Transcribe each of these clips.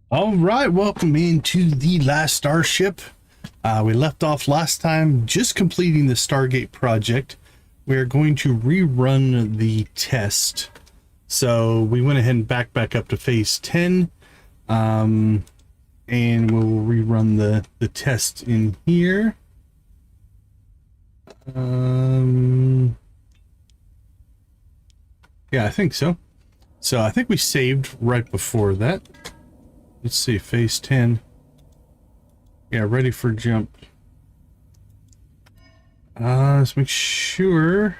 All right, welcome into the last Starship. We left off last time just completing the Stargate project. We are going to rerun the test. So we went ahead and back up to phase 10. And we'll rerun the test in here. Yeah, I think so. So I think we saved right before that. Let's see, phase 10. Yeah, ready for jump. Let's make sure.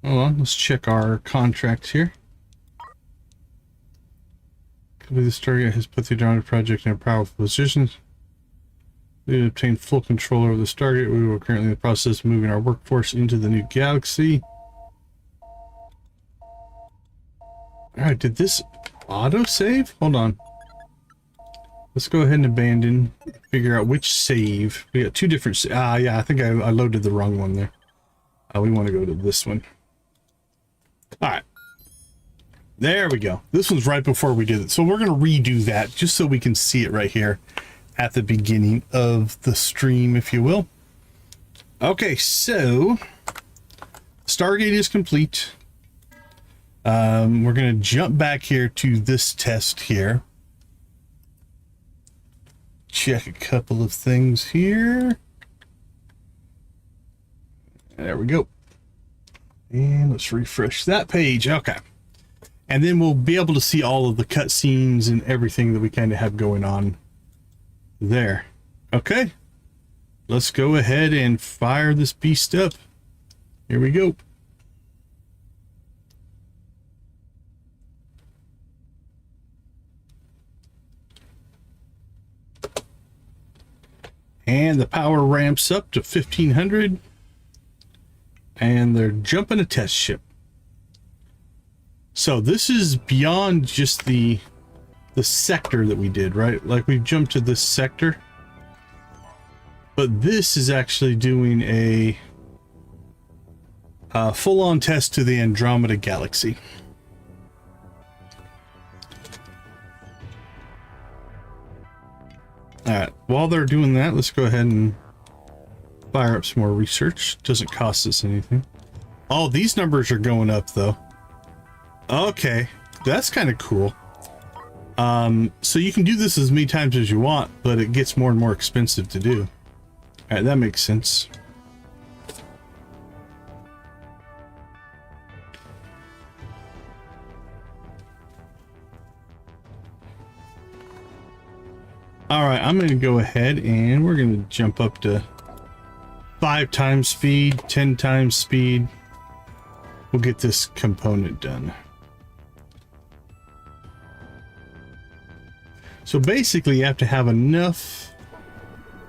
Hold on, let's check our contract here. The Stargate has put the Andromeda project in a powerful position. We have obtained full control over the Stargate. We are currently in the process of moving our workforce into the new galaxy. Alright, did this auto-save? Hold on. Let's go ahead and abandon. Figure out which save. We got two different... yeah, I think I loaded the wrong one there. We want to go to this one. Alright. There we go. This one's right before we did it. So we're going to redo that just so we can see it right here at the beginning of the stream, if you will. Okay, so Stargate is complete. We're going to jump back here to this test here. Check a couple of things here. There we go. And let's refresh that page. Okay. And then we'll be able to see all of the cutscenes and everything that we kind of have going on there. Okay. Let's go ahead and fire this beast up. Here we go. And the power ramps up to 1500. And they're jumping a test ship. So this is beyond just the sector that we did, right? Like we jumped to this sector. But this is actually doing a full-on test to the Andromeda galaxy. Alright, while they're doing that, let's go ahead and fire up some more research. Doesn't cost us anything. Oh, these numbers are going up, though. Okay, that's kind of cool. So you can do this as many times as you want, but it gets more and more expensive to do. Alright, that makes sense. Alright, I'm going to go ahead and we're going to jump up to 5 times speed, 10 times speed. We'll get this component done. So basically you have to have enough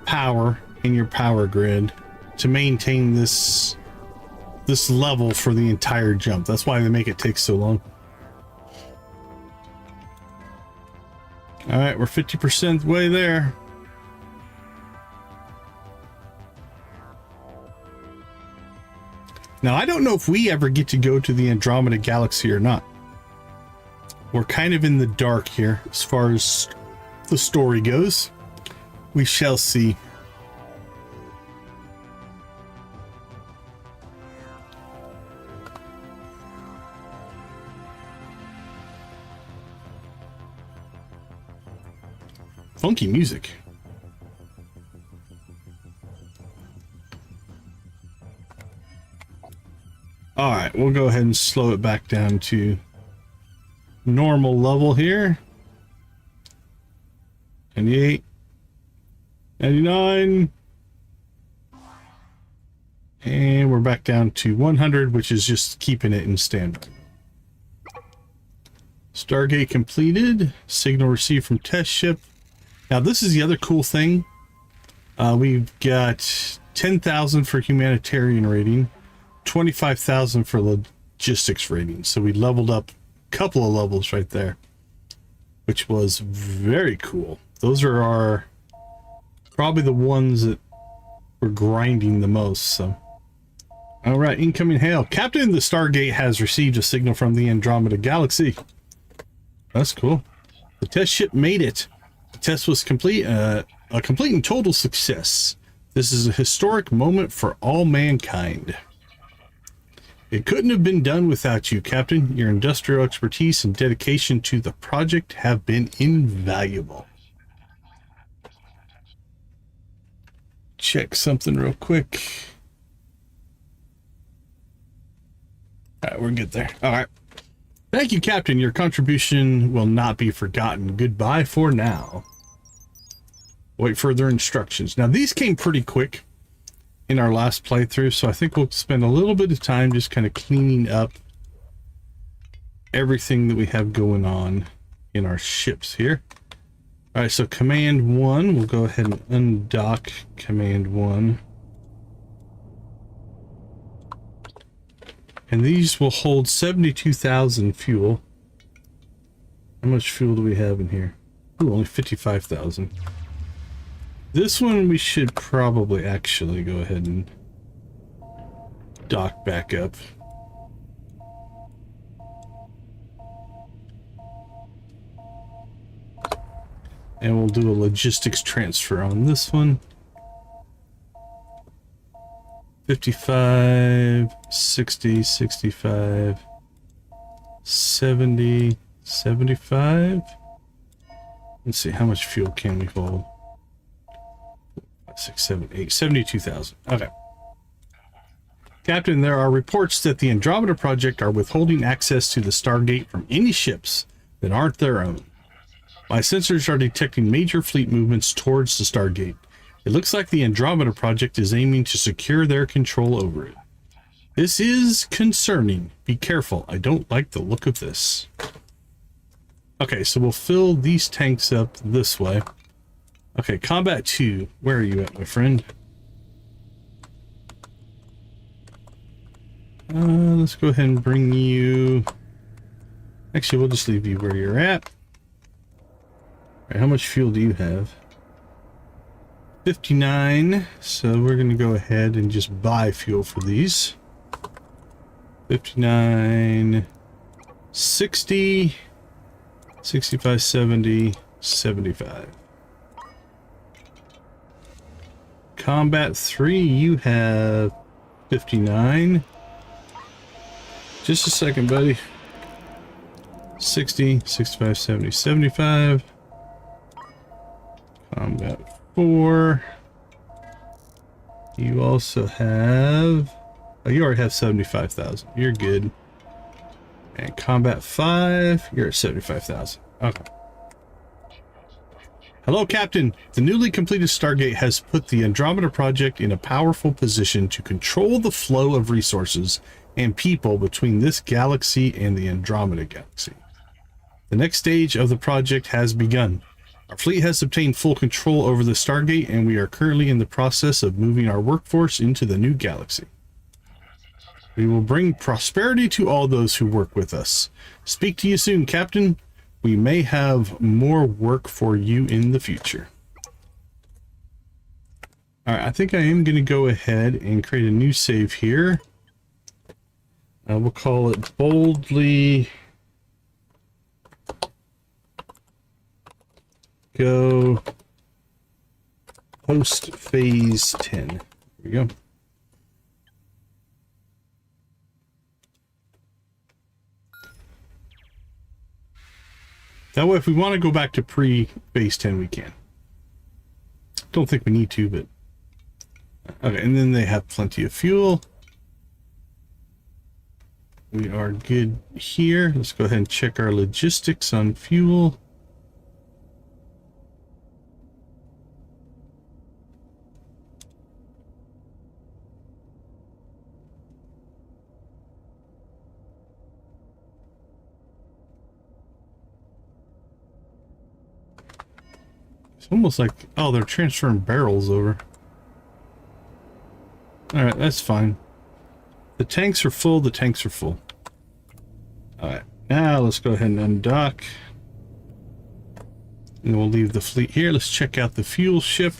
power in your power grid to maintain this level for the entire jump. That's why they make it take so long. All right, we're 50% way there. Now, I don't know if we ever get to go to the Andromeda galaxy or not. We're kind of in the dark here as far as the story goes. We shall see. Funky music. All right. right, we'll go ahead and slow it back down to normal level here. 98, 99, and we're back down to 100, which is just keeping it in standby. Stargate completed. Signal received from test ship. Now this is the other cool thing. We've got 10,000 for humanitarian rating, 25,000 for logistics rating. So we leveled up a couple of levels right there, which was very cool. Those are our probably the ones that we're grinding the most. So, all right, incoming hail. Captain, the Stargate has received a signal from the Andromeda galaxy. That's cool. The test ship made it. The test was complete, a complete and total success. This is a historic moment for all mankind. It couldn't have been done without you, Captain. Your industrial expertise and dedication to the project have been invaluable. Check something real quick. All right, we're good there. All right. Thank you, Captain. Your contribution will not be forgotten. Goodbye for now. Wait further instructions. Now, these came pretty quick in our last playthrough, so I think we'll spend a little bit of time just kind of cleaning up everything that we have going on in our ships here. All right, so Command 1, we'll go ahead and undock Command 1. And these will hold 72,000 fuel. How much fuel do we have in here? Ooh, only 55,000. This one we should probably actually go ahead and dock back up. And we'll do a logistics transfer on this one. 55, 60, 65, 70, 75. Let's see, how much fuel can we hold? 6, 7, 8, 72,000. Okay. Captain, there are reports that the Andromeda project are withholding access to the Stargate from any ships that aren't their own. My sensors are detecting major fleet movements towards the Stargate. It looks like the Andromeda project is aiming to secure their control over it. This is concerning. Be careful. I don't like the look of this. Okay, so we'll fill these tanks up this way. Okay, Combat 2. Where are you at, my friend? Let's go ahead and bring you... Actually, we'll just leave you where you're at. All right, how much fuel do you have? 59, so we're going to go ahead and just buy fuel for these. 59, 60, 65, 70, 75. Combat 3, you have 59. Just a second, buddy. 60, 65, 70, 75. Combat 4. You also have... Oh, you already have 75,000. You're good. And Combat 5, you're at 75,000. Okay. Hello, Captain. The newly completed Stargate has put the Andromeda project in a powerful position to control the flow of resources and people between this galaxy and the Andromeda galaxy. The next stage of the project has begun. Our fleet has obtained full control over the Stargate, and we are currently in the process of moving our workforce into the new galaxy. We will bring prosperity to all those who work with us. Speak to you soon, Captain. We may have more work for you in the future. All right, I think I am going to go ahead and create a new save here. We'll call it Boldly Go Post Phase 10. There we go. That way, if we want to go back to pre-Phase 10, we can. Don't think we need to, but... Okay, and then they have plenty of fuel. We are good here. Let's go ahead and check our logistics on fuel. It's almost like, oh, they're transferring barrels over. All right, that's fine. The tanks are full. The tanks are full. All right, now let's go ahead and undock. And we'll leave the fleet here. Let's check out the fuel ship.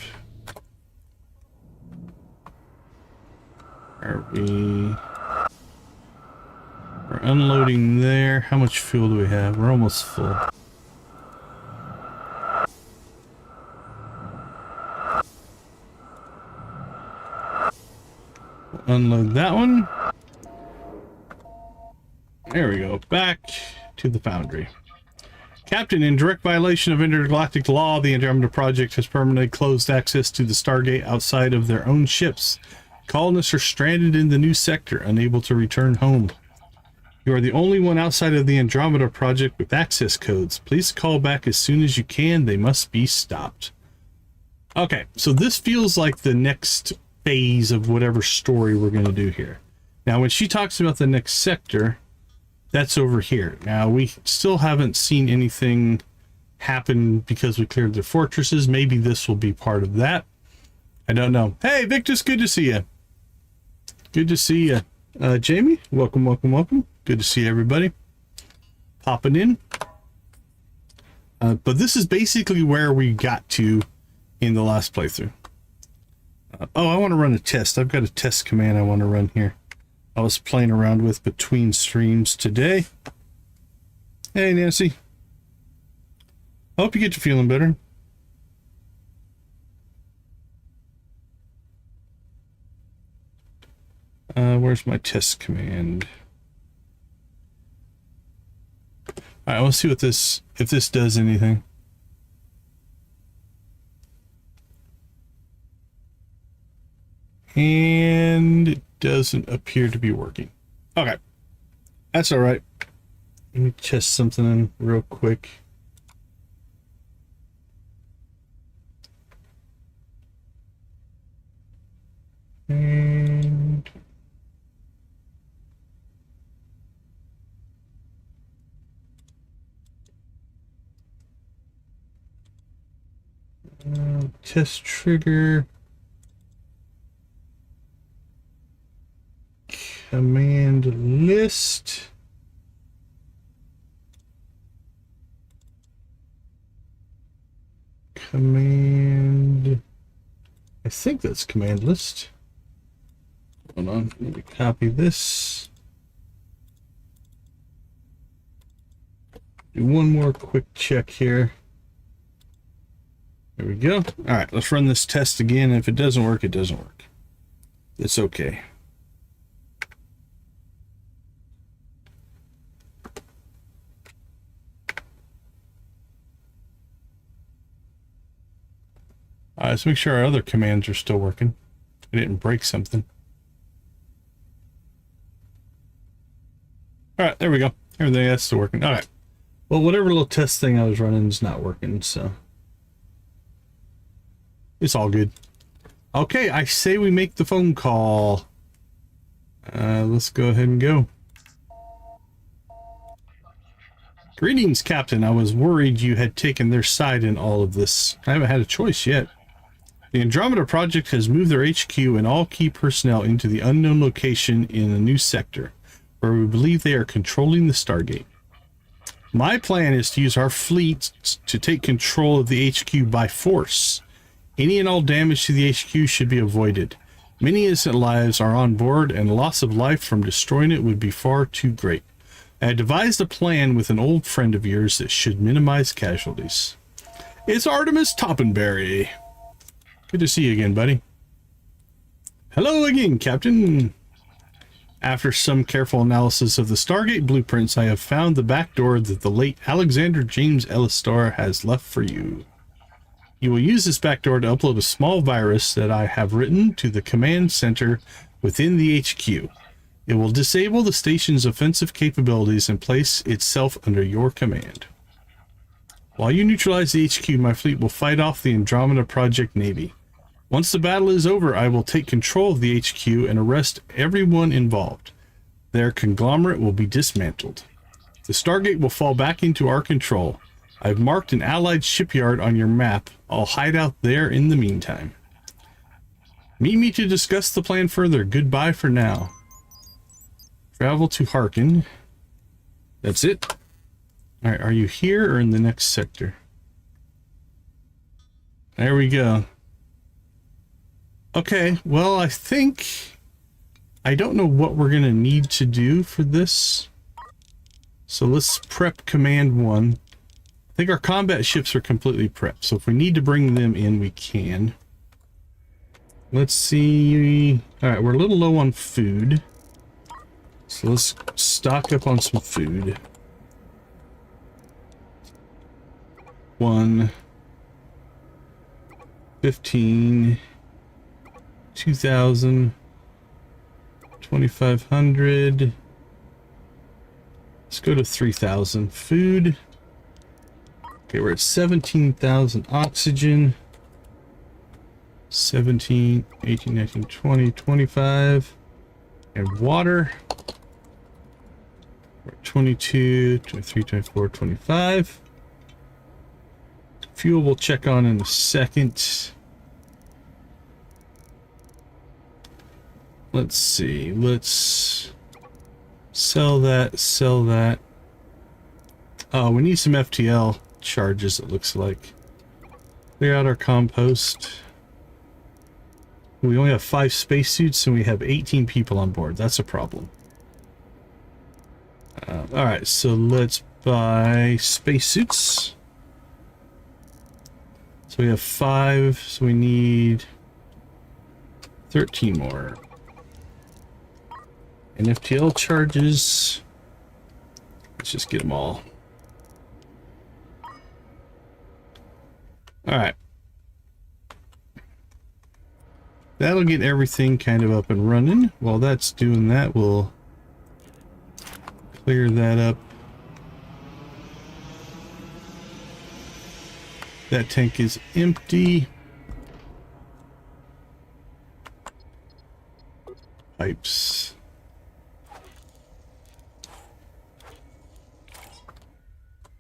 Are we... We're unloading there. How much fuel do we have? We're almost full. We'll unload that one. There we go. Back to the foundry. Captain, in direct violation of intergalactic law, the Andromeda project has permanently closed access to the Stargate outside of their own ships. Colonists are stranded in the new sector, unable to return home. You are the only one outside of the Andromeda project with access codes. Please call back as soon as you can. They must be stopped. Okay, so this feels like the next phase of whatever story we're going to do here. Now, when she talks about the next sector, that's over here. Now, we still haven't seen anything happen because we cleared the fortresses. Maybe this will be part of that. I don't know. Hey, Victus, good to see you. Good to see you. Jamie, welcome, welcome, welcome. Good to see everybody popping in. But this is basically where we got to in the last playthrough. Oh, I want to run a test. I've got a test command I want to run here. I was playing around with between streams today. Hey, Nancy. I hope you get to feeling better. Where's my test command? All right, let's see what this, if this does anything. And it doesn't appear to be working. Okay, that's all right. Let me test something in real quick. And test trigger. Command list. Command. I think that's command list. Hold on, let me copy this. Do one more quick check here. There we go. All right, let's run this test again. If it doesn't work, it doesn't work. It's okay. All right, let's make sure our other commands are still working. We didn't break something. All right, there we go. Everything else is still working. All right. Well, whatever little test thing I was running is not working, so it's all good. Okay, I say we make the phone call. Let's go ahead and go. Greetings, Captain. I was worried you had taken their side in all of this. I haven't had a choice yet. The Andromeda project has moved their HQ and all key personnel into the unknown location in a new sector, where we believe they are controlling the Stargate. My plan is to use our fleet to take control of the HQ by force. Any and all damage to the HQ should be avoided. Many innocent lives are on board, and loss of life from destroying it would be far too great. I had devised a plan with an old friend of yours that should minimize casualties. It's Artemis Toppenberry. Good to see you again, buddy. Hello again, Captain. After some careful analysis of the Stargate blueprints, I have found the back door that the late Alexander James Ellistar has left for you. You will use this back door to upload a small virus that I have written to the command center within the HQ. It will disable the station's offensive capabilities and place itself under your command. While you neutralize the HQ, my fleet will fight off the Andromeda Project Navy. Once the battle is over, I will take control of the HQ and arrest everyone involved. Their conglomerate will be dismantled. The Stargate will fall back into our control. I've marked an Allied shipyard on your map. I'll hide out there in the meantime. Meet me to discuss the plan further. Goodbye for now. Travel to Harkin. That's it. Alright, are you here or in the next sector? There we go. Okay, well, I think... I don't know what we're going to need to do for this. So let's prep Command 1. I think our combat ships are completely prepped, so if we need to bring them in, we can. Let's see... Alright, we're a little low on food. So let's stock up on some food. 1, 15, 2,000, 2,500. Let's go to 3,000 food. Okay, we're at 17,000 oxygen. 17, 18, 19, 20, 25. And water. We're at 22, 23, 24, 25. Fuel we'll check on in a second. Let's see. Let's sell that, sell that. Oh, we need some FTL charges, it looks like. Clear out our compost. We only have 5 spacesuits and we have 18 people on board. That's a problem. Alright, so let's buy spacesuits. So we have 5, so we need 13 more. And FTL charges. Let's just get them all. Alright. That'll get everything kind of up and running. While that's doing that, we'll clear that up. That tank is empty. Pipes.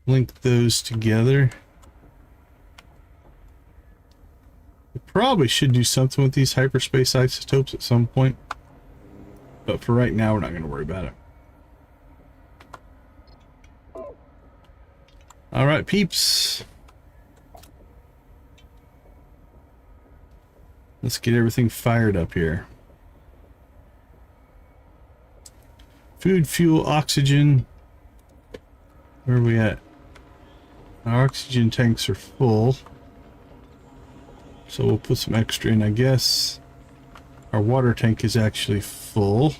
Link those together. We probably should do something with these hyperspace isotopes at some point. But for right now, we're not going to worry about it. Alright, peeps. Let's get everything fired up here. Food, fuel, oxygen. Where are we at? Our oxygen tanks are full. So we'll put some extra in, I guess. Our water tank is actually full.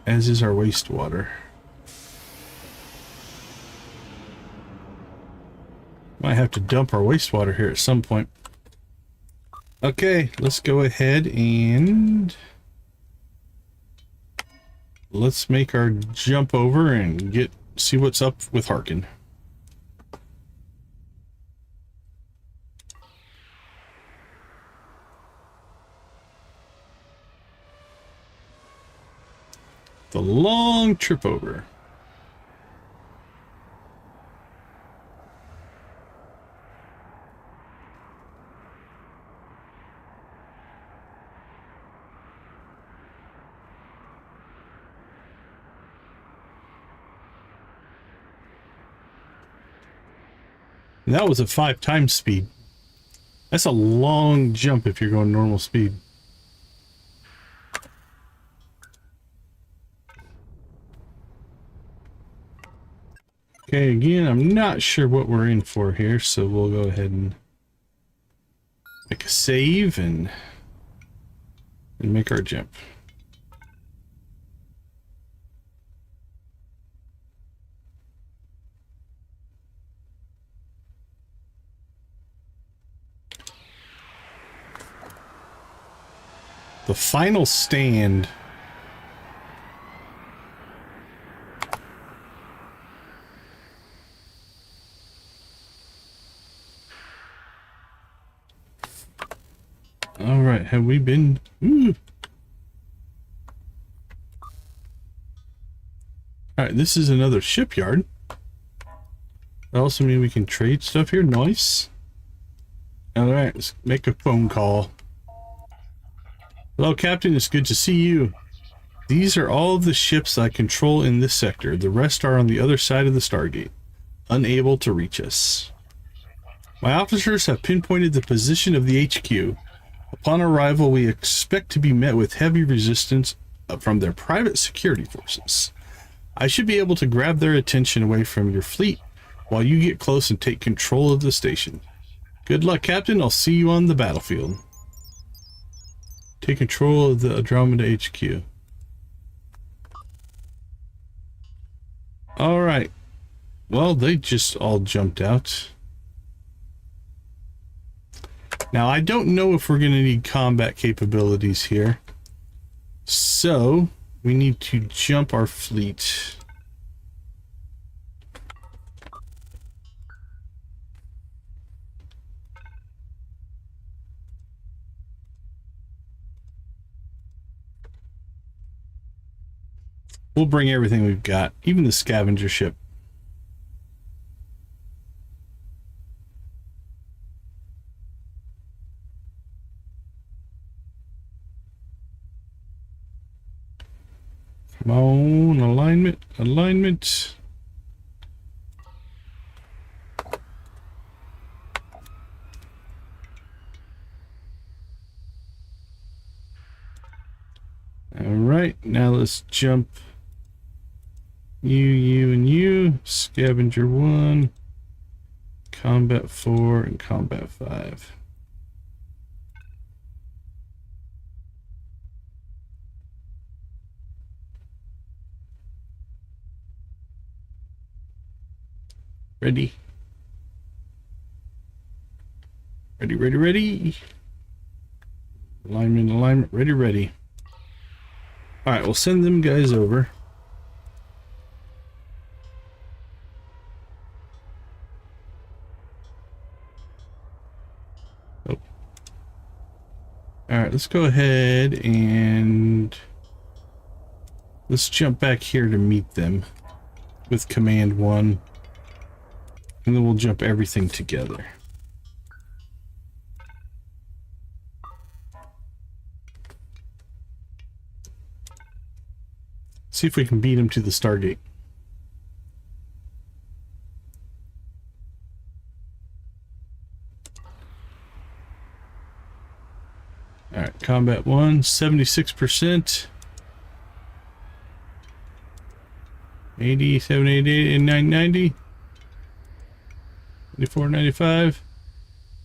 As is our wastewater. Might have to dump our wastewater here at some point. Okay, let's go ahead and let's make our jump over and see what's up with Harkin. The long trip over. And that was at 5 times speed. That's a long jump if you're going normal speed. Okay, again, I'm not sure what we're in for here, so we'll go ahead and make a save and make our jump. The final stand Alright, have we been... Ooh. Alright, this is another shipyard. That also means we can trade stuff here. Nice. Alright, let's make a phone call. Hello, Captain. It's good to see you. These are all of the ships I control in this sector. The rest are on the other side of the Stargate, unable to reach us. My officers have pinpointed the position of the HQ. Upon arrival, we expect to be met with heavy resistance from their private security forces. I should be able to grab their attention away from your fleet while you get close and take control of the station. Good luck, Captain. I'll see you on the battlefield. Take control of the Andromeda HQ. Alright. Well, they just all jumped out. Now, I don't know if we're going to need combat capabilities here. So, we need to jump our fleet. We'll bring everything we've got, even the scavenger ship. Come on, alignment, alignment. All right, now let's jump. You, and you. Scavenger 1, Combat 4, and Combat 5. Ready. Ready, ready, ready. Alignment, alignment, ready, ready. All right, we'll send them guys over. Oh. All right, let's go ahead and let's jump back here to meet them with Command 1. And then we'll jump everything together. See if we can beat him to the Stargate. Alright, Combat 1, 76%. 87, 88, and 990. 94, 95.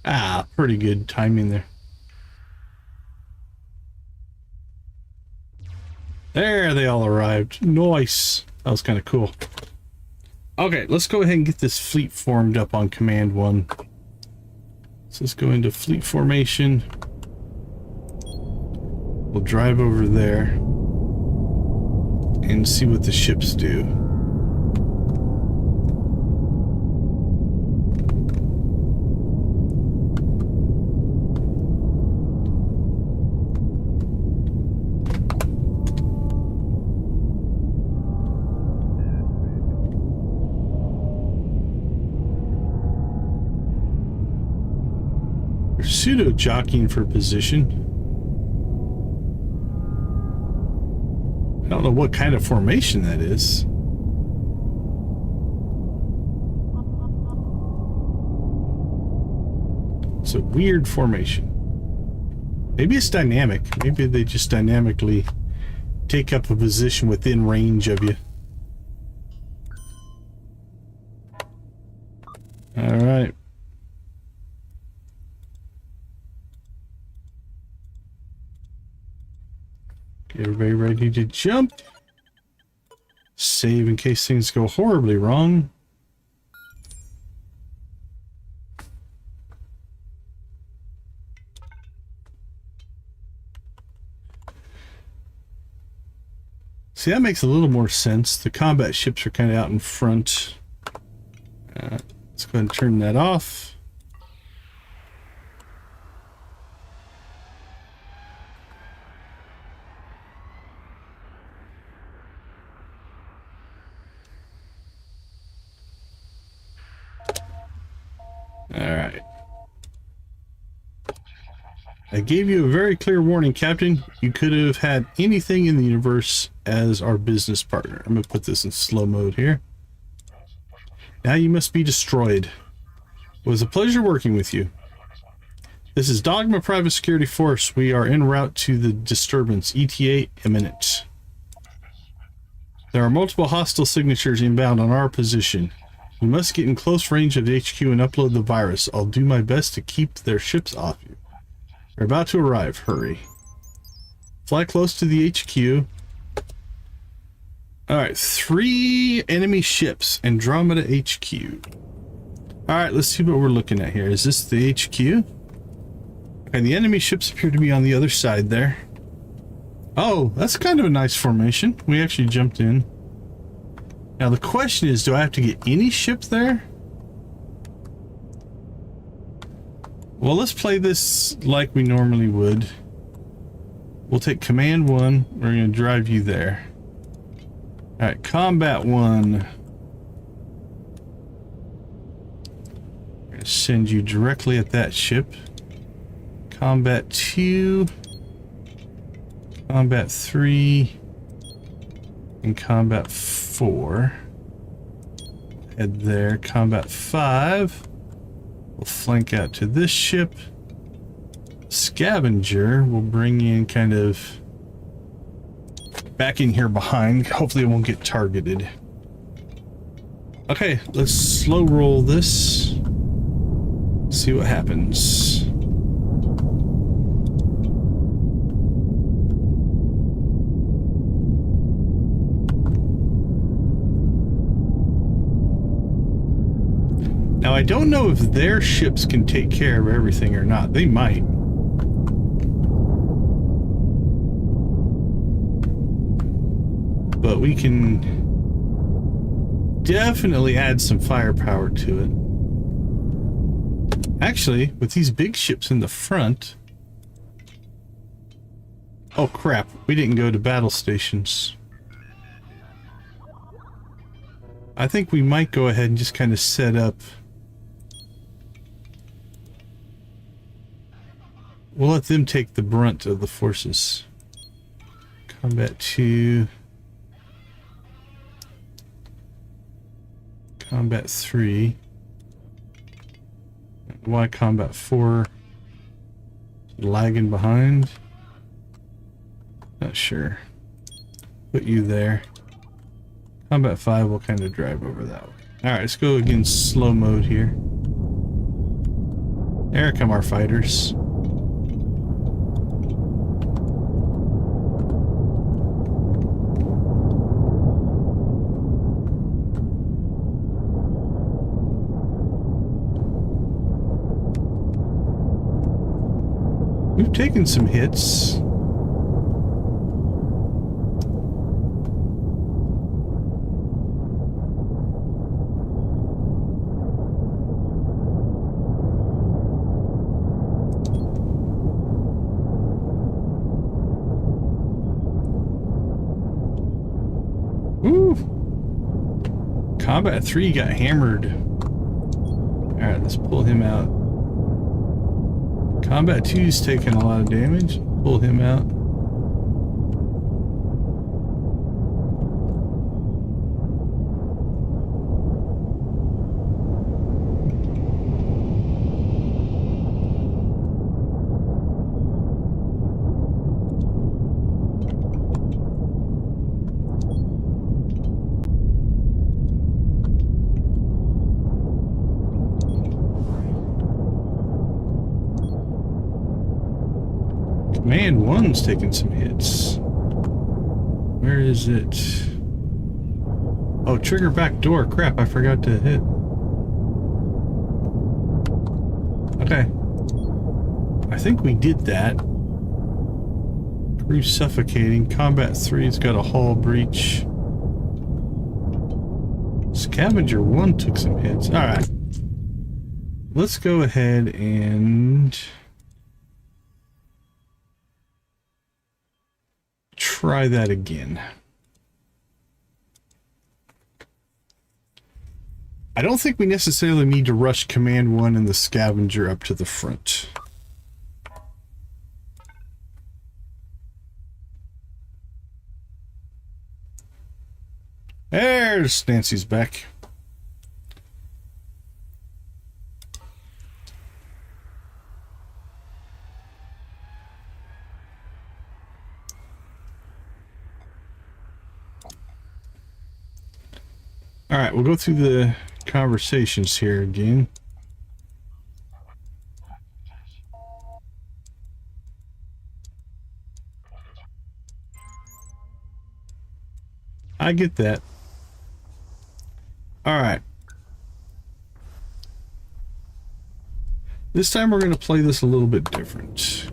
Ah, pretty good timing there. There, they all arrived. Nice. That was kind of cool. Okay, let's go ahead and get this fleet formed up on Command 1. So let's go into fleet formation. We'll drive over there and see what the ships do. Pseudo jockeying for position. I don't know what kind of formation that is. It's a weird formation. Maybe it's dynamic. Maybe they just dynamically take up a position within range of you. All right. Get everybody ready to jump. Save in case things go horribly wrong. See, that makes a little more sense. The combat ships are kind of out in front. Let's go ahead and turn that off. Alright. I gave you a very clear warning, Captain. You could have had anything in the universe as our business partner. I'm going to put this in slow mode here. Now you must be destroyed. It was a pleasure working with you. This is Dogma Private Security Force. We are en route to the disturbance. ETA imminent. There are multiple hostile signatures inbound on our position. We must get in close range of the HQ and upload the virus. I'll do my best to keep their ships off you. They're about to arrive. Hurry. Fly close to the HQ. Alright, 3 enemy ships. Andromeda HQ. Alright, let's see what we're looking at here. Is this the HQ? Okay, the enemy ships appear to be on the other side there. Oh, that's kind of a nice formation. We actually jumped in. Now the question is, do I have to get any ship there? Well, let's play this like we normally would. We'll take Command 1. We're going to drive you there. Alright, Combat 1. We're going to send you directly at that ship. Combat 2. Combat 3. And Combat 4. Head there. Combat 5. We'll flank out to this ship. Scavenger will bring in kind of back in here behind. Hopefully it won't get targeted. Okay, let's slow roll this. See what happens. Now I don't know if their ships can take care of everything or not. They might. But we can definitely add some firepower to it. Actually, with these big ships in the front... Oh crap, we didn't go to battle stations. I think we might go ahead and just kind of set up... We'll let them take the brunt of the forces. Combat 2... Combat 3. Why Combat 4? Lagging behind? Not sure. Put you there. Combat 5 will kind of drive over that way. Alright, let's go against slow mode here. There come our fighters. We've taken some hits. Woo! Combat 3 got hammered. Alright, let's pull him out. Combat 2's taking a lot of damage. Pull him out. Command 1's taking some hits. Where is it? Oh, trigger back door. Crap, I forgot to hit. Okay. I think we did that. Crew suffocating. Combat 3's got a hull breach. Scavenger 1 took some hits. Alright. Let's go ahead and... try that again. I don't think we necessarily need to rush Command 1 and the scavenger up to the front. There's Nancy's back. All right, we'll go through the conversations here again. I get that. All right. This time we're going to play this a little bit different.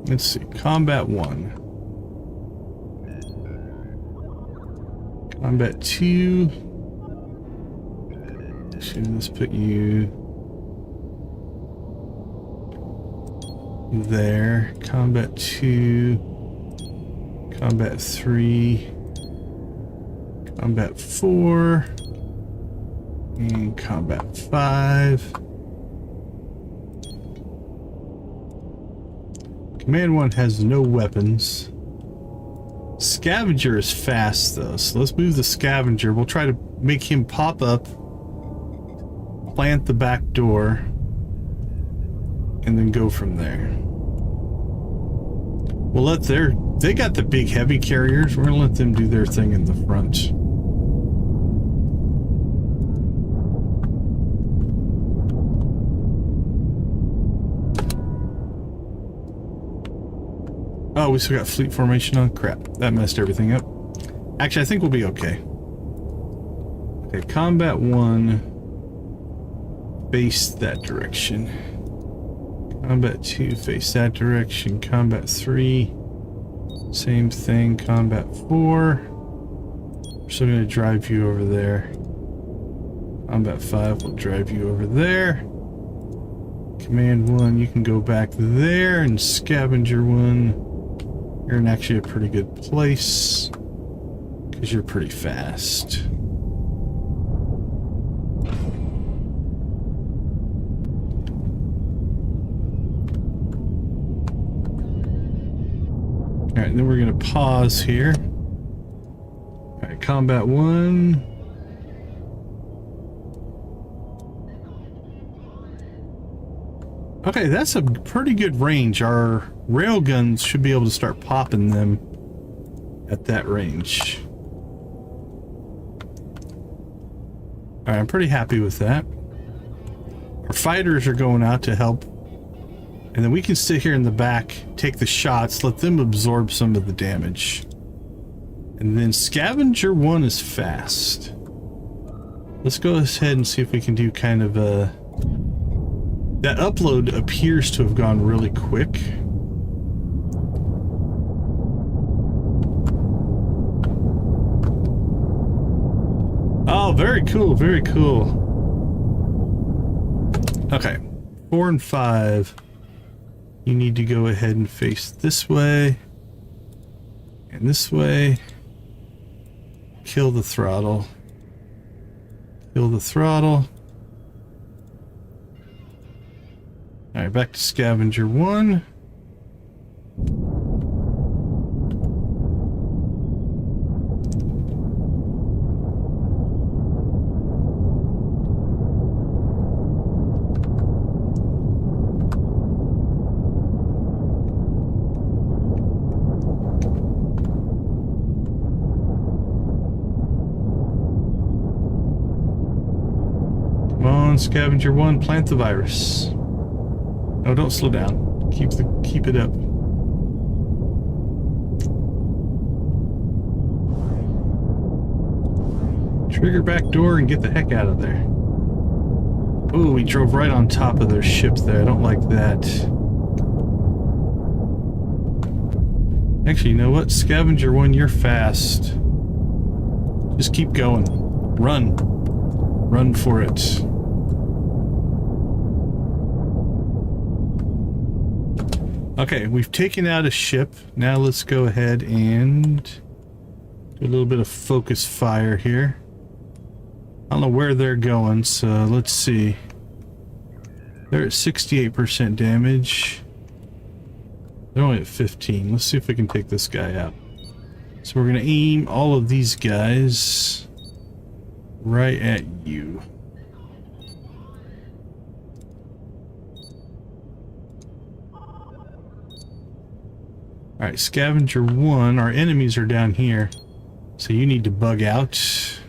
Let's see. Combat 1. Combat 2. Should this put you there? Combat 2. Combat 3. Combat 4. And Combat 5. Command 1 has no weapons. Scavenger is fast though, so let's move the scavenger. We'll try to make him pop up, plant the back door, and then go from there. We'll let they got the big heavy carriers. We're gonna let them do their thing in the front. Oh, we still got fleet formation on? Crap. That messed everything up. Actually, I think we'll be okay. Okay, Combat 1. Face that direction. Combat 2, face that direction. Combat 3. Same thing. Combat 4. We're still going to drive you over there. Combat 5 will drive you over there. Command 1, you can go back there, and Scavenger 1. You're in actually a pretty good place because you're pretty fast. All right, then we're going to pause here. All right, Combat 1. Okay, that's a pretty good range. Our railguns should be able to start popping them at that range. Alright, I'm pretty happy with that. Our fighters are going out to help. And then we can sit here in the back, take the shots, let them absorb some of the damage. And then Scavenger 1 is fast. Let's go ahead and see if we can do kind of a... That upload appears to have gone really quick. Oh, very cool, very cool. Okay, 4 and 5. You need to go ahead and face this way. And this way. Kill the throttle. Kill the throttle. Alright, back to Scavenger 1. Come on, Scavenger 1, plant the virus. No, don't slow down. Keep it up. Trigger back door and get the heck out of there. Ooh, we drove right on top of their ship there. I don't like that. Actually, you know what? Scavenger 1, you're fast. Just keep going. Run. Run for it. Okay, we've taken out a ship. Now let's go ahead and do a little bit of focus fire here. I don't know where they're going, so let's see. They're at 68% damage. They're only at 15. Let's see if we can take this guy out. So we're going to aim all of these guys right at you. Alright, Scavenger 1. Our enemies are down here. So you need to bug out.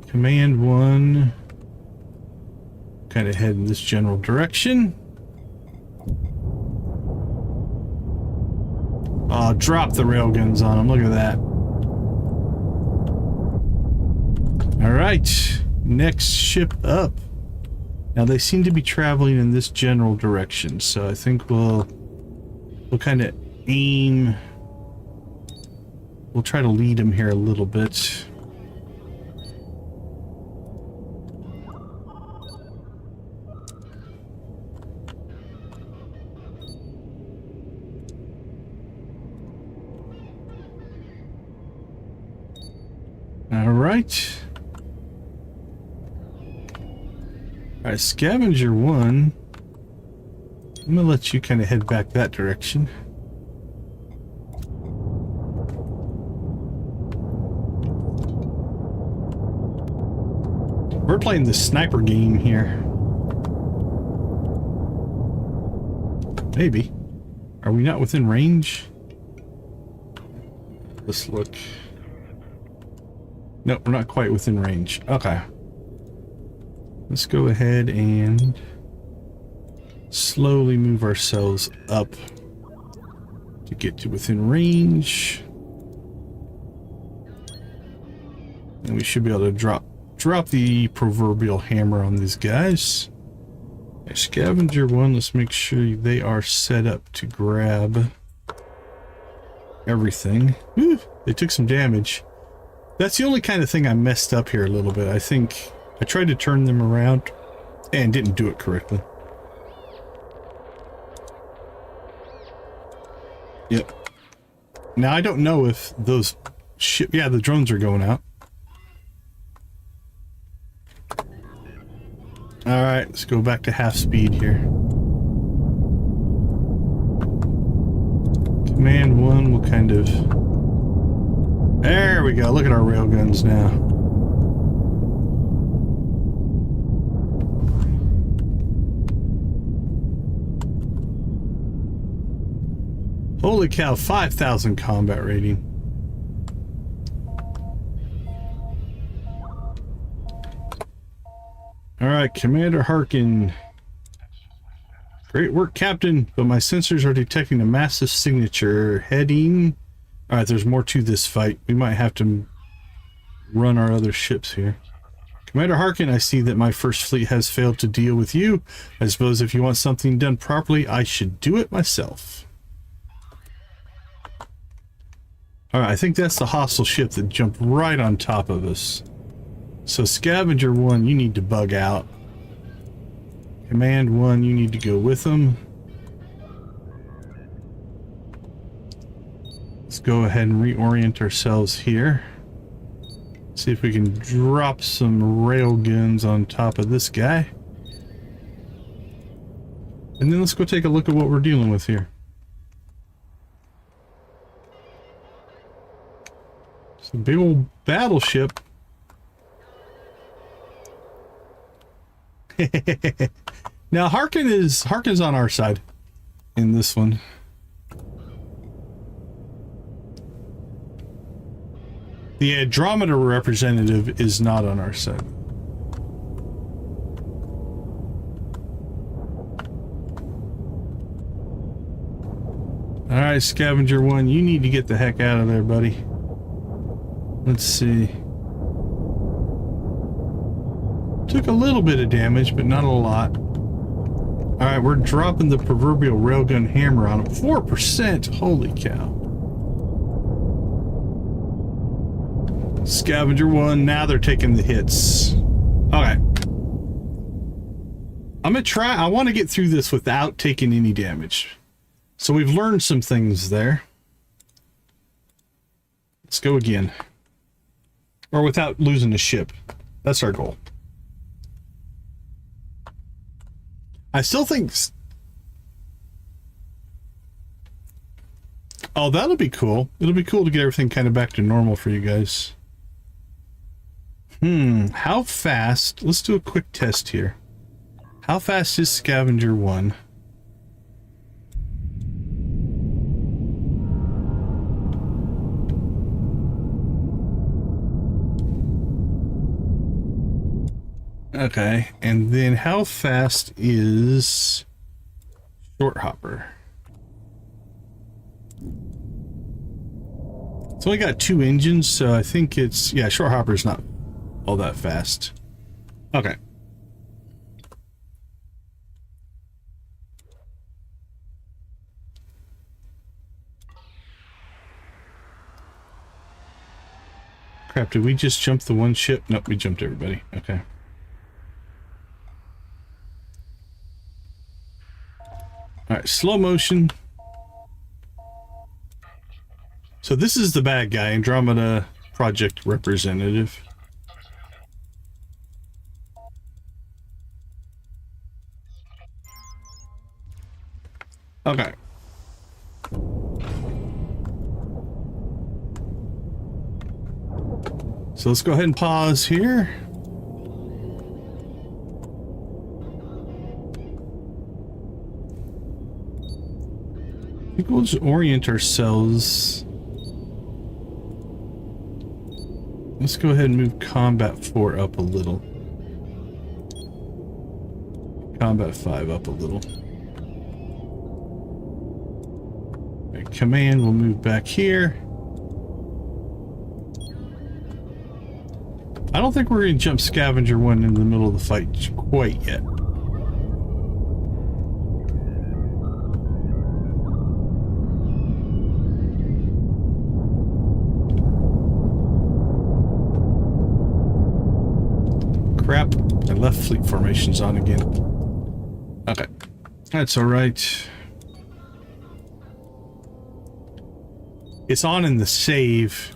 Command 1. Kind of head in this general direction. Oh, drop the railguns on them. Look at that. Alright. Next ship up. Now they seem to be traveling in this general direction, so I think we'll kind of aim. We'll try to lead them here a little bit. Alright. Alright, Scavenger 1. I'm gonna let you kind of head back that direction. We're playing the sniper game here. Maybe. Are we not within range? Let's look. Nope, we're not quite within range. Okay. Let's go ahead and slowly move ourselves up to get to within range. And we should be able to drop the proverbial hammer on these guys. Okay, Scavenger 1, let's make sure they are set up to grab everything. Whew, they took some damage. That's the only kind of thing I messed up here a little bit. I think I tried to turn them around and didn't do it correctly. Yep. Now I don't know if those yeah, the drones are going out. Alright, let's go back to half speed here. Command 1 will kind of... There we go, look at our railguns now. Holy cow, 5,000 combat rating. Alright, Commander Harkin. Great work, Captain, but my sensors are detecting a massive signature heading. Alright, there's more to this fight. We might have to run our other ships here. Commander Harkin, I see that my first fleet has failed to deal with you. I suppose if you want something done properly, I should do it myself. Alright, I think that's the hostile ship that jumped right on top of us. So Scavenger 1, you need to bug out. Command 1, you need to go with them. Let's go ahead and reorient ourselves here. See if we can drop some rail guns on top of this guy. And then let's go take a look at what we're dealing with here. It's a big old battleship. Now Harkin's on our side in this one. The Andromeda representative is not on our side. Alright, Scavenger 1, you need to get the heck out of there, buddy. Let's see. Took a little bit of damage, but not a lot. Alright, we're dropping the proverbial railgun hammer on him. 4%! Holy cow. Scavenger 1, now they're taking the hits. Okay. I'm gonna try, I want to get through this without taking any damage. So we've learned some things there. Let's go again. Or without losing a ship. That's our goal. I still think... Oh, that'll be cool. It'll be cool to get everything kind of back to normal for you guys. How fast... Let's do a quick test here. How fast is Scavenger 1? Okay, and then how fast is Short Hopper? It's only got 2 engines, so I think it's... Yeah, Short Hopper's not all that fast. Okay. Crap, did we just jump the one ship? Nope, we jumped everybody. Okay. Alright, slow motion. So this is the bad guy, Andromeda Project Representative. Okay. So let's go ahead and pause here. I think we'll just orient ourselves. Let's go ahead and move Combat 4 up a little. Combat 5 up a little. Right, Command will move back here. I don't think we're going to jump Scavenger 1 in the middle of the fight quite yet. Crap, I left fleet formations on again. Okay, that's alright. It's on in the save.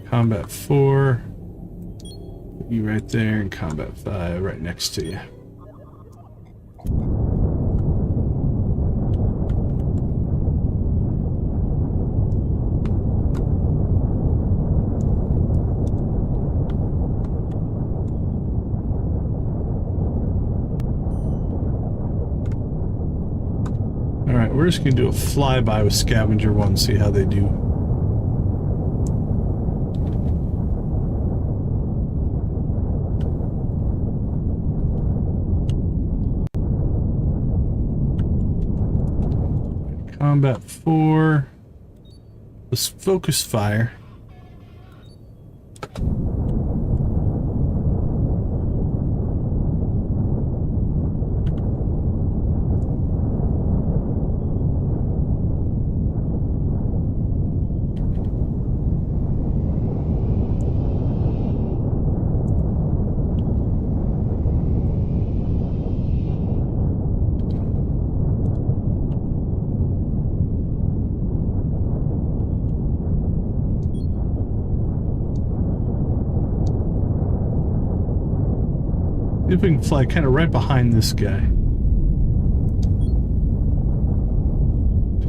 Combat 4. You right there, and Combat 5 right next to you. Alright, we're just going to do a flyby with Scavenger 1, see how they do. Combat 4. Let's focus fire. See if we can fly kind of right behind this guy.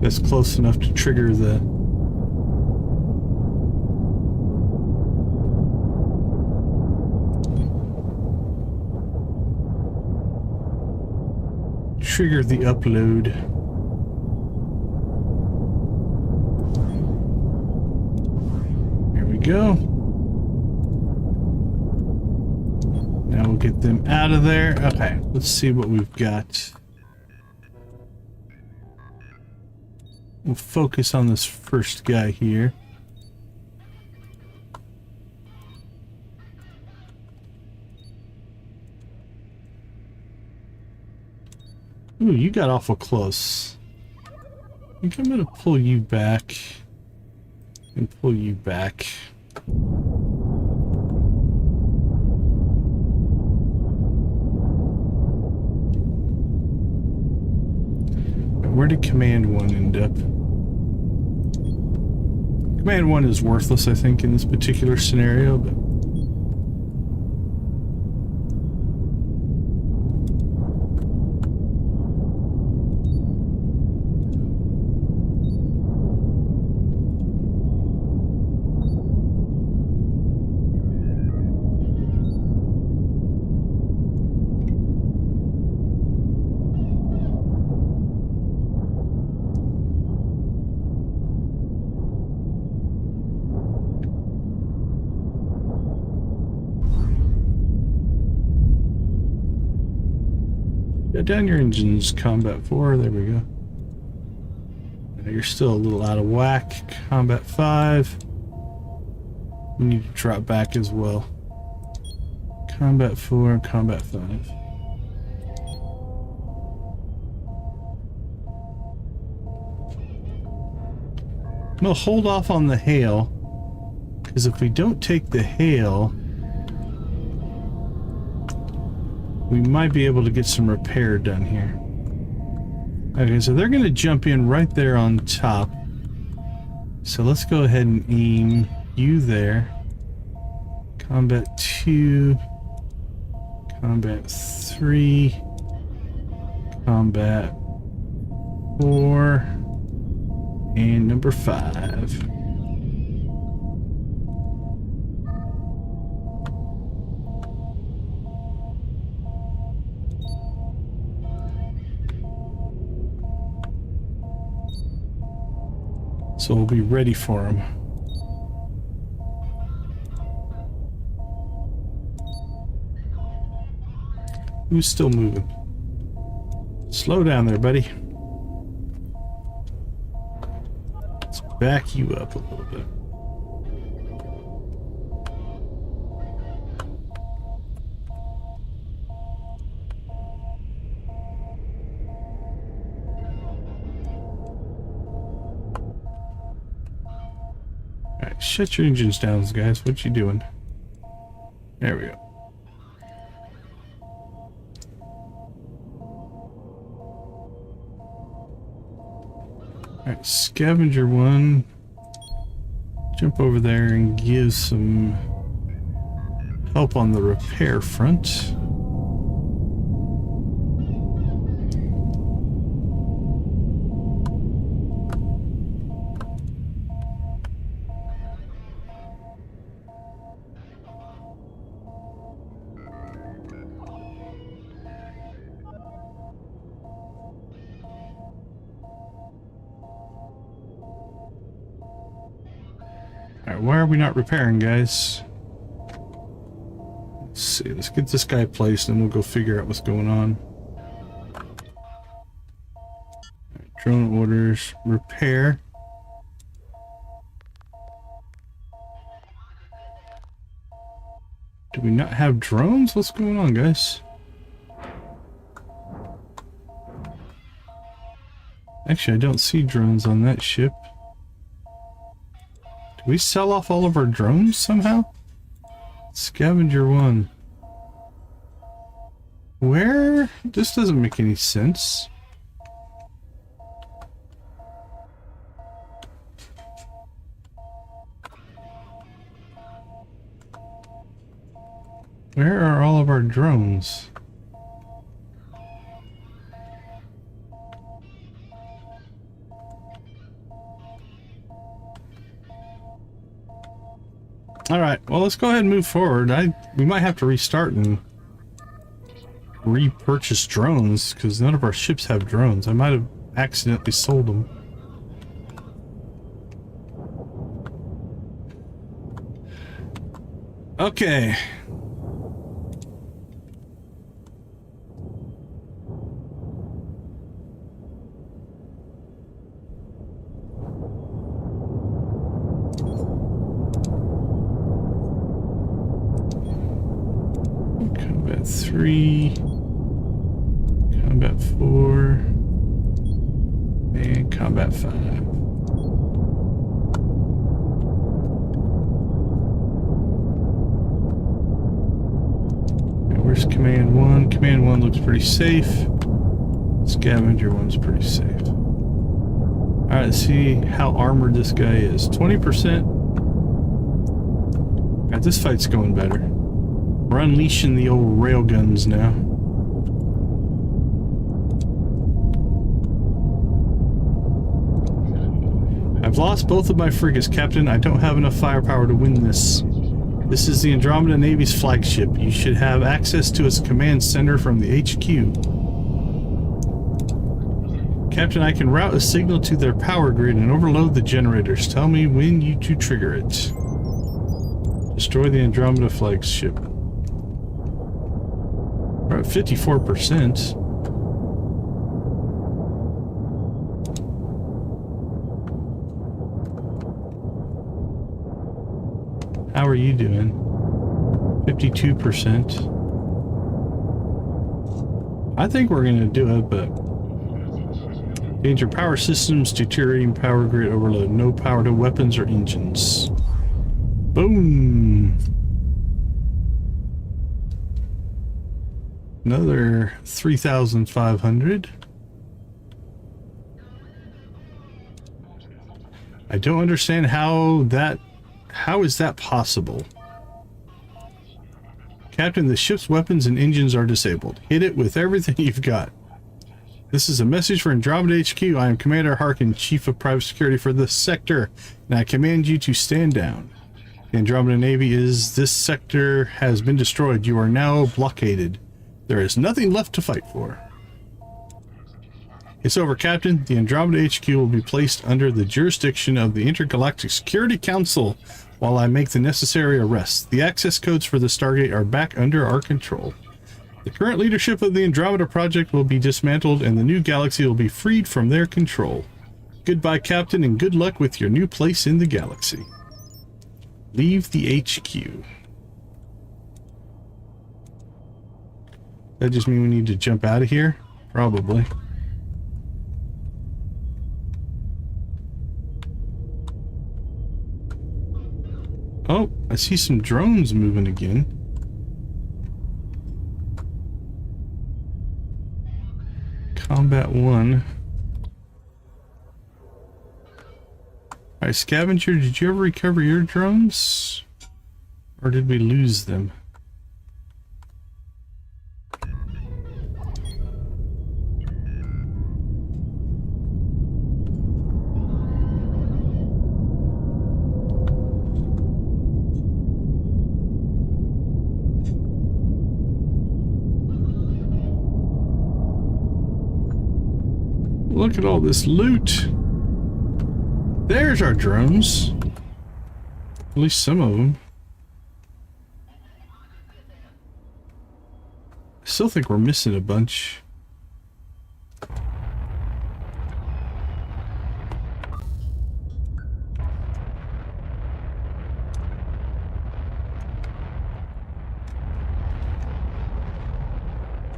That's close enough to trigger the... trigger the upload. Here we go. Now we'll get them out of there. Okay, let's see what we've got. We'll focus on this first guy here. Ooh, you got awful close. I think I'm gonna pull you back and pull you back. Where did Command 1 end up? Command 1 is worthless, I think, in this particular scenario, but... Get down your engines, Combat 4. There we go. You're still a little out of whack. Combat 5. We need to drop back as well. Combat 4 and Combat 5. I'm gonna hold off on the hail, because if we don't take the hail, we might be able to get some repair done here. Okay, so they're going to jump in right there on top. So let's go ahead and aim you there. Combat 2. Combat 3. Combat 4. And number 5. So we'll be ready for him. Who's still moving? Slow down there, buddy. Let's back you up a little bit. Alright, shut your engines down, guys. What you doing? There we go. Alright, Scavenger 1. Jump over there and give some help on the repair front. Alright, why are we not repairing, guys? Let's see, let's get this guy placed and we'll go figure out what's going on. Right, drone orders, repair. Do we not have drones? What's going on, guys? Actually, I don't see drones on that ship. Do we sell off all of our drones somehow? Scavenger 1. Where? This doesn't make any sense. Where are all of our drones? Alright, well, let's go ahead and move forward. We might have to restart and repurchase drones, because none of our ships have drones. I might have accidentally sold them. Okay. Combat 3, Combat 4, and Combat 5. And where's Command 1? Command 1 looks pretty safe. Scavenger 1's pretty safe. Alright, let's see how armored this guy is. 20%. God, this fight's going better. We're unleashing the old railguns now. I've lost both of my frigates, Captain. I don't have enough firepower to win this. This is the Andromeda Navy's flagship. You should have access to its command center from the HQ. Captain, I can route a signal to their power grid and overload the generators. Tell me when you to trigger it. Destroy the Andromeda flagship. We're at 54%. How are you doing? 52%. I think we're gonna do it, but danger power systems, deteriorating power grid overload, no power to weapons or engines. Boom! Another 3,500. I don't understand how is that possible? Captain, the ship's weapons and engines are disabled. Hit it with everything you've got. This is a message for Andromeda HQ. I am Commander Harkin, Chief of Private Security for this sector, and I command you to stand down. The Andromeda Navy this sector has been destroyed. You are now blockaded. There is nothing left to fight for. It's over, Captain. The Andromeda HQ will be placed under the jurisdiction of the Intergalactic Security Council while I make the necessary arrests. The access codes for the Stargate are back under our control. The current leadership of the Andromeda project will be dismantled and the new galaxy will be freed from their control. Goodbye, Captain, and good luck with your new place in the galaxy. Leave the HQ. That just mean we need to jump out of here? Probably. Oh, I see some drones moving again. Combat 1. Alright, Scavenger, did you ever recover your drones? Or did we lose them? Look at all this loot. There's our drones. At least some of them. I still think we're missing a bunch.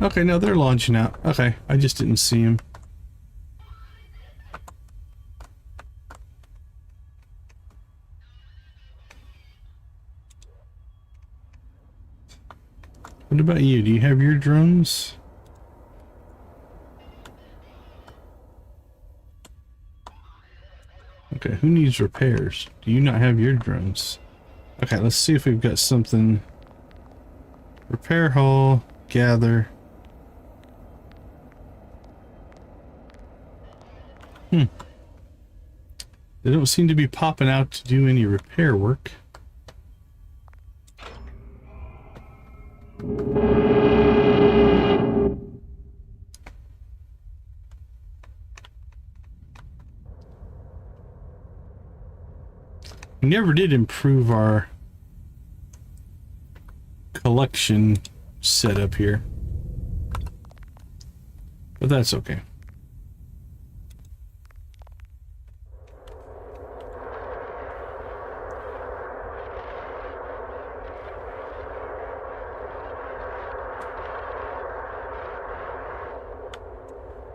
Okay, no, they're launching out. Okay, I just didn't see them. What about you? Do you have your drones? Okay, who needs repairs? Do you not have your drones? Okay, let's see if we've got something. Repair hall, gather. They don't seem to be popping out to do any repair work. We never did improve our collection setup here, but that's okay.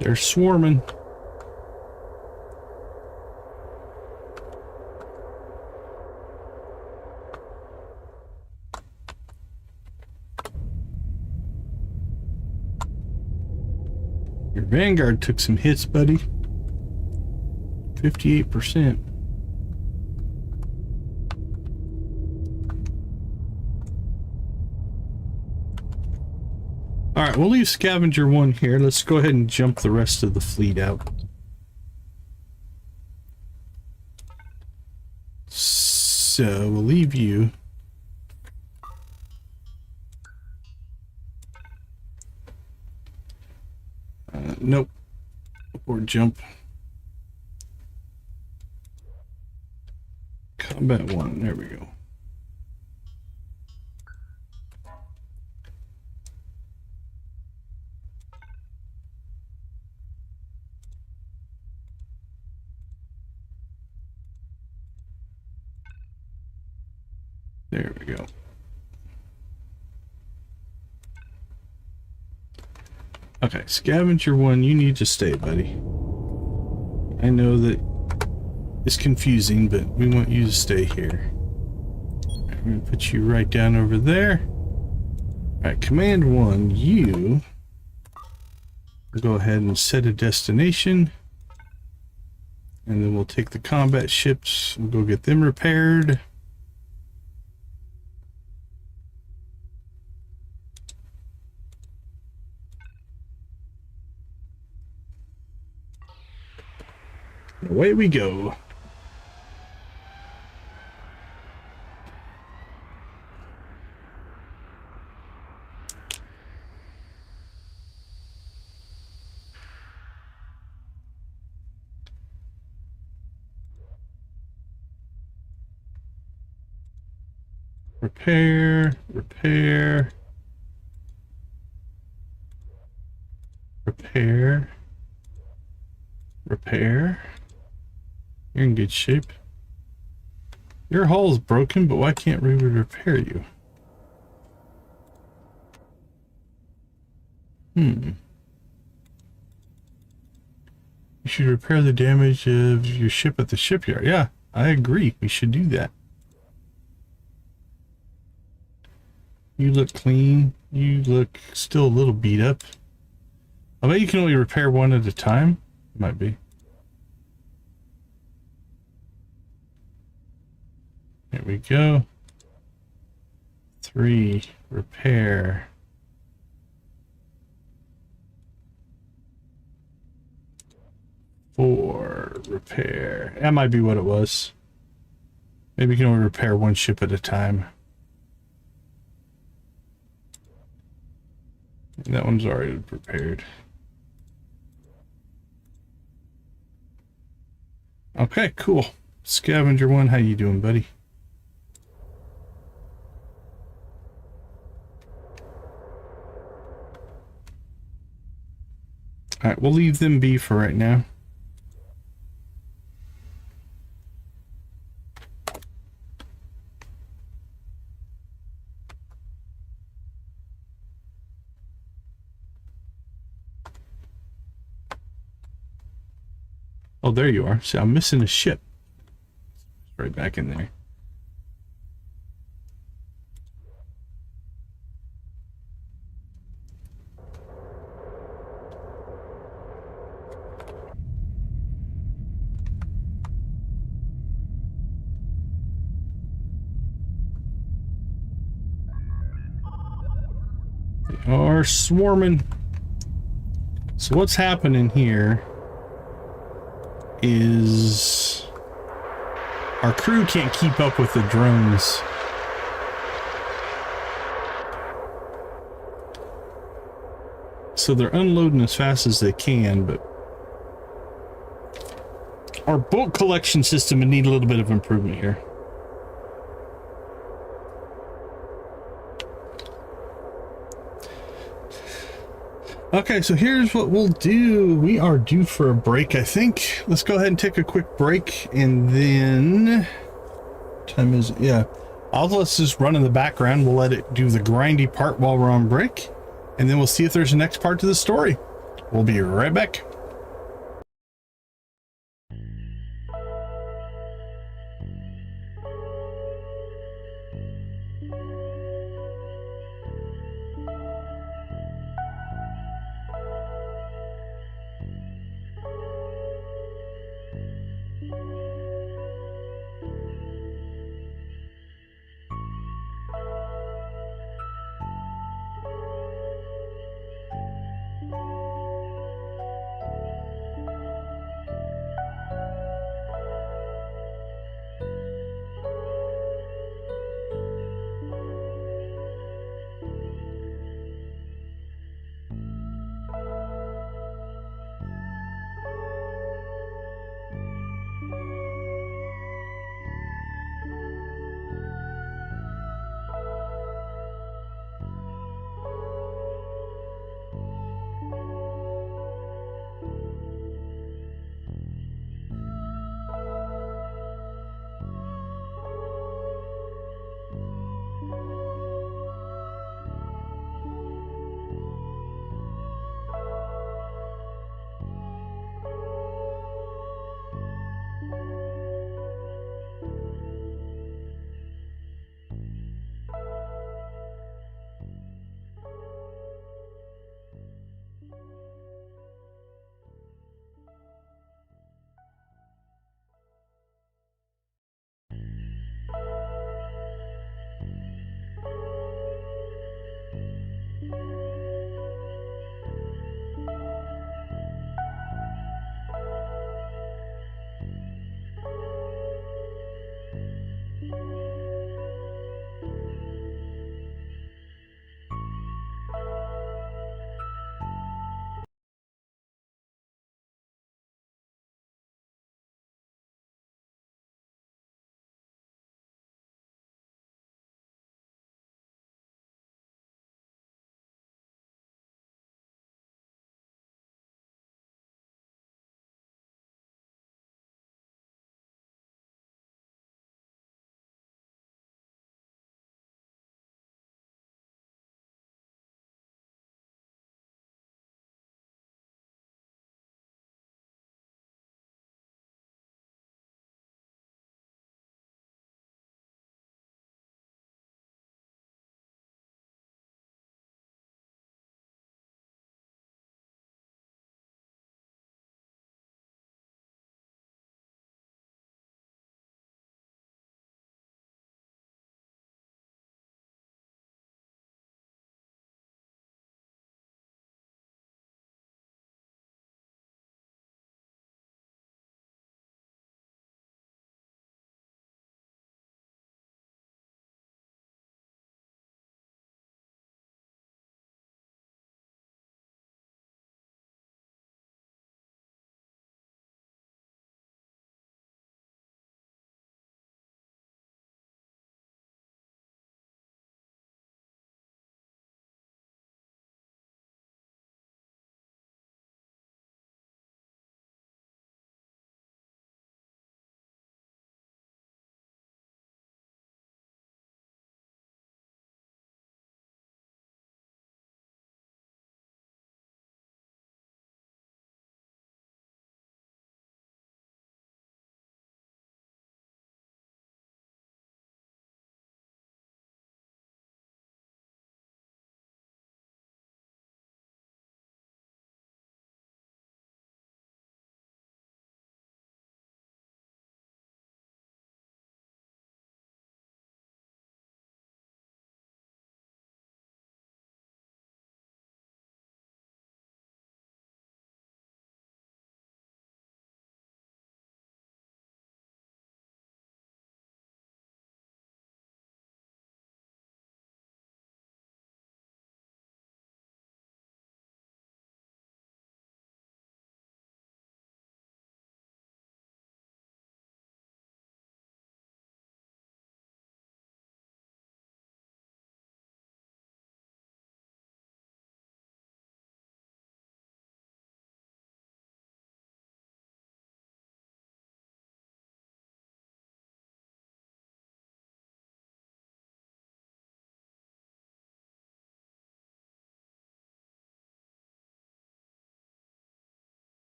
They're swarming. Your Vanguard took some hits, buddy. 58%. All right, we'll leave Scavenger 1 here. Let's go ahead and jump the rest of the fleet out. So we'll leave you. Nope. Or jump. Combat 1. There we go. There we go. Okay, Scavenger 1, you need to stay, buddy. I know that it's confusing, but we want you to stay here. I'm going to put you right down over there. Alright, Command 1, you go ahead and set a destination. And then we'll take the combat ships and go get them repaired. Away we go. Repair, repair, repair, repair. You're in good shape. Your hull's broken, but why can't we repair you? You should repair the damage of your ship at the shipyard. Yeah, I agree. We should do that. You look clean. You look still a little beat up. I bet you can only repair one at a time. Might be. There we go. 3, repair. 4, repair. That might be what it was. Maybe you can only repair one ship at a time. And that one's already prepared. Okay, cool. Scavenger 1, how you doing, buddy? Alright, we'll leave them be for right now. Oh, there you are. See, I'm missing a ship. Right back in there. They are swarming. So what's happening here is our crew can't keep up with the drones. So they're unloading as fast as they can, but our boat collection system would need a little bit of improvement here. Okay, so here's what we'll do. We are due for a break, I think. Let's go ahead and take a quick break, and then... time is... yeah. Let's just run in the background. We'll let it do the grindy part while we're on break, and then we'll see if there's a next part to the story. We'll be right back.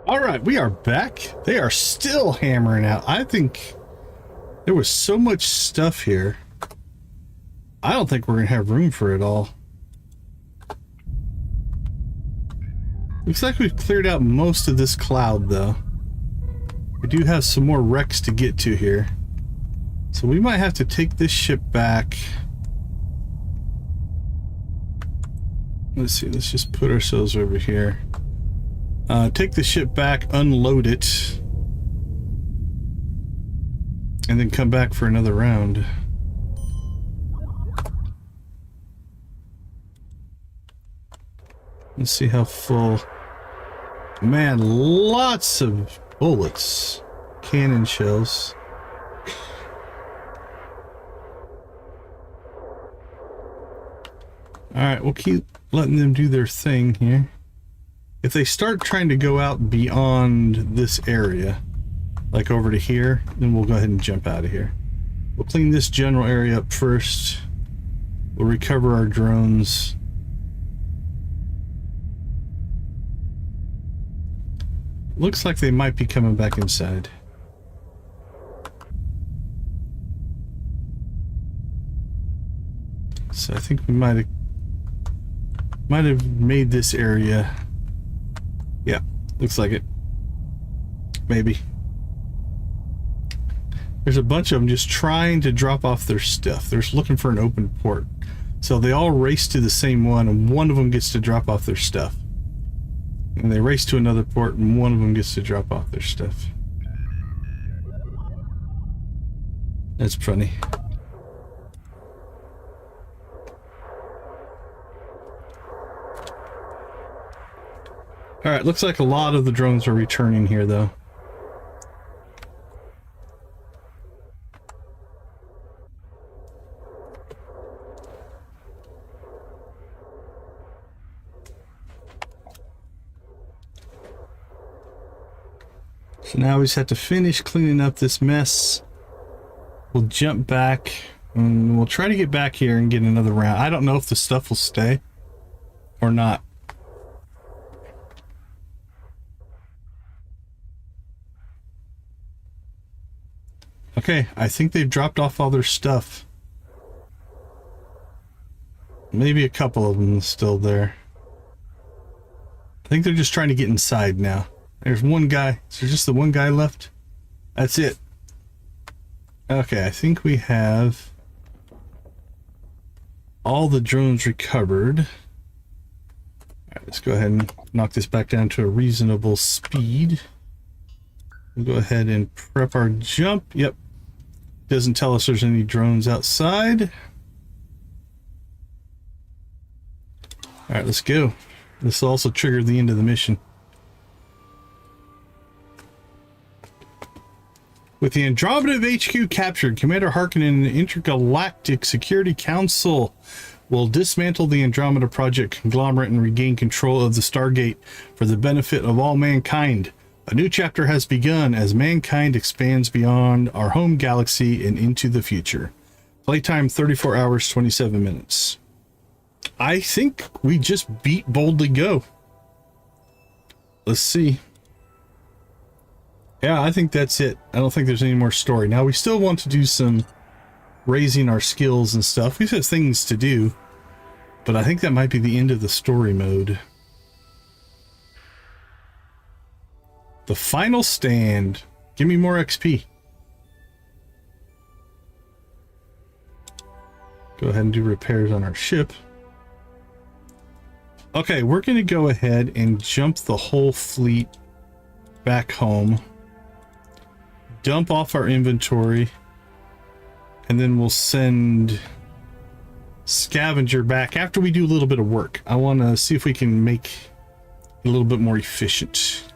All right, we are back. They are still hammering out. I think there was so much stuff here. I don't think we're going to have room for it all. Looks like we've cleared out most of this cloud, though. We do have some more wrecks to get to here. So we might have to take this ship back. Let's see, let's just put ourselves over here. Take the ship back, unload it, and then come back for another round. Let's see how full. Man, lots of bullets. Cannon shells. Alright, we'll keep letting them do their thing here. If they start trying to go out beyond this area, like over to here, then we'll go ahead and jump out of here. We'll clean this general area up first. We'll recover our drones. Looks like they might be coming back inside. So I think we might have made this area. Yeah, looks like it. Maybe. There's a bunch of them just trying to drop off their stuff. They're just looking for an open port. So they all race to the same one, and one of them gets to drop off their stuff. And they race to another port, and one of them gets to drop off their stuff. That's funny. Alright, looks like a lot of the drones are returning here, though. So now we just have to finish cleaning up this mess. We'll jump back, and we'll try to get back here and get another round. I don't know if the stuff will stay or not. Okay, I think they've dropped off all their stuff. Maybe a couple of them still there. I think they're just trying to get inside now. There's one guy. Is there just the one guy left? That's it. Okay, I think we have all the drones recovered. All right, let's go ahead and knock this back down to a reasonable speed. We'll go ahead and prep our jump. Yep. Doesn't tell us there's any drones outside. All right, let's go. This will also trigger the end of the mission. With the Andromeda HQ captured, Commander Harkonnen and the Intergalactic Security Council will dismantle the Andromeda Project conglomerate and regain control of the Stargate for the benefit of all mankind. A new chapter has begun as mankind expands beyond our home galaxy and into the future. Playtime 34 hours, 27 minutes. I think we just beat Boldly Go. Let's see. Yeah, I think that's it. I don't think there's any more story. Now, we still want to do some raising our skills and stuff. We have things to do, but I think that might be the end of the story mode. The final stand. Give me more XP. Go ahead and do repairs on our ship. Okay, we're going to go ahead and jump the whole fleet back home. Dump off our inventory. And then we'll send Scavenger back after we do a little bit of work. I want to see if we can make it a little bit more efficient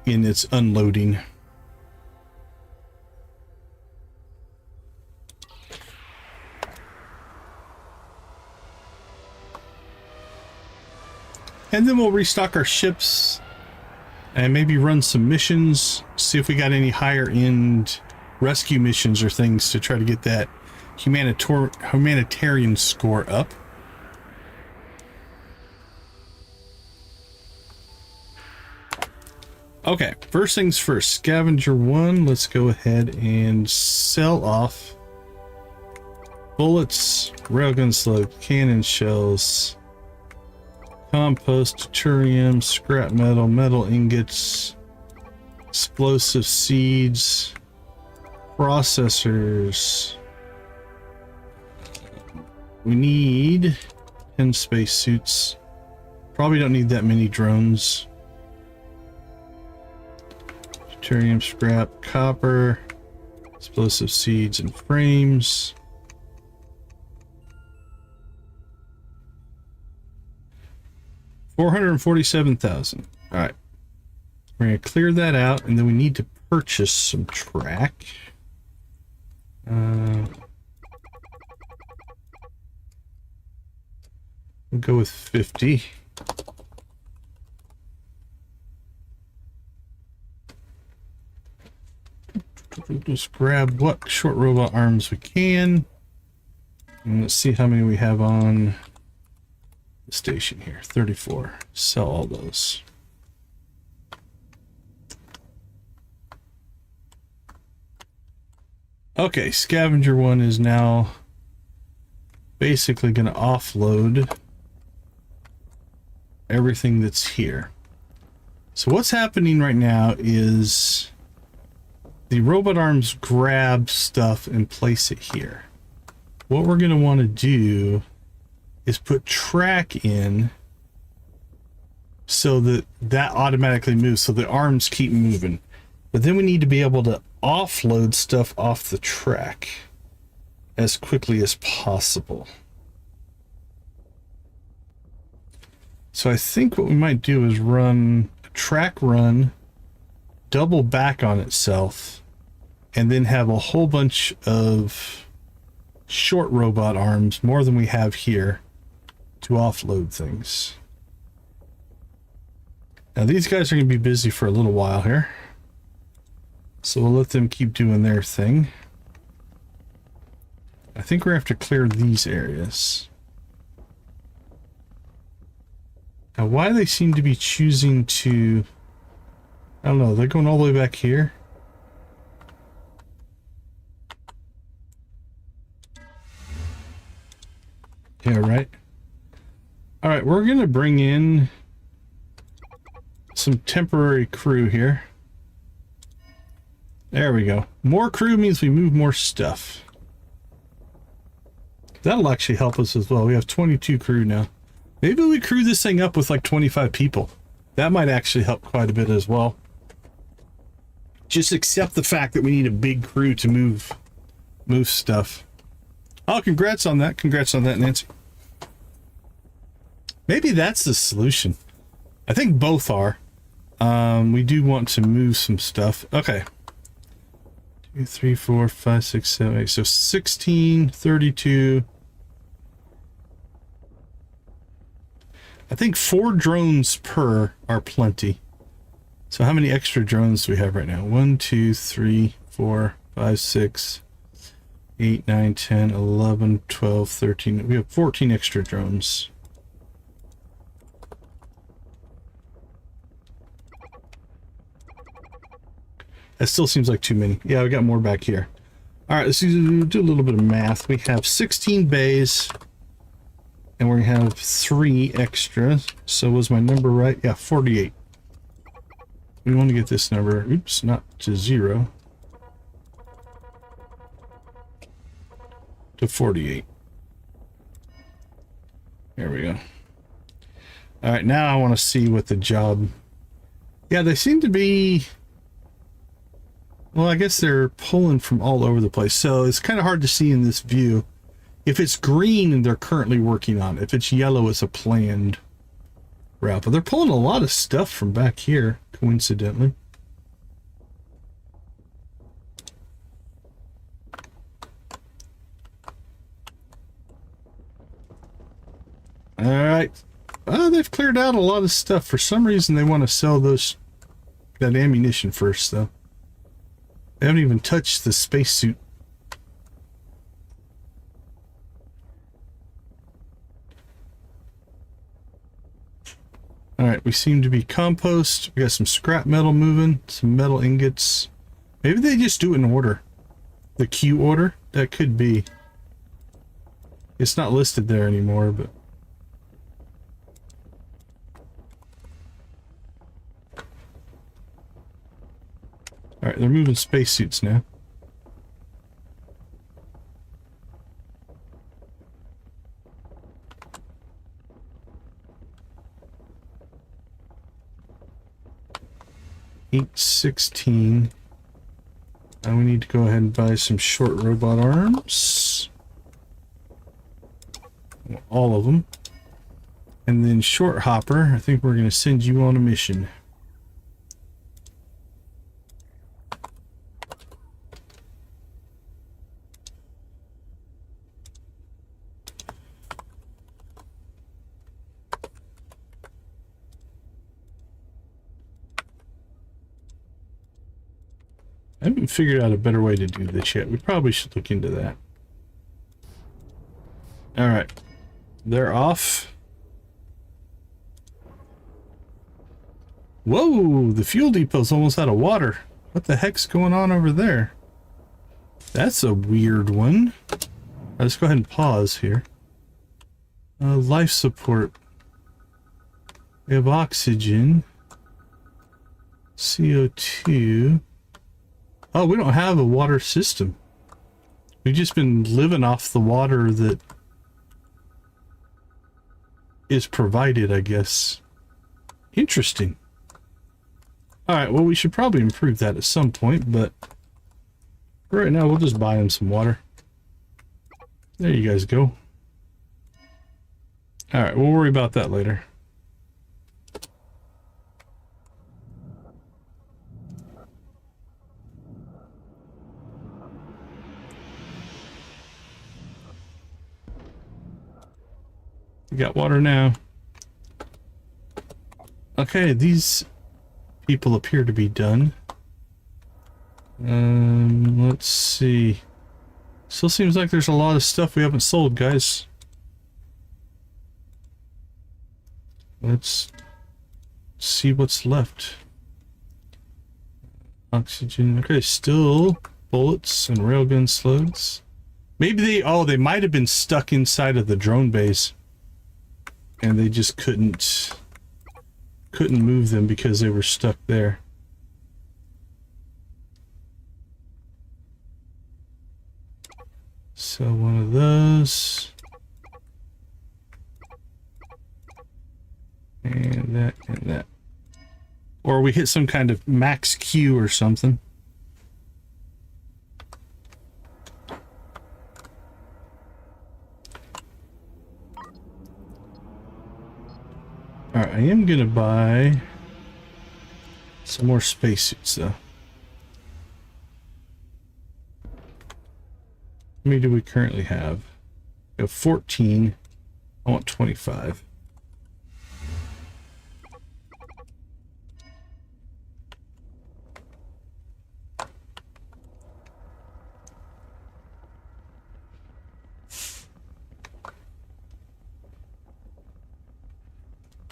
in its unloading. And then we'll restock our ships and maybe run some missions, see if we got any higher end rescue missions or things to try to get that humanitarian score up. Okay, first things first, Scavenger 1, let's go ahead and sell off bullets, railgun slug, cannon shells, compost, deuterium, scrap metal, metal ingots, explosive seeds, processors. We need 10 spacesuits. Probably don't need that many drones. Deuterium, scrap, copper, explosive seeds and frames. $447,000. All right, we're gonna clear that out, and then we need to purchase some track. We'll go with 50. Just grab what short robot arms we can. And let's see how many we have on the station here. 34. Sell all those. Okay, Scavenger 1 is now basically going to offload everything that's here. So what's happening right now is the robot arms grab stuff and place it here. what we're going to want to do is put track in so that that automatically moves, so the arms keep moving. But then we need to be able to offload stuff off the track as quickly as possible. So I think what we might do is run a track run, double back on itself, and then have a whole bunch of short robot arms, more than we have here, to offload things. Now these guys are going to be busy for a little while here, so we'll let them keep doing their thing. I think we're going to have to clear these areas. Now why they seem to be choosing to... I don't know, they're going all the way back here. Yeah, right. Alright, we're going to bring in some temporary crew here. There we go. More crew means we move more stuff. That'll actually help us as well. We have 22 crew now. Maybe we crew this thing up with like 25 people. That might actually help quite a bit as well. Just accept the fact that we need a big crew to move stuff. Oh, congrats on that. Congrats on that, Nancy. Maybe that's the solution. I think both are. We do want to move some stuff. Okay. 2, 3, 4, 5, 6, 7, 8. So 16, 32. I think 4 drones per are plenty. So how many extra drones do we have right now? 1, 2, 3, 4, 5, 6, 8, 9, 10, 11, 12, 13. We have 14 extra drones. That still seems like too many. Yeah, we got more back here. All right, let's do a little bit of math. We have 16 bays, and we have 3 extra. So was my number right? Yeah, 48. We want to get this number, oops, not to 0, to 48. There we go. All right, now I want to see what the job... Yeah, they seem to be... Well, I guess they're pulling from all over the place. So it's kind of hard to see in this view. If it's green and they're currently working on it. If it's yellow, it's a planned route. But they're pulling a lot of stuff from back here, coincidentally. All right. They've cleared out a lot of stuff. For some reason, they want to sell that ammunition first, though. They haven't even touched the spacesuit. Alright, we seem to be compost. We got some scrap metal moving, some metal ingots. Maybe they just do it in order. The Q order? That could be. It's not listed there anymore, but... Alright, they're moving spacesuits now. $8.16. Now we need to go ahead and buy some short robot arms. All of them. And then short hopper, I think we're going to send you on a mission. I haven't figured out a better way to do this yet. We probably should look into that. Alright. They're off. Whoa! The fuel depot's almost out of water. What the heck's going on over there? That's a weird one. Let's go ahead and pause here. Life support. We have oxygen. CO2. Oh, we don't have a water system. We've just been living off the water that is provided, I guess. Interesting. Alright, well, we should probably improve that at some point, but right now we'll just buy him some water. There you guys go. Alright, we'll worry about that later. We got water now. Okay, these people appear to be done. Let's see. Still seems like there's a lot of stuff we haven't sold, guys. Let's see what's left. Oxygen. Okay, still bullets and railgun slugs. Maybe they might have been stuck inside of the drone base. And they just couldn't move them because they were stuck there. So one of those. And that and that. Or we hit some kind of max Q or something. Alright, I am gonna buy some more spacesuits though. How many do we currently have? We have 14. I want 25.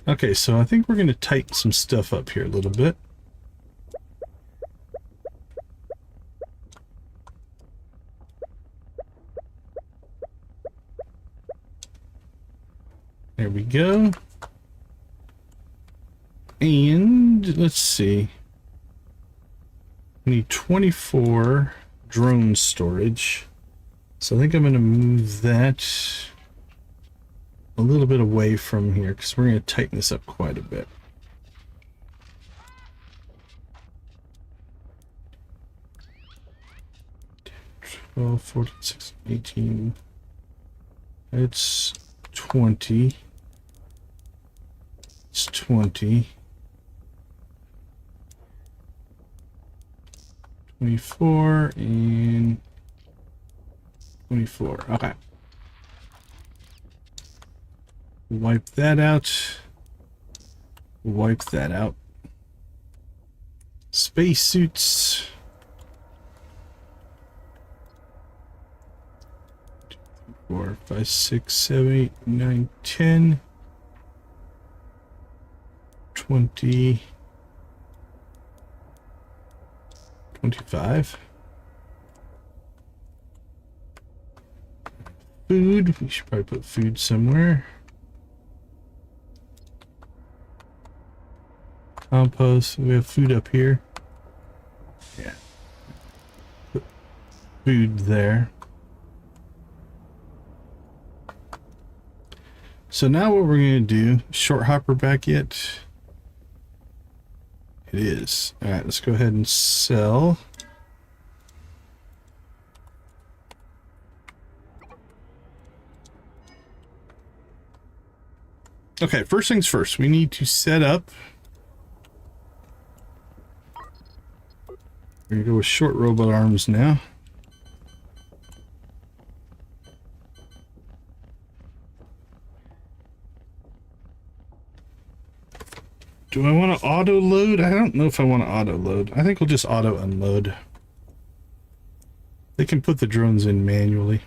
Okay, so I think we're going to tighten some stuff up here a little bit. There we go. And let's see. We need 24 drone storage. So I think I'm going to move that a little bit away from here because we're going to tighten this up quite a bit. Well, 14, 16, 18. It's 20. It's 20. 24 and 24. Okay. Wipe that out. Wipe that out. Spacesuits. 2, 3, 4, 5, 6, 7, 8, 9, 10, 20, 25. Food. We should probably put food somewhere. Compost. We have food up here. Yeah. Put food there. So now what we're going to do, short hopper back yet? It is. All right, let's go ahead and sell. Okay, first things first, we need to set up. We're going to go with short robot arms now. Do I want to auto load? I don't know if I want to auto load. I think we'll just auto unload. They can put the drones in manually.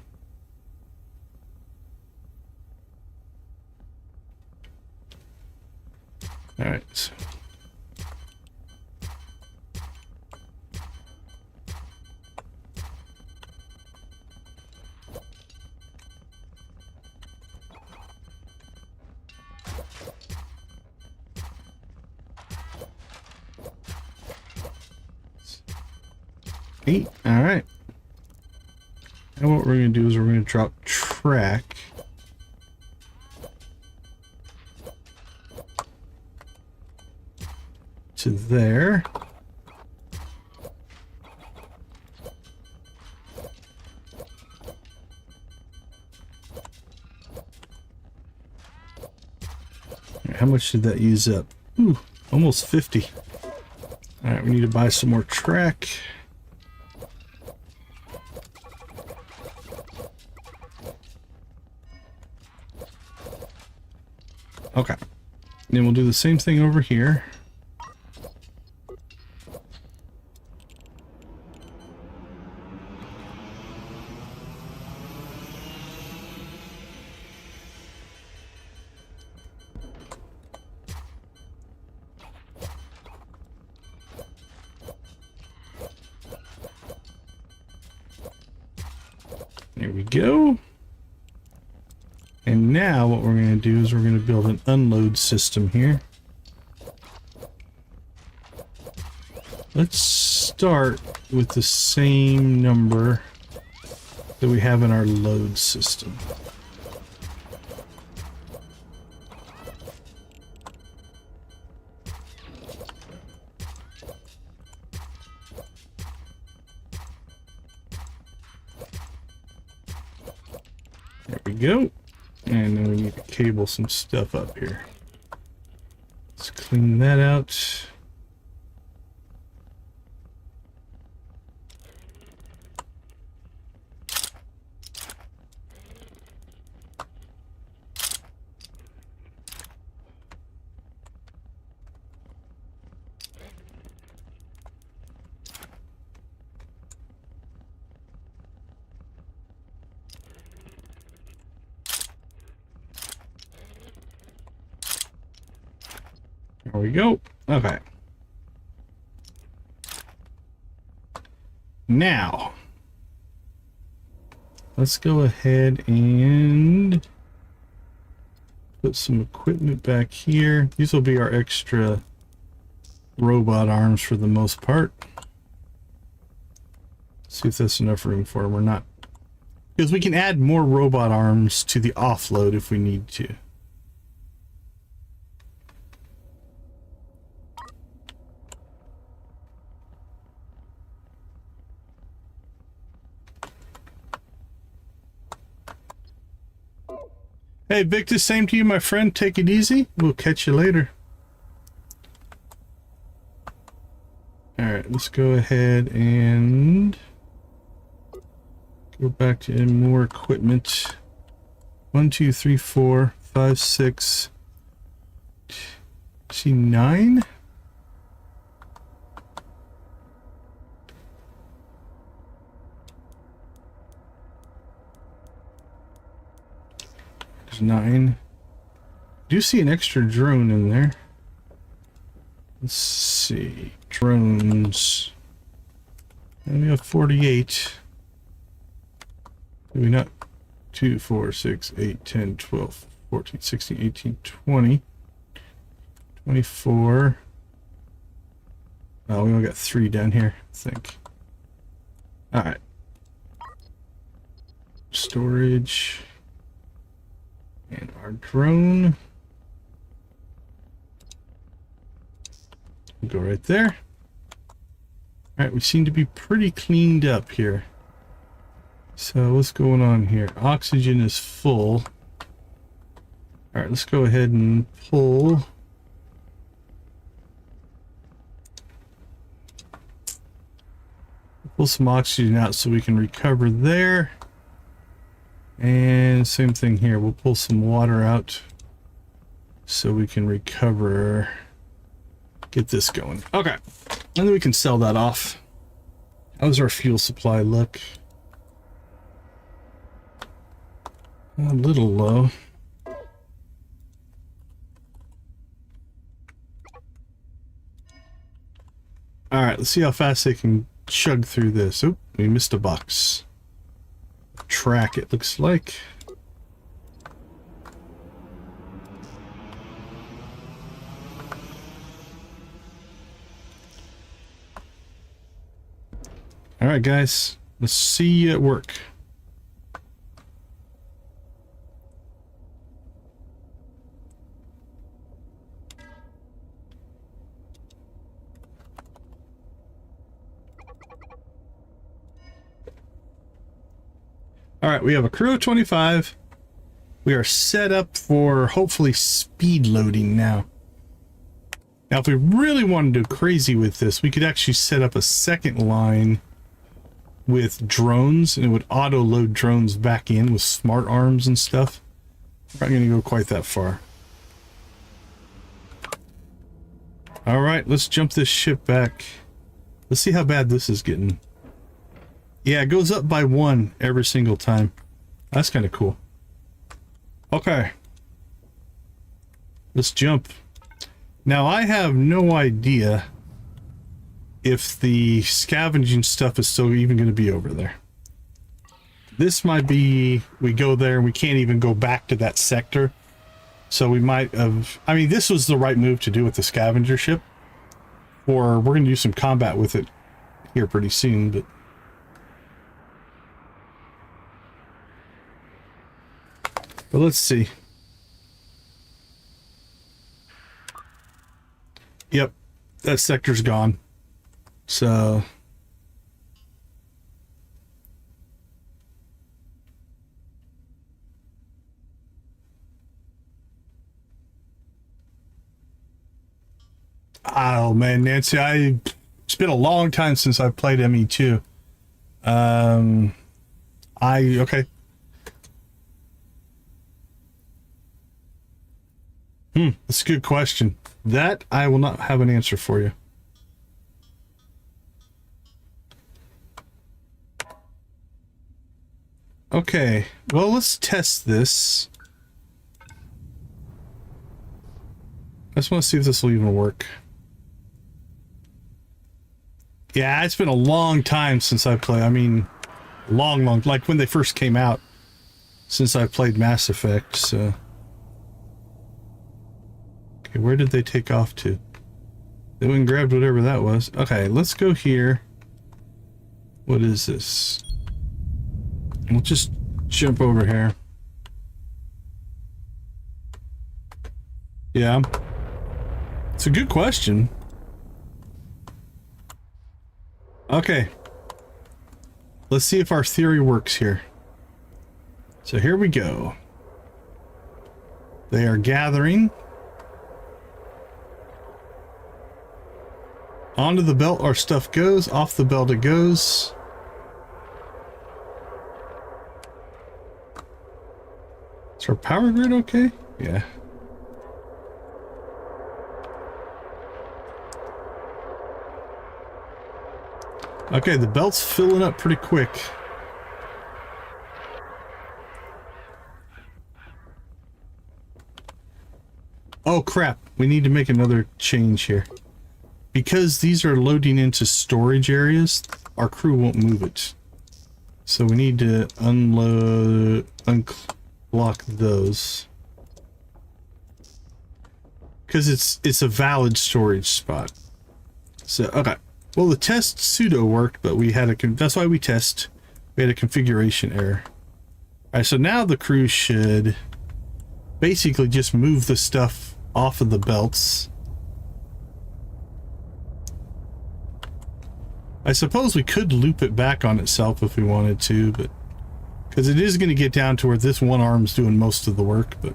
All right. So. All right. And what we're going to do is we're going to drop track to there. How much did that use up? Ooh, almost 50. All right, we need to buy some more track. Okay. Then we'll do the same thing over here. There we go. And now what we're going to do is we're going to build an unload system here. Let's start with the same number that we have in our load system. There we go. And then we need to cable some stuff up here. Let's clean that out. There we go. Okay. Now, let's go ahead and put some equipment back here. These will be our extra robot arms for the most part. See if that's enough room for them or not. Because we can add more robot arms to the offload if we need to. Hey, Victor, same to you, my friend. Take it easy. We'll catch you later. Alright, let's go ahead and go back to more equipment. 1, 2, 3, 4, 5, 6. See, 9? There's 9. Do you see an extra drone in there? Let's see. Drones. And we have 48. Do we not? 2, 4, 6, 8, 10, 12, 14, 16, 18, 20. 24. Oh, we only got 3 down here, I think. Alright. Storage. And our drone. We'll go right there. Alright, we seem to be pretty cleaned up here. So what's going on here? Oxygen is full. Alright, let's go ahead and pull. Pull some oxygen out so we can recover there. And same thing here. We'll pull some water out so we can recover. Get this going. Okay. And then we can sell that off. How's our fuel supply look? A little low. Alright, let's see how fast they can chug through this. Oop, we missed a box. Track, it looks like. Alright guys, let's see you at work. All right, we have a crew of 25. We are set up for hopefully speed loading now. Now, if we really want to go crazy with this, we could actually set up a second line with drones, and it would auto-load drones back in with smart arms and stuff. We're not going to go quite that far. All right, let's jump this ship back. Let's see how bad this is getting. Yeah, it goes up by 1 every single time. That's kind of cool. Okay. Let's jump. Now, I have no idea if the scavenging stuff is still even going to be over there. This might be, we go there and we can't even go back to that sector. So we might have, I mean, this was the right move to do with the scavenger ship. Or we're going to do some combat with it here pretty soon, but... But let's see. Yep, that sector's gone. So... Oh man, Nancy, it's been a long time since I've played ME2. Okay. That's a good question. That I will not have an answer for you. Okay, well, let's test this. I just want to see if this will even work. Yeah, it's been a long time since I played. I mean, long, like when they first came out, since I played Mass Effect, so. Okay, where did they take off to? They went and grabbed whatever that was. Okay, let's go here. What is this? We'll just jump over here. Yeah. It's a good question. Okay. Let's see if our theory works here. So here we go. They are gathering. Onto the belt our stuff goes, off the belt it goes. Is our power grid okay? Yeah. Okay, the belt's filling up pretty quick. Oh crap, we need to make another change here. Because these are loading into storage areas, our crew won't move it. So we need to unlock those. Because it's a valid storage spot. So, okay. Well, the test pseudo worked, but we had that's why we test. We had a configuration error. Alright, so now the crew should basically just move the stuff off of the belts. I suppose we could loop it back on itself if we wanted to, but because it is going to get down to where this one arm's doing most of the work, but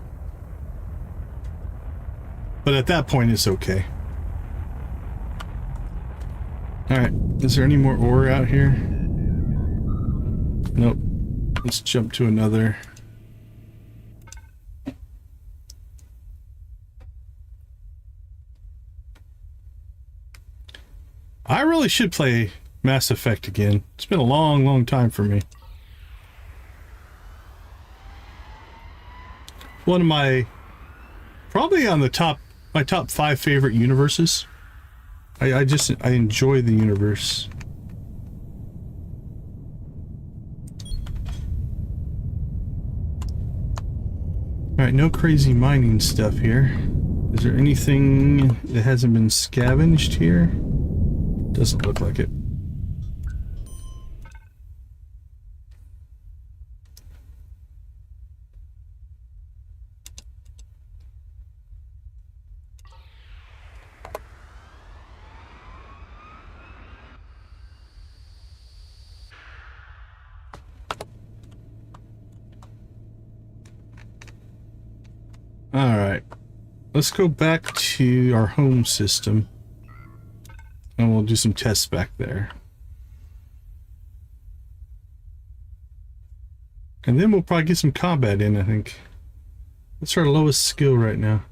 at that point it's okay. Alright, is there any more ore out here? Nope. Let's jump to another. I really should play Mass Effect again. It's been a long time for me. One of my, probably on the top, my top 5 favorite universes. I enjoy the universe. Alright, no crazy mining stuff here. Is there anything that hasn't been scavenged here? Doesn't look like it. All right. Let's go back to our home system. And we'll do some tests back there. And then we'll probably get some combat in, I think. What's our lowest skill right now?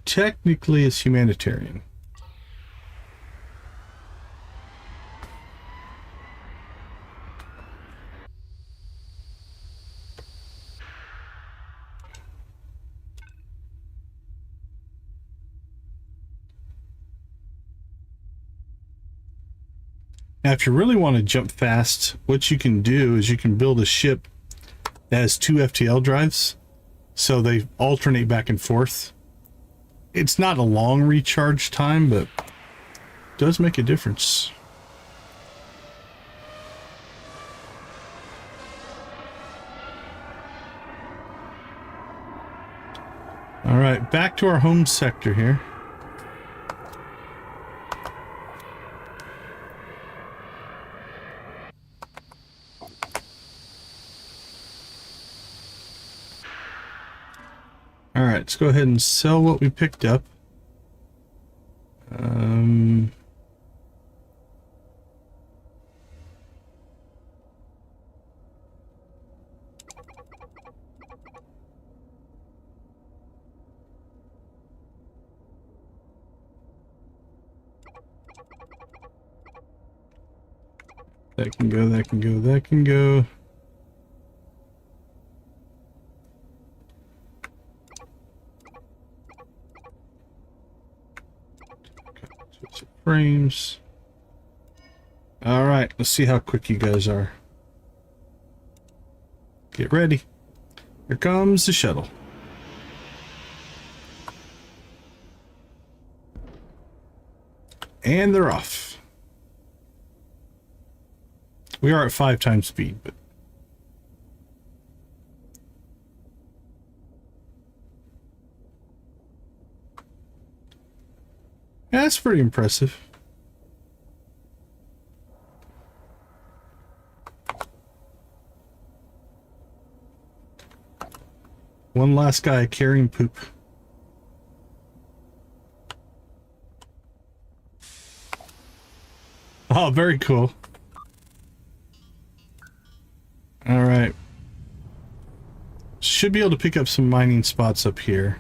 Technically it's Humanitarian. Now, if you really want to jump fast, what you can do is you can build a ship that has 2 FTL drives, so they alternate back and forth. It's not a long recharge time, but it does make a difference. All right, back to our home sector here. All right, let's go ahead and sell what we picked up. That can go, that can go, that can go. Frames. All right, let's see how quick you guys are. Get ready. Here comes the shuttle. And they're off. We are at 5 times speed, but yeah, that's pretty impressive. One last guy carrying poop. Oh, very cool. All right. Should be able to pick up some mining spots up here.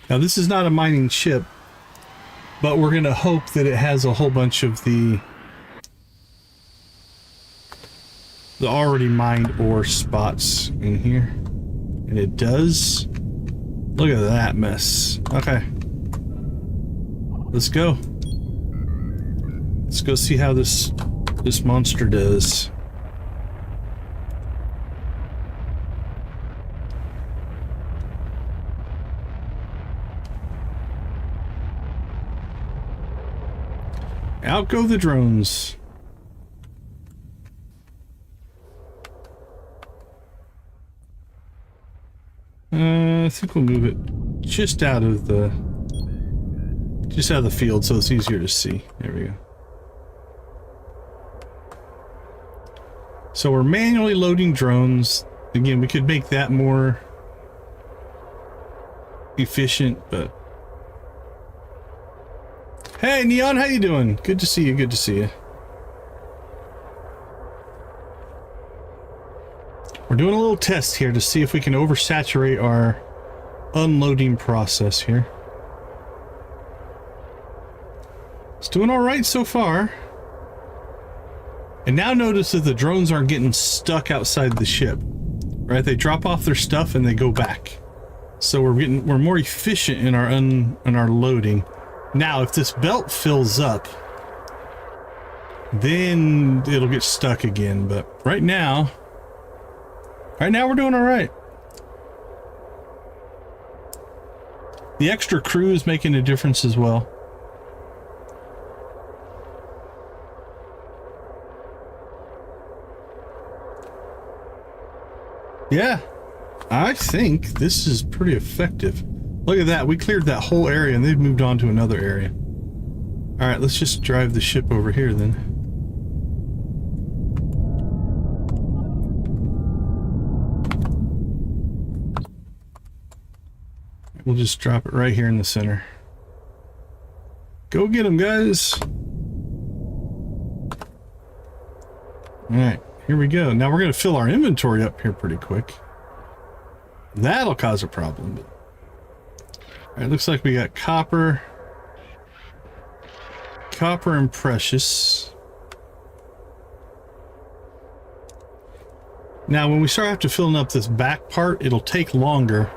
Now, this is not a mining ship, but we're going to hope that it has a whole bunch of the already mined ore spots in here. And it does. Look at that mess. Okay. Let's go. Let's go see how this monster does. Out go the drones. I think we'll move it just out of the field so it's easier to see. There we go. So we're manually loading drones. Again, we could make that more efficient, but hey, Neon, how you doing? Good to see you, good to see you. We're doing a little test here to see if we can oversaturate our unloading process here. It's doing all right so far. And now notice that the drones aren't getting stuck outside the ship, right? They drop off their stuff and they go back. So we're more efficient in our loading. Now, if this belt fills up, then it'll get stuck again. But right now we're doing all right. The extra crew is making a difference as well. Yeah, I think this is pretty effective. Look at that. We cleared that whole area and they've moved on to another area. All right, let's just drive the ship over here then. we'll just drop it right here in the center. Go get them, guys. All right, here we go. Now we're going to fill our inventory up here pretty quick. That'll cause a problem. All right, looks like we got copper. Copper and precious. Now, when we start after filling up this back part, it'll take longer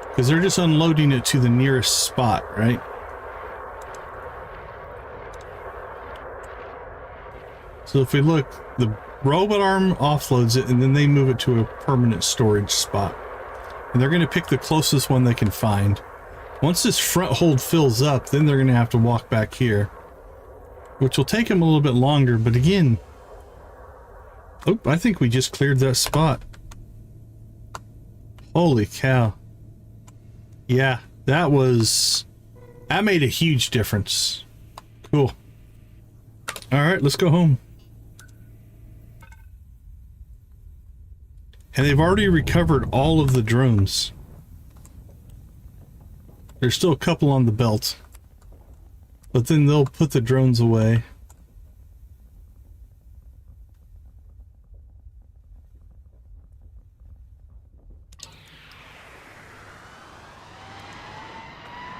because they're just unloading it to the nearest spot, right? So if we look, the robot arm offloads it and then they move it to a permanent storage spot. And they're going to pick the closest one they can find. Once this front hold fills up, then they're going to have to walk back here, which will take them a little bit longer. But again, oh, I think we just cleared that spot. Holy cow. Yeah, that made a huge difference. Cool. All right, let's go home. And they've already recovered all of the drones. There's still a couple on the belt, but then they'll put the drones away.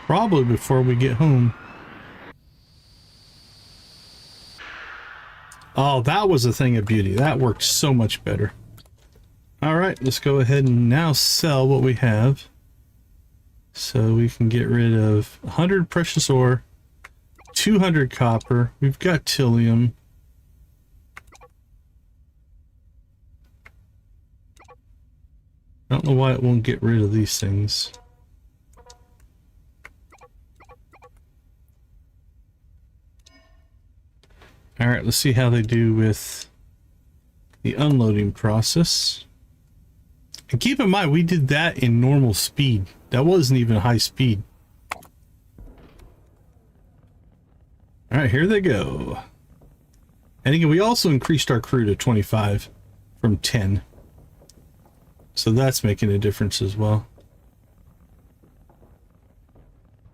Probably before we get home. Oh, that was a thing of beauty. That worked so much better. All right, let's go ahead and now sell what we have. So we can get rid of 100 precious ore, 200 copper. We've got trillium. I don't know why it won't get rid of these things. All right, let's see how they do with the unloading process. And keep in mind, we did that in normal speed. That wasn't even high speed. All right, here they go. And again, we also increased our crew to 25 from 10. So that's making a difference as well.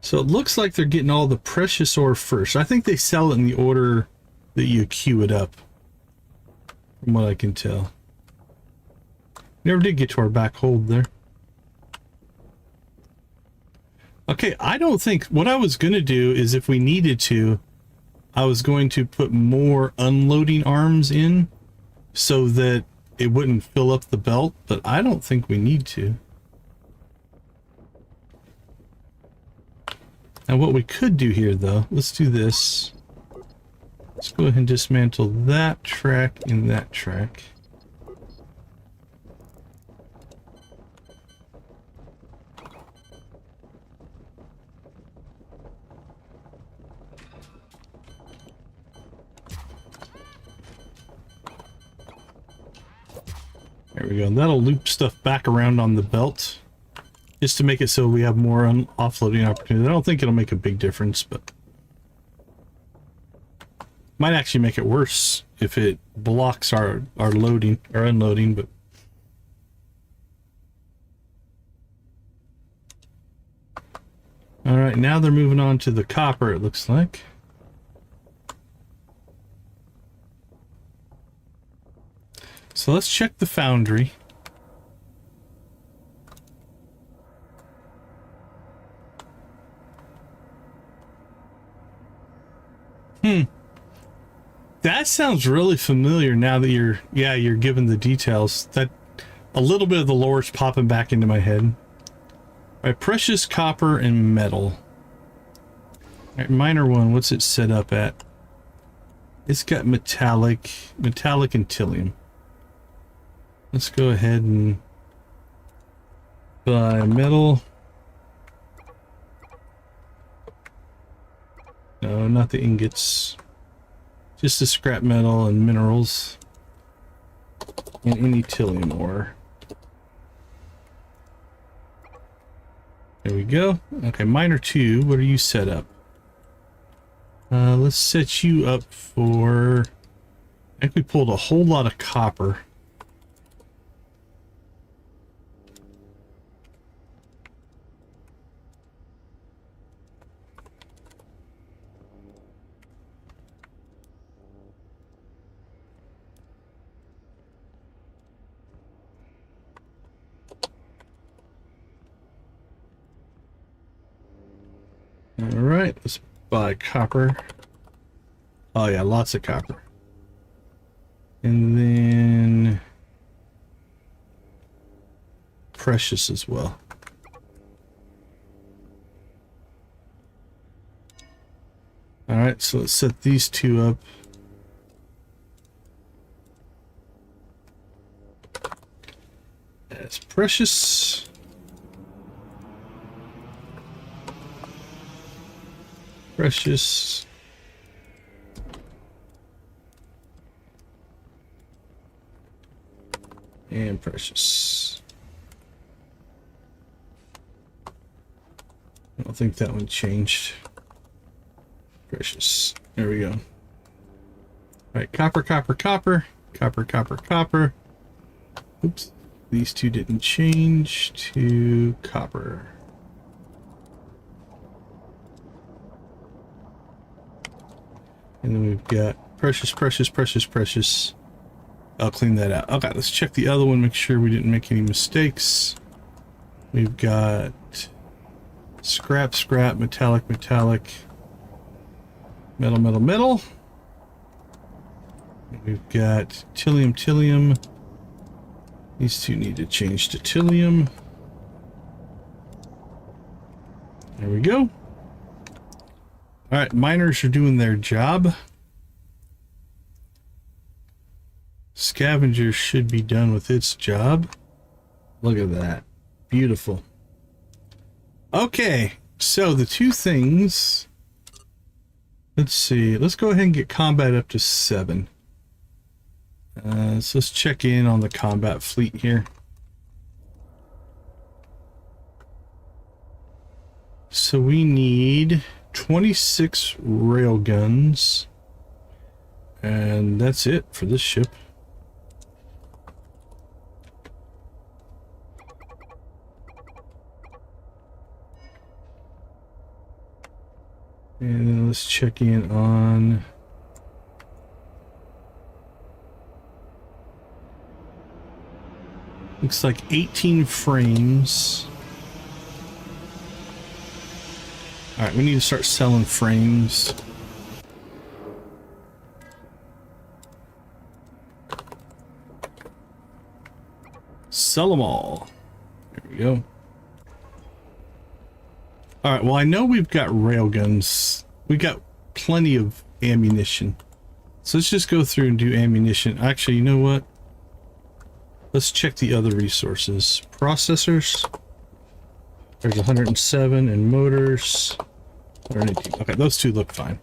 So it looks like they're getting all the precious ore first. I think they sell it in the order that you queue it up, from what I can tell. Never did get to our back hold there. Okay, I don't think... What I was going to do is if we needed to, I was going to put more unloading arms in so that it wouldn't fill up the belt, but I don't think we need to. Now what we could do here though, let's do this. Let's go ahead and dismantle that track and that track. There we go. And that'll loop stuff back around on the belt just to make it so we have more offloading opportunity. I don't think it'll make a big difference, but might actually make it worse if it blocks our loading or unloading. But all right, now they're moving on to the copper, it looks like. So let's check the foundry. That sounds really familiar now that you're given the details. That a little bit of the lore is popping back into my head. All right, precious copper and metal. All right, minor one, what's it set up at? It's got metallic and trillium. Let's go ahead and buy metal. No, not the ingots. Just the scrap metal and minerals. And any trillium ore. There we go. Okay, miner 2, what are you set up? Let's set you up for... I think we pulled a whole lot of copper. Alright, let's buy copper. Oh yeah, lots of copper. And then precious as well. Alright, so let's set these two up. As precious. Precious. And precious. I don't think that one changed. Precious. There we go. All right, copper, copper, copper, copper, copper, copper. Oops, these two didn't change to copper. And then we've got precious, precious, precious, precious. I'll clean that out. Okay, let's check the other one, make sure we didn't make any mistakes. We've got scrap, scrap, metallic, metallic, metal, metal, metal. We've got tillium, tillium. These two need to change to tillium. There we go. All right, miners are doing their job. Scavenger should be done with its job. Look at that. Beautiful. Okay, so the two things. Let's see. Let's go ahead and get combat up to 7. So let's check in on the combat fleet here. So we need 26 railguns. And that's it for this ship. And then let's check in on looks like 18 frames. All right, we need to start selling frames. Sell them all. There we go. All right, well, I know we've got railguns. We got plenty of ammunition. So let's just go through and do ammunition. Actually, you know what? Let's check the other resources. Processors. There's 107 and motors. 118. Okay, those two look fine.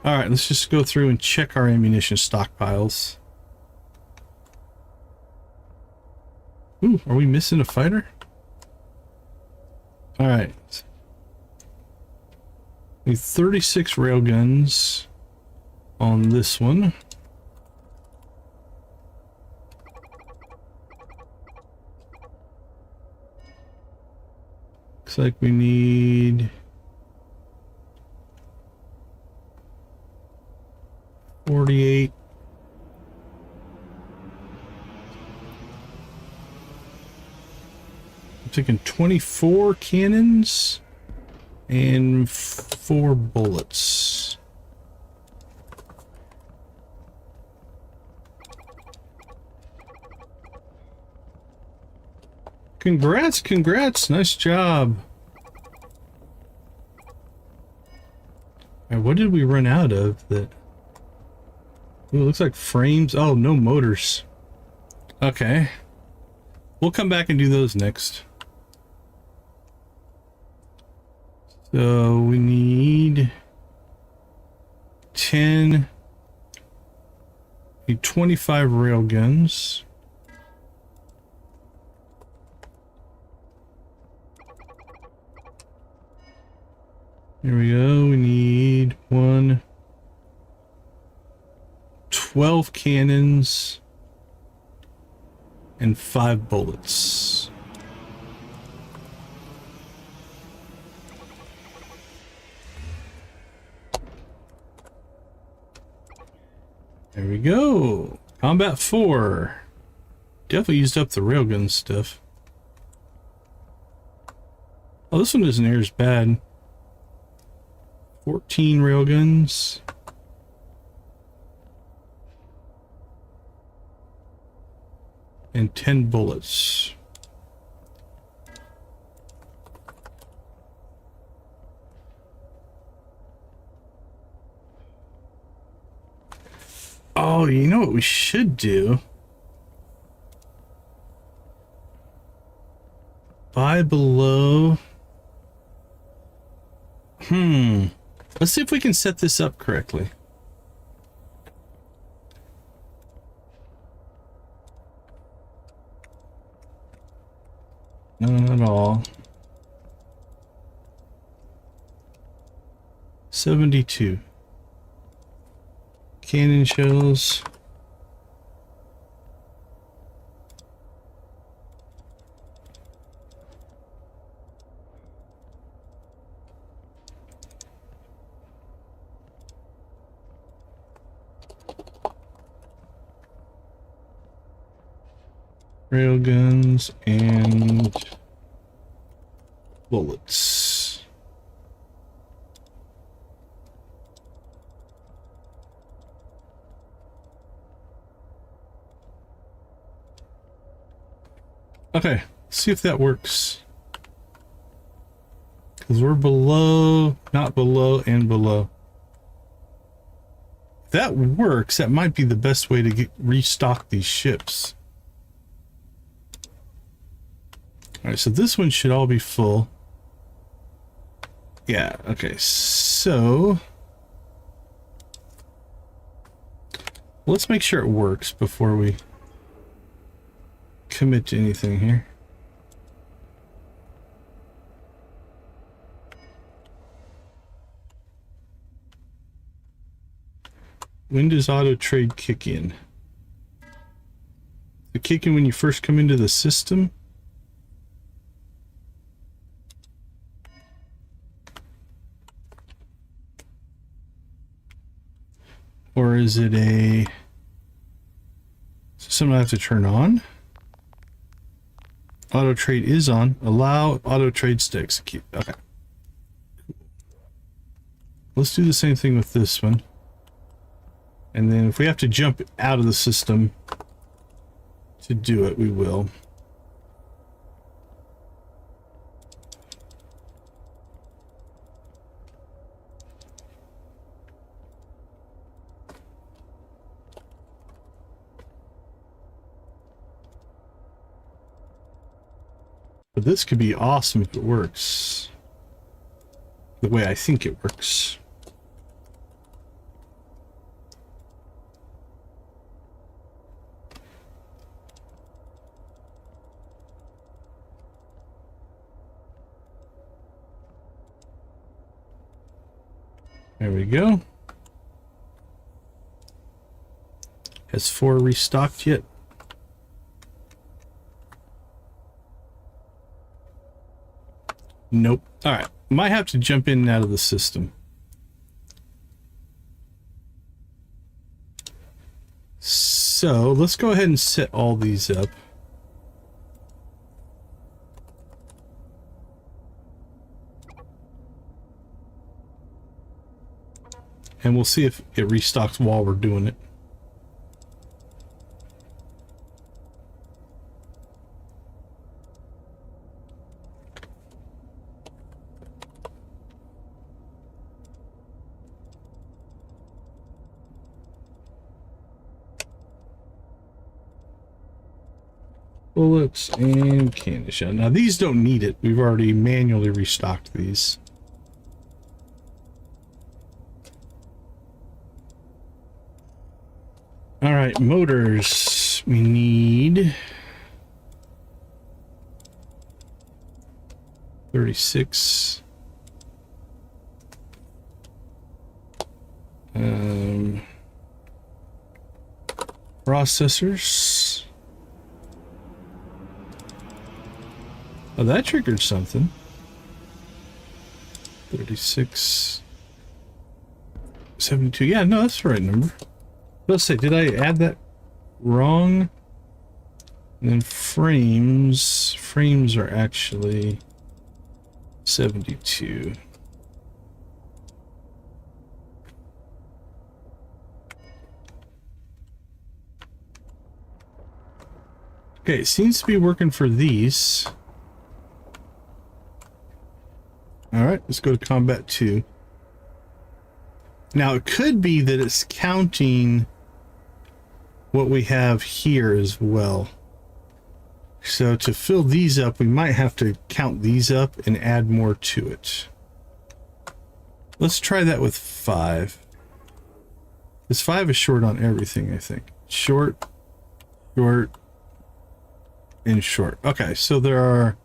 All right, let's just go through and check our ammunition stockpiles. Ooh, are we missing a fighter? All right. We have 36 railguns on this one. Looks like we need 48. I'm thinking 24 cannons and 4 bullets. Congrats, congrats, nice job. And what did we run out of that? Ooh, it looks like frames. Oh, no motors. Okay. We'll come back and do those next. So we need 10, need 25 railguns. Here we go. We need 12 cannons and 5 bullets. There we go. Combat 4. Definitely used up the railgun stuff. Oh, this one isn't near as bad. 14 railguns. And 10 bullets. Oh, you know what we should do? Buy below. Let's see if we can set this up correctly. No, not at all. 72. Cannon shells. Railguns and bullets. Okay, see if that works. Because we're below, not below, and below. If that works, that might be the best way to restock these ships. Alright, so this one should all be full. Yeah, okay, so let's make sure it works before we commit to anything here. When does auto trade kick in? Does it kick in when you first come into the system? Or is it something I have to turn on? Auto trade is on. Allow auto trades to execute. Okay. Let's do the same thing with this one. And then if we have to jump out of the system to do it, we will. But this could be awesome if it works the way I think it works. There we go. Has 4 restocked yet? Nope. All right. Might have to jump in and out of the system. So let's go ahead and set all these up. And we'll see if it restocks while we're doing it. Bullets and cannon shell. Now these don't need it. We've already manually restocked these. All right, motors. We need 36. Processors. Oh, that triggered something. 36. 72. Yeah, no, that's the right number. Let's say, did I add that wrong? And then frames are actually 72. Okay, it seems to be working for these. Alright, let's go to combat 2. Now, it could be that it's counting what we have here as well. So to fill these up, we might have to count these up and add more to it. Let's try that with 5. This 5 is short on everything, I think. Short, short, and short. Okay, so there are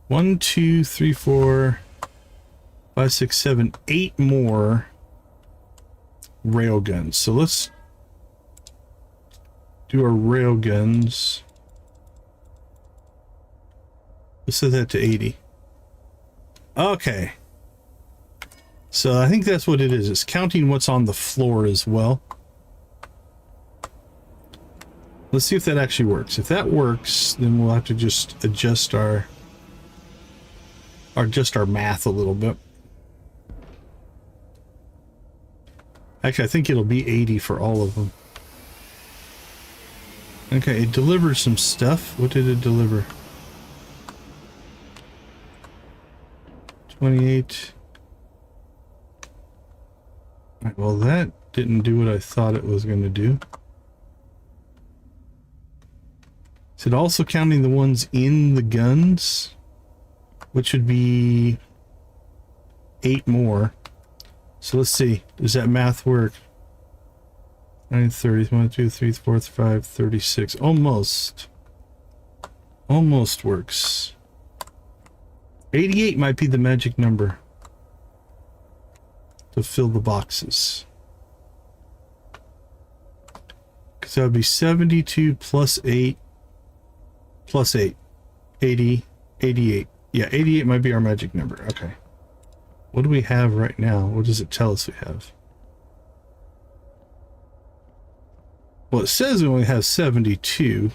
1, 2, 3, 4, 5, 6, 7, 8 more railguns. So let's do our railguns. Let's set that to 80. Okay. So I think that's what it is. It's counting what's on the floor as well. Let's see if that actually works. If that works, then we'll have to just adjust our math a little bit. Actually, I think it'll be 80 for all of them. Okay, it delivers some stuff. What did it deliver? 28. Right, well, that didn't do what I thought it was going to do. Is it also counting the ones in the guns? Which would be 8 more. So let's see. Does that math work? 9, 30, 1, 2, 3, 4, 5, 36. Almost. Almost works. 88 might be the magic number to fill the boxes. Because that would be 72 plus 8 plus 8. 80, 88. Yeah, 88 might be our magic number. Okay. What do we have right now? What does it tell us we have? Well, it says we only have 72.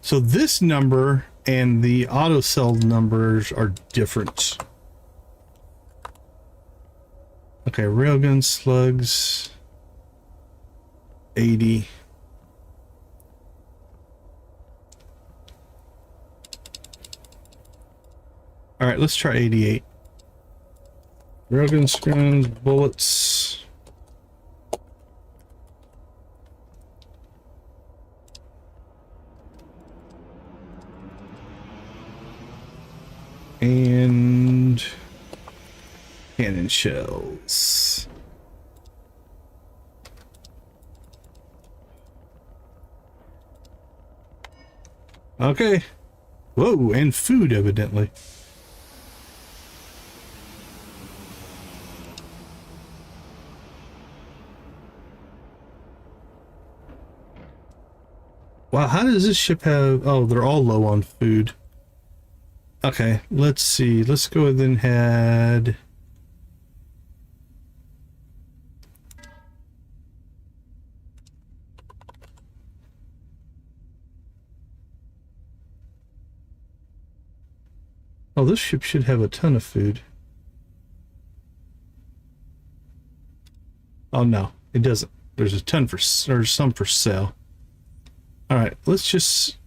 So this number and the auto cell numbers are different. Okay, railgun slugs. 80. All right, let's try 88. Railgun screens, bullets. And cannon shells. Okay. Whoa, and food evidently. Wow, how does this ship have... Oh, they're all low on food. Okay, let's see. Let's go ahead and head... Oh, this ship should have a ton of food. Oh, no, it doesn't. There's a ton for... or some for sale. All right, let's just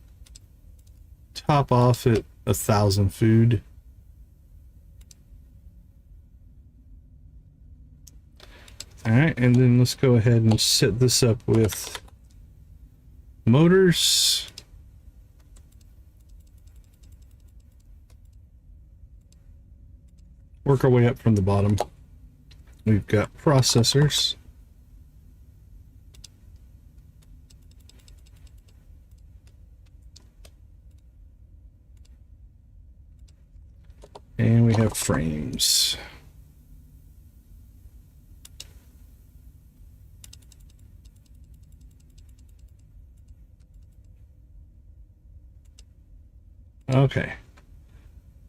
top off at 1,000 food. All right, and then let's go ahead and set this up with motors. Work our way up from the bottom. We've got processors. And we have frames. Okay.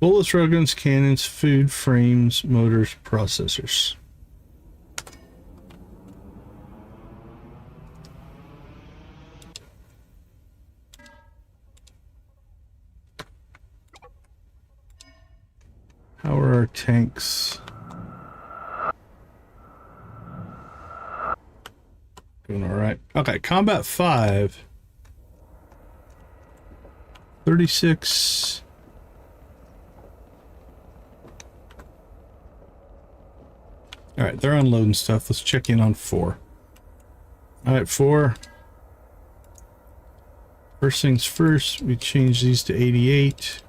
Bullets, railguns, cannons, food, frames, motors, processors. How are our tanks? Doing all right. Okay, combat 5. 36. All right, they're unloading stuff. Let's check in on 4. All right, 4. First things first, we change these to 88.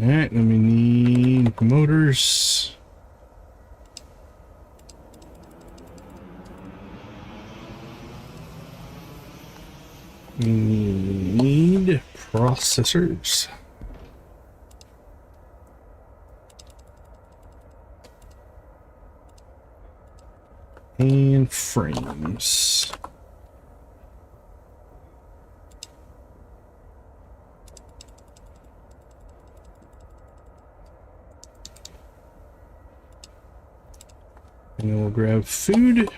All right, then we need motors. We need processors. And frames. And then we'll grab food.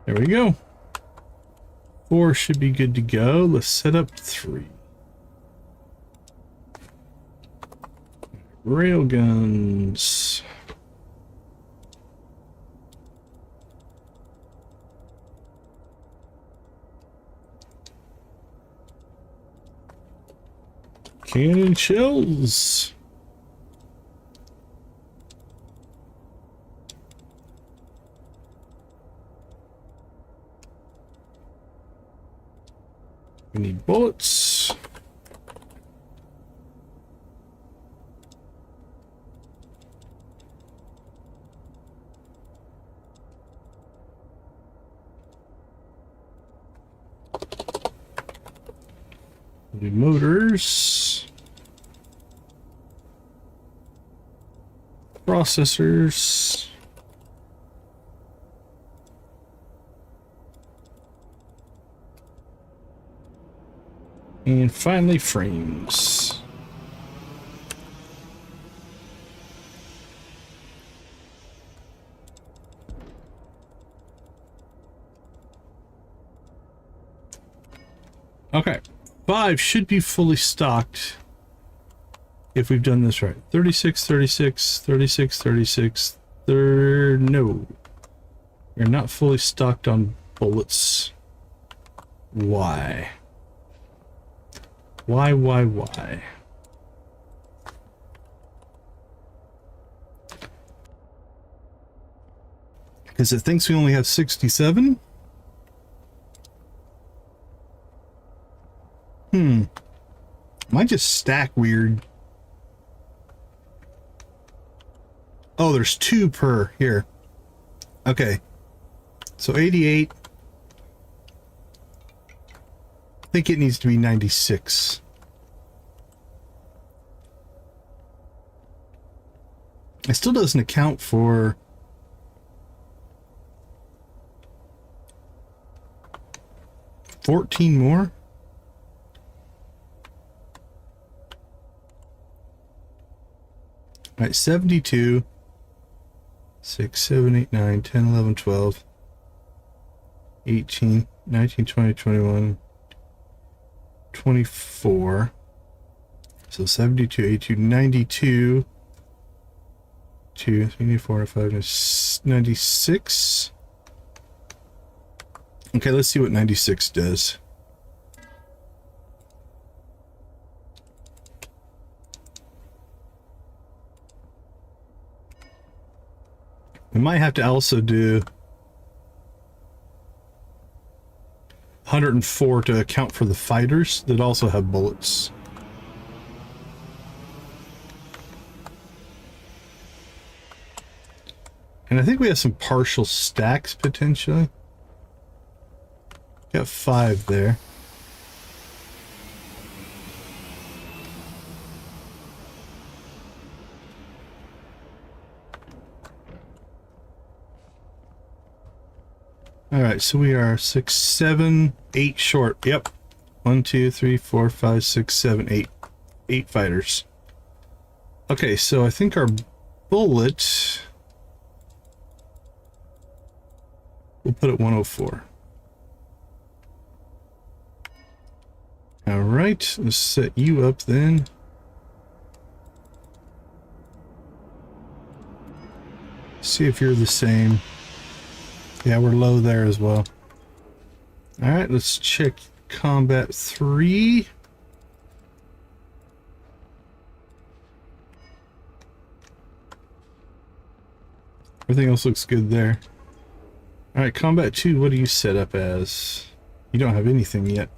There we go. 4 should be good to go. Let's set up 3. Railguns. Cannon shells. We need bullets. We need motors. Processors. And finally, frames. Okay. 5 should be fully stocked if we've done this right. 36, 36, 36, 36. No. You're not fully stocked on bullets. Why? Why? Because it thinks we only have 67? Might just stack weird. Oh, there's 2 per here. Okay. So 88. I think it needs to be 96. It still doesn't account for... $14 more? All right, 72, 6, 7, 8, 9, 10, 11, 12, 18, 19, 20, 21, 24. So 72, 82, 92, 2, 3, 4, 5, 96. Okay, let's see what 96 does. We might have to also do 104 to account for the fighters that also have bullets. And I think we have some partial stacks potentially. Got 5 there. All right, so we are 6, 7, 8 short. Yep. 1, 2, 3, 4, 5, 6, 7, 8. 8 fighters. Okay, so I think our bullet... We'll put it 104. All right, let's set you up then. See if you're the same. Yeah, we're low there as well. All right, let's check combat 3. Everything else looks good there. All right, combat 2, what do you set up as? You don't have anything yet.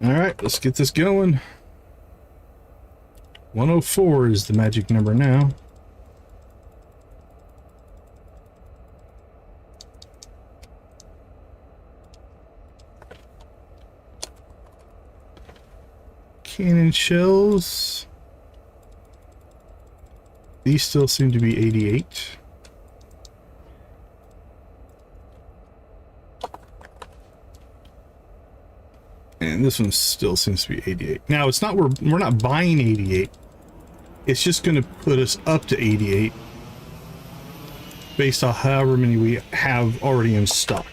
All right, let's get this going. 104 is the magic number now. Cannon shells. These still seem to be 88. And this one still seems to be 88. Now it's not, we're not buying 88. It's just going to put us up to 88 based on however many we have already in stock.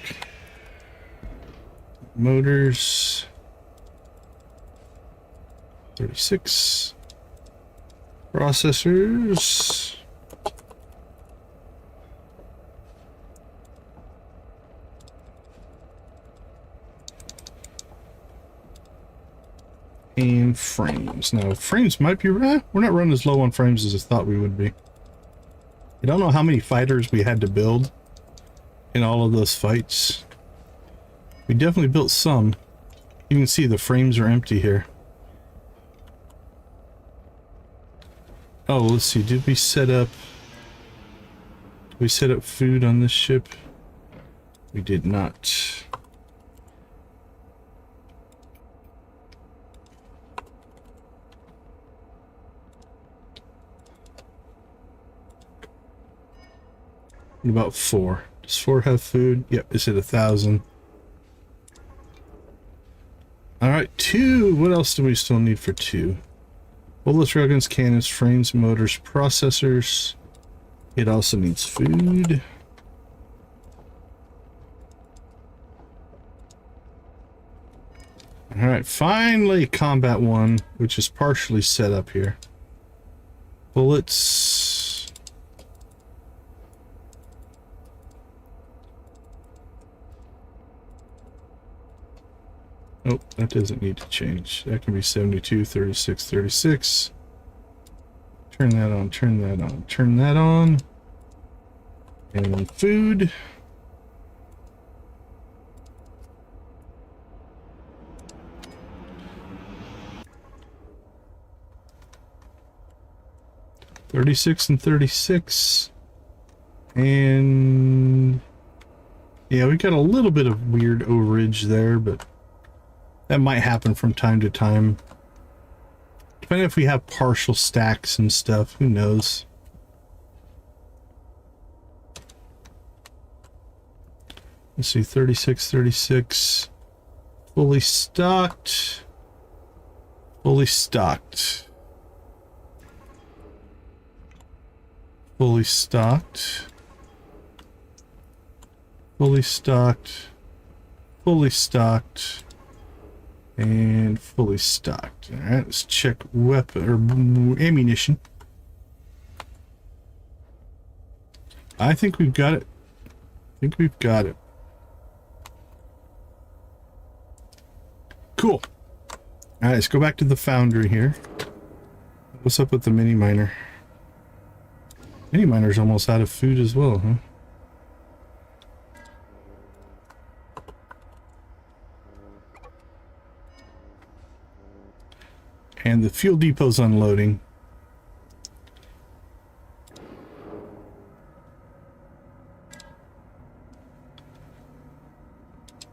Motors 36. Processors. And frames. Now, frames might be we're not running as low on frames as I thought we would be. I don't know how many fighters we had to build in all of those fights. We definitely built some. You can see the frames are empty here. Oh, let's see. Did we set up food on this ship? We did not. What about 4? Does 4 have food? Yep, it's at 1,000. Alright, 2. What else do we still need for 2? Bullets, railguns, cannons, frames, motors, processors. It also needs food. Alright, finally combat 1, which is partially set up here. Bullets. Oh, that doesn't need to change. That can be 72, 36, 36. Turn that on, turn that on, turn that on. And then food. $36 and $36. And yeah, we got a little bit of weird overage there, but that might happen from time to time. Depending if we have partial stacks and stuff, who knows? Let's see, 36, 36. Fully stocked. Fully stocked. Fully stocked. Fully stocked. Fully stocked. And fully stocked. All right, let's check weapon or ammunition. I think we've got it. I think we've got it. Cool. All right, let's go back to the foundry here. What's up with the mini miner? Mini miner's almost out of food as well, huh? And the fuel depot's unloading.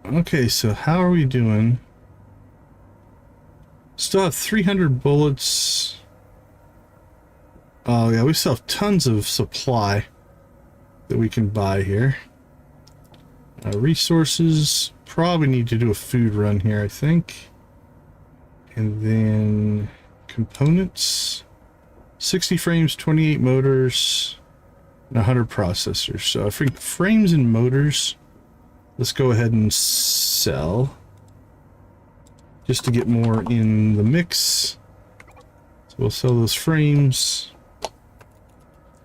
Okay, so how are we doing? Still have 300 bullets. Oh yeah, we still have tons of supply that we can buy here. Resources. Probably need to do a food run here, I think. And then components, 60 frames, 28 motors, and 100 processors. So I think frames and motors, let's go ahead and sell. just to get more in the mix. So we'll sell those frames.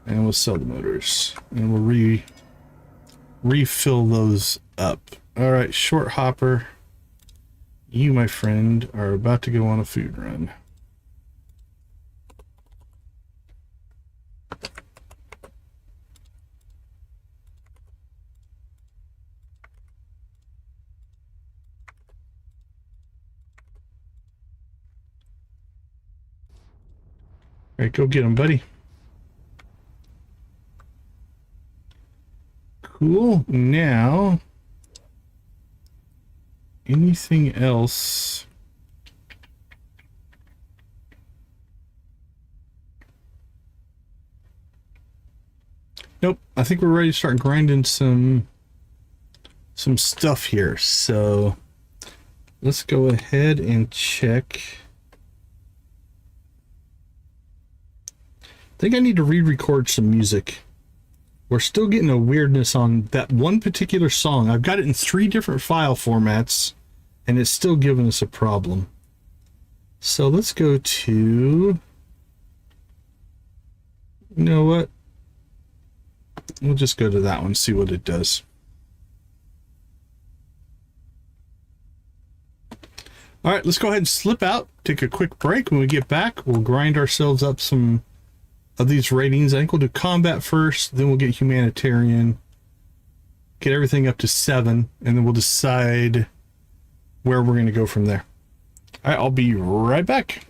And we'll sell the motors. And we'll refill those up. Alright, short hopper. You, my friend, are about to go on a food run. Alright, go get him, buddy. Cool. Now, anything else? Nope. I think we're ready to start grinding some stuff here. So let's go ahead and check. I think I need to re-record some music. We're still getting a weirdness on that one particular song. I've got it in 3 different file formats, and it's still giving us a problem. So let's go to... You know what? We'll just go to that one, see what it does. All right, let's go ahead and slip out, take a quick break. When we get back, we'll grind ourselves up some of these ratings. I think we'll do combat first, then we'll get humanitarian, get everything up to 7, and then we'll decide where we're going to go from there. All right, I'll be right back.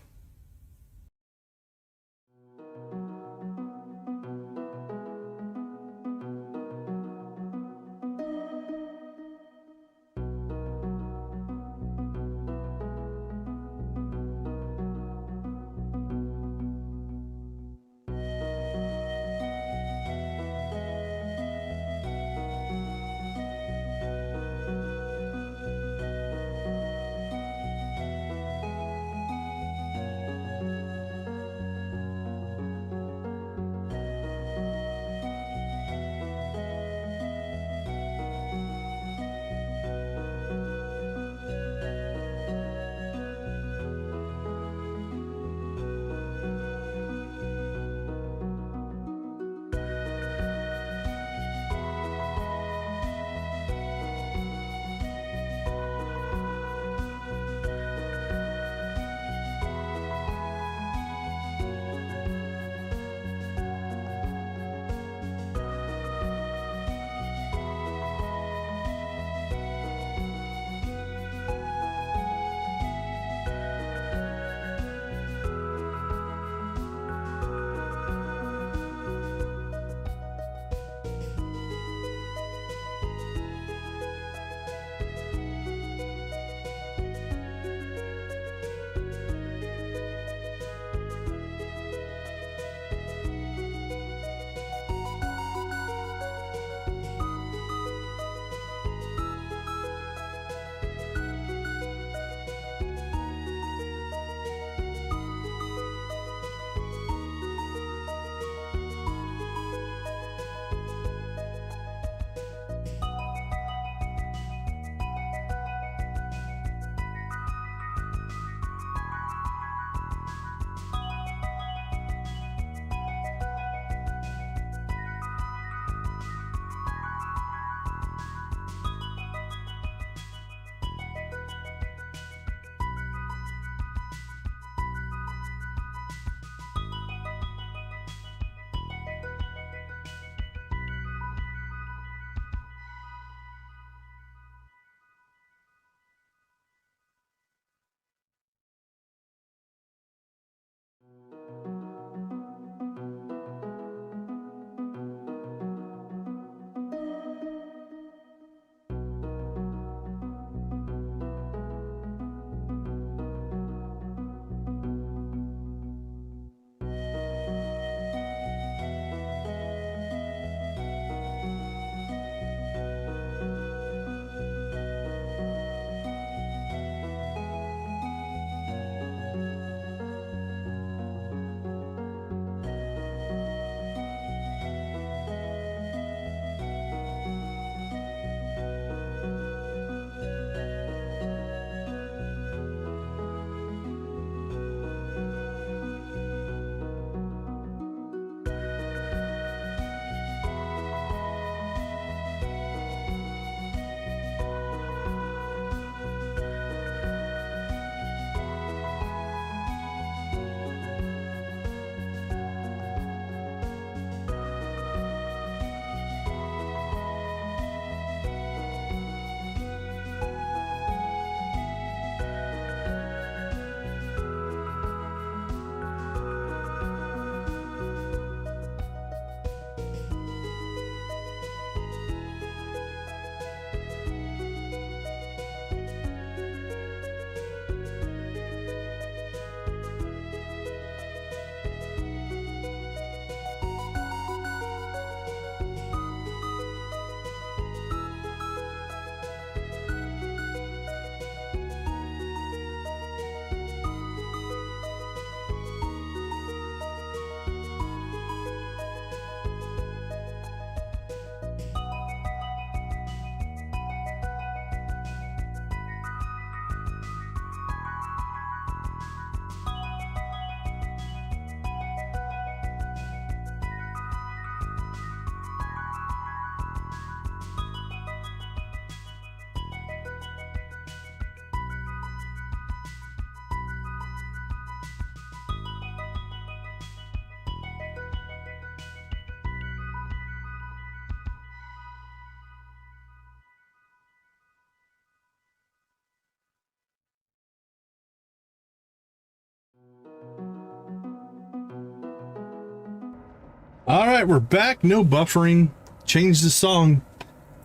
All right, we're back. No buffering. Changed the song.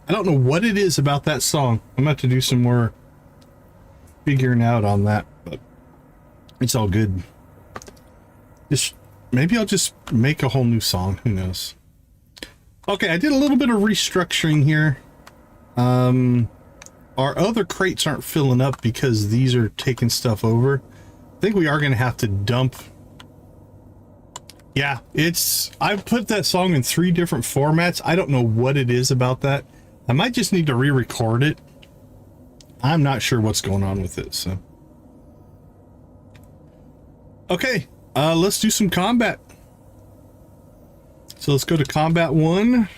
I don't know what it is about that song. I'm about to do some more figuring out on that, but it's all good. Just maybe I'll just make a whole new song. Who knows? Okay, I did a little bit of restructuring here. Our other crates aren't filling up because these are taking stuff over. I think we are going to have to dump. Yeah, I've put that song in 3 different formats. I don't know what it is about that. I might just need to re-record it. I'm not sure what's going on with it, so. Okay, let's do some combat. So let's go to combat 1.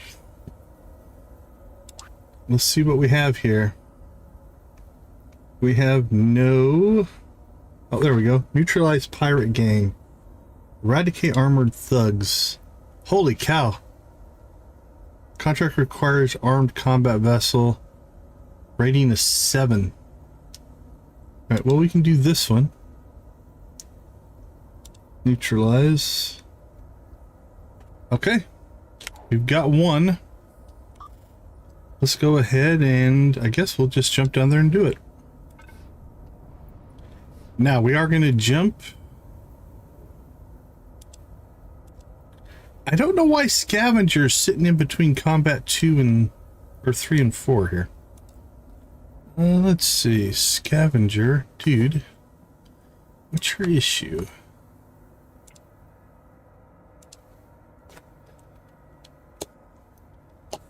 Let's see what we have here. We have no... Oh, there we go. Neutralize pirate gang. Eradicate armored thugs. Holy cow. Contract requires armed combat vessel. Rating is 7. Alright, well, we can do this one. Neutralize. Okay. We've got 1. Let's go ahead and I guess we'll just jump down there and do it. Now we are going to jump. I don't know why Scavenger's sitting in between combat 2 and or 3 and 4 here. Let's see. Scavenger, dude. What's your issue?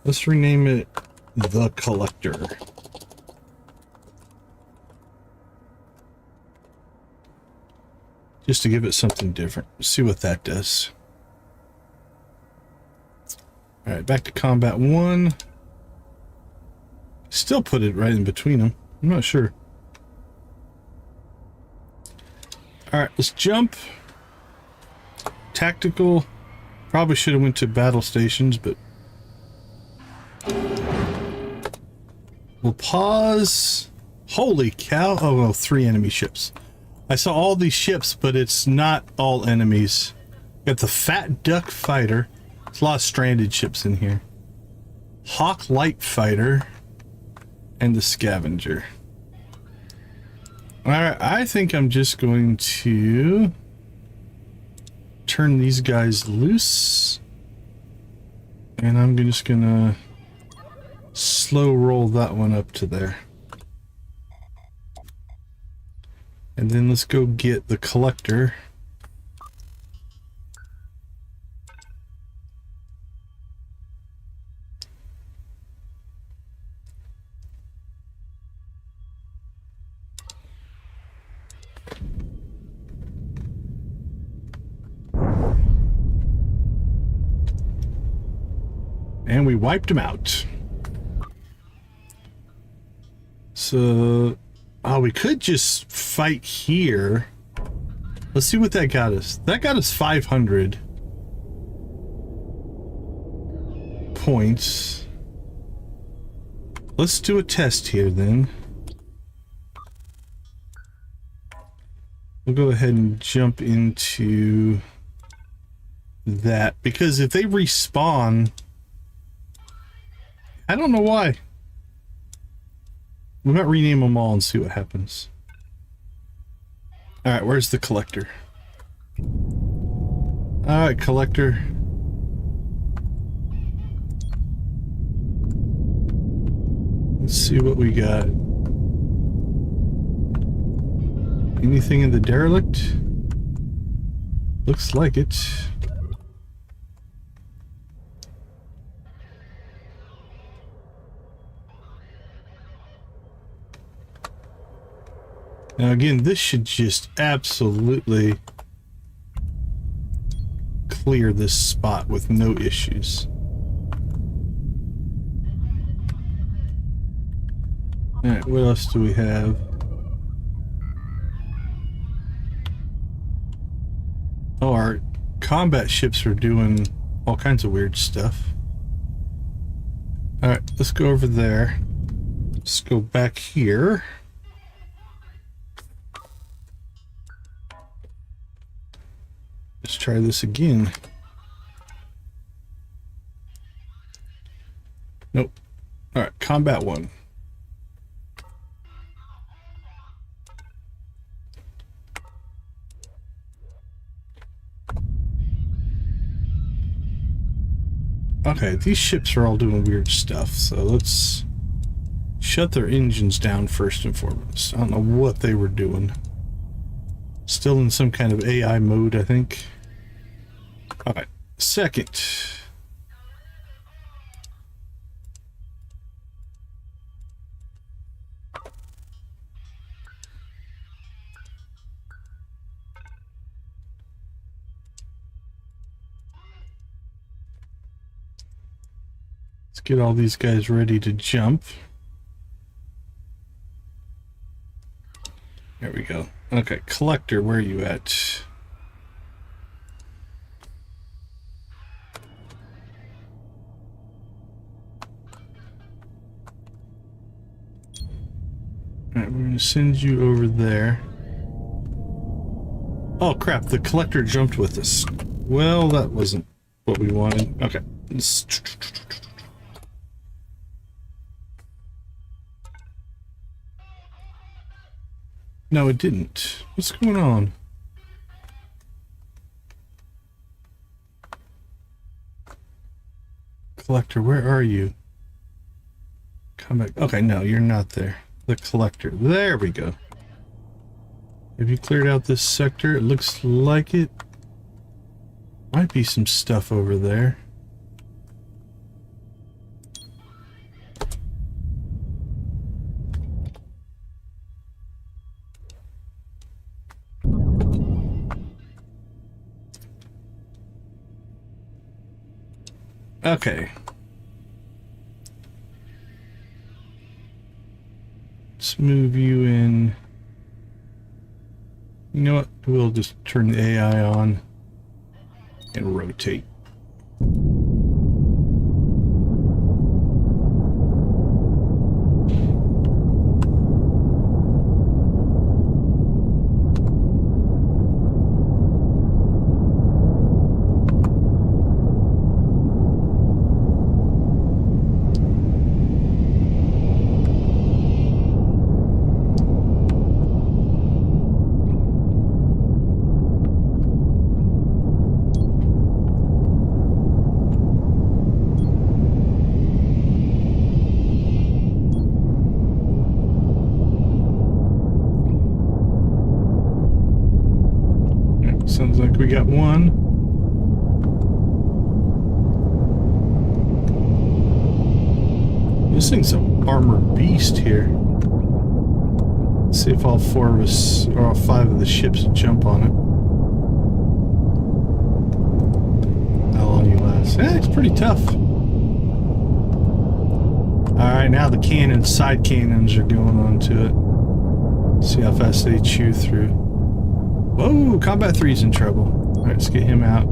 Let's rename it The Collector. Just to give it something different. See what that does. Alright, back to combat 1. Still put it right in between them. I'm not sure. Alright, let's jump. Tactical. Probably should have went to battle stations, but we'll pause. Holy cow. Oh, well, 3 enemy ships. I saw all these ships, but it's not all enemies. Got the Fat Duck Fighter. There's a lot of stranded ships in here. Hawk Light Fighter. And the Scavenger. Alright, I think I'm just going to turn these guys loose. And I'm just gonna slow roll that one up to there. And then let's go get the Collector. And we wiped him out. So, oh, we could just fight here. Let's see what that got us. That got us 500 points. Let's do a test here then. We'll go ahead and jump into that, because if they respawn, I don't know why. We might rename them all and see what happens. Alright, where's the Collector? Alright, Collector. Let's see what we got. Anything in the derelict? Looks like it. Now again, this should just absolutely clear this spot with no issues. Alright, what else do we have? Oh, our combat ships are doing all kinds of weird stuff. Alright, let's go over there. Let's go back here. Let's try this again. Nope. All right, combat 1. Okay, these ships are all doing weird stuff, so let's shut their engines down first and foremost. I don't know what they were doing. Still in some kind of AI mode, I think. Alright, second. Let's get all these guys ready to jump. There we go. Okay, Collector, where are you at? Alright, we're gonna send you over there. Oh crap, the Collector jumped with us. Well, that wasn't what we wanted. Okay. No, it didn't. What's going on? Collector, where are you? Come back. Okay, no, you're not there. The Collector. There we go. Have you cleared out this sector? It looks like it. Might be some stuff over there. Okay. Let's move you in. You know what? We'll just turn the AI on and rotate. Sounds like we got one. This thing's an armored beast here. Let's see if all 4 of us, or all 5 of the ships jump on it. How long you last? Yeah, it's pretty tough. Alright, now the cannons, side cannons are going onto it. See how fast they chew through. Whoa, Combat 3's in trouble. Alright, let's get him out.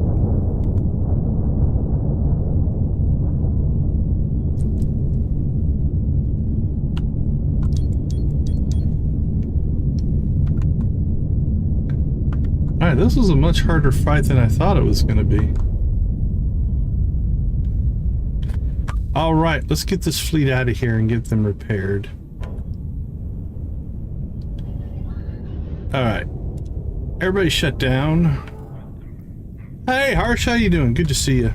Alright, this was a much harder fight than I thought it was going to be. Alright, let's get this fleet out of here and get them repaired. Alright. Everybody shut down. Hey, Harsh, how you doing? Good to see you.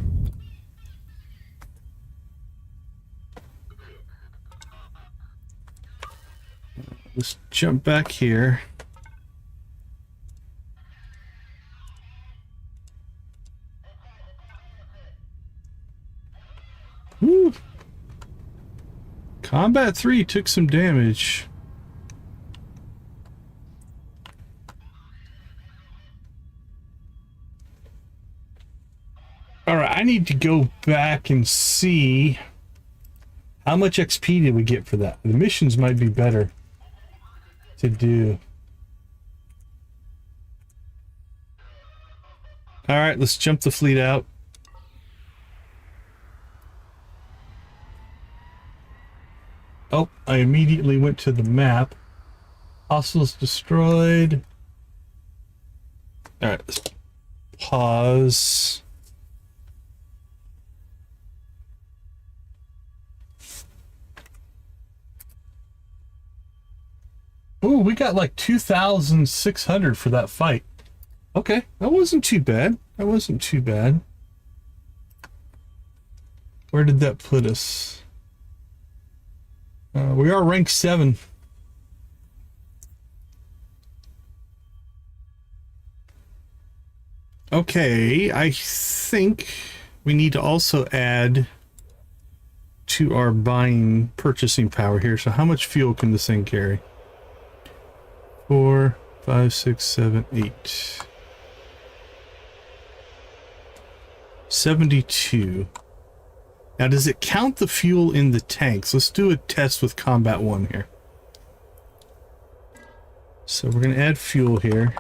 Let's jump back here. Woo. Combat 3 took some damage. Alright, I need to go back and see how much XP did we get for that. The missions might be better to do. Alright, let's jump the fleet out. Oh, I immediately went to the map. Hostiles destroyed. Alright, let's pause. Ooh, we got like 2,600 for that fight. Okay, that wasn't too bad. That wasn't too bad. Where did that put us? We are rank 7. Okay, I think we need to also add to our purchasing power here. So how much fuel can this thing carry? 4, 5, 6, 7, 8. 72. Now, does it count the fuel in the tanks? Let's do a test with Combat 1 here. So we're going to add fuel here.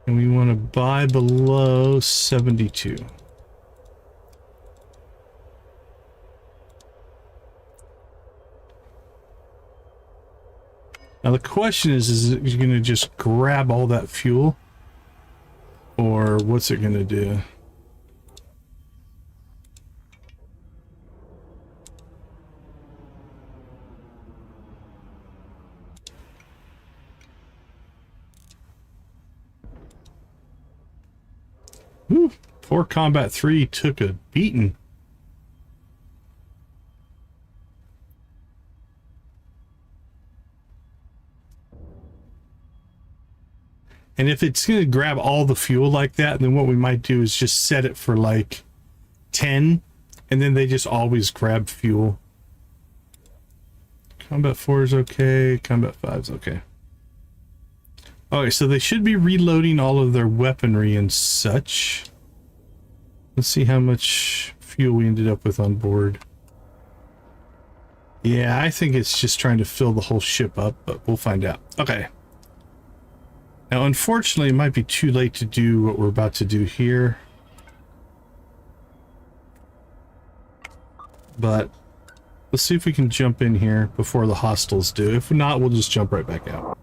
And we want to buy below 72. Now the question is it going to just grab all that fuel? Or what's it going to do? Whew, poor Combat 3 took a beating. And if it's going to grab all the fuel like that, then what we might do is just set it for like 10, and then they just always grab fuel. Combat 4 is okay, Combat 5 is okay. Okay, so they should be reloading all of their weaponry and such. Let's see how much fuel we ended up with on board. Yeah, I think it's just trying to fill the whole ship up, but we'll find out. Okay. Now, unfortunately, it might be too late to do what we're about to do here. But let's see if we can jump in here before the hostiles do. If not, we'll just jump right back out.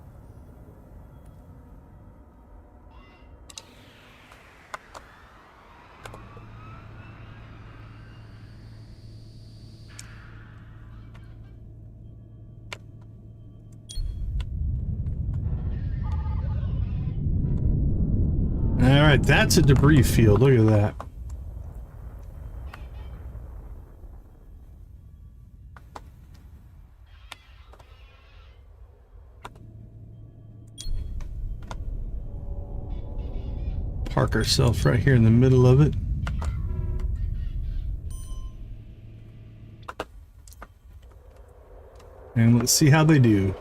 Alright, that's a debris field. Look at that. Park ourselves right here in the middle of it. And let's see how they do.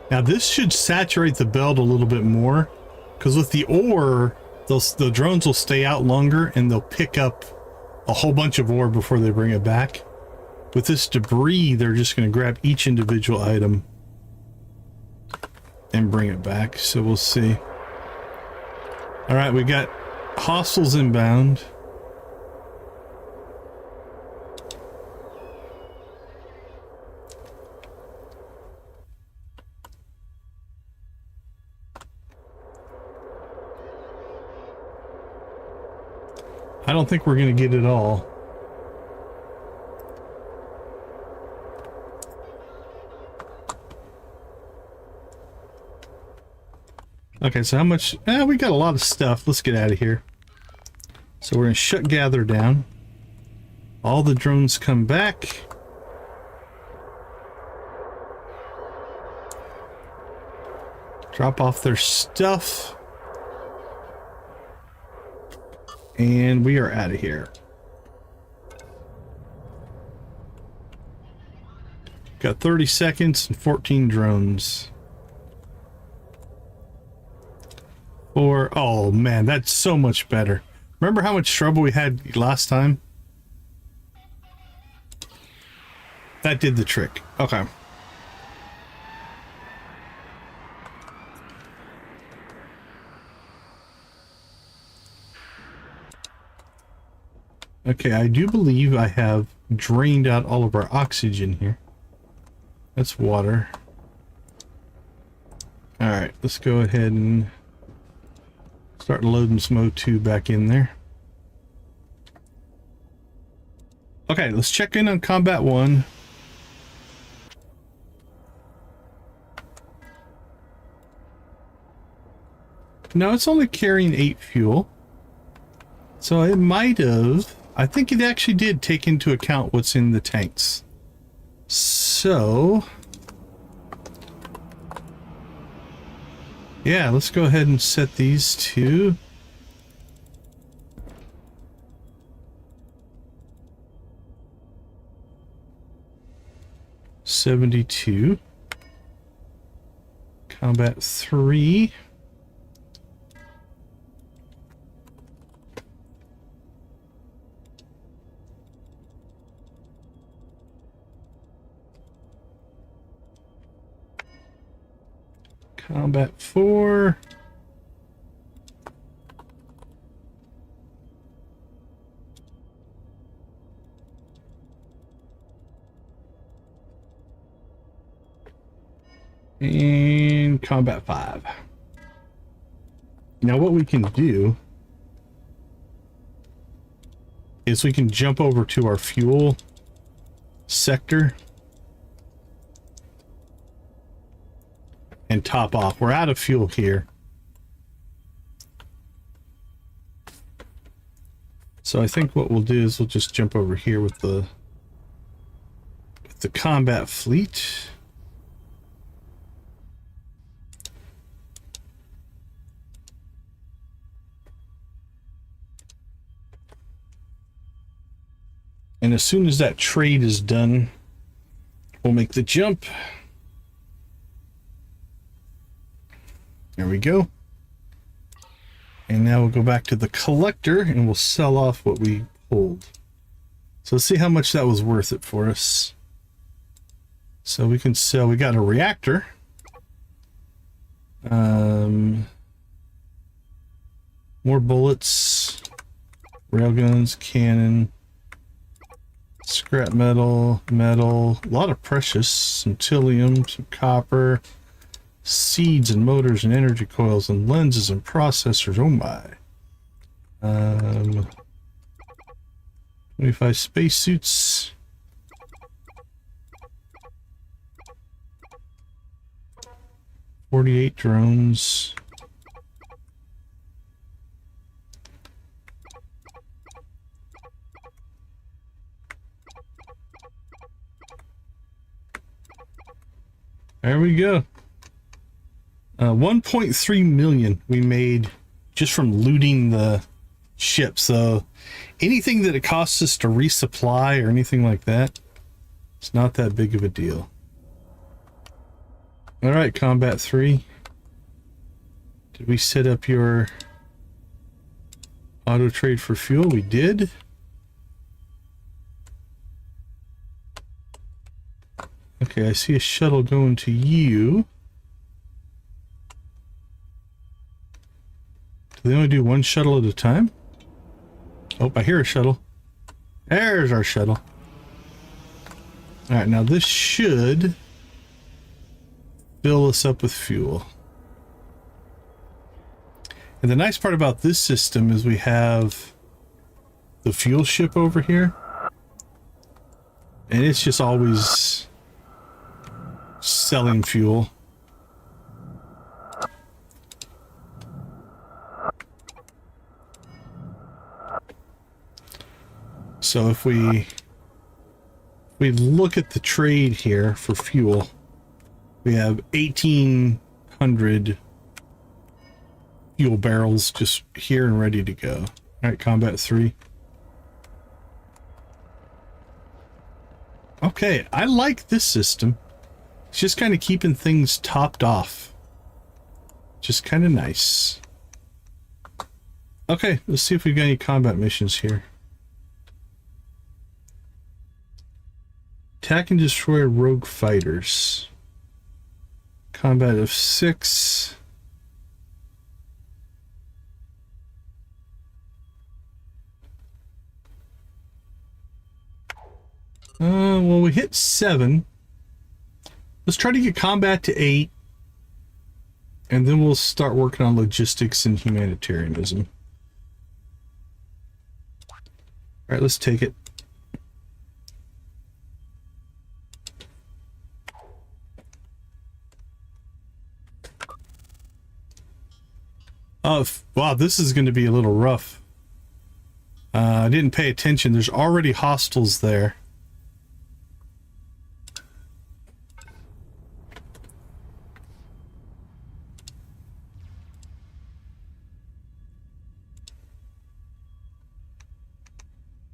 Now this should saturate the belt a little bit more, because with the ore, the drones will stay out longer and they'll pick up a whole bunch of ore before they bring it back. With this debris, they're just going to grab each individual item and bring it back. So we'll see. All right, we got hostiles inbound. I don't think we're going to get it all. Okay, so how much? We got a lot of stuff. Let's get out of here. So we're going to shut gather down. All the drones come back. Drop off their stuff. And we are out of here. Got 30 seconds and 14 drones. Oh man, that's so much better. Remember how much trouble we had last time? That did the trick. Okay. Okay, I do believe I have drained out all of our oxygen here. That's water. Alright, let's go ahead and start loading some O2 back in there. Okay, let's check in on Combat 1. No, it's only carrying 8 fuel. So it might have... I think it actually did take into account what's in the tanks. So... yeah, let's go ahead and set these to... 72. Combat 3. Combat 4. And Combat 5. Now what we can do is we can jump over to our fuel sector and top off. We're out of fuel here. So I think what we'll do is we'll just jump over here with the combat fleet. And as soon as that trade is done, we'll make the jump. There we go. And now we'll go back to the collector and we'll sell off what we pulled. So let's see how much that was worth it for us. So we can sell, we got a reactor. More bullets, railguns, cannon, scrap metal, a lot of precious, some titanium, some copper, seeds and motors and energy coils and lenses and processors. Oh my. 25 spacesuits. $48 drones. There we go. 1.3 million we made just from looting the ship. So anything that it costs us to resupply or anything like that, it's not that big of a deal. All right, Combat 3. Did we set up your auto trade for fuel? We did. Okay, I see a shuttle going to you. Do they only do one shuttle at a time? Oh, I hear a shuttle. There's our shuttle. All right, now this should fill us up with fuel. And the nice part about this system is we have the fuel ship over here. And it's just always selling fuel. So if we look at the trade here for fuel, we have 1,800 fuel barrels just here and ready to go. All right, Combat 3. Okay, I like this system. It's just kind of keeping things topped off. Just kind of nice. Okay, let's see if we've got any combat missions here. Attack and destroy rogue fighters. Combat of 6. Well, we hit 7. Let's try to get combat to 8. And then we'll start working on logistics and humanitarianism. Alright, let's take it. Oh, wow, this is going to be a little rough. I didn't pay attention. There's already hostiles there.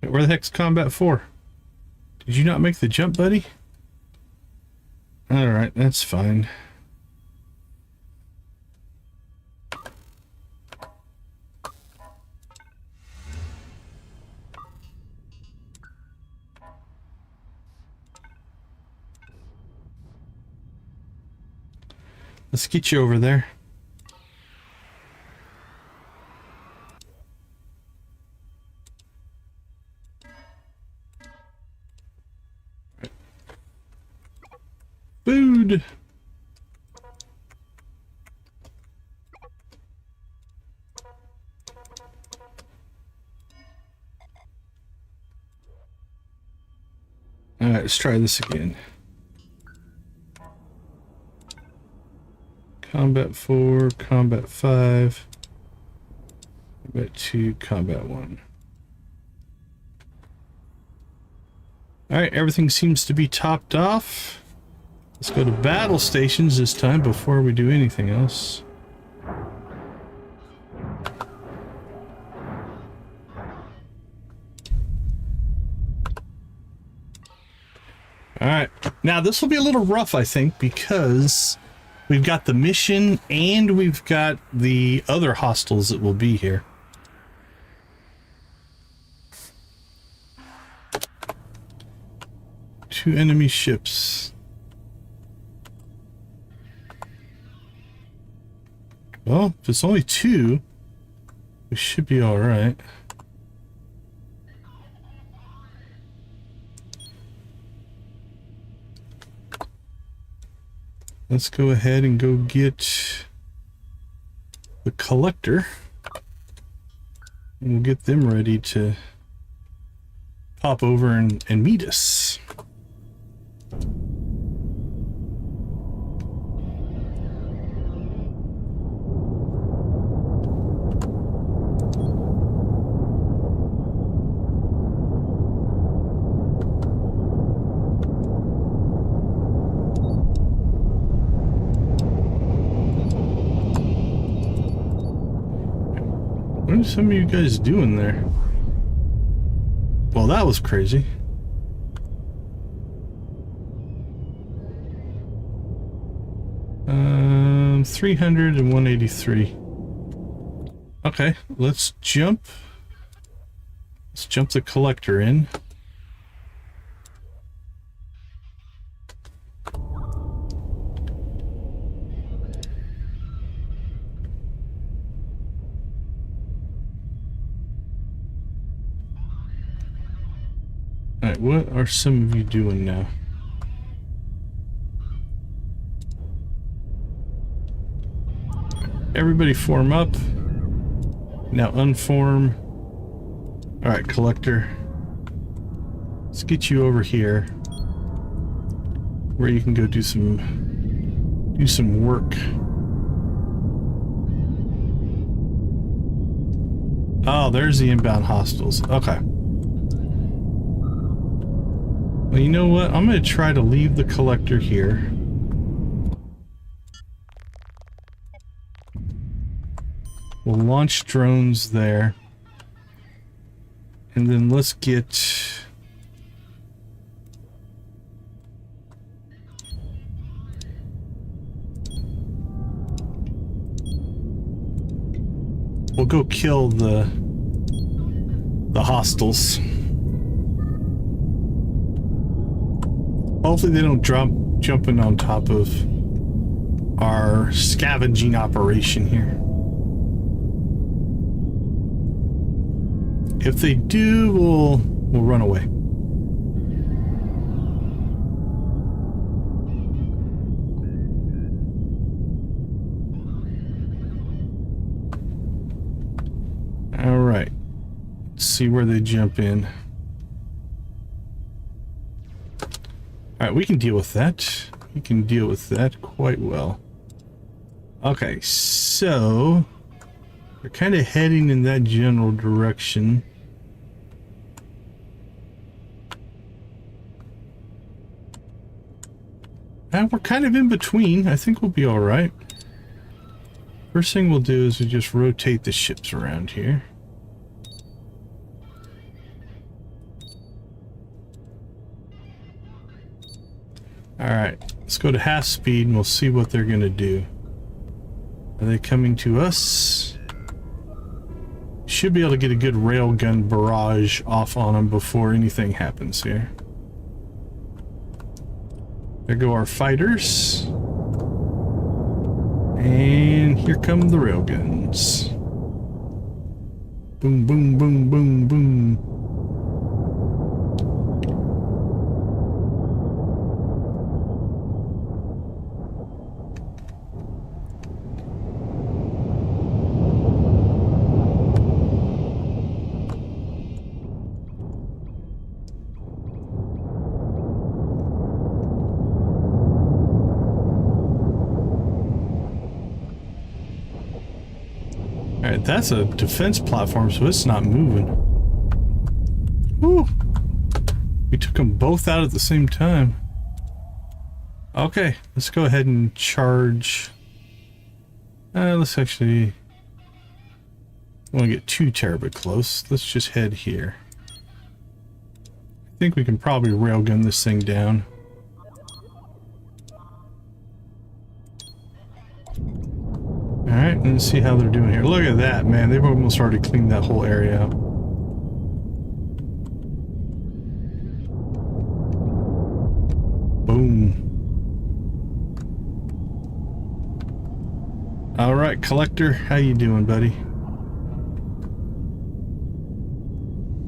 Where the heck's combat 4? Did you not make the jump, buddy? Alright, that's fine. Let's get you over there. Food. All right, let's try this again. Combat 4, Combat 5, Combat 2, Combat 1. Alright, everything seems to be topped off. Let's go to battle stations this time before we do anything else. Alright, now this will be a little rough, I think, because we've got the mission and we've got the other hostiles that will be here. Two enemy ships. Well, if it's only two, we should be all right. Let's go ahead and go get the collector. And we'll get them ready to pop over and meet us. What are some of you guys doing there? Well, that was crazy. Um, 300 and 183. Okay, let's jump. Let's jump the collector in. Alright, what are some of you doing now? Everybody form up. Now unform. Alright, collector. Let's get you over here where you can go do some work. Oh, there's the inbound hostiles. Okay. Well, you know what? I'm going to try to leave the collector here. We'll launch drones there. And then let's get... We'll go kill the hostiles. Hopefully they don't jump in on top of our scavenging operation here. If they do, we'll run away. All right. Let's see where they jump in. All right, we can deal with that. We can deal with that quite well. Okay, so They're kind of heading in that general direction. And we're kind of in between. I think we'll be all right. First thing we'll do is we just rotate the ships around here. All right, let's go to half speed and we'll see what they're gonna do. Are they coming to us? Should be able to get a good railgun barrage off on them before anything happens here. There go our fighters. And here come the railguns. Boom, boom, boom, boom, boom. Alright, that's a defense platform, so it's not moving. Woo! We took them both out at the same time. Okay, let's go ahead and charge. Let's actually... I don't want to get too terribly close. Let's just head here. I think we can probably railgun this thing down. Alright, let's see how they're doing here. Look at that, man. They've almost already cleaned that whole area out. Boom. Alright, Collector. How you doing, buddy?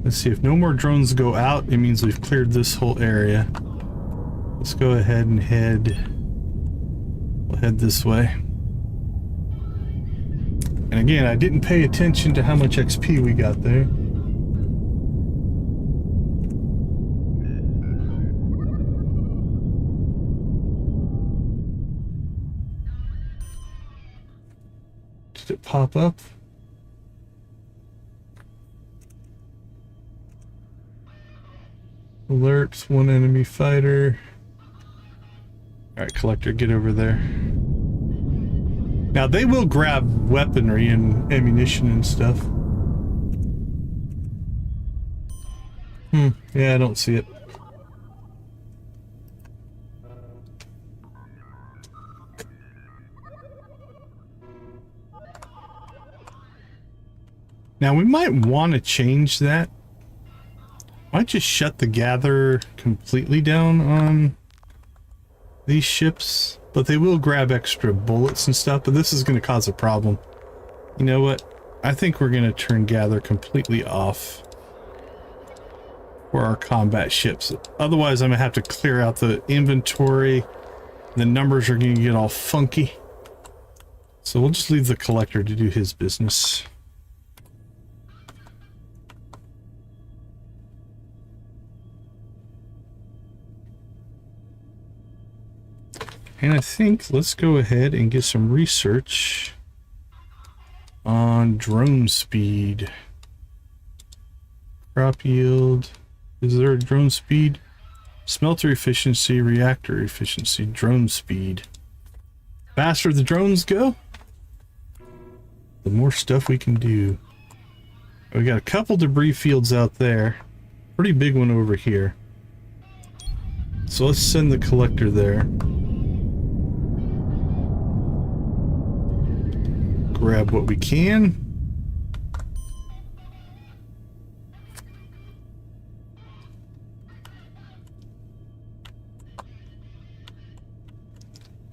Let's see, if no more drones go out, it means we've cleared this whole area. Let's go ahead and we'll head this way. And again, I didn't pay attention to how much XP we got there. Did it pop up? Alerts, one enemy fighter. Alright, Collector, get over there. Now, they will grab weaponry and ammunition and stuff. Yeah, I don't see it. Now, we might want to change that. Might just shut the gather completely down on these ships. But they will grab extra bullets and stuff, but this is going to cause a problem. You know what? I think we're going to turn gather completely off for our combat ships. Otherwise, I'm going to have to clear out the inventory. The numbers are going to get all funky. So we'll just leave the Collector to do his business. And I think let's go ahead and get some research on drone speed. Crop yield. Is there a drone speed? Smelter efficiency, reactor efficiency, drone speed. Faster the drones go, the more stuff we can do. We got a couple debris fields out there. Pretty big one over here. So let's send the Collector there. Grab what we can.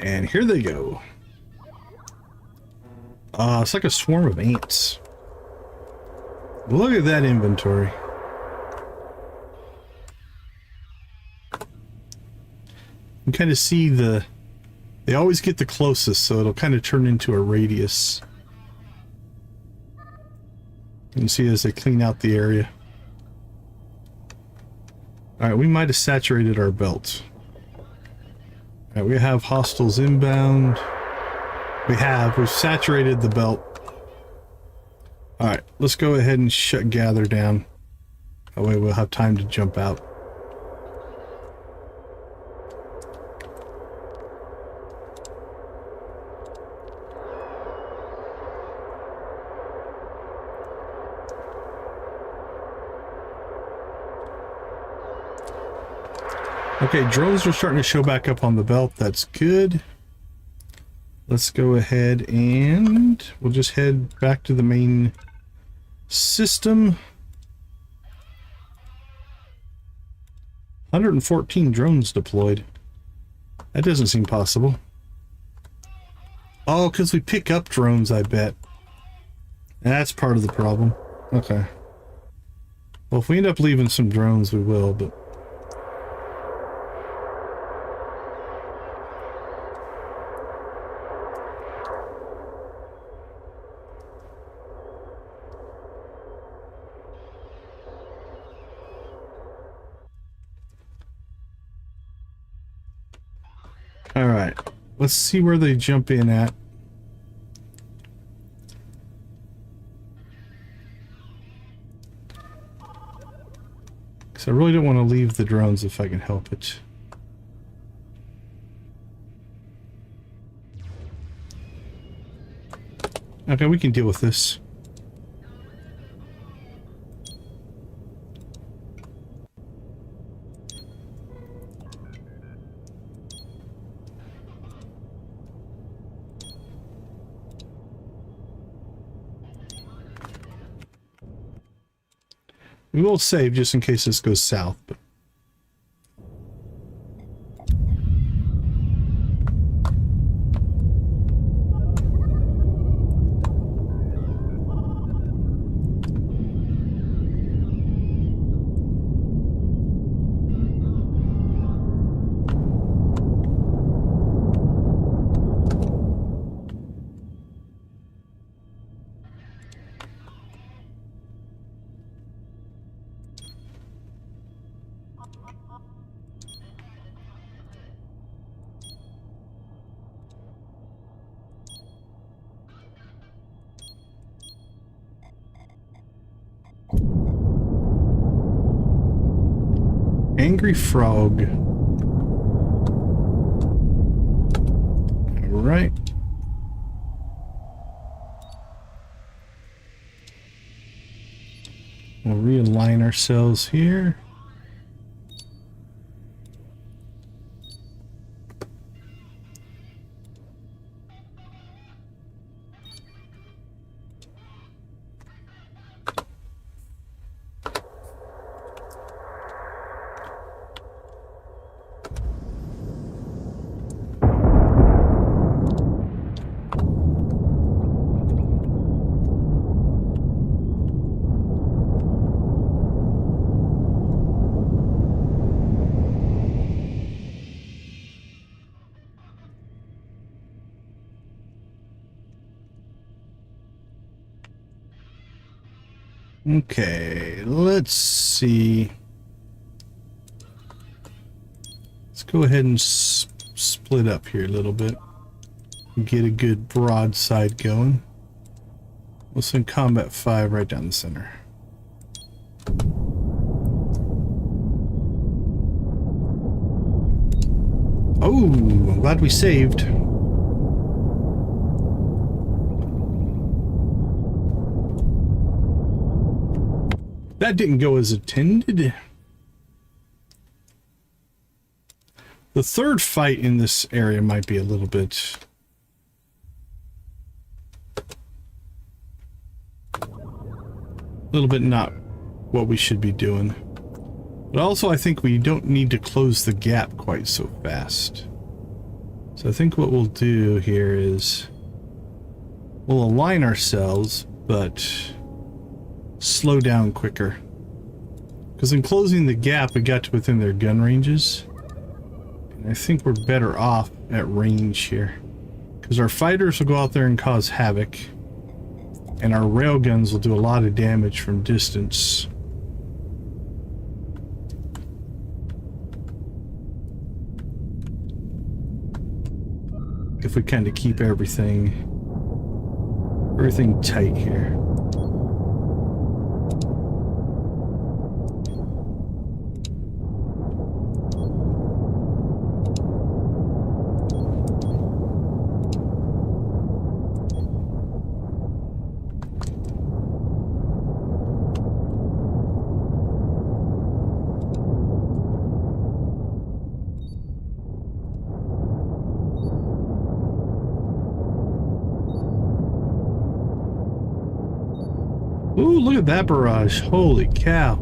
And here they go. It's like a swarm of ants. Look at that inventory. You can kind of see they always get the closest, so it'll kind of turn into a radius. You can see as they clean out the area. Alright, we might have saturated our belt. Alright, we have hostiles inbound. We've saturated the belt. Alright, let's go ahead and shut gather down. That way we'll have time to jump out. Okay, drones are starting to show back up on the belt. That's good. Let's go ahead and we'll just head back to the main system. 114 drones deployed. That doesn't seem possible. Oh, because we pick up drones, I bet. That's part of the problem. Okay. Well, if we end up leaving some drones, we will, but... Alright, let's see where they jump in at. Because I really don't want to leave the drones if I can help it. Okay, we can deal with this. We will save just in case this goes south, but... Angry frog. All right. We'll realign ourselves here. Okay, let's see. Let's go ahead and split up here a little bit. Get a good broadside going. We'll send Combat 5 right down the center. Oh, I'm glad we saved. That didn't go as intended. The third fight in this area might be a little bit... not what we should be doing. But also I think we don't need to close the gap quite so fast. So I think what we'll do here is we'll align ourselves, but slow down quicker. Because in closing the gap, we got to within their gun ranges. And I think we're better off at range here. Because our fighters will go out there and cause havoc. And our railguns will do a lot of damage from distance. If we kind of keep everything tight here. look at that barrage. Holy cow.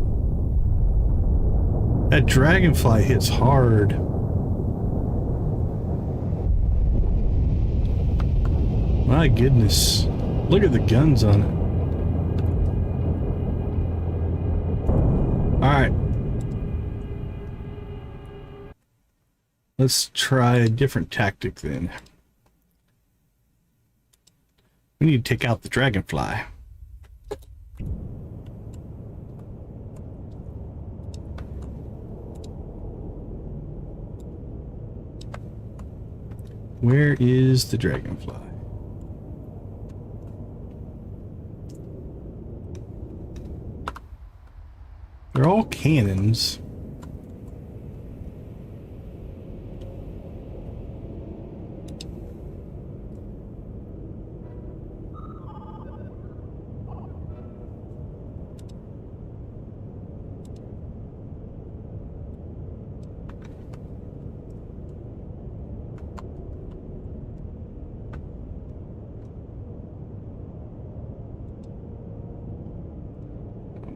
That dragonfly hits hard. My goodness. Look at the guns on it. Alright. Let's try a different tactic then. We need to take out the dragonfly. Where is the dragonfly? They're all cannons.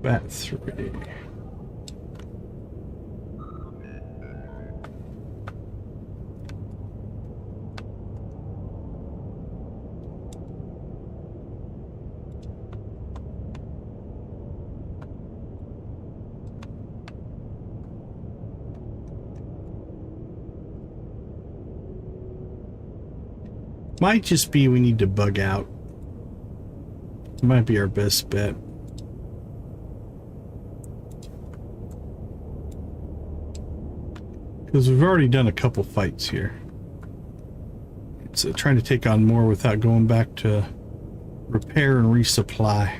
Bat 3. Might just be we need to bug out. Might be our best bet. Because we've already done a couple fights here. It's trying to take on more without going back to repair and resupply.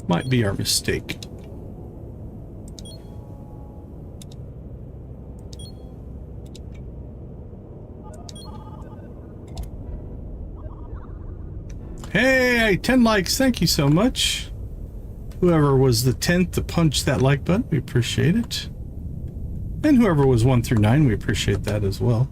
Might be our mistake. Hey, 10 likes. Thank you so much. Whoever was the 10th to punch that like button, we appreciate it. And whoever was 1 through 9, we appreciate that as well.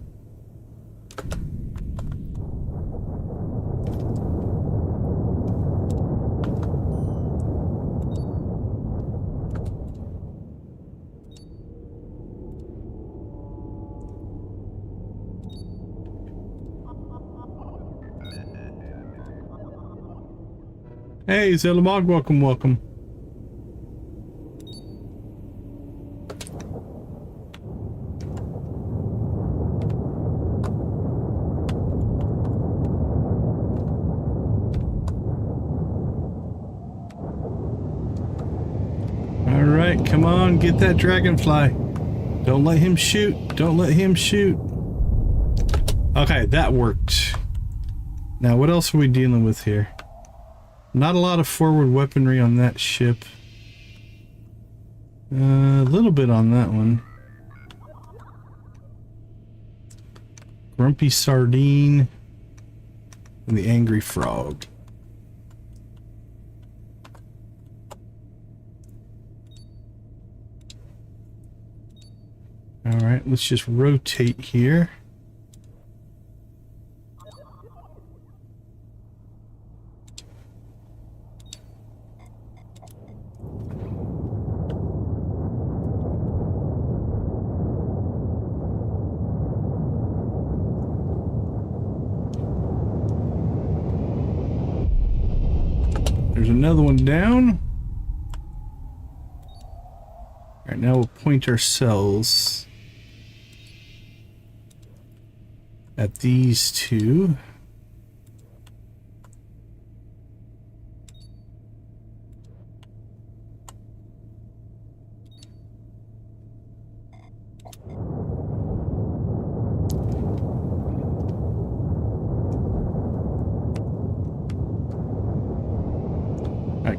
Hey, Zelamog, welcome, welcome. All right, come on, get that dragonfly. Don't let him shoot. Don't let him shoot. Okay, that worked. Now, what else are we dealing with here? Not a lot of forward weaponry on that ship. A little bit on that one. Grumpy Sardine and the Angry Frog. Alright, let's just rotate here. There's another one down. All right, now we'll point ourselves at these two.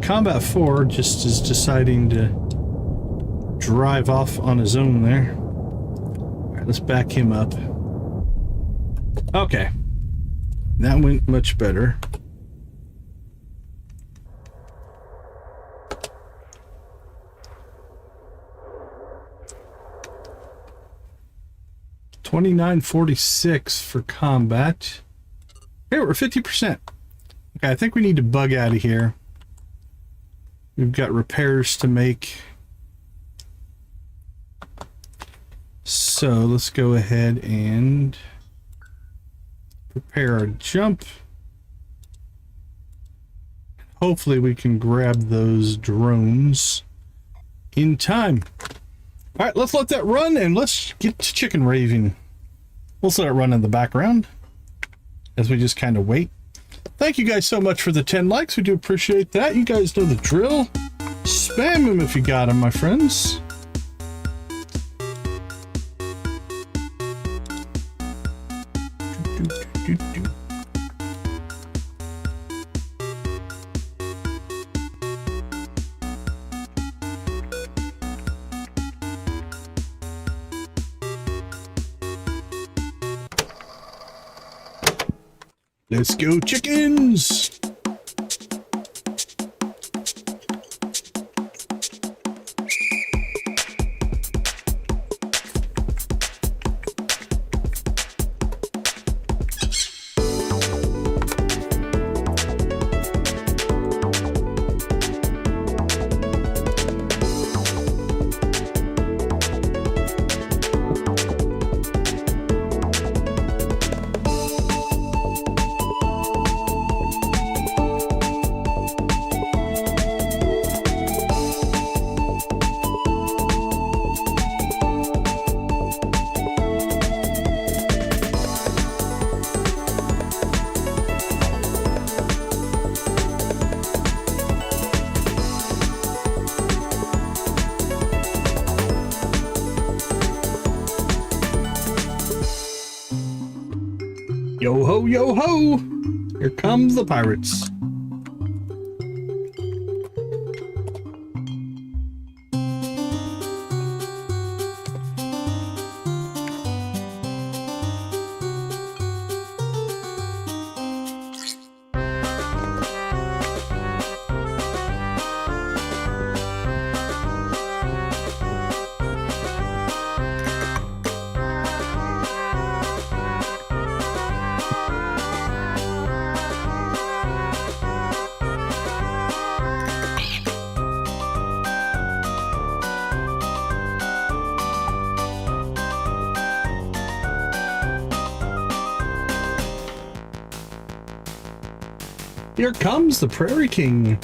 Combat 4 just is deciding to drive off on his own there. Alright, let's back him up. Okay. That went much better. 2946 for combat. Okay, we're 50%. Okay, I think we need to bug out of here. We've got repairs to make. So let's go ahead and prepare our jump. Hopefully we can grab those drones in time. All right, let's let that run and let's get to chicken raving. We'll let it run in the background as we just kind of wait. Thank you guys so much for the 10 likes. We do appreciate that. You guys know the drill. Spam them if you got them, my friends. Let's go, chickens! Yo ho, yo ho! Here comes the pirates. Here comes the Prairie King.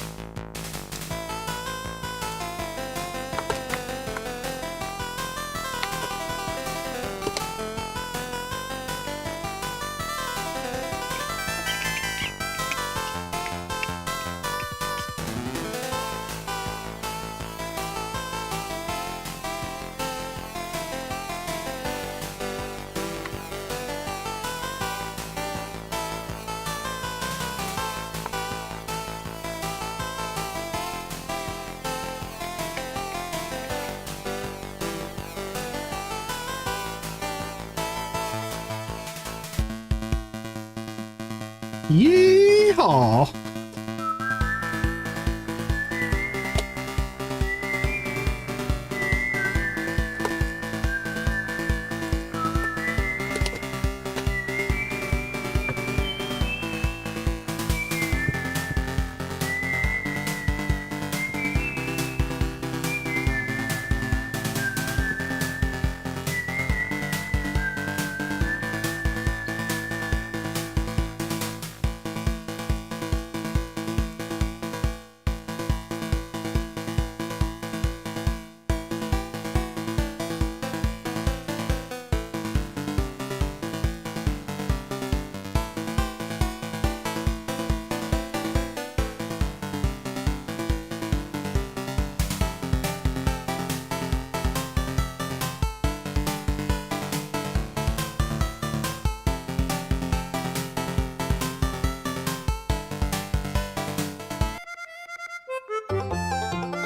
Yeehaw!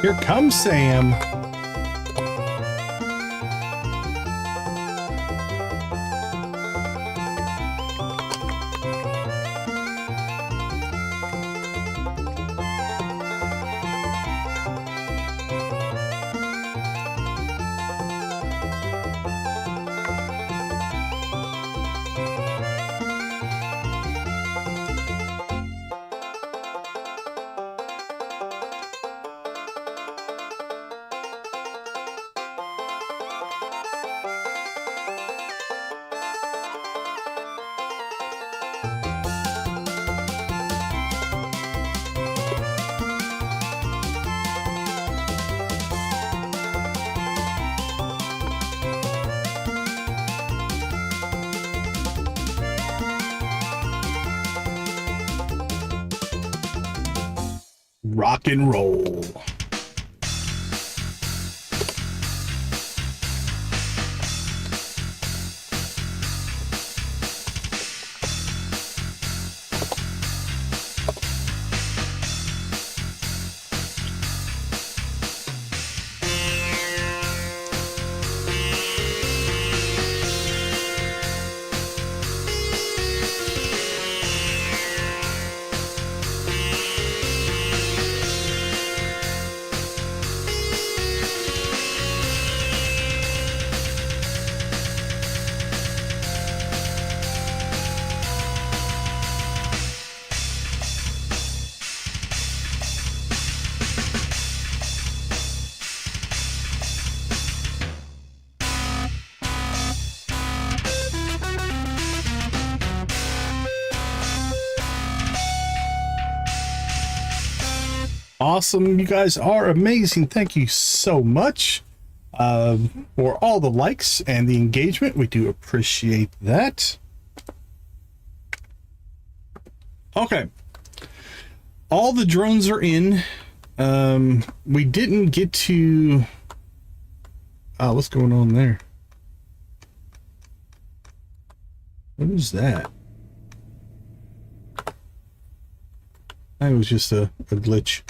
Here comes Sam. rock and roll. Awesome. You guys are amazing. Thank you so much for all the likes and the engagement. We do appreciate that. Okay. All the drones are in. We didn't get to... what's going on there? What is that? That was just a glitch.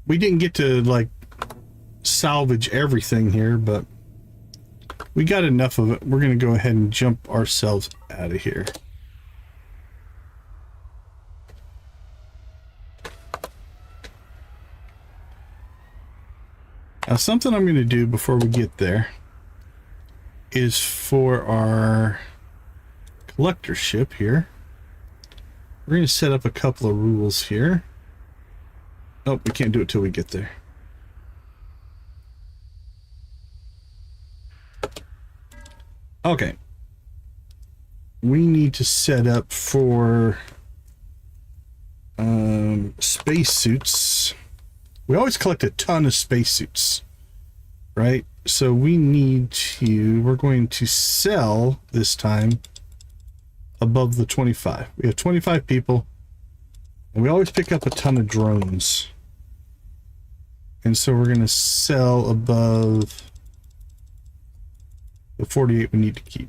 We didn't get to like salvage everything here, but we got enough of it. We're going to go ahead and jump ourselves out of here. Now, something I'm going to do before we get there is for our collector ship here. We're going to set up a couple of rules here. Oh, we can't do it till we get there. Okay. We need to set up for spacesuits. We always collect a ton of spacesuits, right? So we need to, we're going to sell this time above the 25. We have 25 people, and we always pick up a ton of drones. And so we're going to sell above the 48 we need to keep.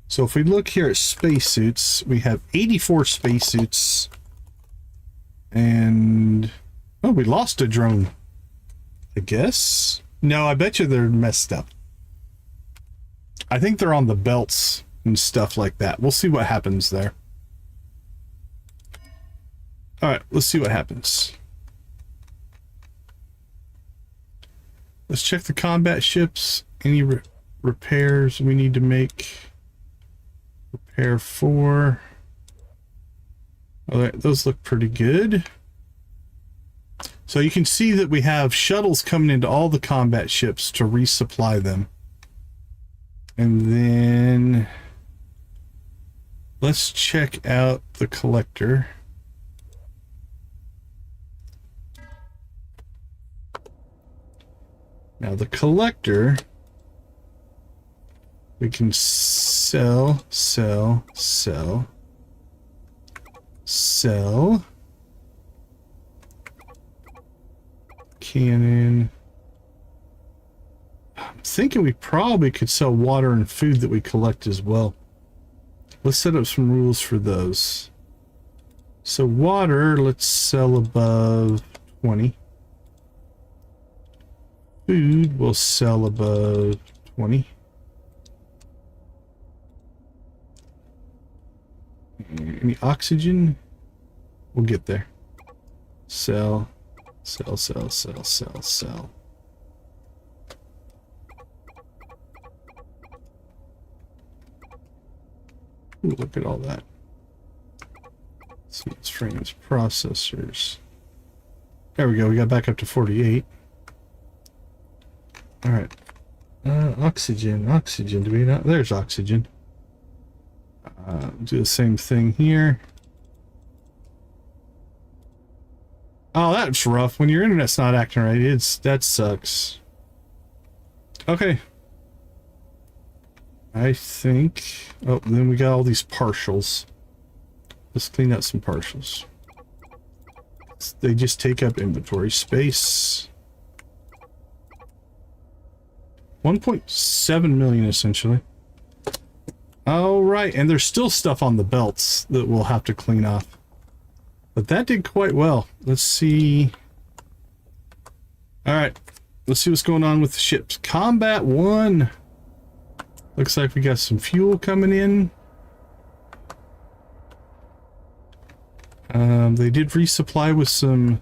So if we look here at spacesuits, we have 84 spacesuits. And oh, we lost a drone, I guess. No, I bet you they're messed up. I think they're on the belts and stuff like that. We'll see what happens there. All right, let's see what happens. Let's check the combat ships. Any repairs we need to make? Repair 4. All right, those look pretty good. So you can see that we have shuttles coming into all the combat ships to resupply them. And then let's check out the collector. Now the collector, we can sell. Cannon. I'm thinking we probably could sell water and food that we collect as well. Let's set up some rules for those. So water, let's sell above 20. Food will sell above 20. Any oxygen? We'll get there. Sell. Ooh, look at all that. Seeds, frames, processors. There we go. We got back up to 48. All right. Oxygen. Do we not? There's oxygen. Do the same thing here. Oh, that's rough. When your internet's not acting right, that sucks. Okay. I think... Oh, then we got all these partials. Let's clean up some partials. They just take up inventory space. 1.7 million essentially. All right, and there's still stuff on the belts that we'll have to clean off. But that did quite well. Let's see. All right, let's see what's going on with the ships. Combat 1. Looks like we got some fuel coming in. They did resupply with some...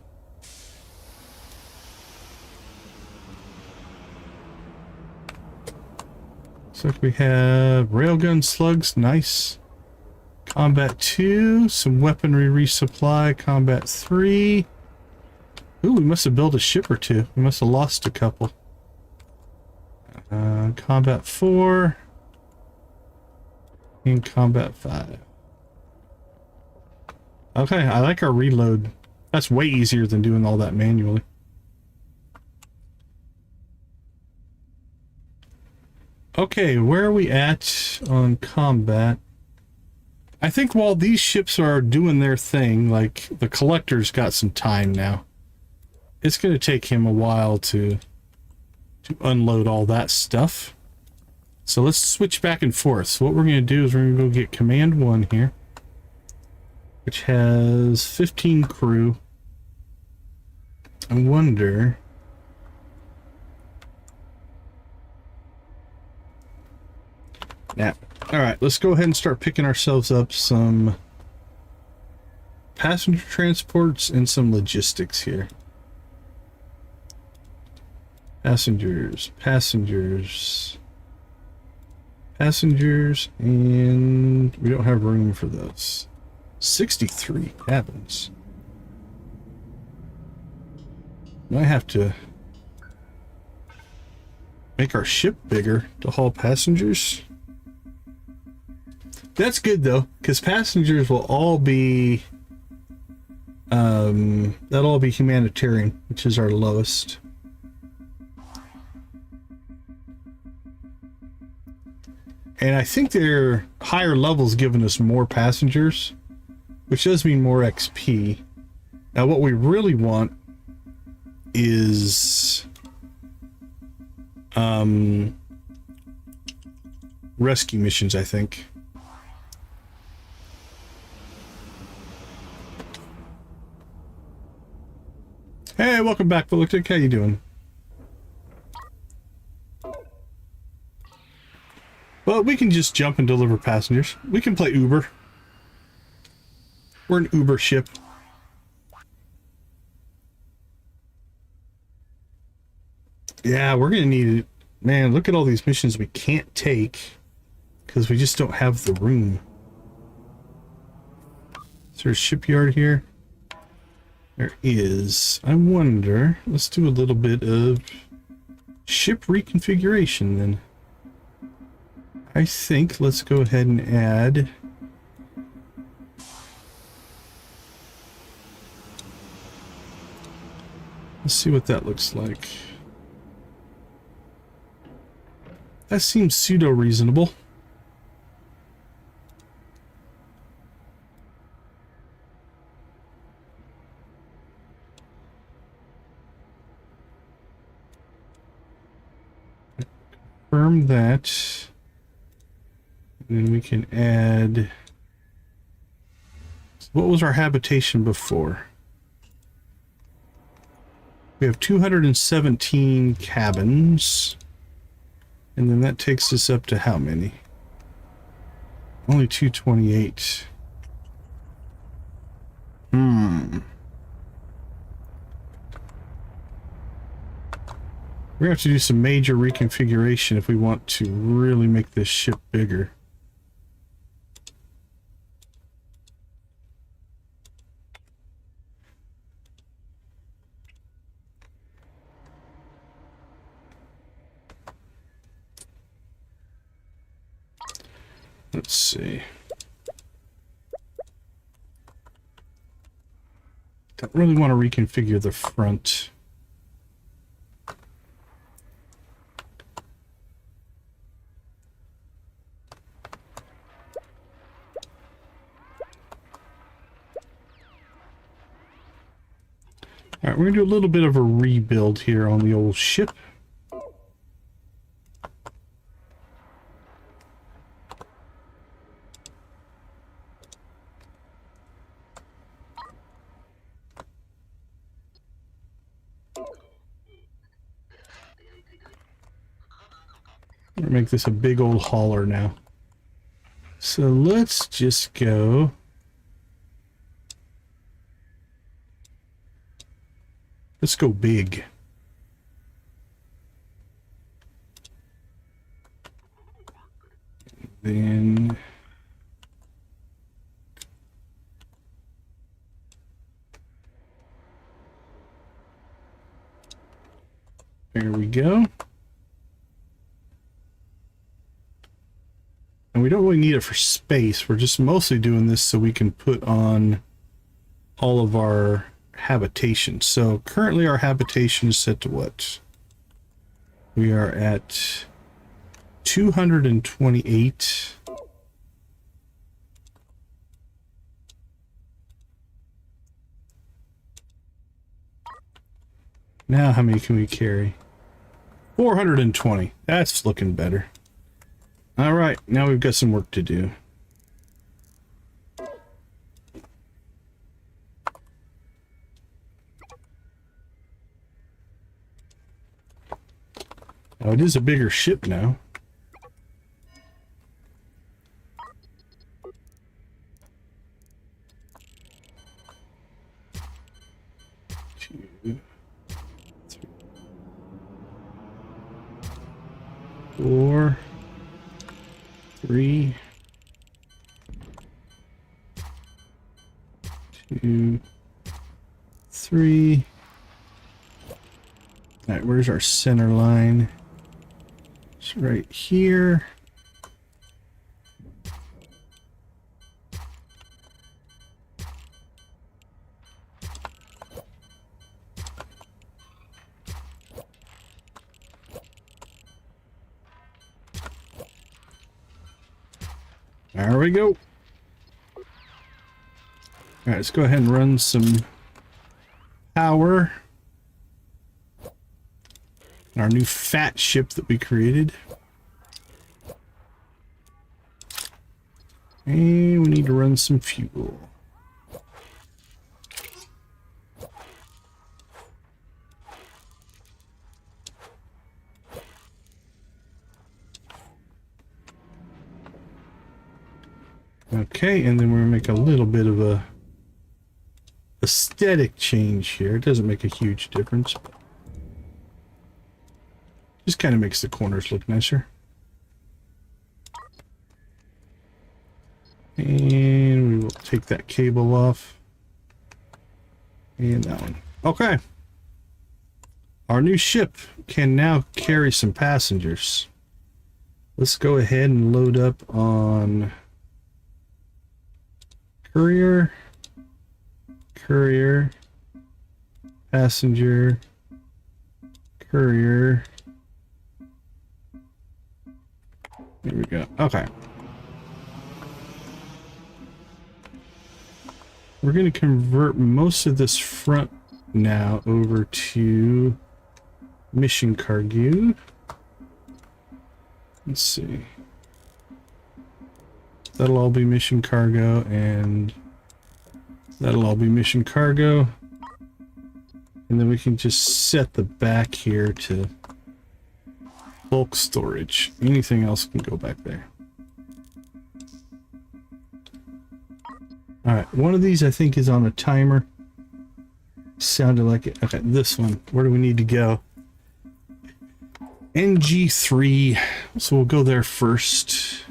Looks like we have railgun slugs, nice. Combat 2, some weaponry resupply. Combat 3. Ooh, we must have built a ship or two. We must have lost a couple. Combat 4. And Combat 5. Okay, I like our reload. That's way easier than doing all that manually. Okay, where are we at on combat? I think while these ships are doing their thing, like the collector's got some time now. It's going to take him a while to unload all that stuff. So let's switch back and forth. So what we're going to do is we're going to go get Command 1 here, which has 15 crew. I wonder... Nah. Alright, let's go ahead and start picking ourselves up some passenger transports and some logistics here. Passengers, and we don't have room for those. 63 cabins. Might have to make our ship bigger to haul passengers. That's good though, because passengers will all be that'll all be humanitarian, which is our lowest. And I think their higher levels giving us more passengers, which does mean more XP. Now what we really want is rescue missions, I think. Hey, welcome back, Bullock. How you doing? Well, we can just jump and deliver passengers. We can play Uber. We're an Uber ship. Yeah, we're gonna need it. Man, look at all these missions we can't take because we just don't have the room. Is there a shipyard here? There is. I wonder. Let's do a little bit of ship reconfiguration then. I think let's go ahead and add let's see what that looks like. That seems pseudo reasonable. Confirm that. And then we can add... What was our habitation before? We have 217 cabins. And then that takes us up to how many? Only 228. We're gonna have to do some major reconfiguration if we want to really make this ship bigger. Let's see. Don't really want to reconfigure the front. Alright, we're gonna do a little bit of a rebuild here on the old ship. Make this a big old hauler now. So let's just go. Let's go big. Then there we go. And we don't really need it for space. We're just mostly doing this so we can put on all of our habitation. So currently our habitation is set to what? We are at 228. Now how many can we carry? 420. That's looking better. All right, now we've got some work to do. Oh, it is a bigger ship now. Two, three, 4, 3, 2, 3. All right, where's our center line? It's right here. There we go. All right, let's go ahead and run some power. Our new fat ship that we created. And we need to run some fuel. Okay, and then we're gonna make a little bit of a aesthetic change here. It doesn't make a huge difference, but just kind of makes the corners look nicer. And we will take that cable off. And that one. Okay. Our new ship can now carry some passengers. Let's go ahead and load up on courier, courier, passenger, courier. There we go. Okay. We're going to convert most of this front now over to mission cargo. Let's see. That'll all be mission cargo, and that'll all be mission cargo. And then we can just set the back here to bulk storage. Anything else can go back there. Alright, one of these I think is on a timer. Sounded like it. Okay, this one. Where do we need to go? NG3. So we'll go there first.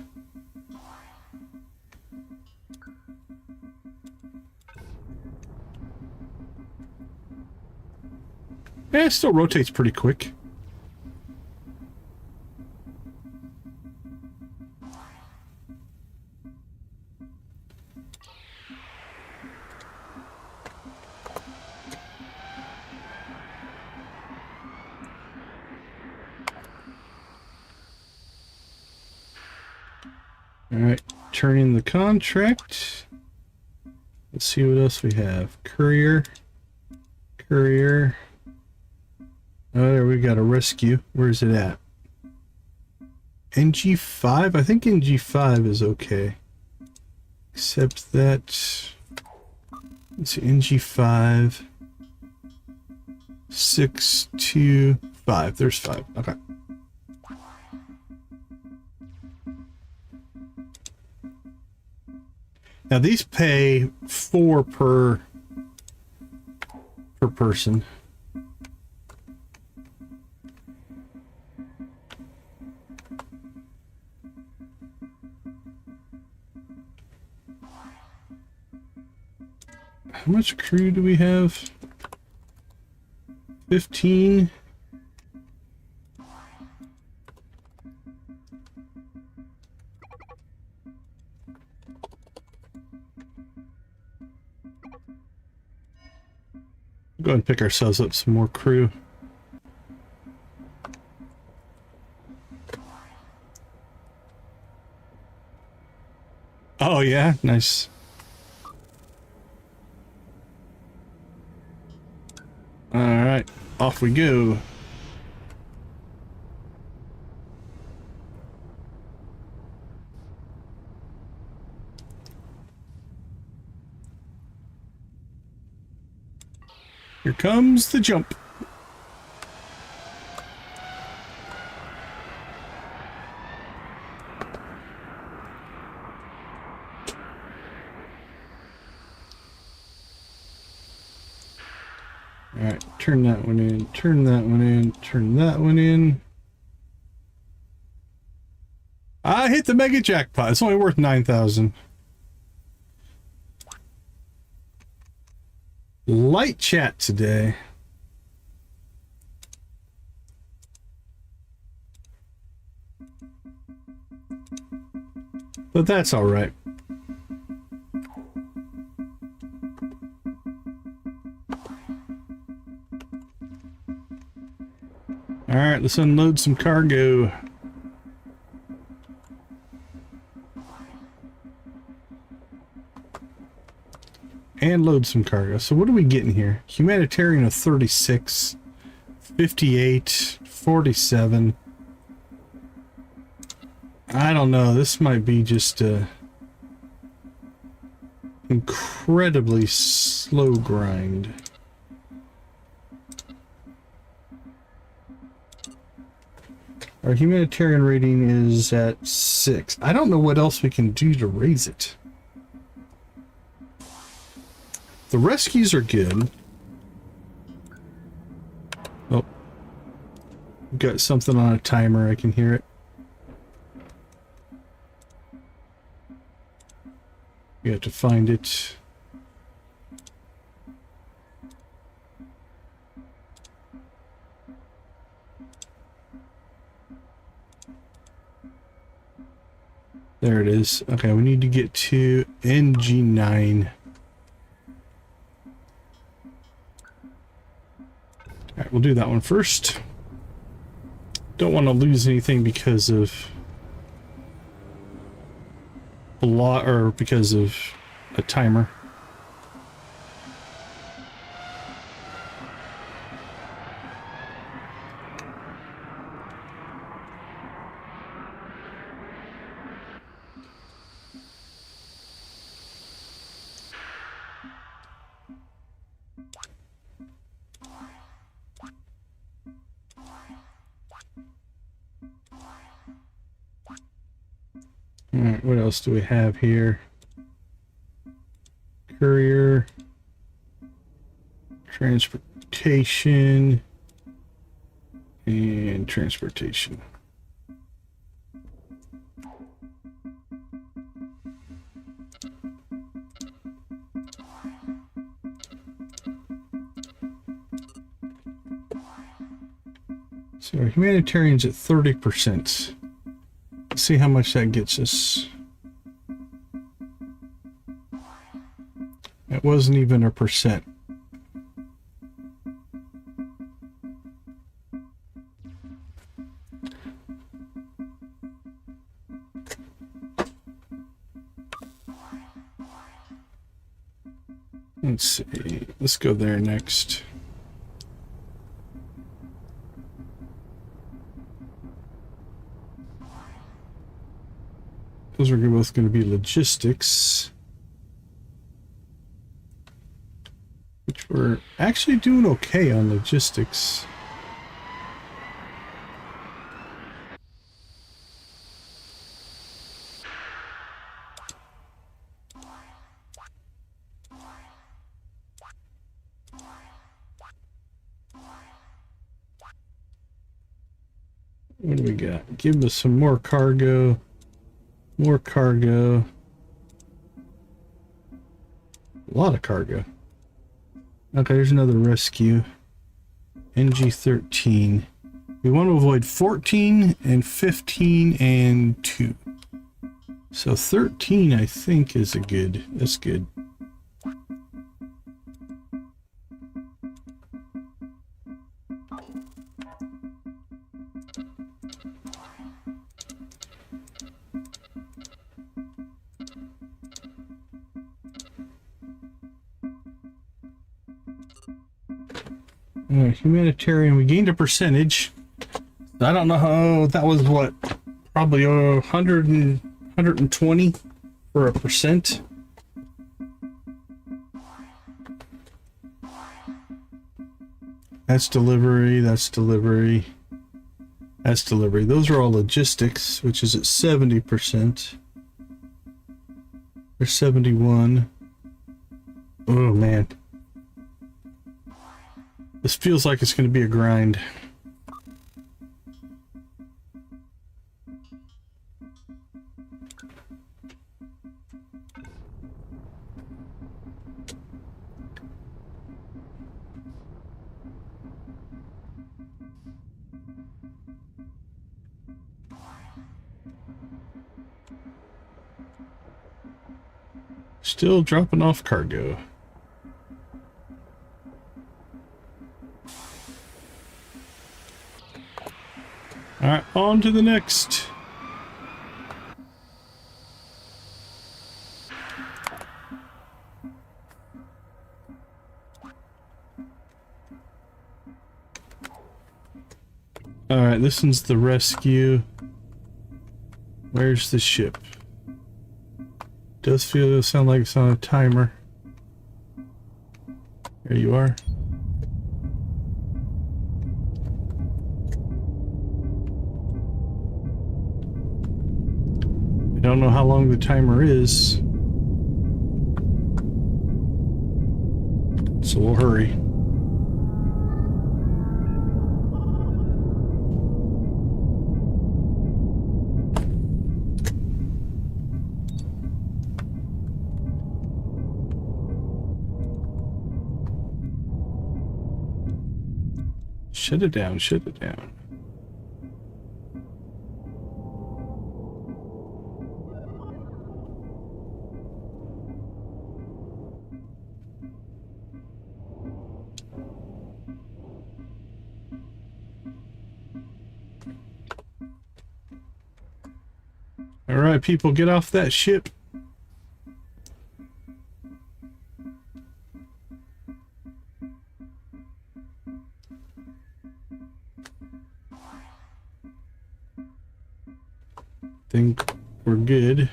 Yeah, it still rotates pretty quick. Alright, turn in the contract. Let's see what else we have. Courier, Courier. Oh, there we got a rescue. Where's it at? NG5? I think NG5 is okay. Except that... Let's see, NG5... 6, 2, 5. There's 5. Okay. Now these pay 4 per person. How much crew do we have? 15. Go ahead and pick ourselves up some more crew. Oh yeah, nice. All right, off we go. Here comes the jump. All right, turn that one in, turn that one in, turn that one in. I hit the mega jackpot. It's only worth 9,000. Light chat today. But that's all right. All right, let's unload some cargo. And load some cargo. So what are we getting here? Humanitarian of 36, 58, 47. I don't know. This might be just a incredibly slow grind. Our humanitarian rating is at 6. I don't know what else we can do to raise it. The rescues are good. Oh. Got something on a timer. I can hear it. We have to find it. There it is. Okay, we need to get to NG9. Alright, we'll do that one first. Don't want to lose anything because of because of a timer. Alright, what else do we have here? Courier, transportation, and transportation. So our humanitarian's at 30%. Let's see how much that gets us. It wasn't even a percent. Let's see. Let's go there next. Those are both going to be logistics, which we're actually doing okay on logistics. What do we got? Give us some more cargo. More cargo. A lot of cargo. Okay, there's another rescue. NG-13. We want to avoid 14 and 15 and 2. So 13, I think, is a good. That's good. Humanitarian, we gained a percentage. I don't know how that was, what, probably 120 for a percent. That's delivery, that's delivery, that's delivery. Those are all logistics, which is at 70%. There's 71. Oh man. This feels like it's going to be a grind. Still dropping off cargo. Alright, on to the next. Alright, this one's the rescue. Where's the ship? Does sound like it's on a timer. There you are. I don't know how long the timer is, so we'll hurry. Shut it down, shut it down. All right, people, get off that ship. Think we're good.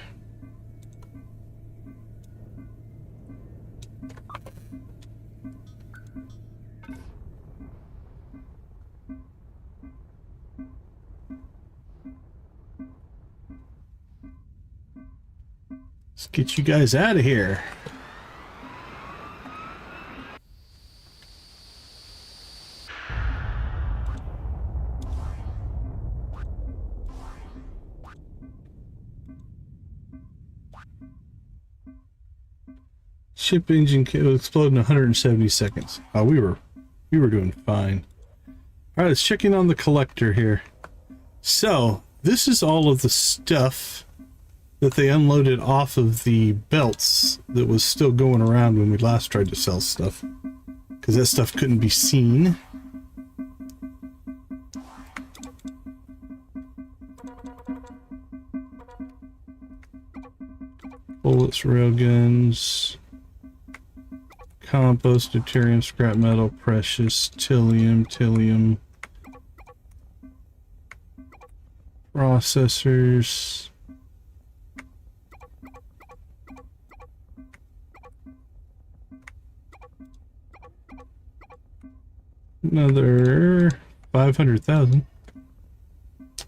Let's get you guys out of here. Ship engine will explode in 170 seconds. Oh, we were doing fine. All right, let's check in on the collector here. So this is all of the stuff that they unloaded off of the belts that was still going around when we last tried to sell stuff, because that stuff couldn't be seen. Bullets, railguns, compost, deuterium, scrap metal, precious, thallium, processors, Another 500,000.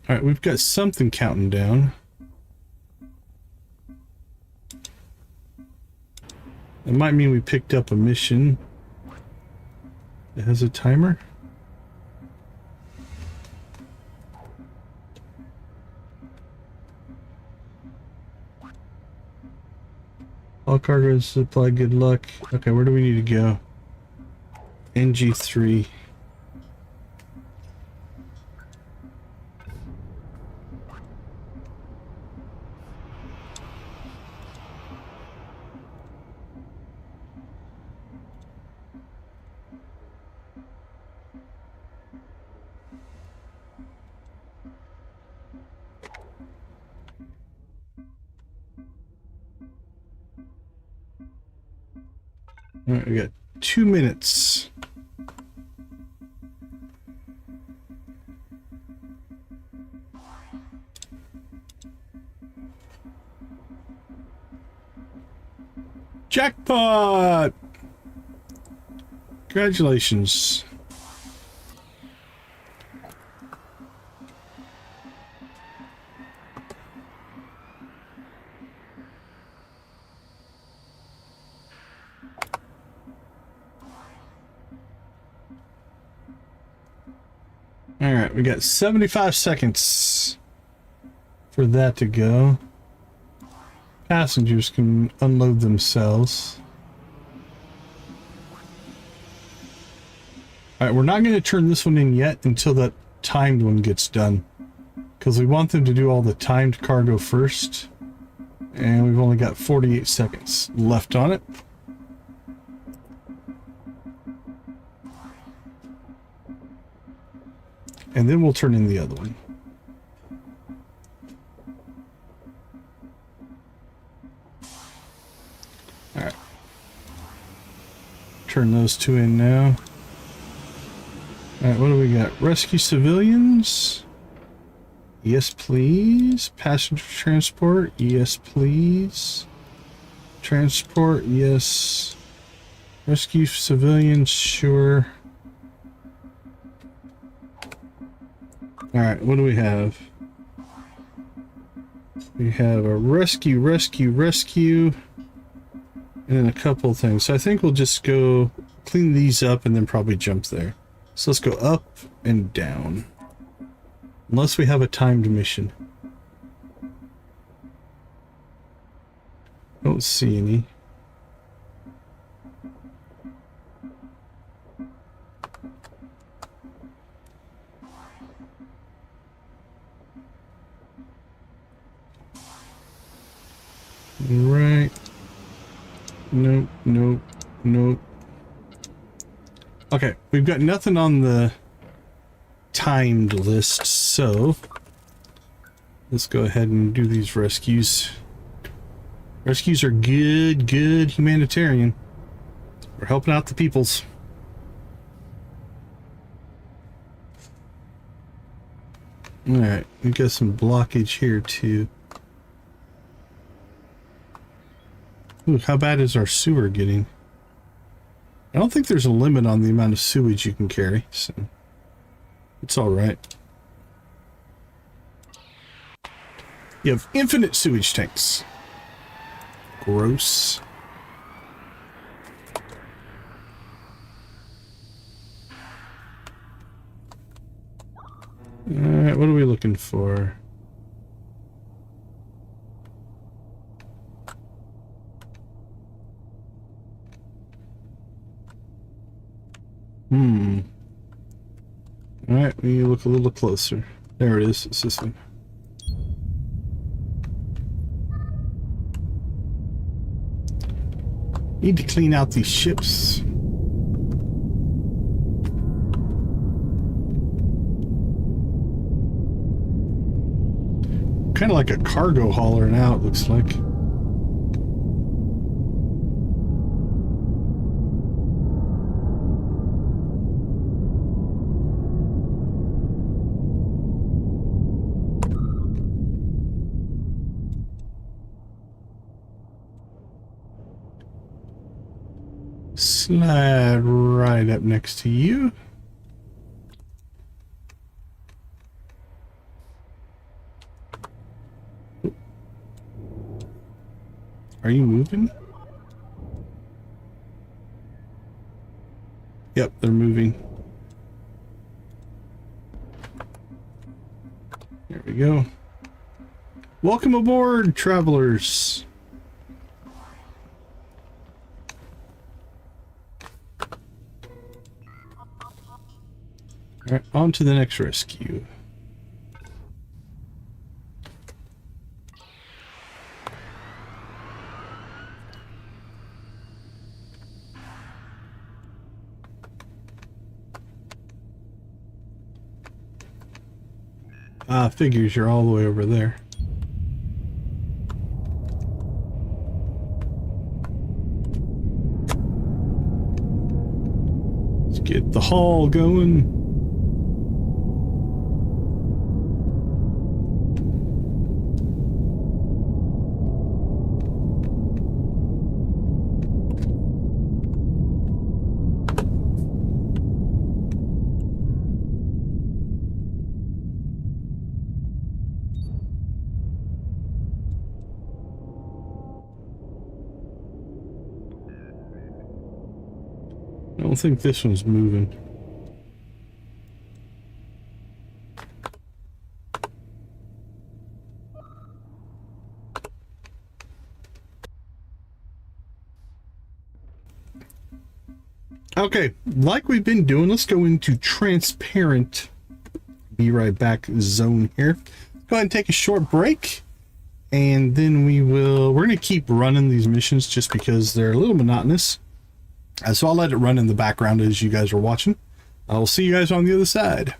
All right, we've got something counting down. It might mean we picked up a mission. It has a timer. All cargo supply, good luck. Okay, where do we need to go? NG3. All right, we got 2 minutes. Jackpot! Congratulations. All right, we got 75 seconds for that to go. Passengers can unload themselves. All right, we're not going to turn this one in yet until that timed one gets done, because we want them to do all the timed cargo first, and we've only got 48 seconds left on it. And then we'll turn in the other one. All right. Turn those two in now. All right, what do we got? Rescue civilians? Yes, please. Passenger transport? Yes, please. Transport? Yes. Rescue civilians? Sure. All right, what do we have? We have a rescue, and then a couple of things. So I think we'll just go clean these up and then probably jump there. So let's go up and down. Unless we have a timed mission. Don't see any. Right. Nope, nope, nope. Okay, we've got nothing on the timed list, so let's go ahead and do these rescues. Rescues are good humanitarian. We're helping out the peoples. Alright, we've got some blockage here too. Ooh, how bad is our sewer getting? I don't think there's a limit on the amount of sewage you can carry, so it's alright. You have infinite sewage tanks. Gross. Alright, what are we looking for? Alright, we need to look a little closer. There it is, it's this one. Need to clean out these ships. Kind of like a cargo hauler now, it looks like. Slide right up next to you. Are you moving? Yep, they're moving. There we go. Welcome aboard, travelers. All right, on to the next rescue. Figures you're all the way over there. Let's get the haul going. I don't think this one's moving. Okay, like we've been doing, let's go into transparent, be right back zone here. Go ahead and take a short break, and then we're going to keep running these missions just because they're a little monotonous. So I'll let it run in the background as you guys are watching. I'll see you guys on the other side.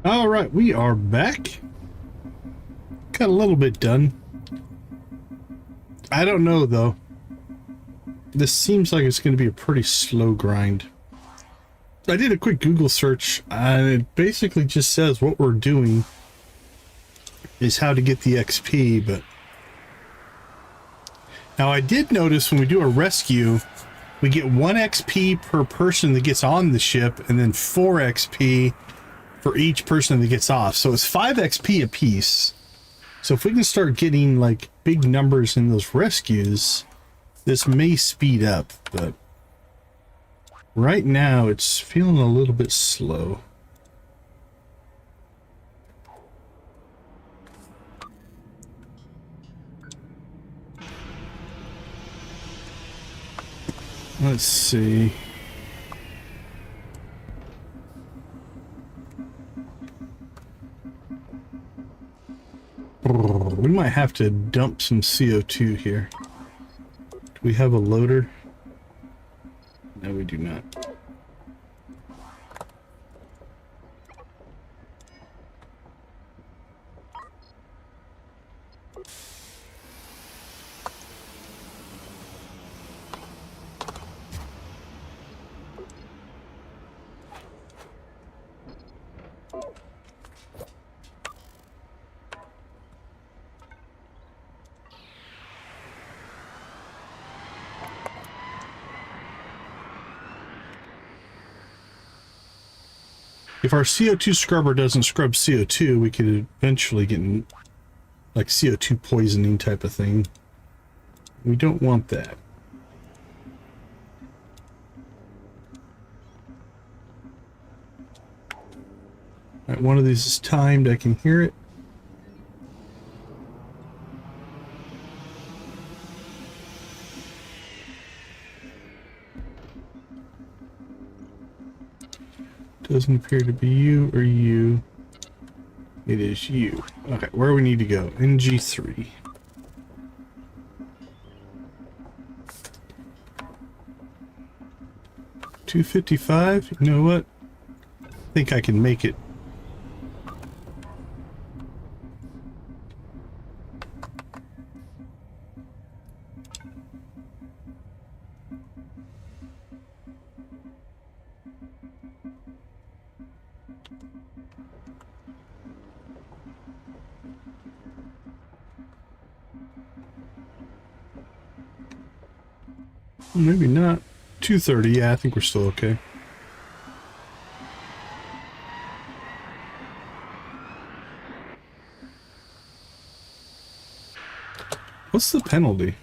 All right, we are back. Got a little bit done. I don't know though. This seems like it's going to be a pretty slow grind. I did a quick Google search and it basically just says what we're doing is how to get the XP, but now I did notice when we do a rescue, we get 1 XP per person that gets on the ship and then 4 XP for each person that gets off. So it's 5 XP a piece. So if we can start getting like big numbers in those rescues, this may speed up, but right now it's feeling a little bit slow. Let's see. We might have to dump some CO2 here. Do we have a loader? No, we do not. If our CO2 scrubber doesn't scrub CO2, we could eventually get in, like CO2 poisoning type of thing. We don't want that. All right, one of these is timed. I can hear it. Doesn't appear to be you or you. It is you. Okay, where do we need to go? NG3. $255. You know what? I think I can make it. Maybe not. 230, yeah, I think we're still okay. What's the penalty?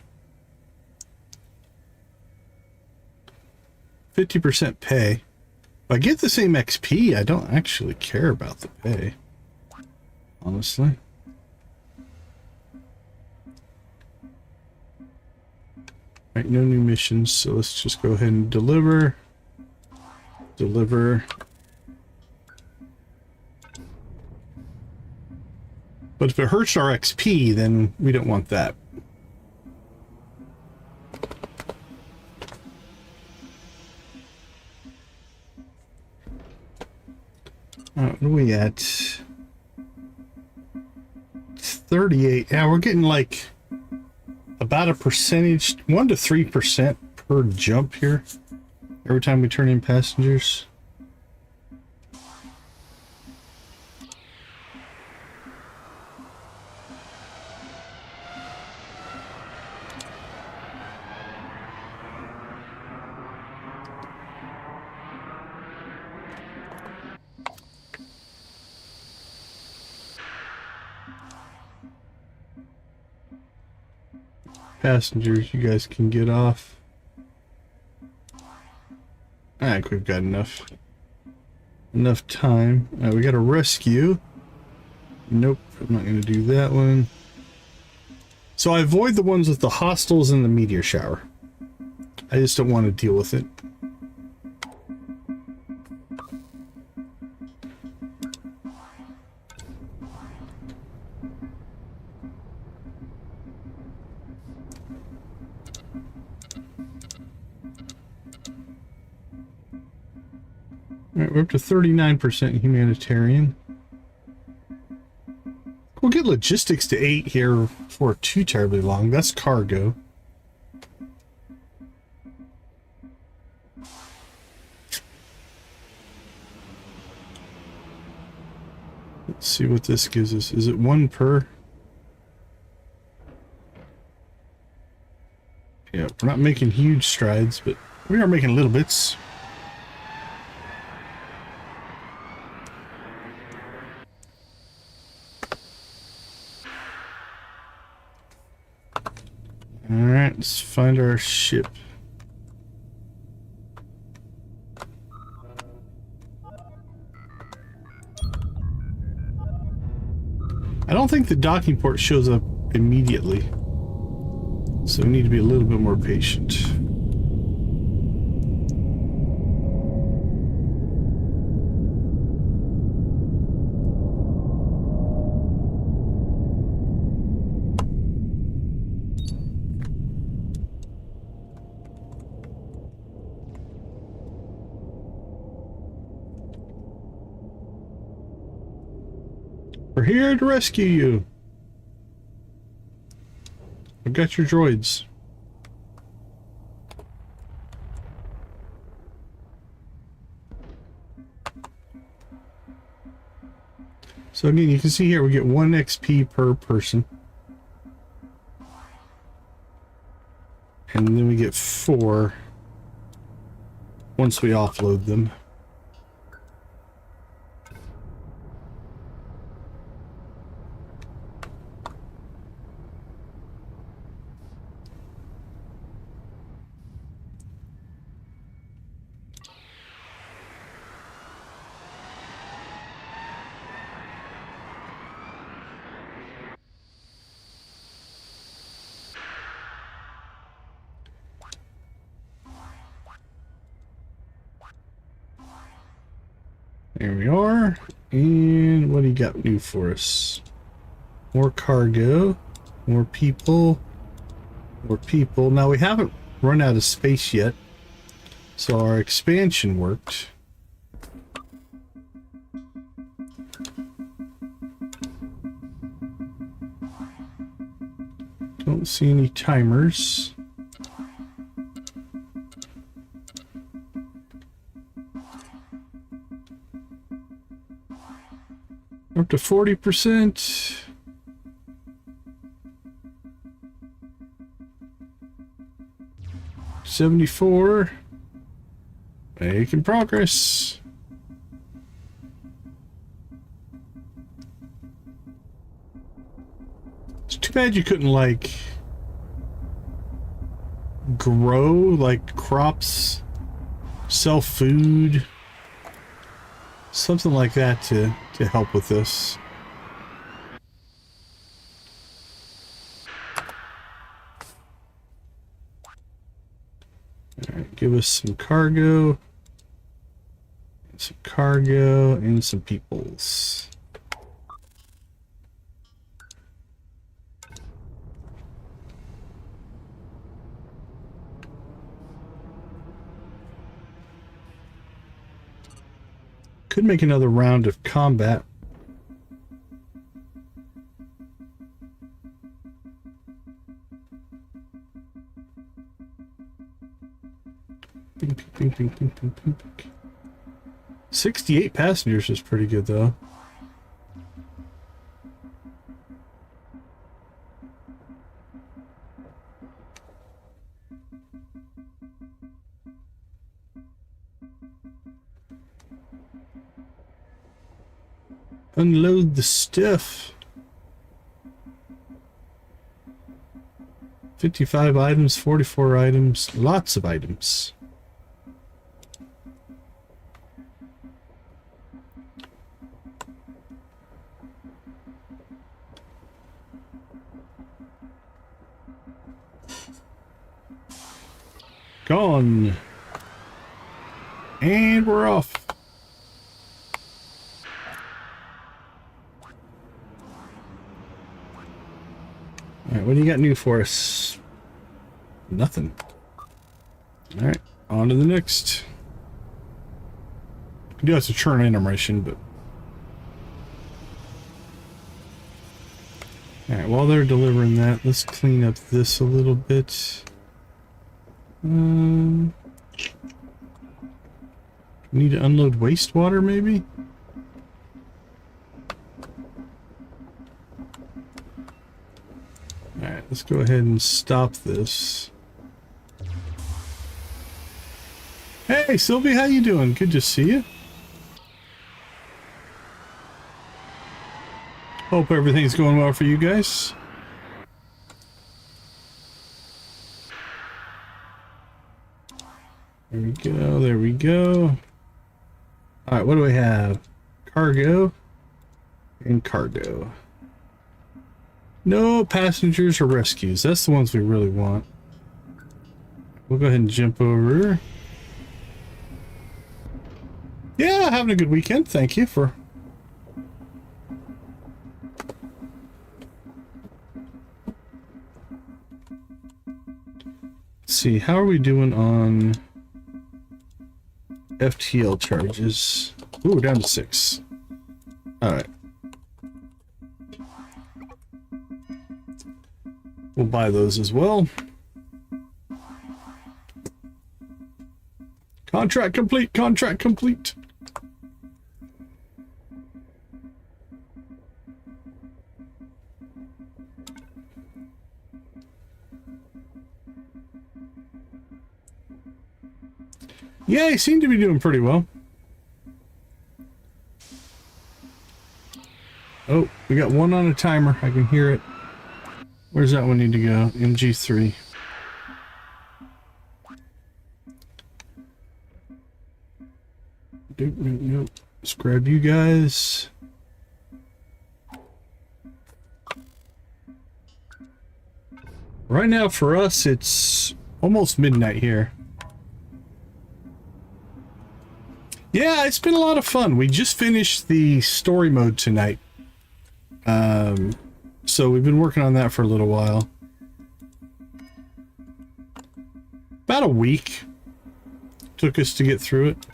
50% pay. If I get the same XP, I don't actually care about the pay. Honestly. Right, no new missions, so let's just go ahead and deliver. Deliver. But if it hurts our XP, then we don't want that. What are we at? 38. Yeah, we're getting like about a percentage, 1 to 3% per jump here every time we turn in passengers. Passengers, you guys can get off. I think we've got enough time. We got a rescue. Nope, I'm not going to do that one. So I avoid the ones with the hostiles and the meteor shower. I just don't want to deal with it. All right, we're up to 39% humanitarian. We'll get logistics to 8 here for too terribly long. That's cargo. Let's see what this gives us. Is it 1 per? Yeah, we're not making huge strides, but we are making little bits. Alright, let's find our ship. I don't think the docking port shows up immediately, so we need to be a little bit more patient. We're here to rescue you. I've got your droids. So again, you can see here we get 1 XP per person. And then we get 4 once we offload them. There we are. And what do you got new for us? More cargo, more people, more people. Now we haven't run out of space yet, so our expansion worked. Don't see any timers. Up to 40%. $74. Making progress. It's too bad you couldn't, like, grow, like, crops, sell food, something like that to help with this. Alright, give us some cargo, and some peoples. Could make another round of combat. Ping, ping, ping, ping, ping, ping, ping. 68 passengers is pretty good, though. Unload the stuff. 55 items, 44 items, lots of items. Gone. And we're off. Alright, what do you got new for us? Nothing. Alright, on to the next. You do have to churn in a mission, but... Alright, while they're delivering that, let's clean up this a little bit. Need to unload wastewater, maybe? Alright, let's go ahead and stop this. Hey, Sylvie, how you doing? Good to see you. Hope everything's going well for you guys. There we go, there we go. Alright, what do we have? Cargo and cargo. No passengers or rescues. That's the ones we really want. We'll go ahead and jump over. Yeah, having a good weekend. Thank you for... Let's see, how are we doing on FTL charges? Ooh, we're down to 6. Alright. We'll buy those as well. Contract complete, contract complete. Yeah, he seemed to be doing pretty well. Oh, we got one on a timer. I can hear it. Where's that one need to go? MG3. Nope, nope, nope. Let's grab you guys. Right now for us, it's almost midnight here. Yeah, it's been a lot of fun. We just finished the story mode tonight. So we've been working on that for a little while. About a week took us to get through it.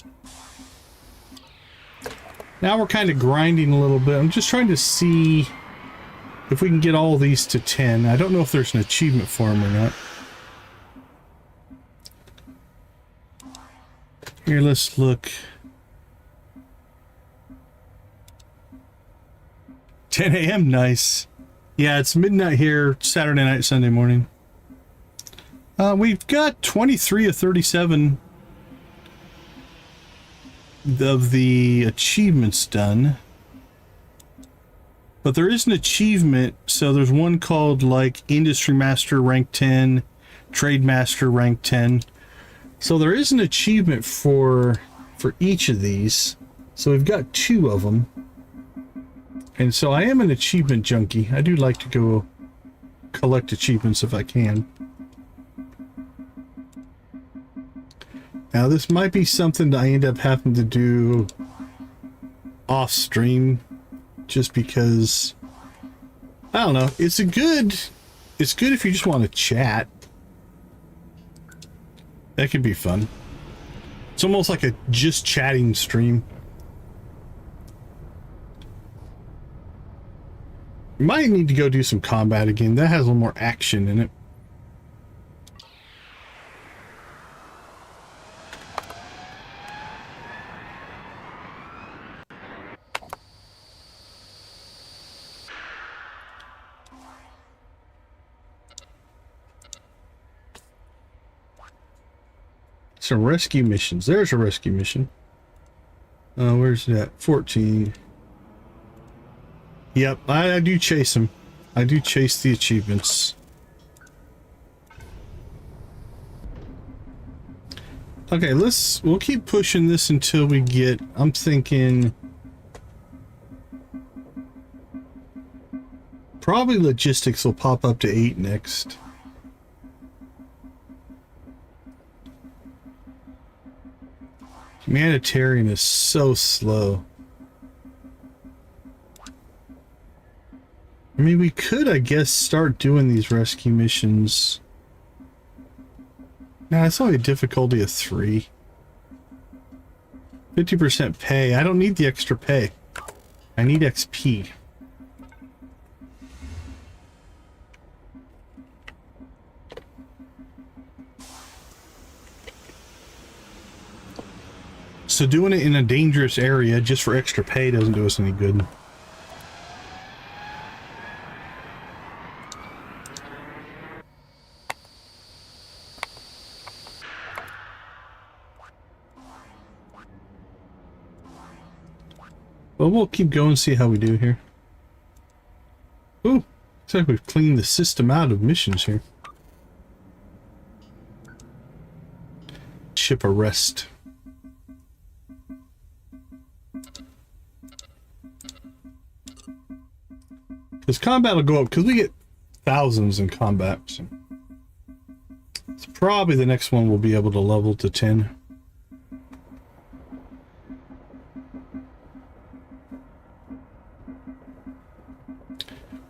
Now we're kind of grinding a little bit. I'm just trying to see if we can get all these to 10. I don't know if there's an achievement for them or not. Here, let's look. 10 a.m. Nice. Yeah, it's midnight here, Saturday night, Sunday morning. We've got 23 of 37 of the achievements done. But there is an achievement, so there's one called like Industry Master rank 10, Trade Master rank 10. So there is an achievement for each of these. So we've got 2 of them. And so I am an achievement junkie. I do like to go collect achievements if I can. Now this might be something that I end up having to do off stream just because I don't know. It's good if you just want to chat. That can be fun. It's almost like a just chatting stream. Might need to go do some combat again. That has a little more action in it. Some rescue missions. There's a rescue mission. Where's that? 14. Yep, I do chase them. I do chase the achievements. Okay, we'll keep pushing this until we get, I'm thinking probably logistics will pop up to 8 next. Humanitarian is so slow. I mean, we could, I guess, start doing these rescue missions. Nah, it's only a difficulty of 3. 50% pay. I don't need the extra pay. I need XP. So doing it in a dangerous area just for extra pay doesn't do us any good. Well, we'll keep going, see how we do here. Ooh, looks like we've cleaned the system out of missions here. Ship arrest. Because combat will go up, because we get thousands in combat. So it's probably the next one we'll be able to level to 10.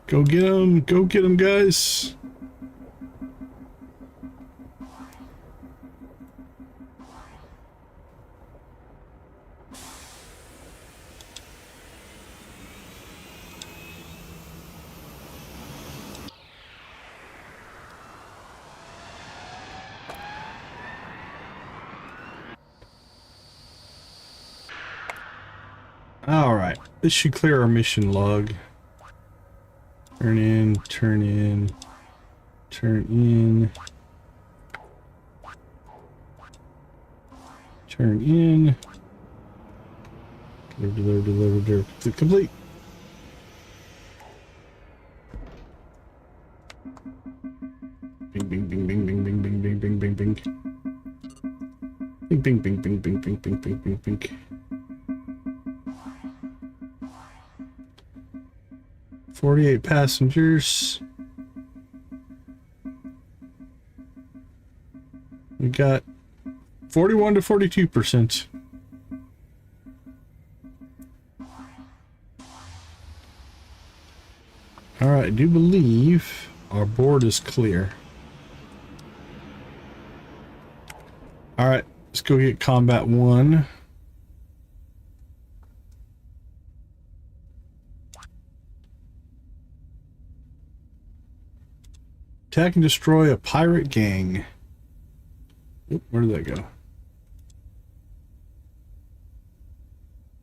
Go get them, guys. All right, this should clear our mission log. Turn in, turn in, turn in, turn in. Deliver. Complete. Bing, bing, bing, bing, bing, bing, bing, bing, bing, bing, bing. Bing, bing, bing, bing, bing, bing, bing, bing, bing, bing. 48 passengers. We got 41 to 42%. All right, I do believe our board is clear. All right, let's go get combat 1. Attack and destroy a pirate gang. Oop, where did that go?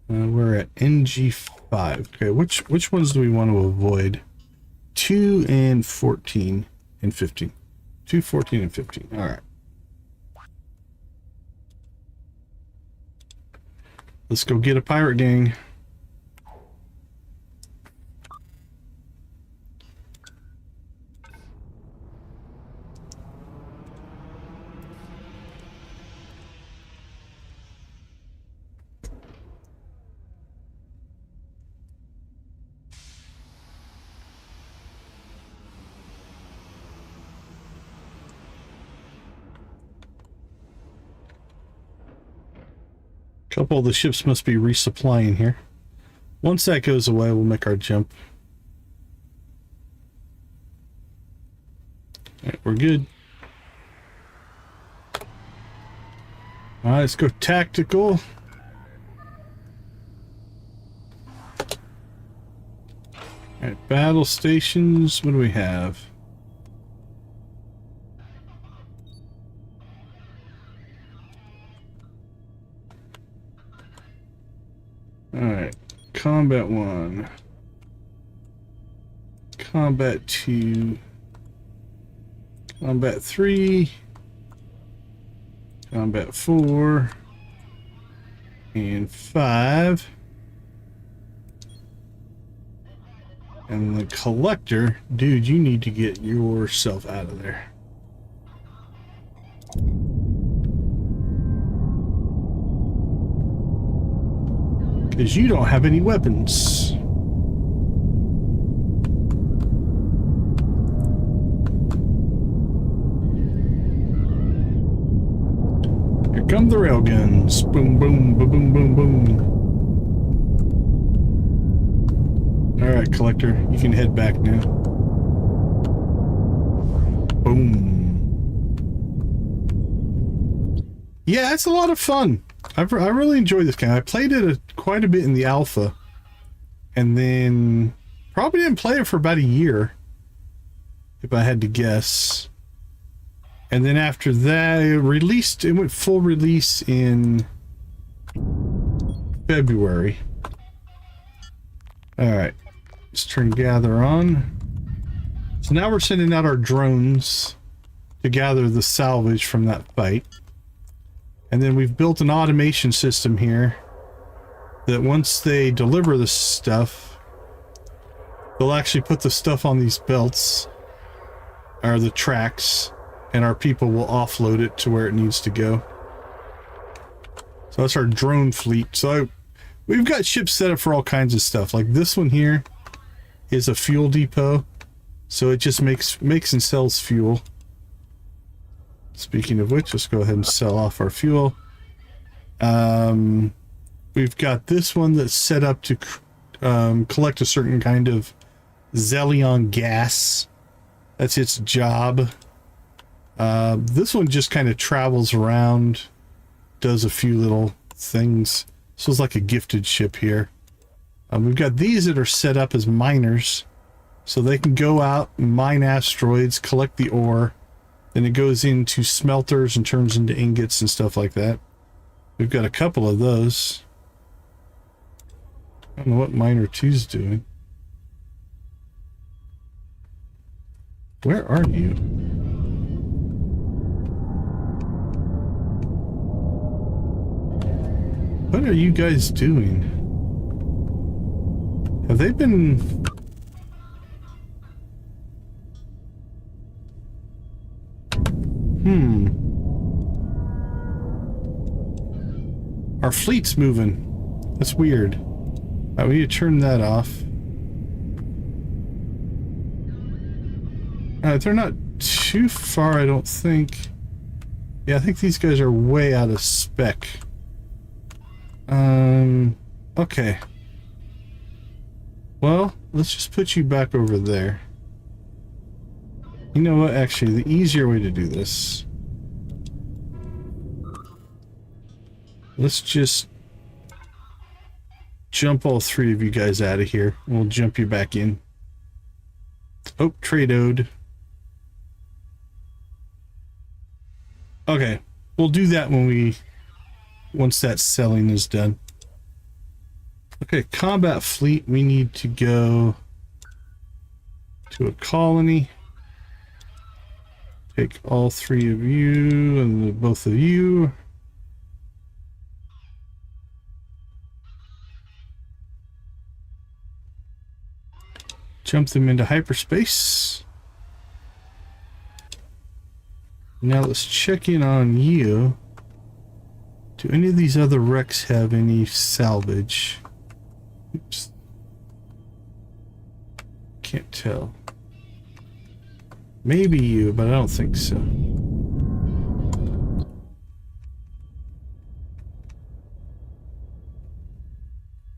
We're at NG5. Okay, which ones do we want to avoid? 2 and 14 and 15. 2, 14, and 15. All right. Let's go get a pirate gang. A couple of the ships must be resupplying here. Once that goes away, we'll make our jump. Alright, we're good. Alright, let's go tactical. Alright, battle stations. What do we have? Alright, combat 1, combat 2, combat 3, combat 4, and 5. And the collector, dude, you need to get yourself out of there. Because you don't have any weapons. Here come the railguns. Boom, boom, boom, boom, boom, boom. Alright, collector, you can head back now. Boom. Yeah, it's a lot of fun. I really enjoy this game. I played it quite a bit in the alpha, and then probably didn't play it for about a year, if I had to guess. And then after that, it went full release in February. Alright. Let's turn gather on. So now we're sending out our drones to gather the salvage from that fight. And then we've built an automation system here that once they deliver the stuff, they'll actually put the stuff on these belts, or the tracks, and our people will offload it to where it needs to go. So that's our drone fleet. So we've got ships set up for all kinds of stuff. Like this one here is a fuel depot. So it just makes and sells fuel. Speaking of which, let's go ahead and sell off our fuel. We've got this one that's set up to collect a certain kind of Zelion gas. That's its job. This one just kind of travels around, does a few little things. So it's like a gifted ship here. We've got these that are set up as miners. So they can go out and mine asteroids, collect the ore. Then it goes into smelters and turns into ingots and stuff like that. We've got a couple of those. I don't know what Miner 2's doing. Where are you? What are you guys doing? Have they been... Our fleet's moving. That's weird. Alright, we need to turn that off. Alright, they're not too far, I don't think. Yeah, I think these guys are way out of spec. Okay. Well, let's just put you back over there. You know what? Actually, the easier way to do this. Let's just jump all three of you guys out of here. And we'll jump you back in. Oh, tradeoed. Okay. We'll do that once that selling is done. Okay, combat fleet. We need to go to a colony. Take all three of you and both of you. Jump them into hyperspace. Now let's check in on you. Do any of these other wrecks have any salvage? Oops. Can't tell. Maybe you, but I don't think so.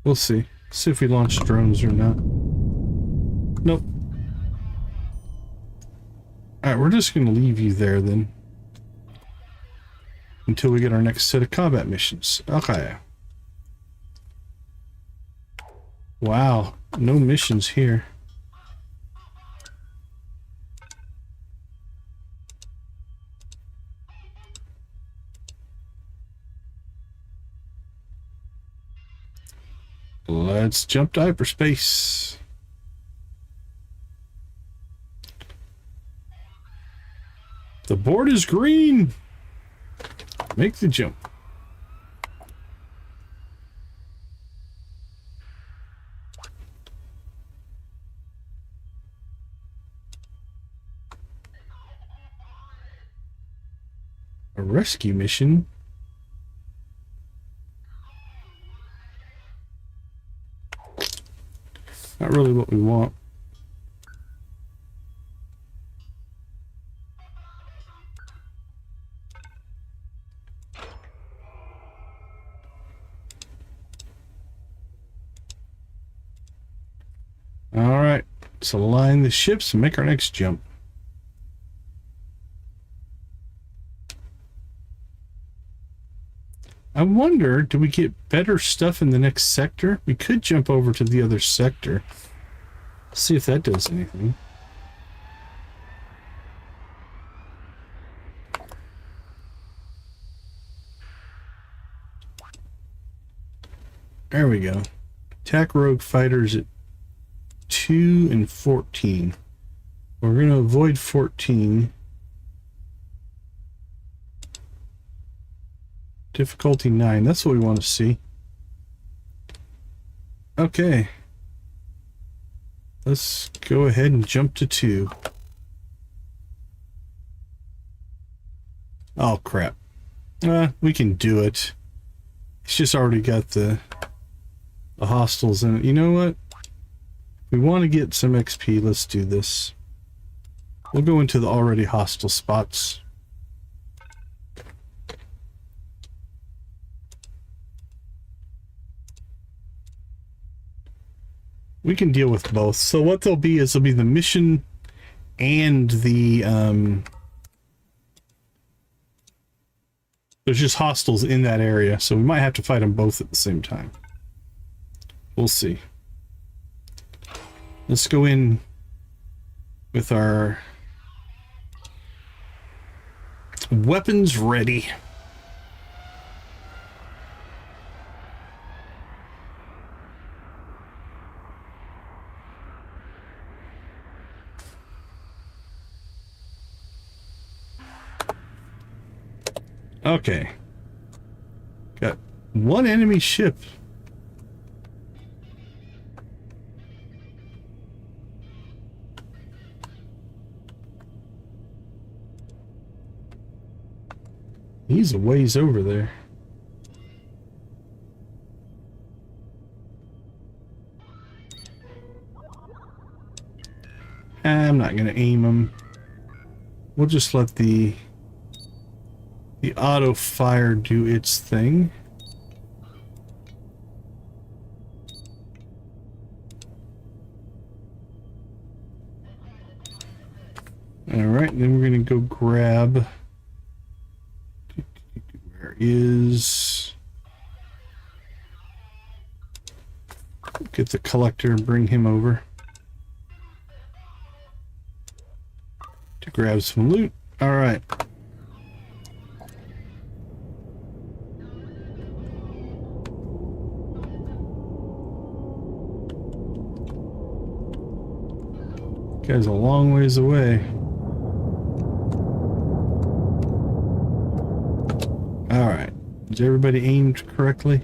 We'll see. See if we launch drones or not. Nope. Alright, we're just going to leave you there then. Until we get our next set of combat missions. Okay. Wow. No missions here. Let's jump to hyperspace. The board is green. Make the jump. A rescue mission. Not really what we want. All right, let's align the ships and make our next jump. I wonder, do we get better stuff in the next sector? We could jump over to the other sector. See if that does anything. There we go. Attack rogue fighters at 2 and 14. We're going to avoid 14. Difficulty 9. That's what we want to see. Okay. Let's go ahead and jump to 2. Oh, crap. We can do it. It's just already got the hostiles in it. You know what? We want to get some XP. Let's do this. We'll go into the already hostile spots. We can deal with both. So what there'll be is there'll be the mission and the there's just hostiles in that area, so we might have to fight them both at the same time. We'll see. Let's go in with our weapons ready. Okay. Got one enemy ship. He's a ways over there. I'm not gonna aim him. We'll just let the auto fire do its thing. Alright, then we're gonna go grab. Where is. Get the collector and bring him over to grab some loot. Alright. Guy's a long ways away. Alright. Is everybody aimed correctly?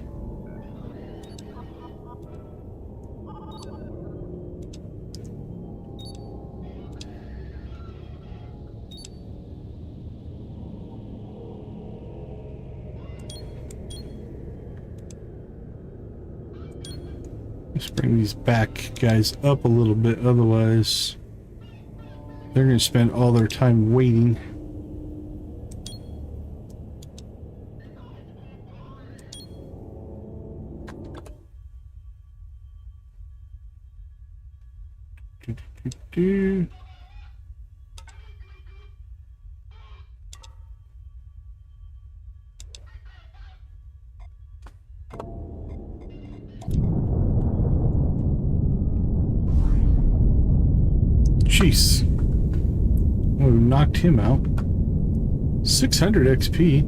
Let's bring these back guys up a little bit, otherwise they're going to spend all their time waiting. Jeez. Oh, we knocked him out. 600 XP.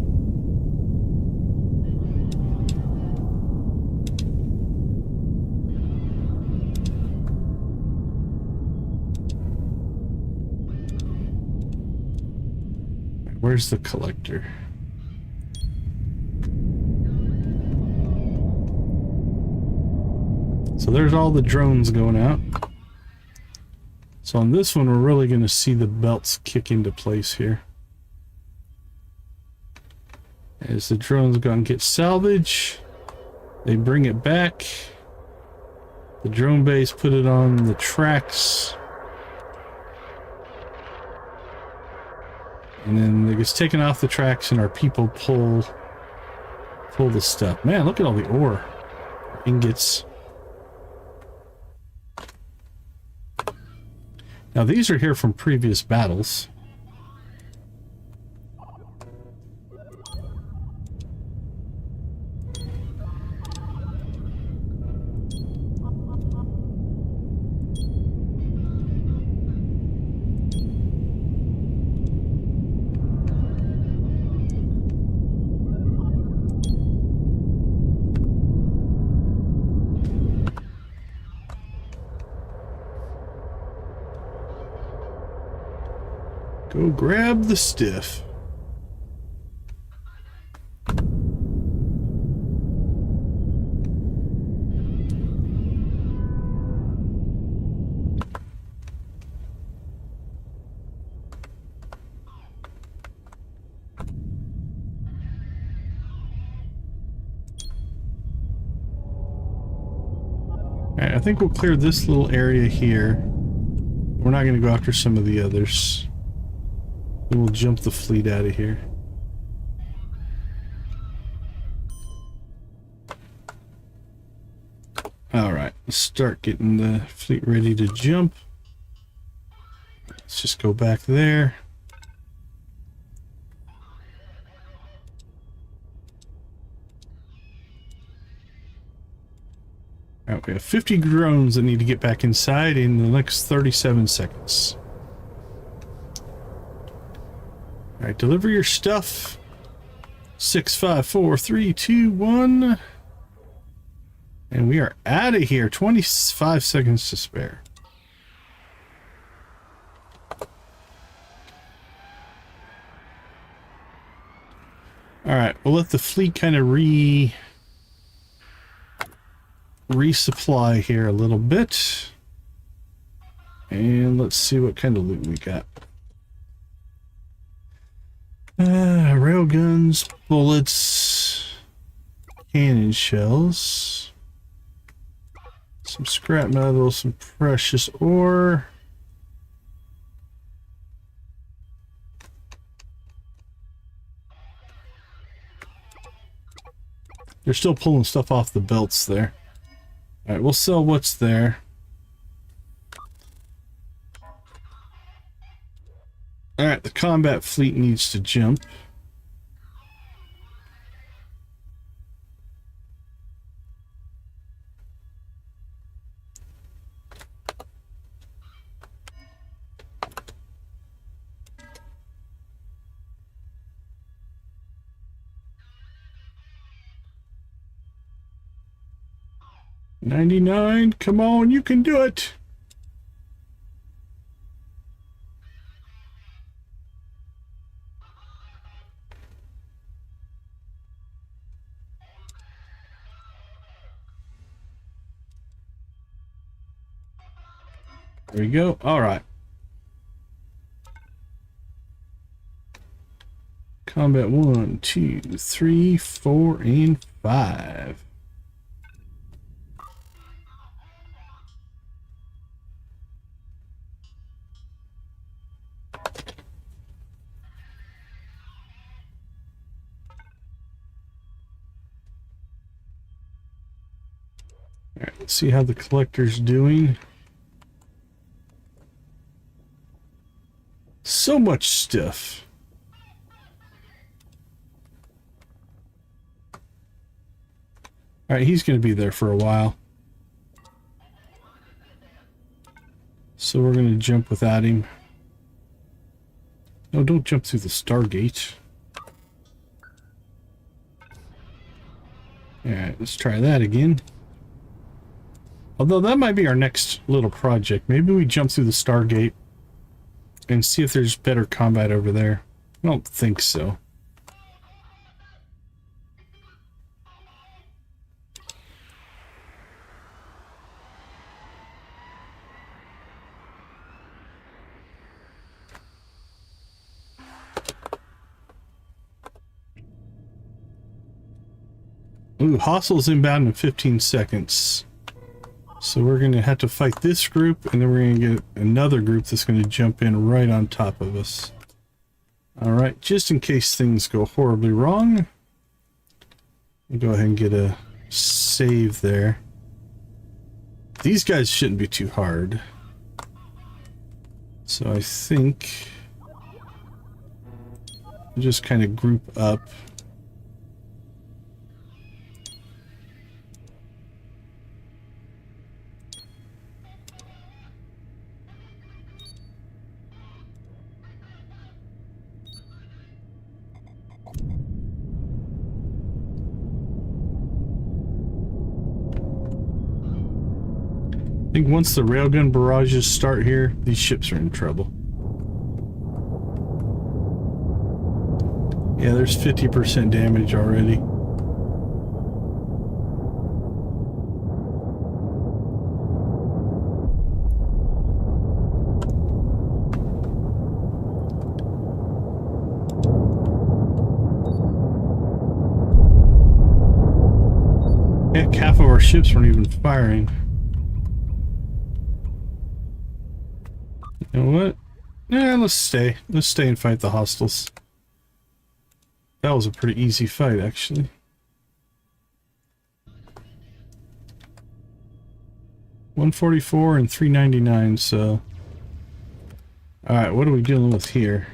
Where's the collector? So there's all the drones going out. So on this one, we're really going to see the belts kick into place here. As the drones go and get salvage, they bring it back. The drone base put it on the tracks. And then it gets taken off the tracks and our people pull the stuff. Man, look at all the ore. Ingots. Now these are here from previous battles. Go grab the stiff. Alright, I think we'll clear this little area here. We're not going to go after some of the others. We'll jump the fleet out of here. Alright, let's start getting the fleet ready to jump. Let's just go back there. Alright, we have 50 drones that need to get back inside in the next 37 seconds. Alright, deliver your stuff. 6, 5, 4, 3, 2, 1. And we are out of here. 25 seconds to spare. Alright, we'll let the fleet kind of resupply here a little bit. And let's see what kind of loot we got. Railguns, bullets, cannon shells, some scrap metal, some precious ore. They're still pulling stuff off the belts there. Alright, we'll sell what's there. Alright, the combat fleet needs to jump. $99, come on, you can do it. There we go. All right. Combat 1, 2, 3, 4, and 5. All right, let's see how the collector's doing. So much stuff. All right, he's going to be there for a while. So we're going to jump without him. No, don't jump through the Stargate. All right, let's try that again. Although that might be our next little project. Maybe we jump through the Stargate and see if there's better combat over there. I don't think so. Ooh, hostiles inbound in 15 seconds. So we're going to have to fight this group, and then we're going to get another group that's going to jump in right on top of us. Alright, just in case things go horribly wrong, we'll go ahead and get a save there. These guys shouldn't be too hard. So I think we'll just kind of group up. I think once the railgun barrages start here, these ships are in trouble. Yeah, there's 50% damage already. Heck, half of our ships weren't even firing. You know what? Yeah, let's stay. Let's stay and fight the hostiles. That was a pretty easy fight, actually. $144 and $399, so... Alright, what are we dealing with here?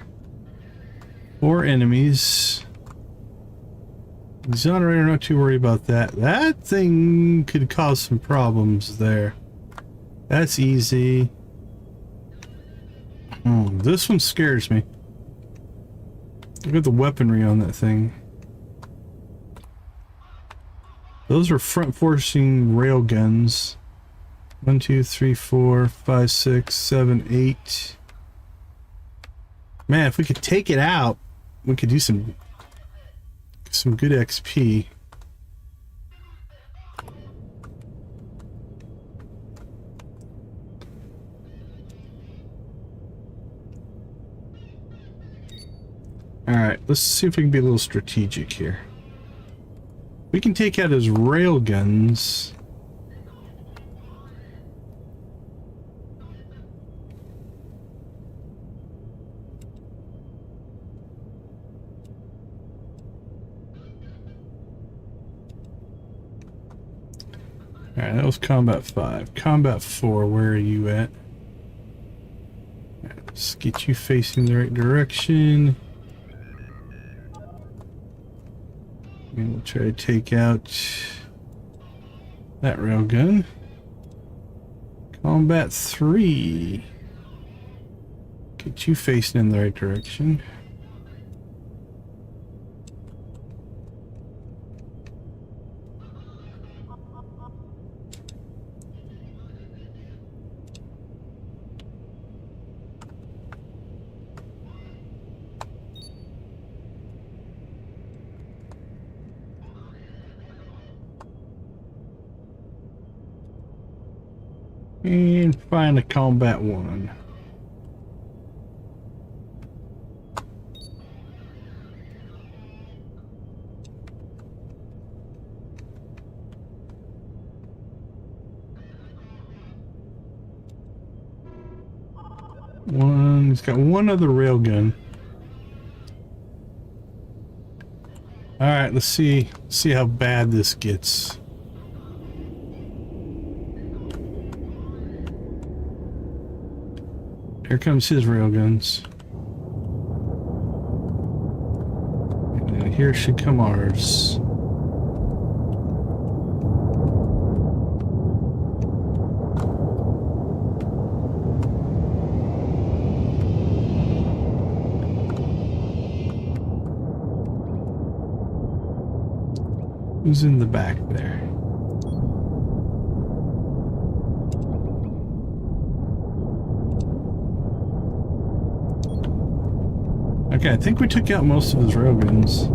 4 enemies. Exonerator, not too worried about that. That thing could cause some problems there. That's easy. This one scares me. Look at the weaponry on that thing. Those are front-forcing rail guns. 1, 2, 3, 4, 5, 6, 7, 8. Man, if we could take it out, we could do some good XP. Alright, let's see if we can be a little strategic here. We can take out his rail guns. Alright, that was Combat 5. Combat 4, where are you at? Right, let's get you facing the right direction. And we'll try to take out that railgun. Combat 3. Get you facing in the right direction. And find a Combat 1. He's got one other railgun. Alright, let's see how bad this gets. Here comes his railguns. And here should come ours. Who's in the back there? Okay, I think we took out most of his railguns.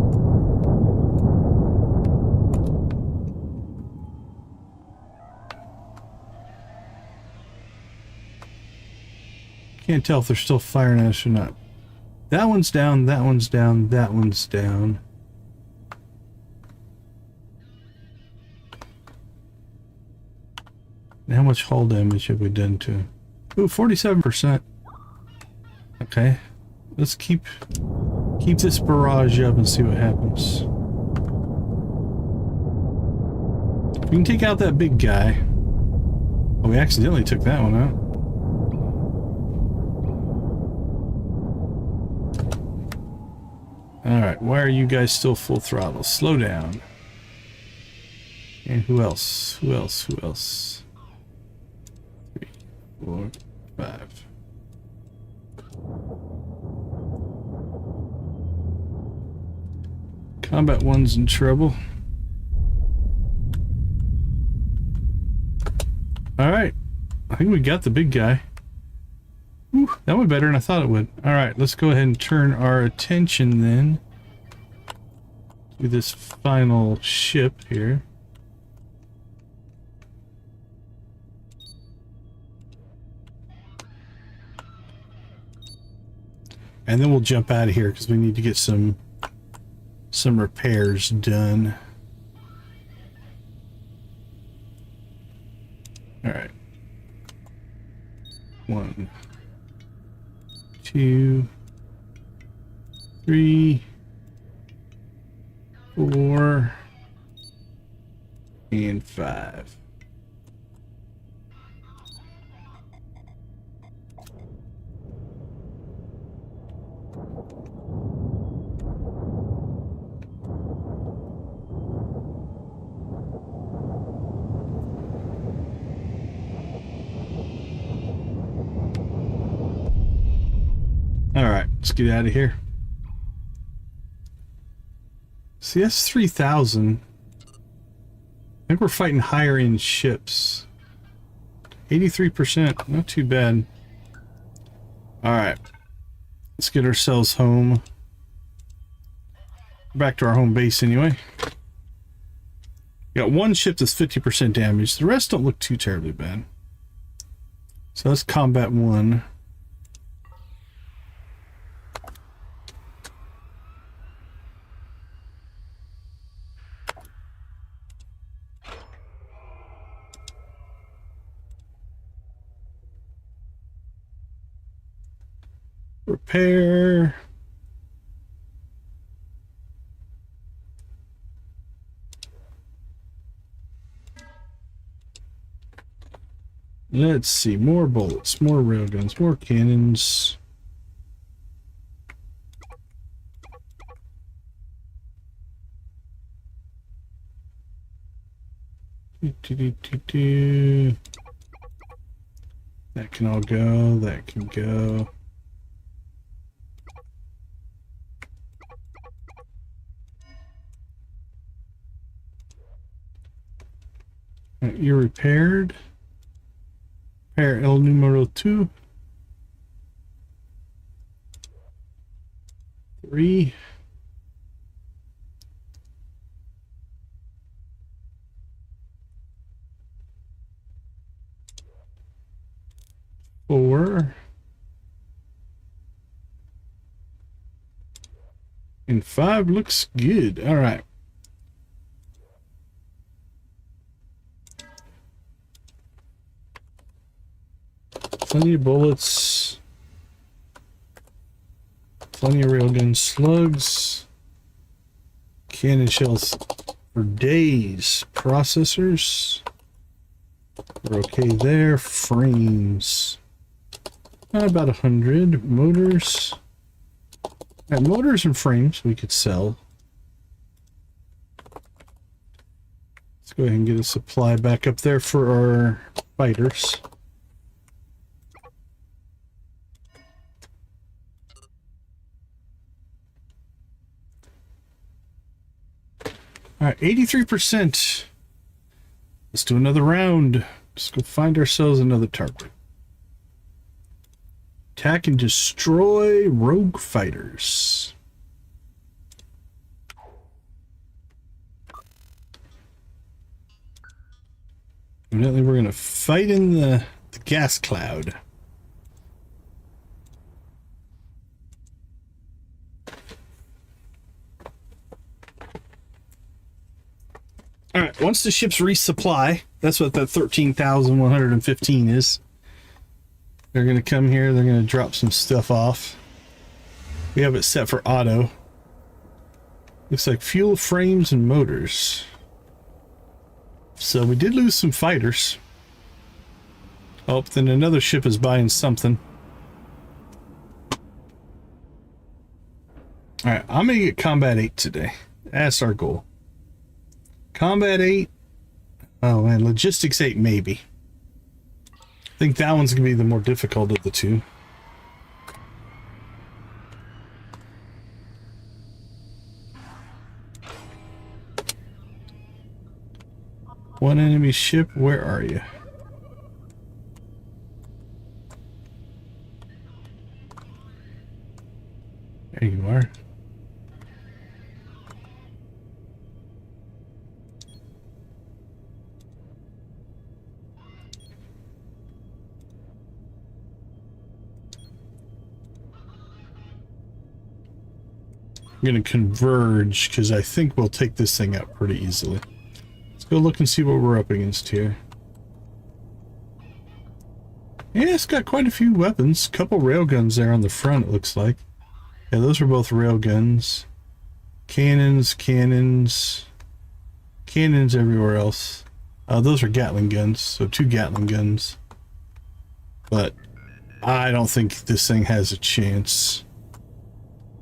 Can't tell if they're still firing at us or not. That one's down, that one's down, that one's down. How much hull damage have we done to him? Ooh, 47%. Okay. Let's keep this barrage up and see what happens. We can take out that big guy. Oh, we accidentally took that one out. Alright, why are you guys still full throttle? Slow down. And who else? Who else? Who else? 3, 4, 5. Combat 1's in trouble. Alright. I think we got the big guy. Whew, that went better than I thought it would. Alright, let's go ahead and turn our attention then Do this final ship here. And then we'll jump out of here because we need to get some repairs done. All right. 1, 2, 3, 4, and 5. All right, let's get out of here. See, that's 3,000. I think we're fighting higher end ships. 83%, not too bad. All right, let's get ourselves home. Back to our home base anyway. Got one ship that's 50% damaged. The rest don't look too terribly bad. So let's combat one. Repair. Let's see, more bullets, more railguns, more cannons. That can all go, that can go. You're repaired. Repair el numero 2. 3. 4. And 5 looks good. All right. Plenty of bullets. Plenty of railgun slugs. Cannon shells for days. Processors. We're okay there. Frames. About 100. Motors. Motors and frames we could sell. Let's go ahead and get a supply back up there for our fighters. All right, 83%. Let's do another round. Let's go find ourselves another target. Attack and destroy rogue fighters. Evidently, we're going to fight in the gas cloud. All right, once the ships resupply, that's what that 13,115 is. They're going to come here, they're going to drop some stuff off. We have it set for auto. Looks like fuel, frames, and motors. So we did lose some fighters. Oh, then another ship is buying something. Alright, I'm going to get Combat 8 today. That's our goal. Combat 8. Oh man, Logistics 8 maybe. I think that one's going to be the more difficult of the two. One enemy ship, where are you? There you are. going to converge because I think we'll take this thing out pretty easily. Let's go look and see what we're up against here. Yeah, it's got quite a few weapons. Couple railguns there on the front, it looks like. Yeah, those are both railguns. Cannons, cannons. Cannons everywhere else. Those are Gatling guns, so 2 Gatling guns. But I don't think this thing has a chance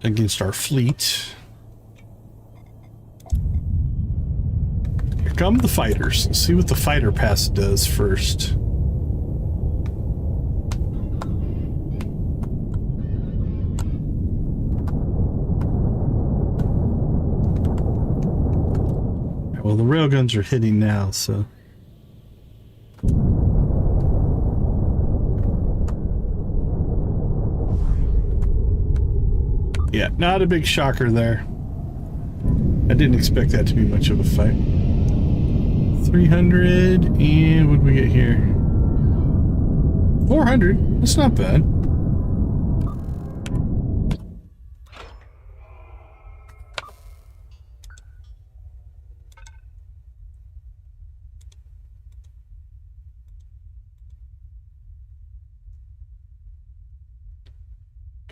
against our fleet. Here come the fighters. Let's see what the fighter pass does first. Well, the railguns are hitting now, so... Yeah, not a big shocker there. I didn't expect that to be much of a fight. 300, and what did we get here? 400, that's not bad.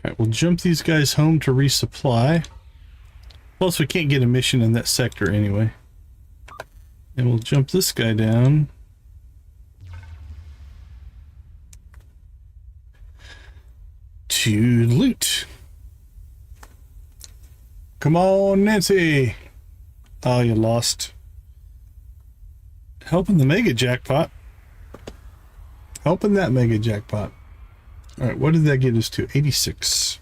Alright, we'll jump these guys home to resupply. Plus, we can't get a mission in that sector anyway. And we'll jump this guy down. To loot. Come on, Nancy. Oh, you lost. Helping the mega jackpot. Helping that mega jackpot. All right, what did that get us to? 86.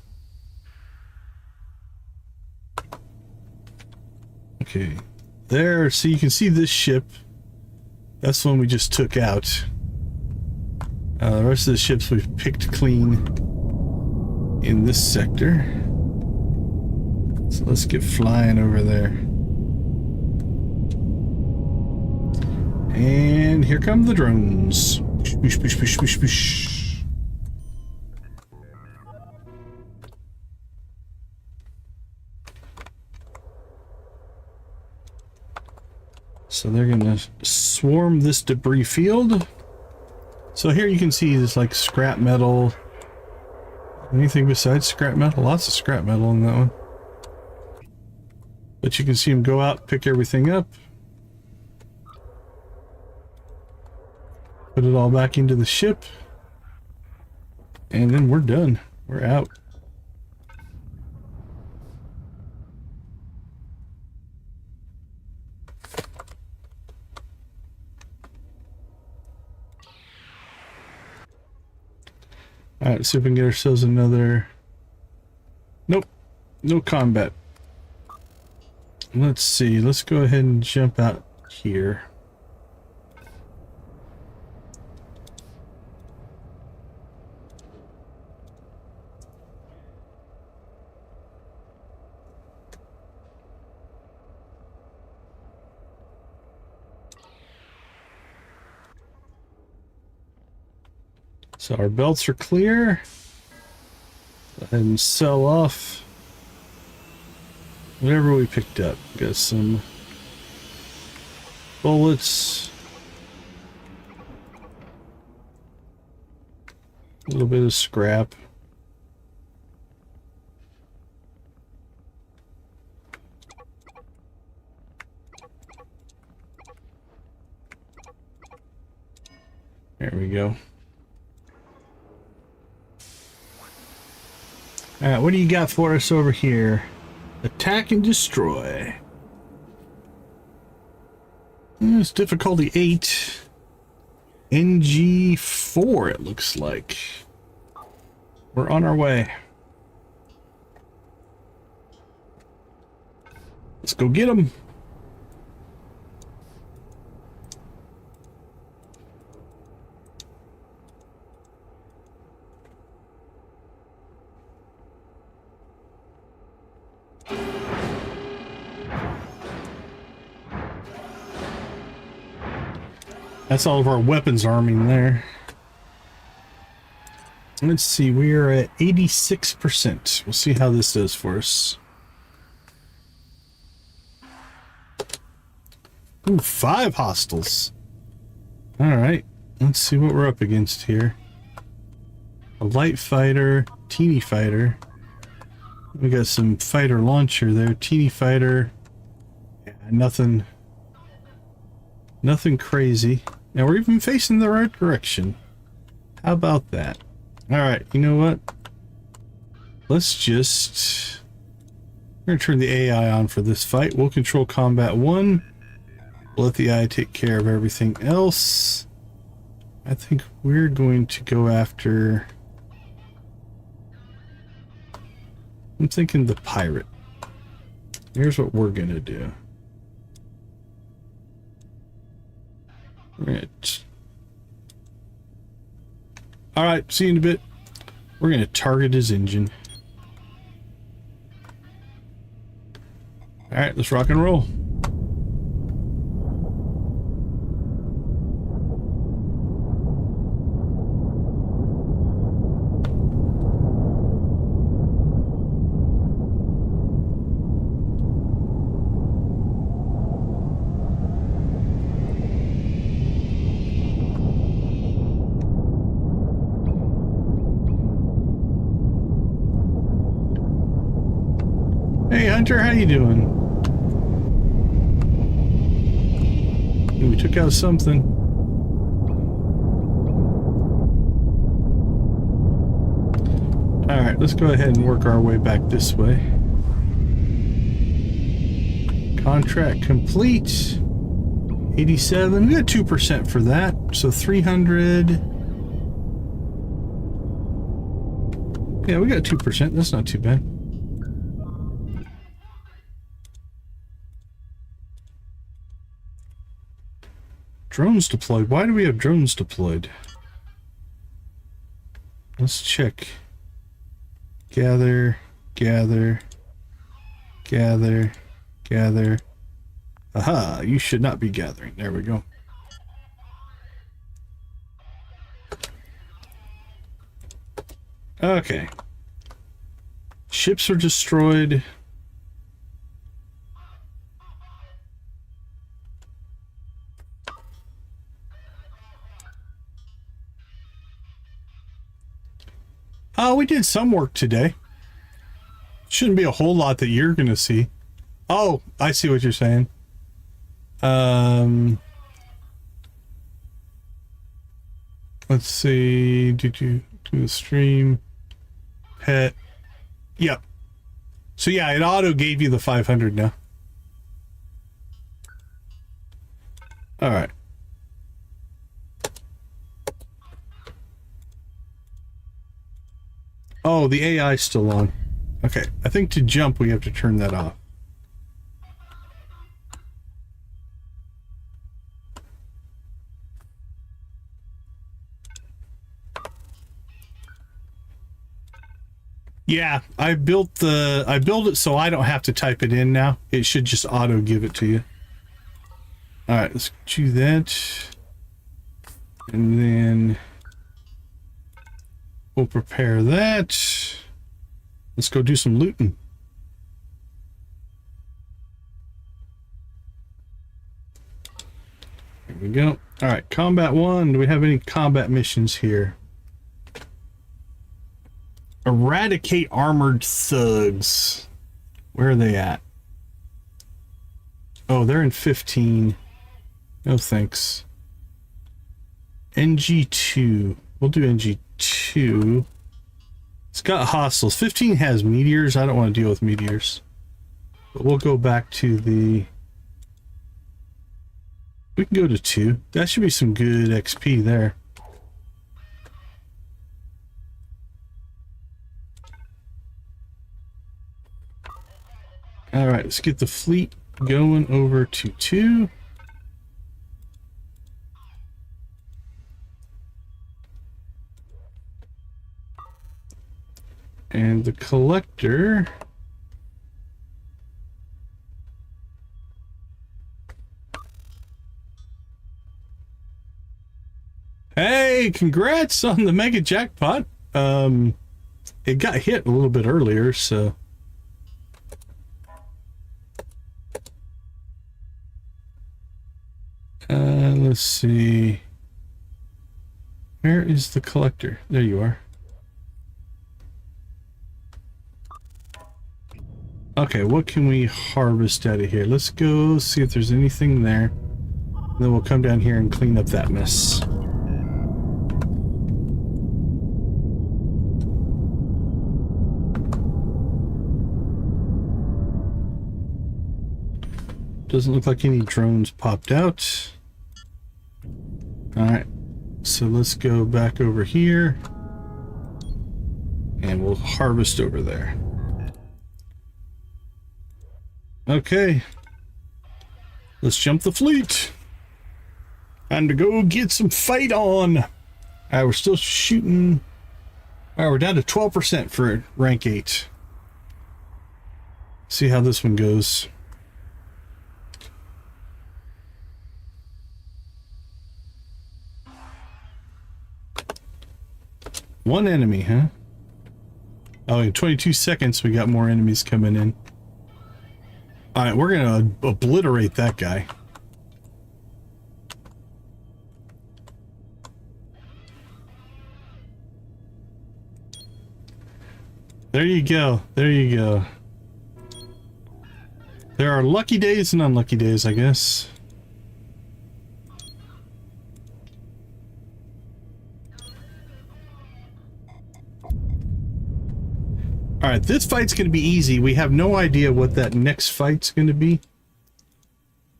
Okay, there. So you can see this ship. That's the one we just took out. The rest of the ships we've picked clean in this sector. So let's get flying over there. And here come the drones. Push, push, push, push, push. So they're gonna swarm this debris field. So here you can see there's like scrap metal. Anything besides scrap metal? Lots of scrap metal in that one. But you can see them go out, pick everything up. Put it all back into the ship. And then we're done. We're out. Alright, let's see if we can get ourselves another... Nope. No combat. Let's see. Let's go ahead and jump out here. So our belts are clear. Go ahead and sell off whatever we picked up. Got some bullets, a little bit of scrap. There we go. Alright, what do you got for us over here? Attack and destroy. It's difficulty 8. NG4, it looks like. We're on our way. Let's go get them. That's all of our weapons arming there. Let's see, we are at 86%. We'll see how this does for us. Ooh, 5 hostiles. Alright, let's see what we're up against here. A light fighter, teeny fighter. We got some fighter launcher there, teeny fighter. Yeah, nothing crazy. Now we're even facing the right direction. How about that? Alright, you know what? Let's just... We're gonna turn the AI on for this fight. We'll control combat 1. We'll let the AI take care of everything else. I think we're going to go after... I'm thinking the pirate. Here's what we're gonna do. Right. Alright, see you in a bit. We're gonna target his engine. Alright, let's rock and roll. Hey Hunter, how you doing? We took out something. Alright, let's go ahead and work our way back this way. Contract complete. 87. We got 2% for that. So 300. Yeah, we got 2%. That's not too bad. Drones deployed. Why do we have drones deployed? Let's check. Gather, gather, gather, gather. Aha, you should not be gathering. There we go. Okay. Ships are destroyed. We did some work today. Shouldn't be a whole lot that you're gonna see. Oh, I see what you're saying. Let's see. Do the stream. Pet. Yep. So yeah, it auto gave you the 500 now. All right. Oh, the AI's still on. Okay, I think to jump we have to turn that off. Yeah, I built it so I don't have to type it in now. It should just auto give it to you. All right, let's do that. And then we'll prepare that. Let's go do some looting. There we go. All right, combat 1. Do we have any combat missions here? Eradicate armored thugs. Where are they at? Oh, they're in 15. No thanks. NG2. We'll do NG2. It's got hostiles. 15 has meteors. I don't want to deal with meteors. But we'll go back to the... We can go to 2. That should be some good XP there. Alright, let's get the fleet going over to 2. And the collector... Hey, congrats on the mega jackpot. It got hit a little bit earlier, so... Let's see. Where is the collector? There you are. Okay, what can we harvest out of here? Let's go see if there's anything there. Then we'll come down here and clean up that mess. Doesn't look like any drones popped out. Alright, so let's go back over here. And we'll harvest over there. Okay. Let's jump the fleet. Time to go get some fight on. Alright, we're still shooting. Alright, we're down to 12% for rank 8. See how this one goes. One enemy, huh? Oh, in 22 seconds we got more enemies coming in. Alright, we're gonna obliterate that guy. There you go. There you go. There are lucky days and unlucky days, I guess. Alright, this fight's going to be easy. We have no idea what that next fight's going to be.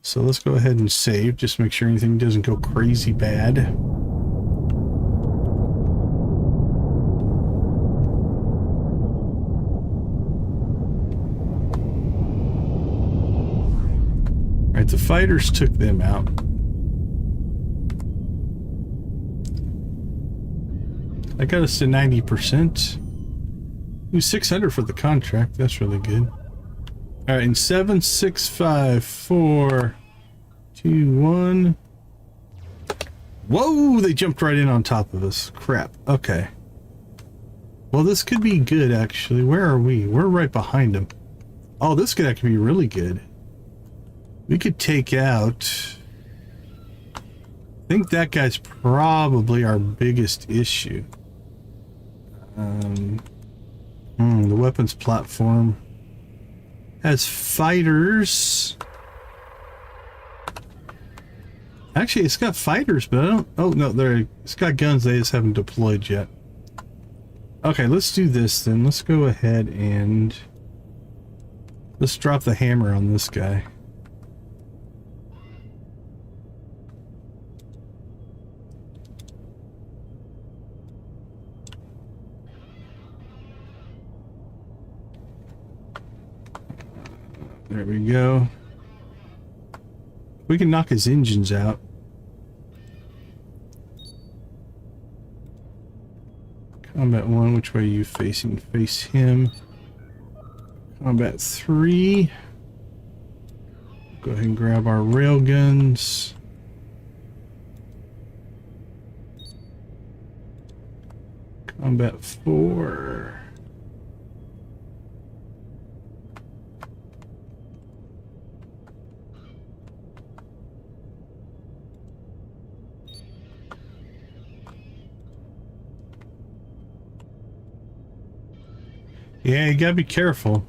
So let's go ahead and save, just make sure anything doesn't go crazy bad. Alright, the fighters took them out. That got us to 90%. Ooh, 600 for the contract. That's really good. All right, in 7, 6, 5, 4, 2, 1. Whoa! They jumped right in on top of us. Crap. Okay. Well, this could be good, actually. Where are we? We're right behind them. Oh, this could actually be really good. We could take out... I think that guy's probably our biggest issue. The weapons platform has fighters. Actually, it's got fighters, but I don't... Oh, no, it's got guns. They just haven't deployed yet. Okay, let's do this then. Let's go ahead and... let's drop the hammer on this guy. There we go. We can knock his engines out. Combat 1, which way are you facing? Face him. Combat 3. Go ahead and grab our rail guns. Combat 4. Yeah, you gotta be careful.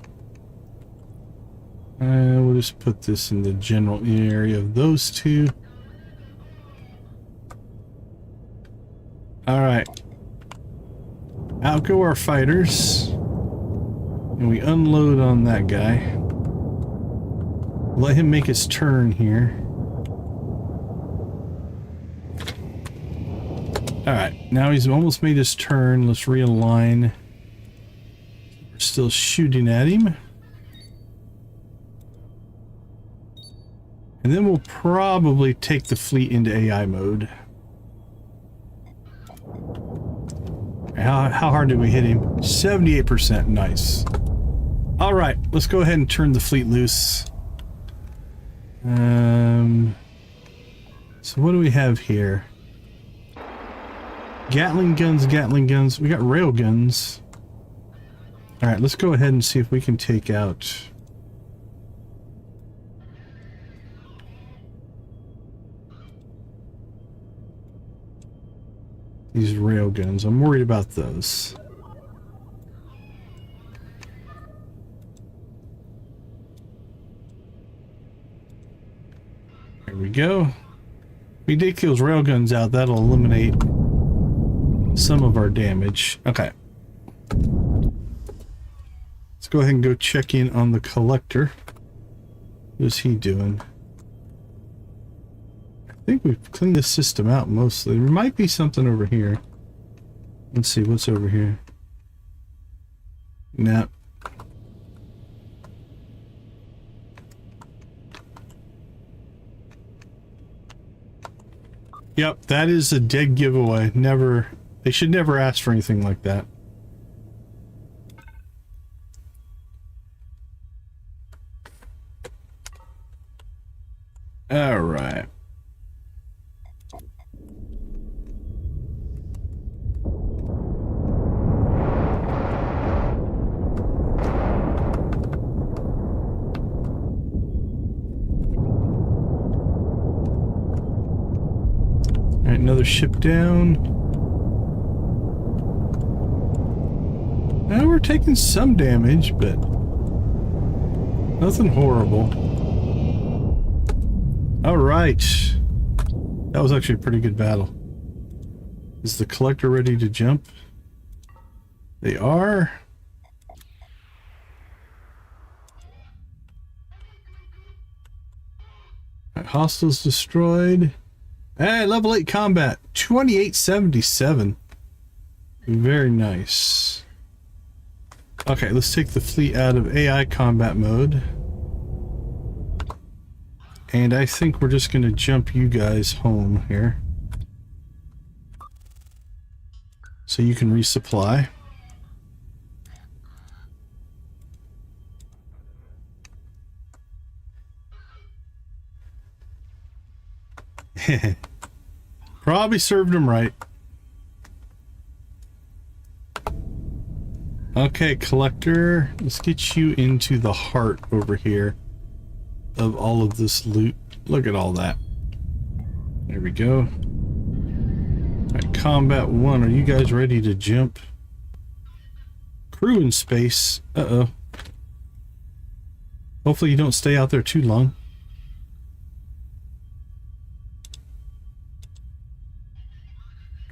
We'll just put this in the general area of those two. Alright. Out go our fighters. And we unload on that guy. Let him make his turn here. Alright, now he's almost made his turn. Let's realign. Still shooting at him. And then we'll probably take the fleet into AI mode. How hard did we hit him? 78%. Nice. Alright, let's go ahead and turn the fleet loose. So what do we have here? Gatling guns, Gatling guns. We got rail guns. Alright, let's go ahead and see if we can take out... These railguns, I'm worried about those. There we go. If we take those railguns out, that'll eliminate some of our damage. Okay. Let's go ahead and go check in on the collector. What's he doing? I think we've cleaned the system out mostly. There might be something over here. Let's see, what's over here? Nah. Yep, that is a dead giveaway. Never, they should never ask for anything like that. All right. All right, another ship down. Now we're taking some damage, but nothing horrible. All right. That was actually a pretty good battle. Is the collector ready to jump? They are. Right, hostiles destroyed. Hey, level 8 combat. 2877. Very nice. Okay, let's take the fleet out of AI combat mode. And I think we're just going to jump you guys home here. So you can resupply. Probably served him right. Okay, collector. Let's get you into the heart over here of all of this loot. Look at all that. There we go. Alright, combat 1, are you guys ready to jump? Crew in space. Uh-oh. Hopefully you don't stay out there too long.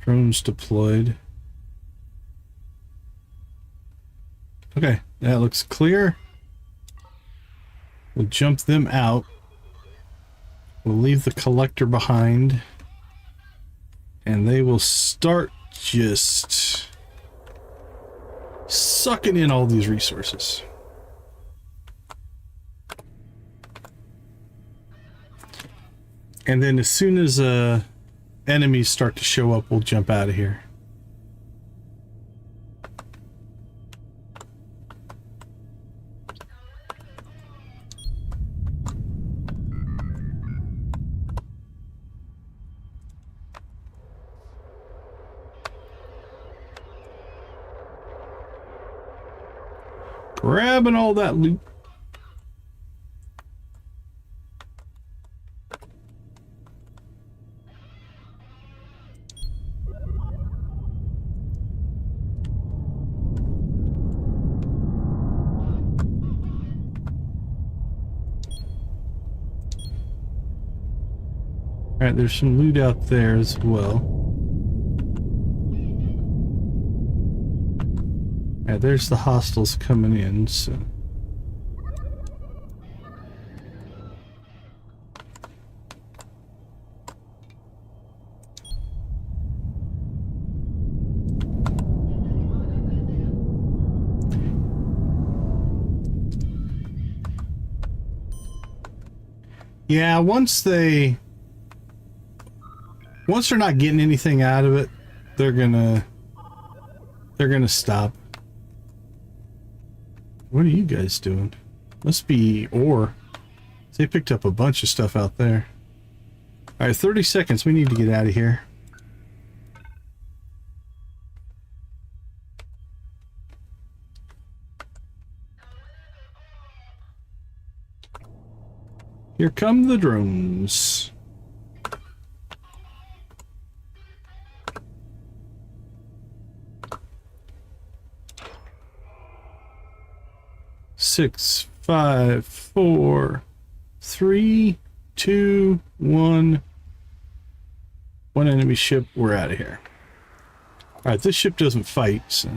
Drones deployed. Okay, that looks clear. We'll jump them out. We'll leave the collector behind. And they will start just sucking in all these resources. And then as soon as enemies start to show up, we'll jump out of here. Grabbing all that loot. All right, there's some loot out there as well. All right, there's the hostiles coming in, so. Yeah, once they're not getting anything out of it, they're gonna stop. What are you guys doing? Must be ore. They picked up a bunch of stuff out there. Alright, 30 seconds. We need to get out of here. Here come the drones. 6, 5, 4, 3, 2, 1. One enemy ship. We're out of here. All right, this ship doesn't fight, so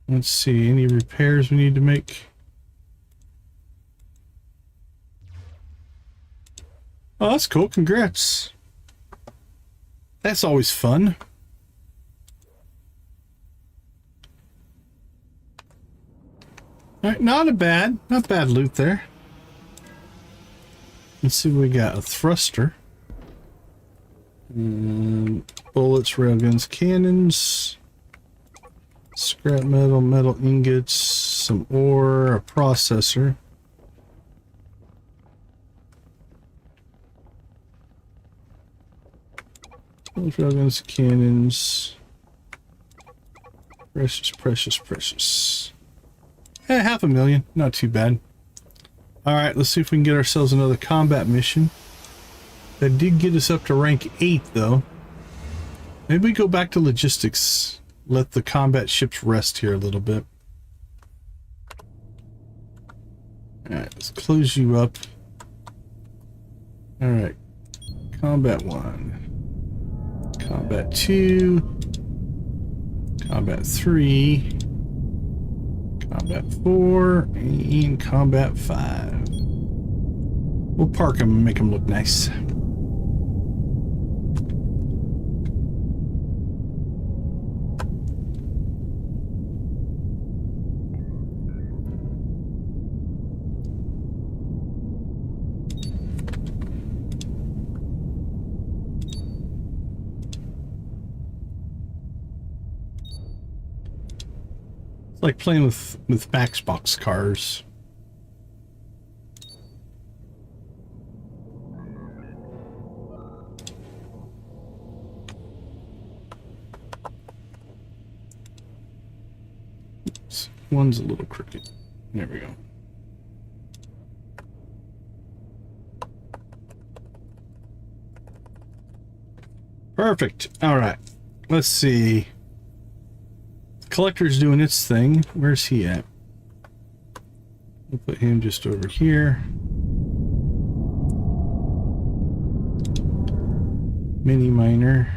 let's see. Any repairs we need to make? Oh, that's cool. Congrats. That's always fun. All right, not bad loot there. Let's see what we got. A thruster. Bullets, railguns, cannons. Scrap metal, metal ingots, some ore, a processor. Railguns, cannons. Precious, precious, precious. 500,000, not too bad. Alright, let's see if we can get ourselves another combat mission. That did get us up to rank 8 though. Maybe we go back to logistics. Let the combat ships rest here a little bit. Alright, let's close you up. Alright. Combat 1. Combat 2. Combat 3. Combat 4. And Combat 5. We'll park them and make them look nice. Like playing with Maxbox cars. Oops, one's a little crooked. There we go. Perfect. All right. Let's see. Collector's doing its thing. Where's he at? We'll put him just over here. Mini miner.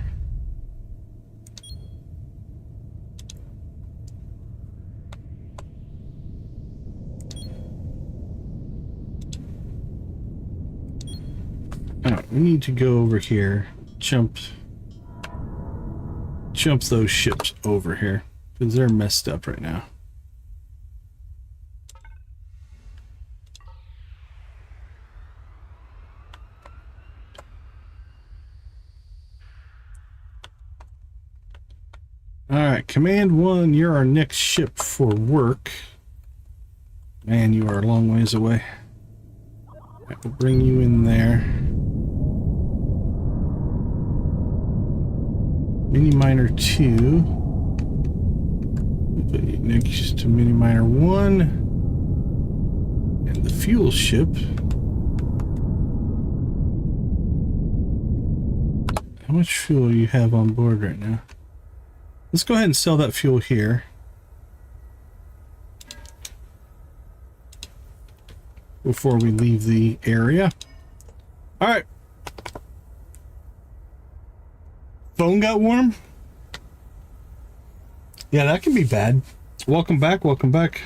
Oh, we need to go over here. Jump those ships over here. Because they're messed up right now. Alright, Command 1, you're our next ship for work. Man, you are a long ways away. I will bring you in there. Mini Miner 2. Put you next to Mini Miner 1. And the fuel ship. How much fuel do you have on board right now? Let's go ahead and sell that fuel here. Before we leave the area. Alright. Phone got warm? Yeah, that can be bad. Welcome back, welcome back.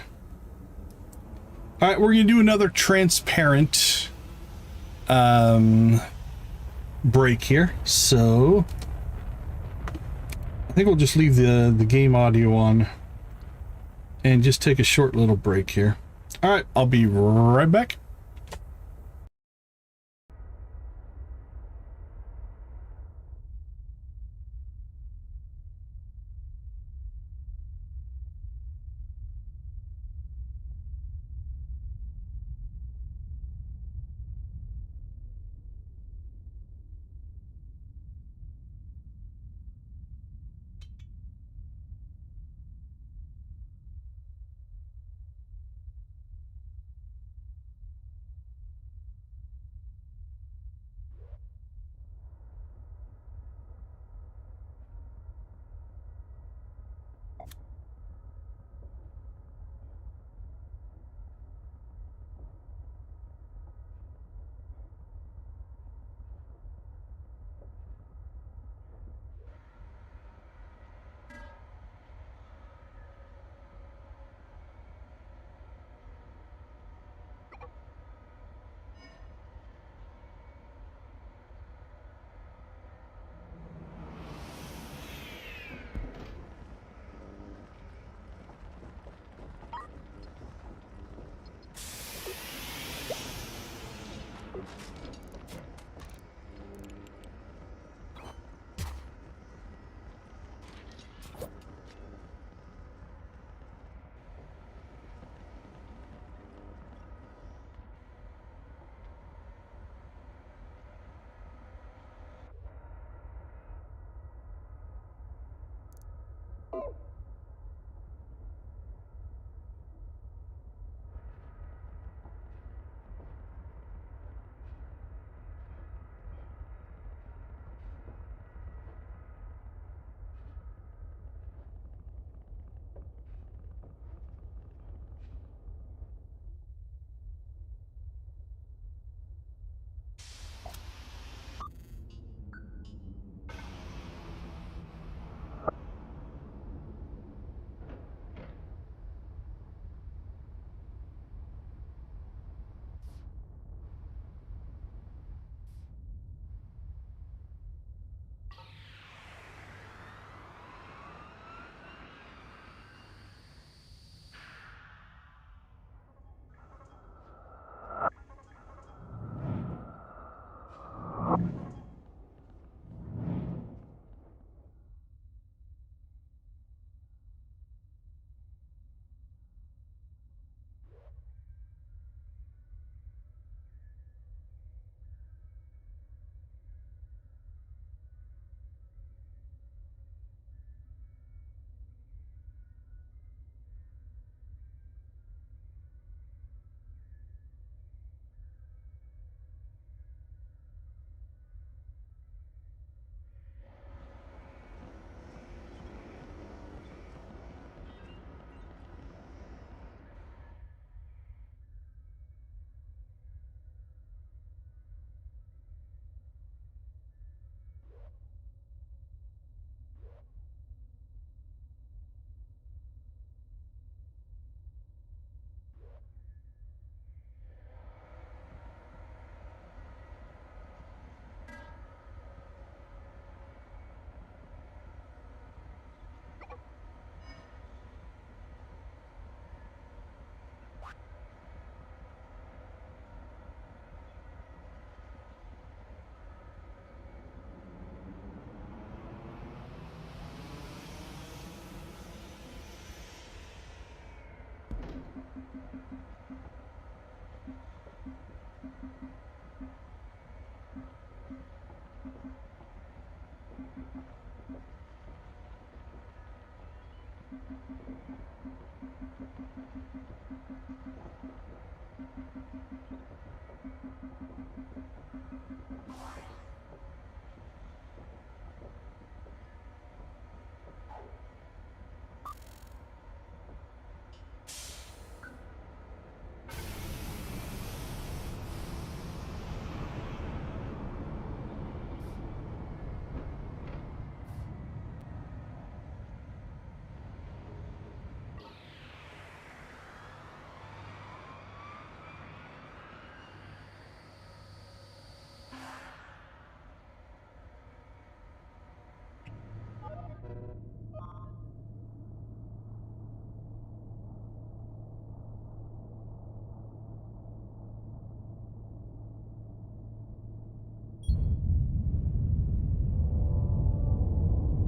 Alright, we're gonna do another transparent break here. So I think we'll just leave the game audio on and just take a short little break here. Alright, I'll be right back.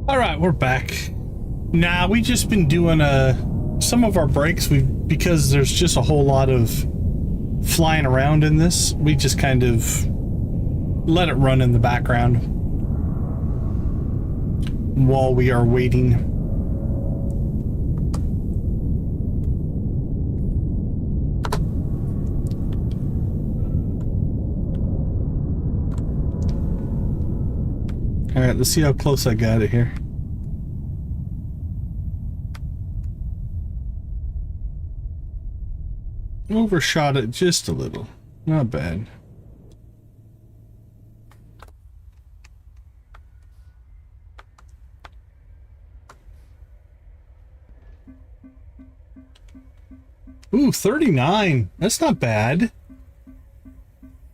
All right, we're back. Nah, we just been doing some of our breaks. Because there's just a whole lot of flying around in this. We just kind of let it run in the background while we are waiting. All right, let's see how close I got it here. Overshot it just a little. Not bad. Ooh, 39. That's not bad.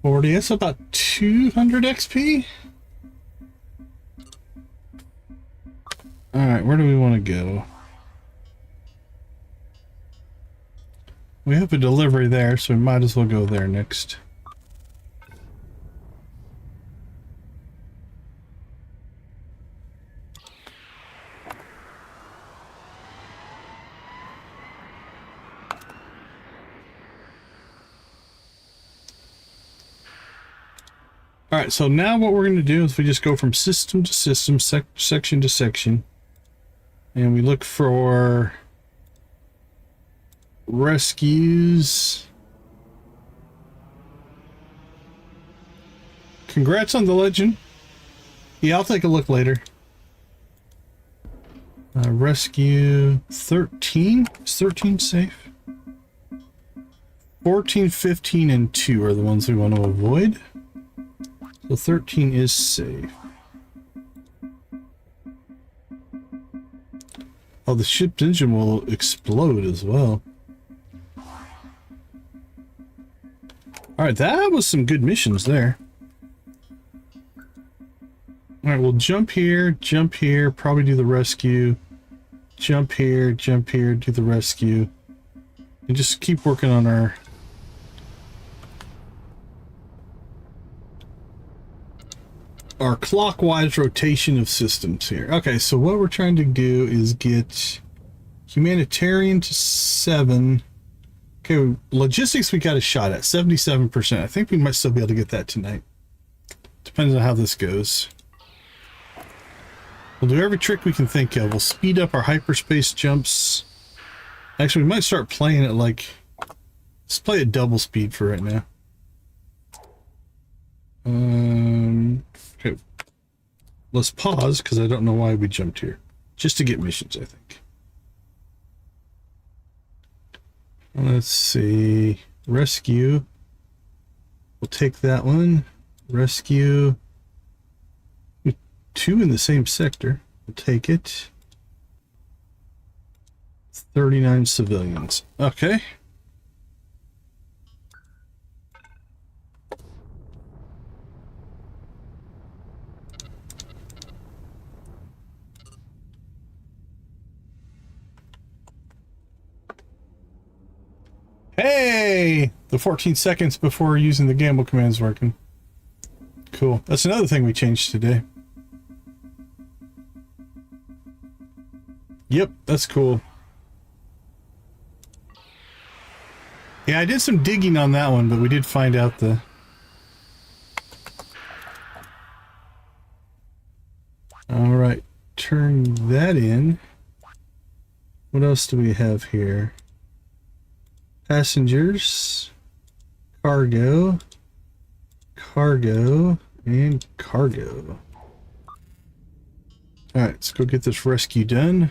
40. That's about 200 XP. All right, where do we want to go? We have a delivery there, so we might as well go there next. All right, so now what we're going to do is we just go from system to system, section to section, and we look for rescues. Congrats on the legend. Yeah, I'll take a look later. Rescue 13. Is 13 safe? 14, 15, and 2 are the ones we want to avoid. So 13 is safe. Oh, the ship's engine will explode as well. Alright, that was some good missions there. Alright, we'll jump here, probably do the rescue. Jump here, do the rescue. And just keep working on our clockwise rotation of systems here. Okay, so what we're trying to do is get Humanitarian to 7. Okay, logistics we got a shot at 77%. I think we might still be able to get that tonight. Depends on how this goes. We'll do every trick we can think of. We'll speed up our hyperspace jumps. Actually, we might start playing it like... Let's play at double speed for right now. Okay. Let's pause, because I don't know why we jumped here. Just to get missions, I think. Let's see. Rescue. We'll take that one. Rescue. 2 in the same sector. We'll take it. 39 civilians. Okay. Hey! The 14 seconds before using the gamble command is working. Cool. That's another thing we changed today. Yep, that's cool. Yeah, I did some digging on that one, but we did find out the turn that in. What else do we have here? Passengers, cargo, cargo, and cargo. Alright, let's go get this rescue done.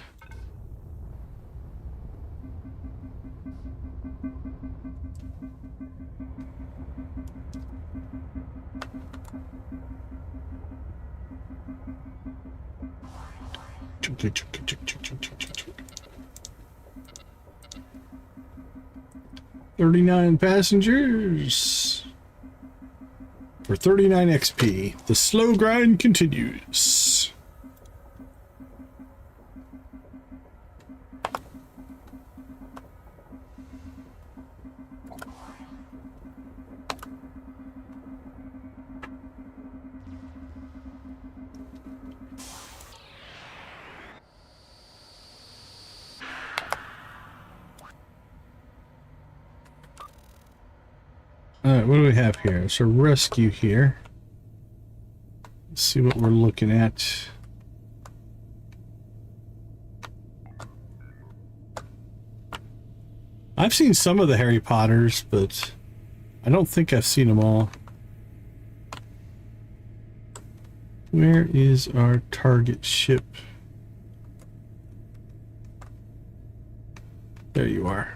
$39 passengers for 39 XP. The slow grind continues. Alright, what do we have here? So rescue here. Let's see what we're looking at. I've seen some of the Harry Potters, but I don't think I've seen them all. Where is our target ship? There you are.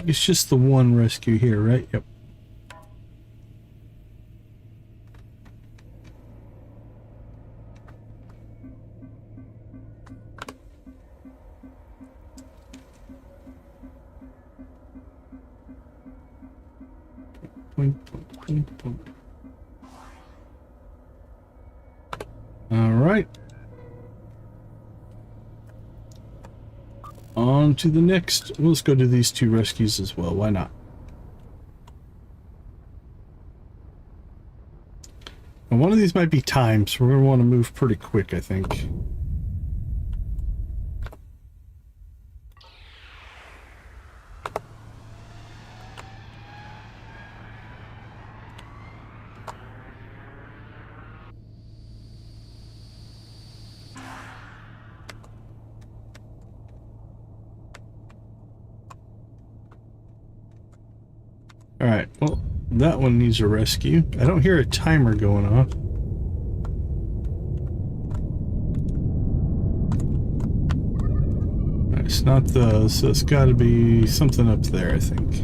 It's just the one rescue here, right? Yep. All right. On to the next. Well, let's go do these two rescues as well. Why not? And one of these might be timed, so we're going to want to move pretty quick, I think. Alright, well, that one needs a rescue. I don't hear a timer going off. It's not the, so it's got to be something up there, I think.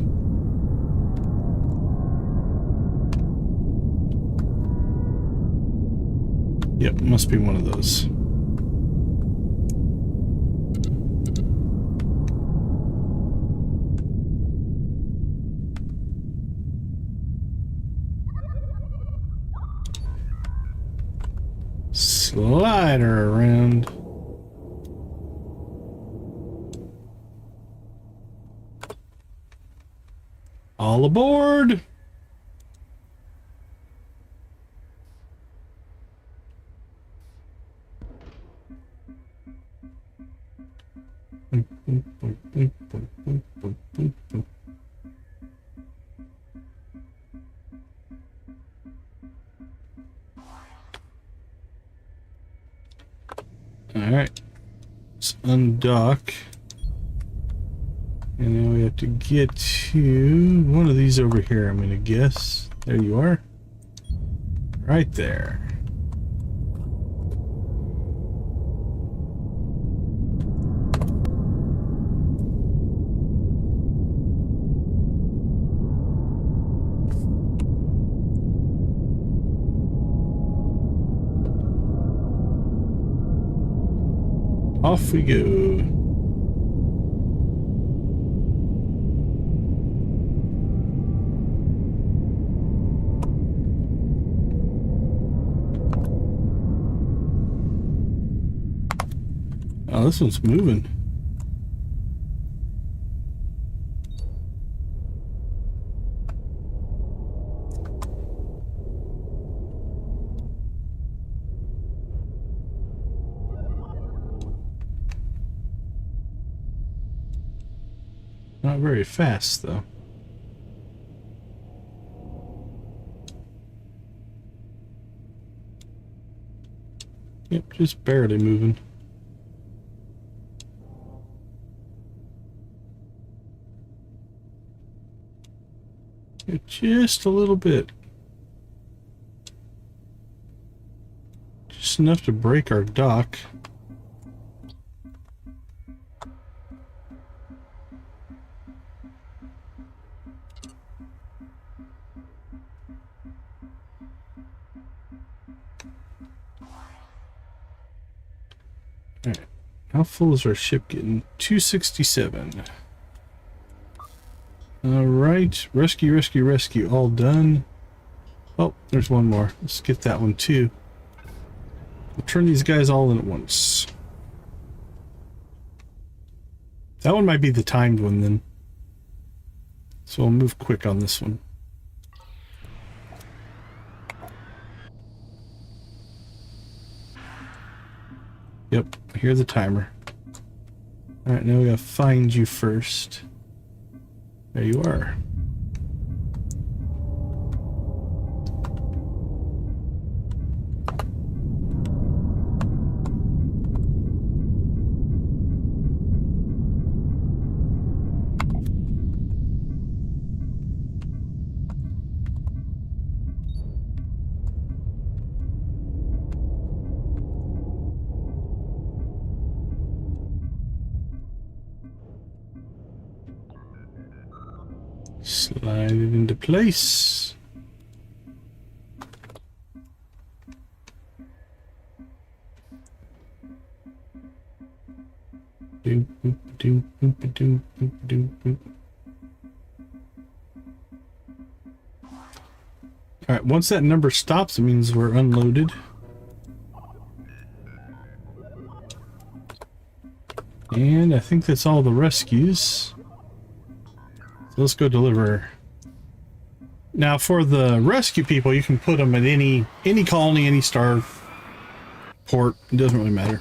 Yep, must be one of those. Slide her around. All aboard! Alright, let's undock. And then we have to get to one of these over here, I'm gonna guess. There you are. Right there. Off we go. Oh, this one's moving. Not very fast, though. Yep, just barely moving. Just a little bit. Just enough to break our dock. Alright. How full is our ship getting? 267. Alright. Rescue, rescue, rescue. All done. Oh, there's one more. Let's get that one too. We'll turn these guys all in at once. That one might be the timed one then. So we'll move quick on this one. Yep, I hear the timer. Alright, now we gotta find you first. There you are. Slide it into place. Doop, boop, doop, boop, doop, boop, doop, boop. All right, once that number stops, it means we're unloaded. And I think that's all the rescues. So let's go deliver. Now for the rescue people, you can put them at any colony, any star port. It doesn't really matter.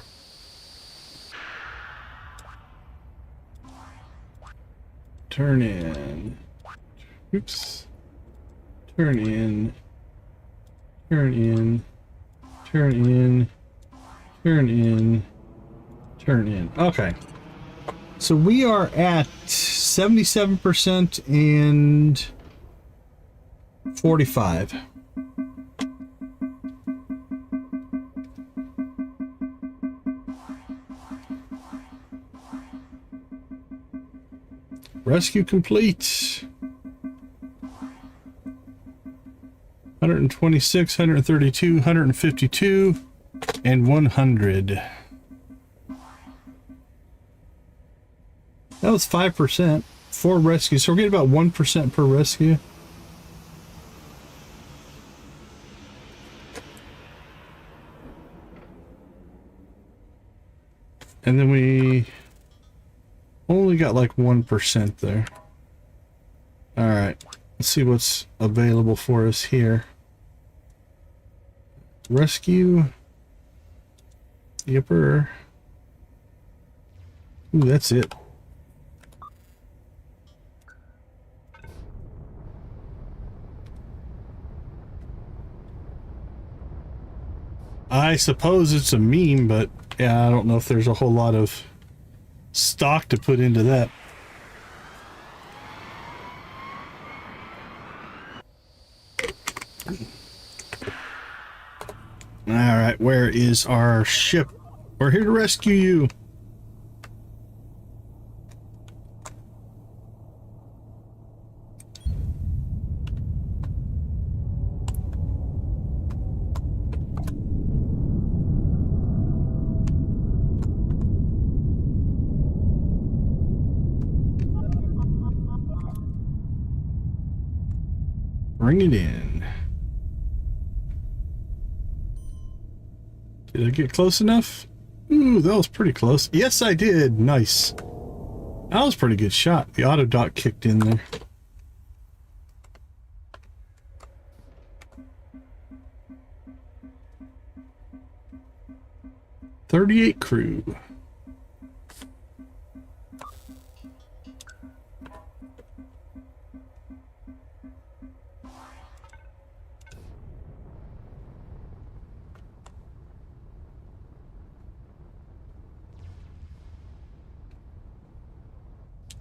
Turn in. Oops. Turn in. Turn in. Turn in. Turn in. Turn in. Okay. So we are at 77% and 45. Rescue complete. 126, 132, 152, and 100. That was 5%. 4 rescues. So we're getting about 1% per rescue. And then we only got like 1% there. Alright. Let's see what's available for us here. Rescue. Yipper. Ooh, that's it. I suppose it's a meme, but yeah, I don't know if there's a whole lot of stock to put into that. Alright, where is our ship? We're here to rescue you. Bring it in. Did I get close enough? Ooh, that was pretty close. Yes, I did. Nice. That was a pretty good shot. The auto dot kicked in there. "38 crew."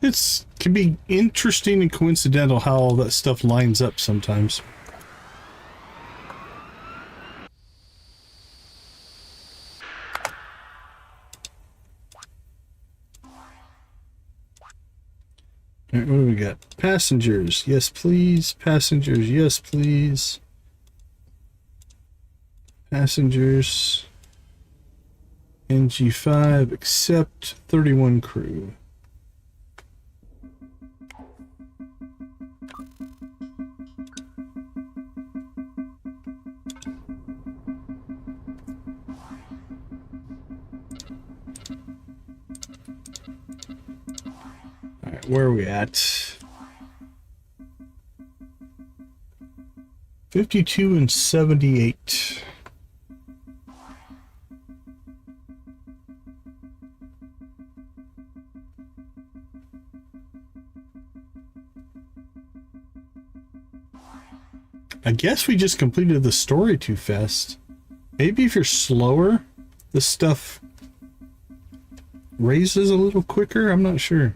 It can be interesting and coincidental how all that stuff lines up sometimes. All right, what do we got? Passengers, yes please. Passengers, yes please. Passengers. NG5, accept. 31 crew. Alright, where are we at? 52 and 78. I guess we just completed the story too fast. Maybe if you're slower, this stuff raises a little quicker. I'm not sure.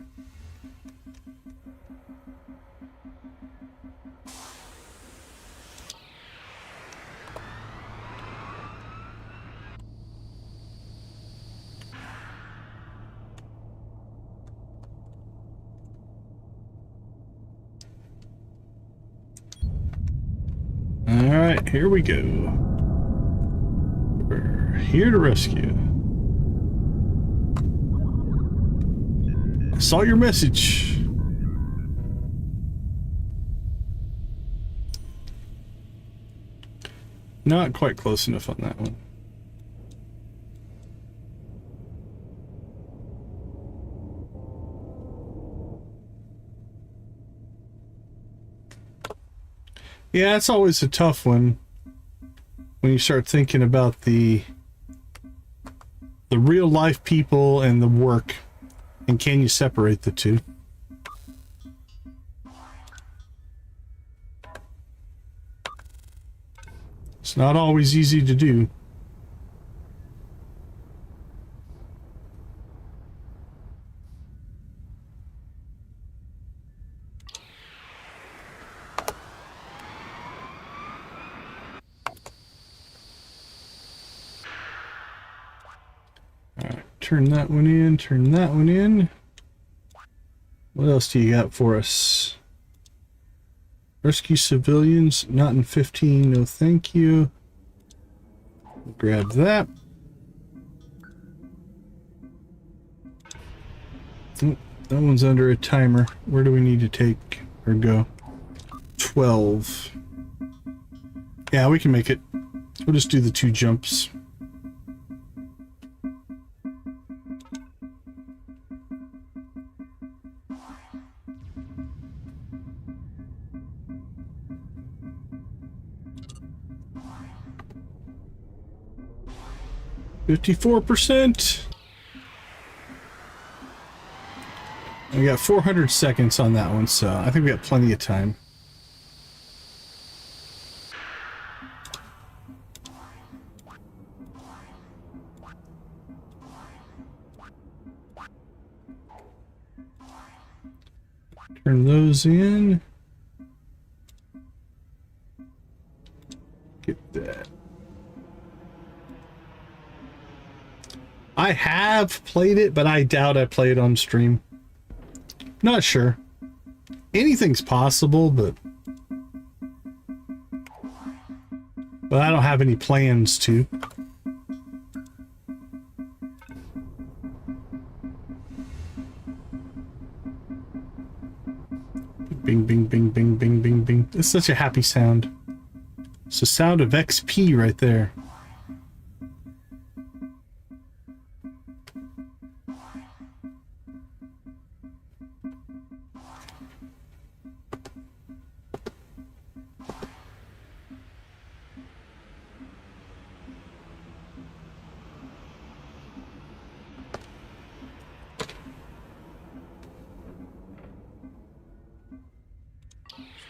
Alright, here we go. We're here to rescue. I saw your message. Not quite close enough on that one. Yeah, it's always a tough one when you start thinking about the real life people and the work, and can you separate the two? It's not always easy to do. Turn that one in, turn that one in. What else do you got for us? Rescue civilians, not in 15, no thank you. Grab that. Oh, that one's under a timer. Where do we need to take or go? 12. Yeah, we can make it. We'll just do the 2 jumps. %. We got 400 seconds on that one, so I think we got plenty of time. Turn those in. Get that. I have played it, but I doubt I played on stream. Not sure. Anything's possible, but I don't have any plans to. Bing, bing, bing, bing, bing, bing, bing. It's such a happy sound. It's the sound of XP right there.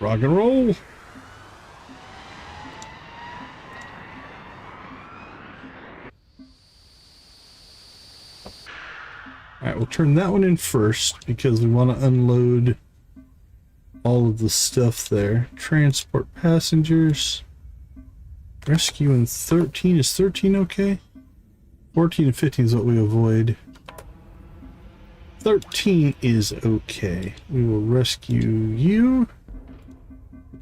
Rock and roll. Alright, we'll turn that one in first because we want to unload all of the stuff there. Transport passengers. Rescue in 13. Is 13 okay? 14 and 15 is what we avoid. 13 is okay. We will rescue you.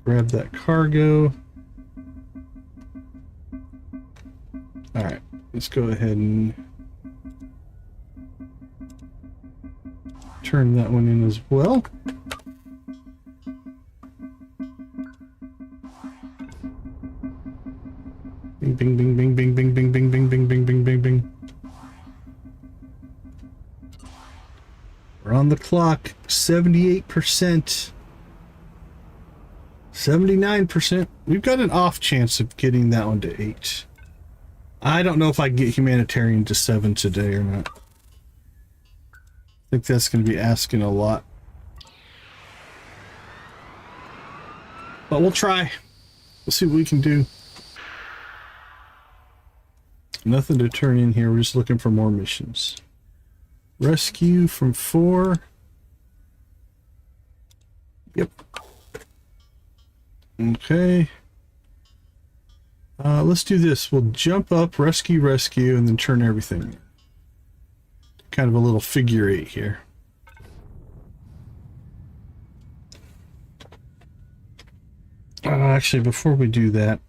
Grab that cargo. Alright, let's go ahead and turn that one in as well. Bing, bing, bing, bing, bing, bing, bing, bing, bing, bing, bing, bing, bing, bing. We're on the clock. 78%. 79%. We've got an off chance of getting that one to 8. I don't know if I can get Humanitarian to 7 today or not. I think that's going to be asking a lot. But we'll try. We'll see what we can do. Nothing to turn in here. We're just looking for more missions. Rescue from 4. Yep. Okay. Let's do this. We'll jump up, rescue, and then turn everything in. Kind of a little figure 8 here. Actually, before we do that,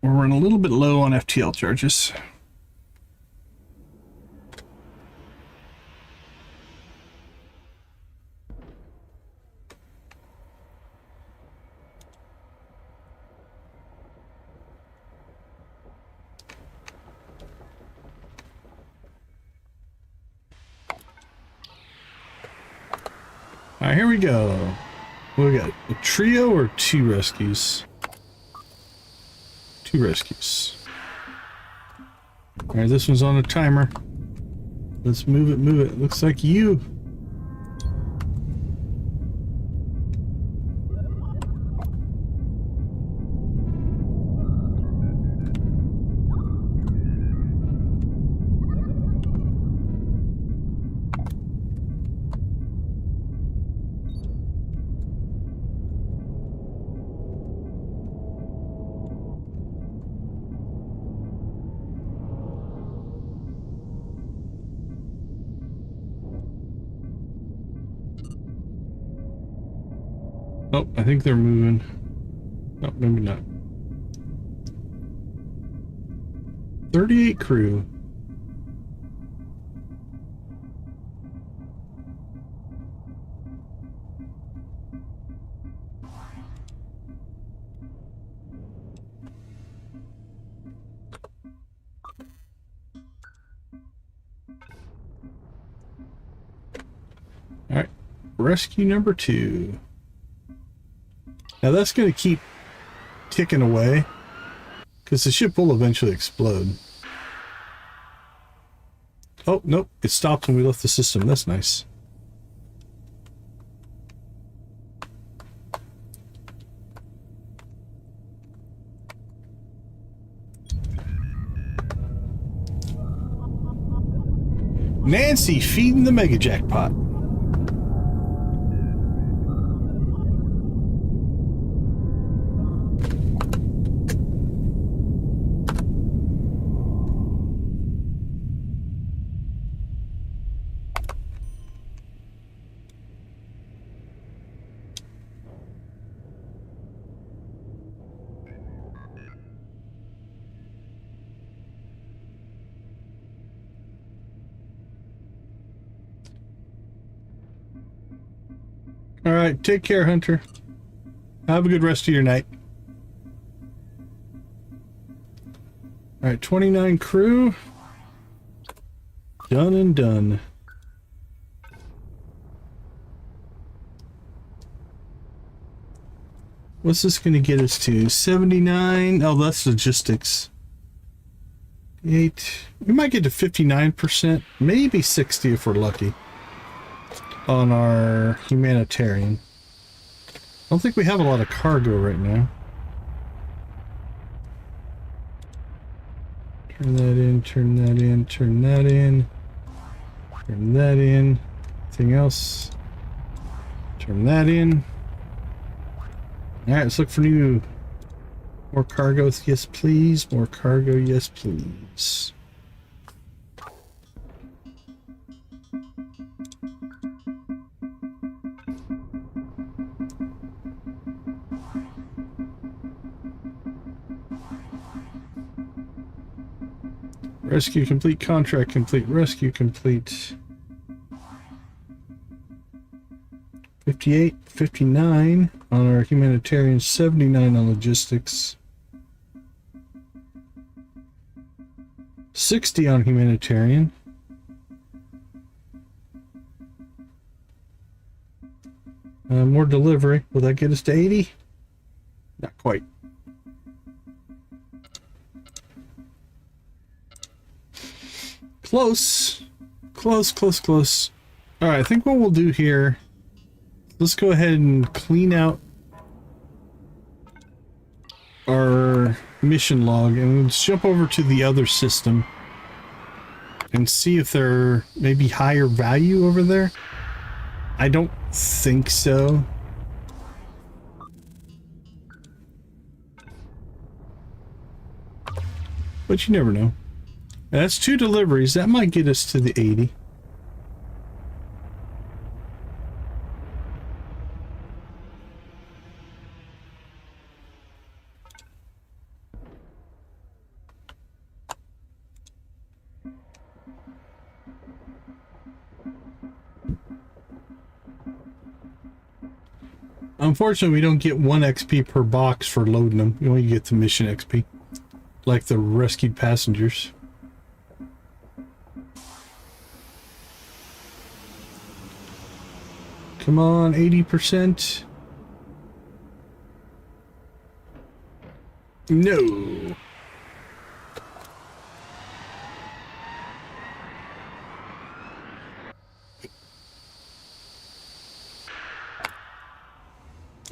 we're running a little bit low on FTL charges. All right, here we go. What do we got? A trio or 2 rescues? 2 rescues. All right, this one's on a timer. Let's move it, move it. Looks like you. Oh, I think they're moving. No, maybe not. 38 crew. All right, rescue number 2. Now that's going to keep ticking away because the ship will eventually explode. Oh, nope. It stopped when we left the system. That's nice. Nancy feeding the mega jackpot. All right, take care, Hunter. Have a good rest of your night. All right, 29 crew. Done and done. What's this going to get us to? 79. Oh, that's logistics. 58. We might get to 59%, maybe 60 if we're lucky on our Humanitarian. I don't think we have a lot of cargo right now. Turn that in, turn that in, turn that in, turn that in. Anything else? Turn that in. Alright, let's look for new. More cargo, yes please. More cargo, yes please. Rescue complete, contract complete, rescue complete. 58, 59 on our Humanitarian, 79 on logistics. 60 on Humanitarian. More delivery. Will that get us to 80? Not quite. Close. Close, close, close. Alright, I think what we'll do here, let's go ahead and clean out our mission log and let's jump over to the other system and see if there may be higher value over there. I don't think so. But you never know. That's 2 deliveries. That might get us to the 80. Unfortunately, we don't get 1 XP per box for loading them. You only get the mission XP, like the rescued passengers. Come on, 80%. No.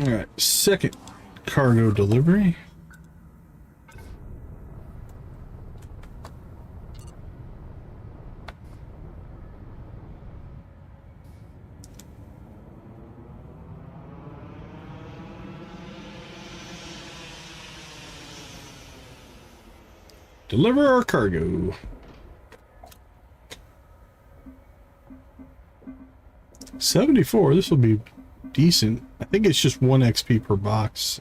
All right, second cargo delivery. Deliver our cargo. 74. This will be decent. I think it's just 1 XP per box.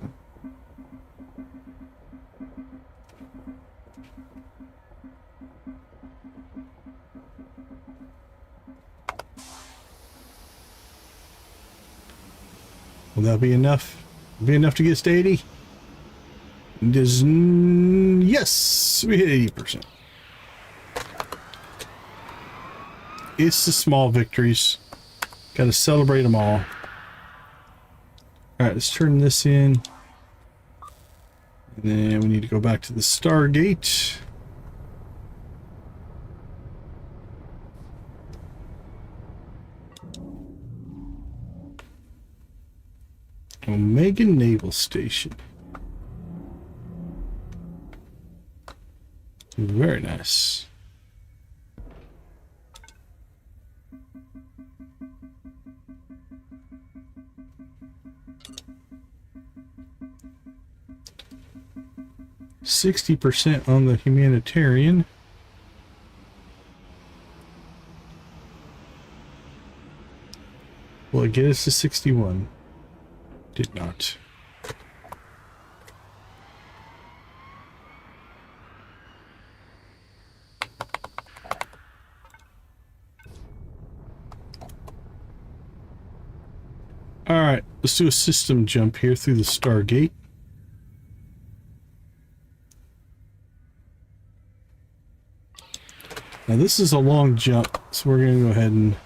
Will that be enough? Be enough to get us to 80? Yes, we hit 80%. It's the small victories. Got to celebrate them all. All right, let's turn this in. And then we need to go back to the Stargate. Omega Naval Station. Very nice. %60 on the Humanitarian. Will it get us to 61? Did not. All right, let's do a system jump here through the Stargate. Now this is a long jump, so we're going to go ahead and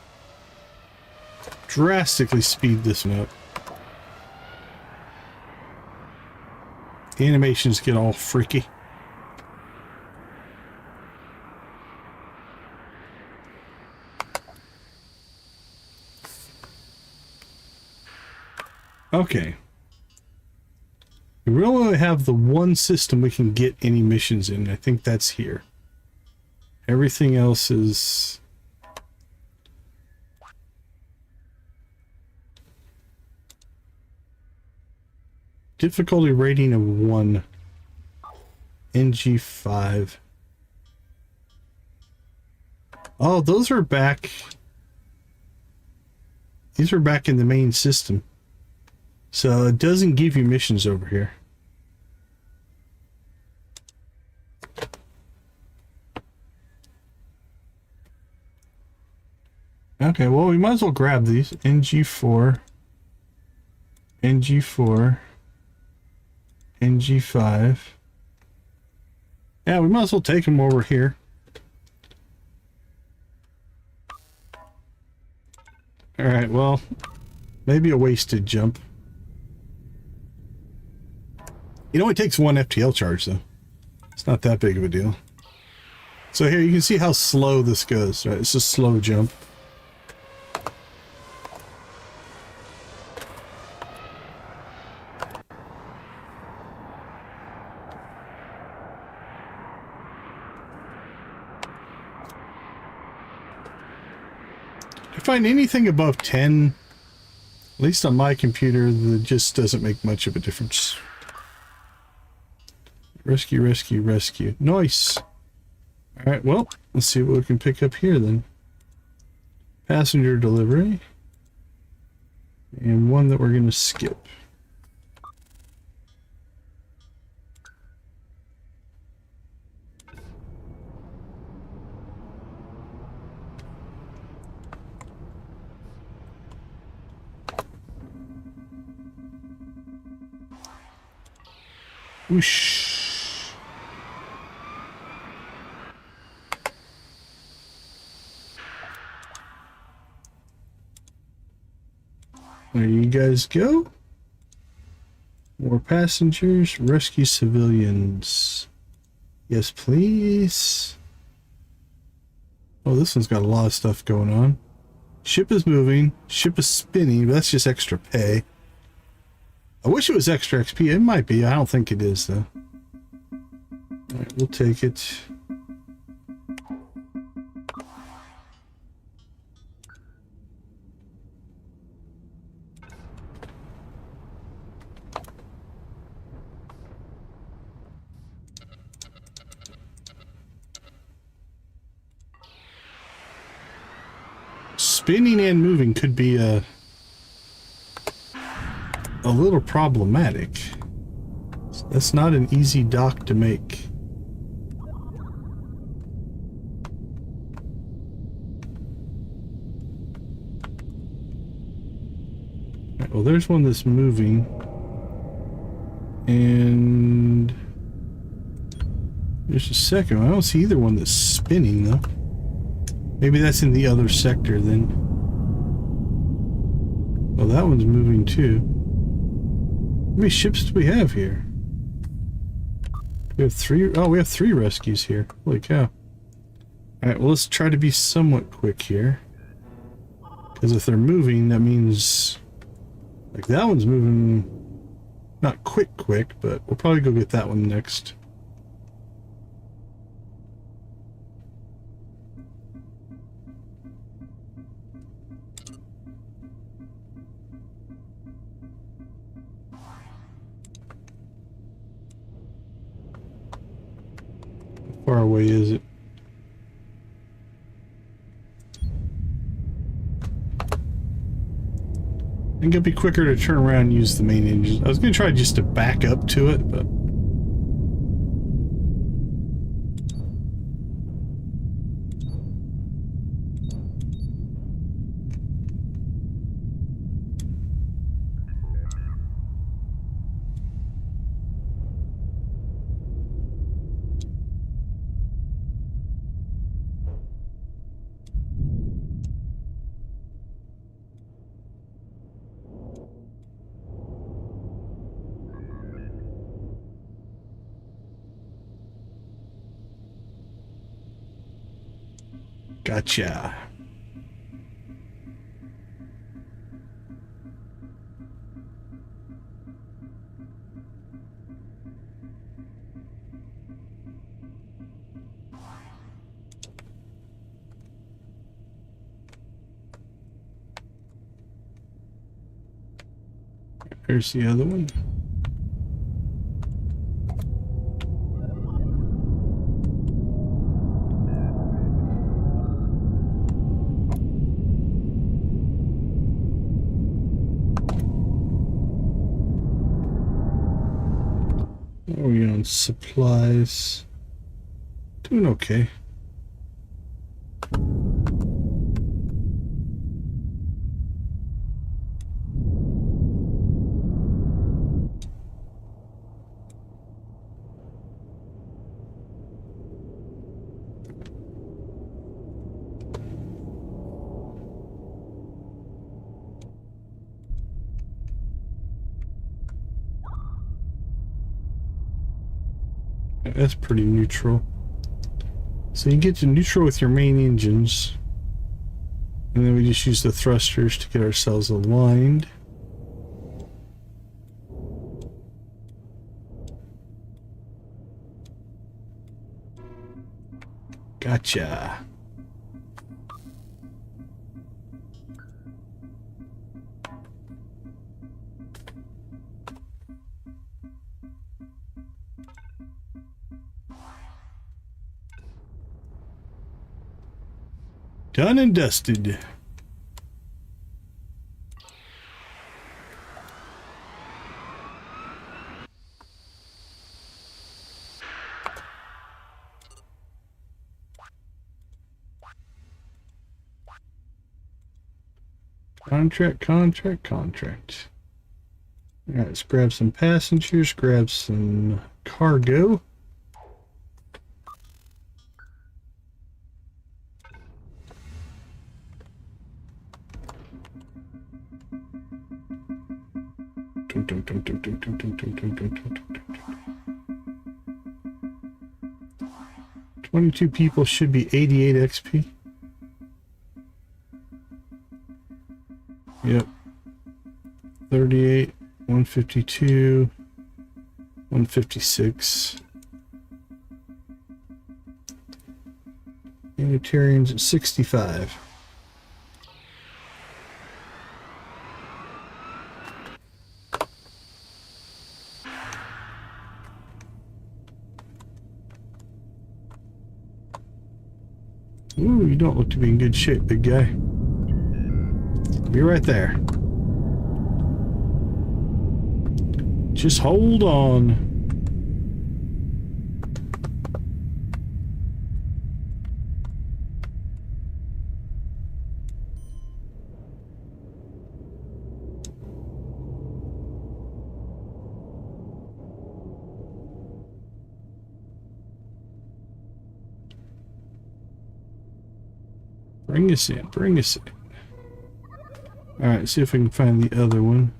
drastically speed this one up. The animations get all freaky. Okay. We really only have the one system we can get any missions in. I think that's here. Everything else is... difficulty rating of 1. NG5. Oh, those are back. These are back in the main system. So it doesn't give you missions over here. Okay, well, we might as well grab these. NG4. NG4. NG5. Yeah, we might as well take them while we're here. Alright, well, maybe a wasted jump. It only takes 1 FTL charge, though. It's not that big of a deal. So here, you can see how slow this goes, right? It's a slow jump. Find anything above 10, at least on my computer, that just doesn't make much of a difference. Rescue, rescue, rescue. Nice. Alright, well, let's see what we can pick up here then. Passenger delivery. And one that we're going to skip. Whoosh. There you guys go. More passengers, rescue civilians. Yes, please. Oh, this one's got a lot of stuff going on. Ship is moving, ship is spinning, but that's just extra pay. I wish it was extra XP. It might be. I don't think it is, though. Alright, we'll take it. Spinning and moving could be a little problematic. That's not an easy dock to make. Right, well, there's one that's moving. And there's a second one. I don't see either one that's spinning, though. Maybe that's in the other sector, then. Well, that one's moving, too. How many ships do we have here? We have 3. Oh, we have 3 rescues here. Holy cow. Alright, well, let's try to be somewhat quick here. Because if they're moving, that means... like, that one's moving... not quick, but we'll probably go get that one next. How far away is it? I think it'd be quicker to turn around and use the main engine. I was going to try just to back up to it, but... Gotcha. There's the other one. What are we on? Supplies. Doing okay. That's pretty neutral. So you get to neutral with your main engines. And then we just use the thrusters to get ourselves aligned. Gotcha. Done and dusted. Contract. All right, let's grab some passengers, grab some cargo. Dum, dum, dum, dum, dum, dum, dum, dum, dum, dum, dum, dum. 22 people should be 88 XP. Yep. 38, 152, 156. Humanitarians at 65. Ooh, you don't look to be in good shape, big guy. Be right there. Just hold on. Bring us in, bring us in. Alright, see if we can find the other one.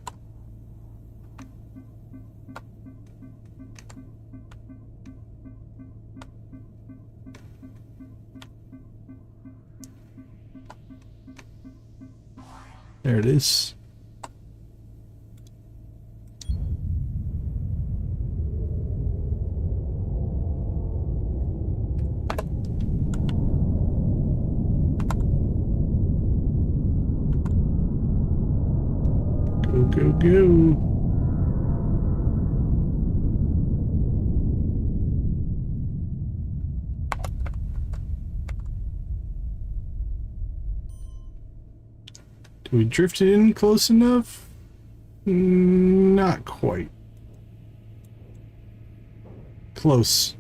There it is. Go, go. Did we drift it in close enough? Not quite. Close.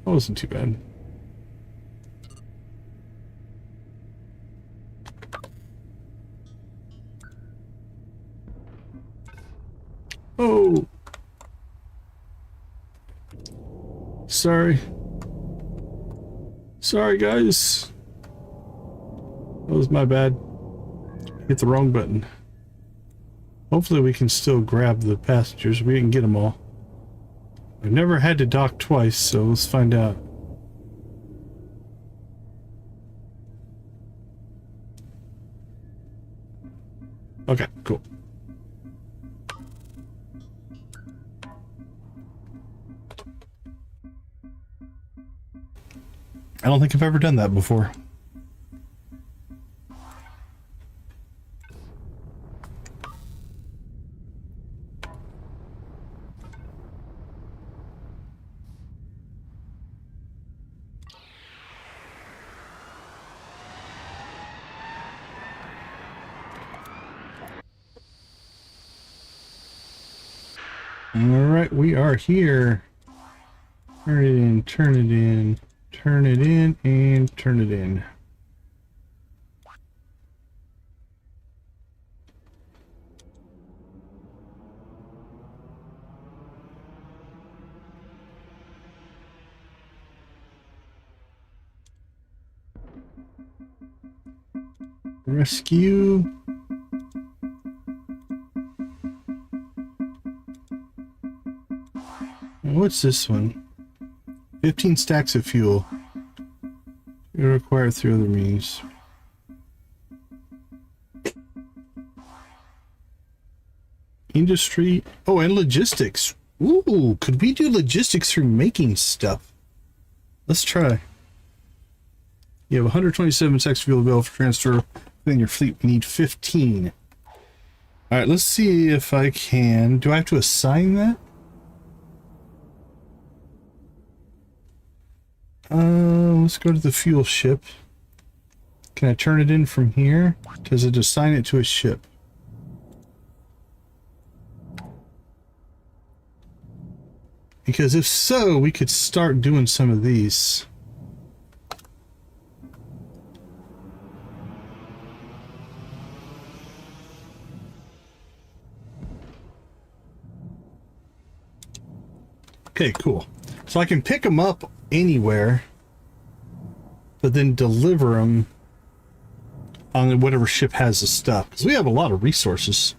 That wasn't too bad. Oh! Sorry. Sorry, guys. That was my bad. Hit the wrong button. Hopefully we can still grab the passengers. We didn't get them all. I've never had to dock twice, so let's find out. Okay, cool. I don't think I've ever done that before. Alright, we are here. Turn it in, turn it in, turn it in, and turn it in. Rescue. What's this one? 15 stacks of fuel. You require 3 other means. Industry. Oh, and logistics. Ooh, could we do logistics through making stuff? Let's try. You have 127 stacks of fuel available for transfer within your fleet. We need 15. Alright, let's see if I can. Do I have to assign that? Let's go to the fuel ship. Can I turn it in from here? Does it assign it to a ship? Because if so, we could start doing some of these. Okay, cool. So I can pick them up anywhere, but then deliver them on whatever ship has the stuff. Because we have a lot of resources.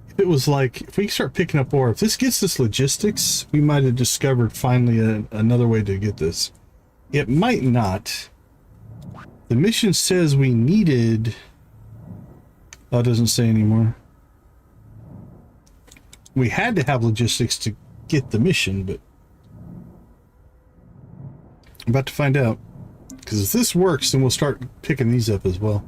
If it was like, if we start picking up ore, if this gets us logistics, we might have discovered finally another way to get this. It might not. The mission says we needed... Oh, it doesn't say anymore. We had to have logistics to get the mission, but... I'm about to find out. Because if this works, then we'll start picking these up as well.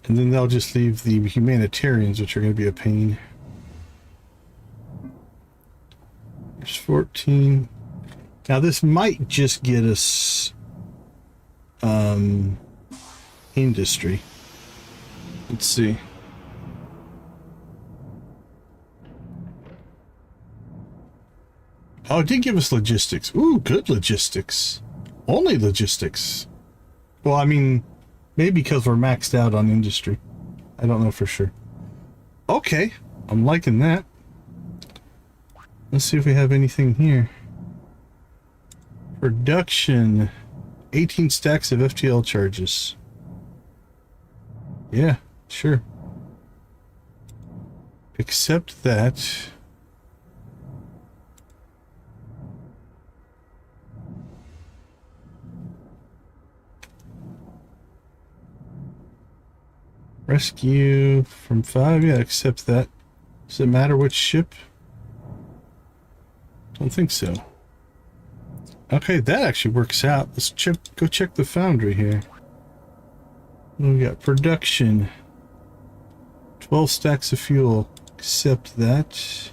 And then they'll just leave the humanitarians, which are going to be a pain. There's 14. Now this might just get us industry. Let's see. Oh, it did give us logistics. Ooh, good logistics. Only logistics. Well, I mean, maybe because we're maxed out on industry. I don't know for sure. Okay, I'm liking that. Let's see if we have anything here. Production. 18 stacks of FTL charges. Yeah, sure. Accept that. Rescue from 5, yeah, accept that. Does it matter which ship? Don't think so. Okay, that actually works out. Let's go check the foundry here. We got production. 12 stacks of fuel. Accept that.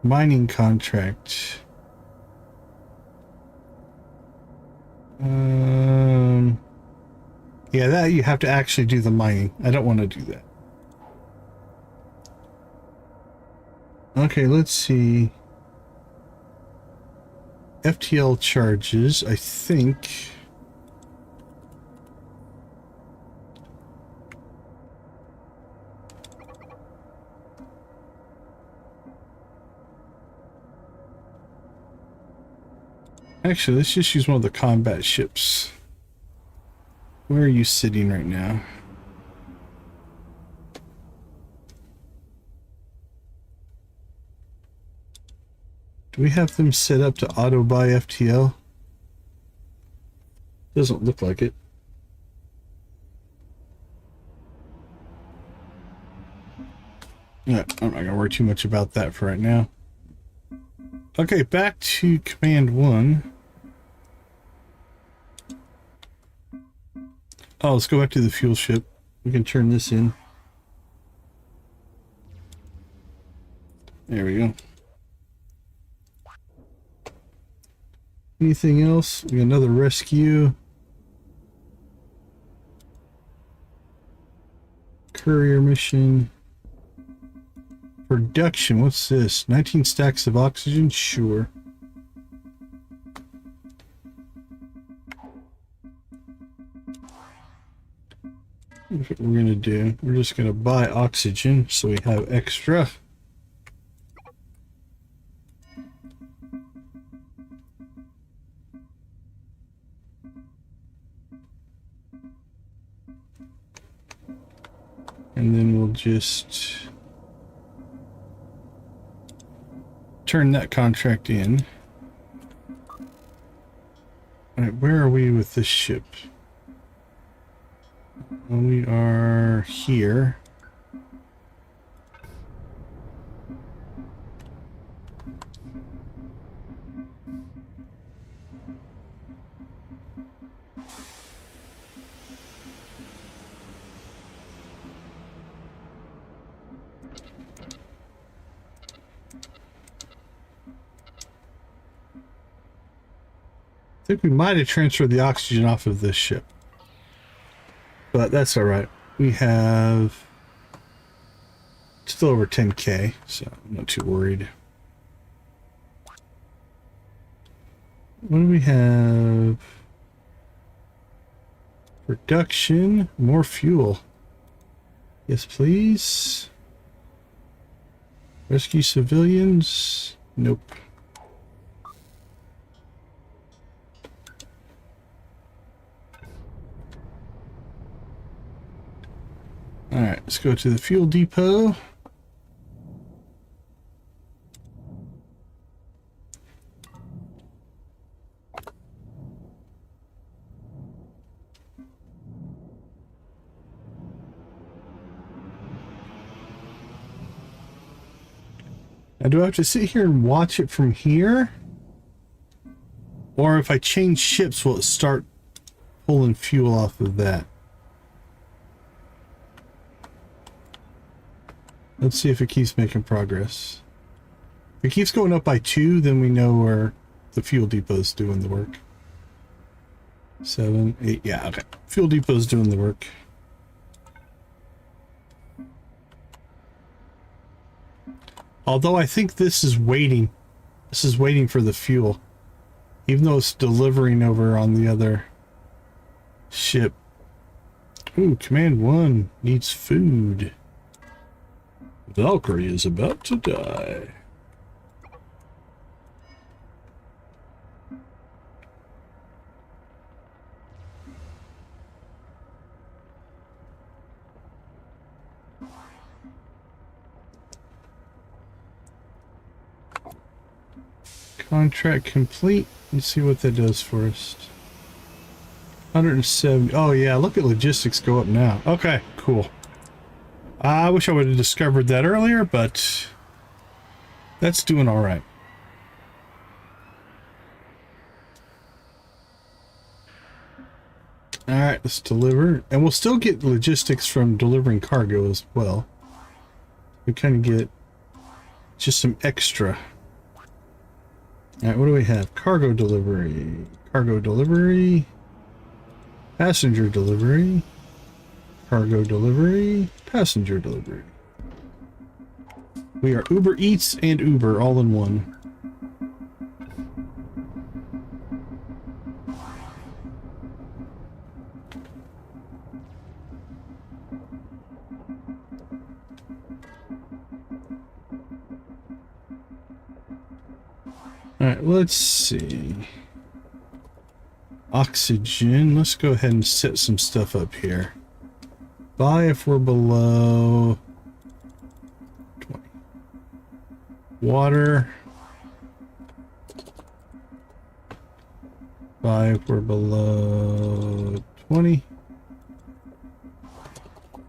Mining contract. Yeah, that you have to actually do the mining. I don't want to do that. Okay, let's see. FTL charges, I think. Actually, let's just use one of the combat ships. Where are you sitting right now? Do we have them set up to auto buy FTL? Doesn't look like it. Yeah, I'm not gonna worry too much about that for right now. Okay, back to Command 1. Oh, let's go back to the fuel ship. We can turn this in. There we go. Anything else? We got another rescue. courier mission. Production, what's this? 19 stacks of oxygen? Sure. Here's what we're going to do. We're just going to buy oxygen so we have extra. And then we'll just turn that contract in. Alright, where are we with this ship? We are here. I think we might have transferred the oxygen off of this ship. But that's alright. We have still over 10k, so I'm not too worried. What do we have? Production, more fuel. Yes, please. Rescue civilians. Nope. Alright, let's go to the fuel depot. Now, do I have to sit here and watch it from here? Or if I change ships, will it start pulling fuel off of that? Let's see if it keeps making progress. If it keeps going up by 2, then we know where the fuel depot's doing the work. 7, 8, yeah, okay. Fuel depot's doing the work. Although I think this is waiting. This is waiting for the fuel. Even though it's delivering over on the other ship. Ooh, Command 1 needs food. Valkyrie is about to die. Contract complete. Let's see what that does for us. 170. Oh yeah, look at logistics go up now. Okay, cool. I wish I would have discovered that earlier, but that's doing all right. All right, let's deliver. And we'll still get logistics from delivering cargo as well. We kind of get just some extra. All right, what do we have? Cargo delivery, passenger delivery, cargo delivery, passenger delivery. We are Uber Eats and Uber all in one. All right, let's see. Oxygen. Let's go ahead and set some stuff up here. Buy if we're below 20. Water. Buy if we're below 20.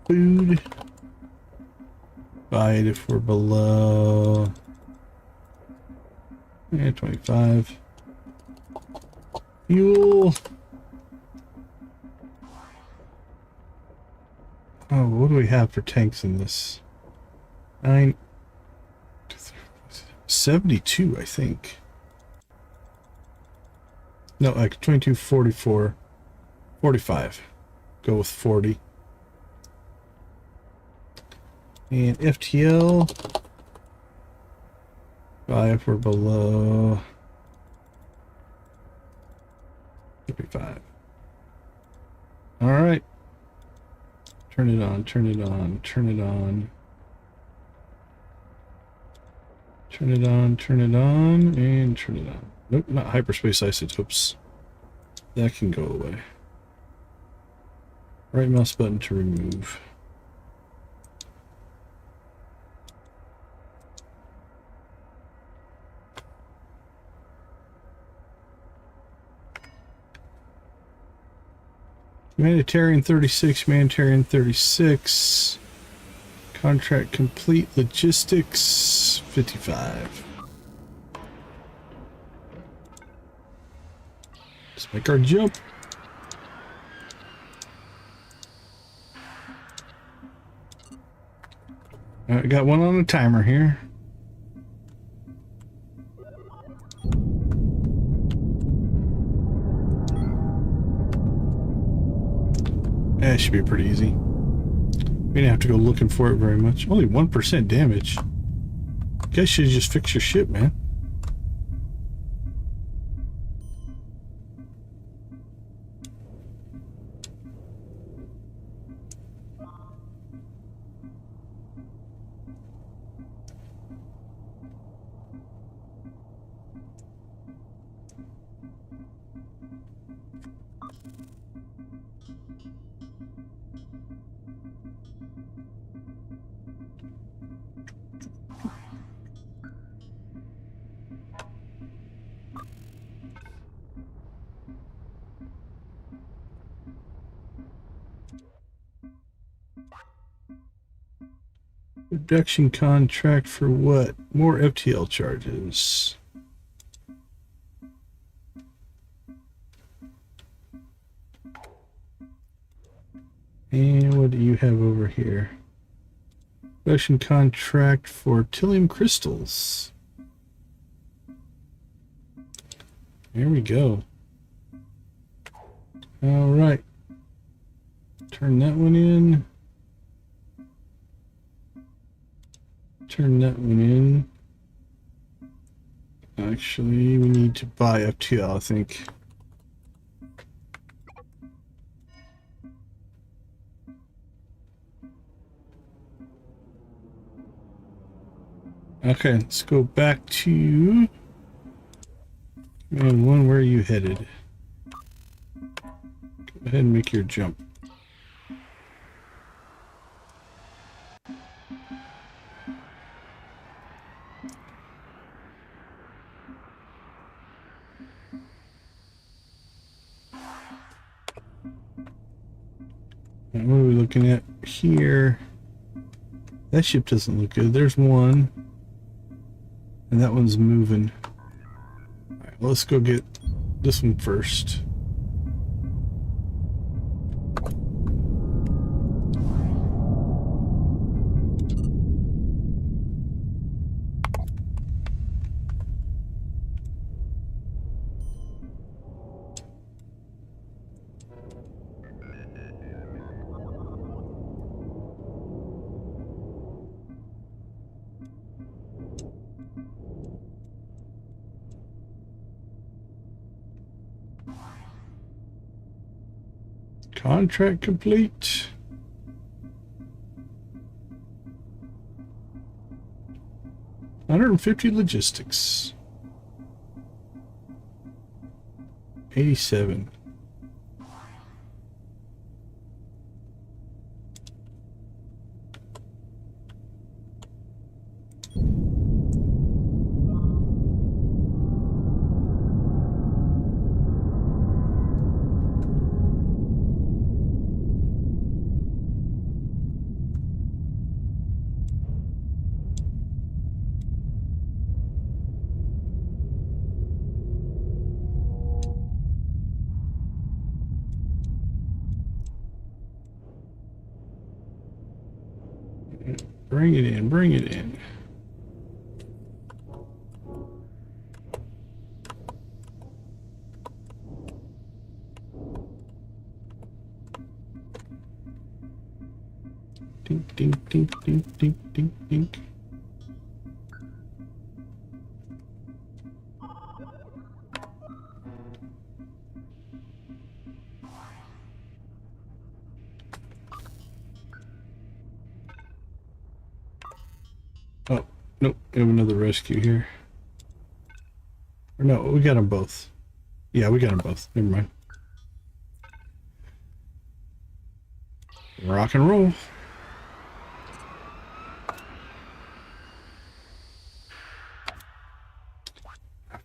Food. Buy it if we're below 25. Fuel. Oh, what do we have for tanks in this? 72, I think. No, like 22, 44, 45. Go with 40. And FTL. 5 or below. 55. All right. Turn it on, turn it on, turn it on. Turn it on, turn it on, and turn it on. Nope, not hyperspace isotopes. That can go away. Right mouse button to remove. Humanitarian 36, Humanitarian 36. Contract complete, logistics 55. Let's make our jump. I got one on a timer here. That should be pretty easy. We didn't have to go looking for it very much. Only 1% damage. Guess you should just fix your ship, man. Production contract for what? More FTL charges. And what do you have over here? Production contract for Tillium crystals. There we go. All right. Turn that one in. Turn that one in. Actually, we need to buy FTL, I think. Okay, let's go back to Command 1. Where are you headed? Go ahead and make your jump. What are we looking at here? That ship doesn't look good. There's one. And that one's moving. Alright, well, let's go get this one first. Contract complete. $150 logistics. 87. Bring it in, bring it in. Dink, dink, dink, dink, dink, dink, dink. Oh, nope. We have another rescue here. Or no, we got them both. Yeah, we got them both. Never mind. Rock and roll.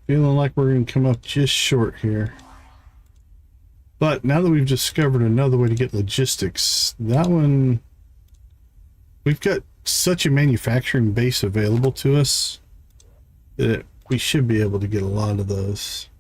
Feeling like we're going to come up just short here. But now that we've discovered another way to get logistics, that one... We've got such a manufacturing base available to us that we should be able to get a lot of those.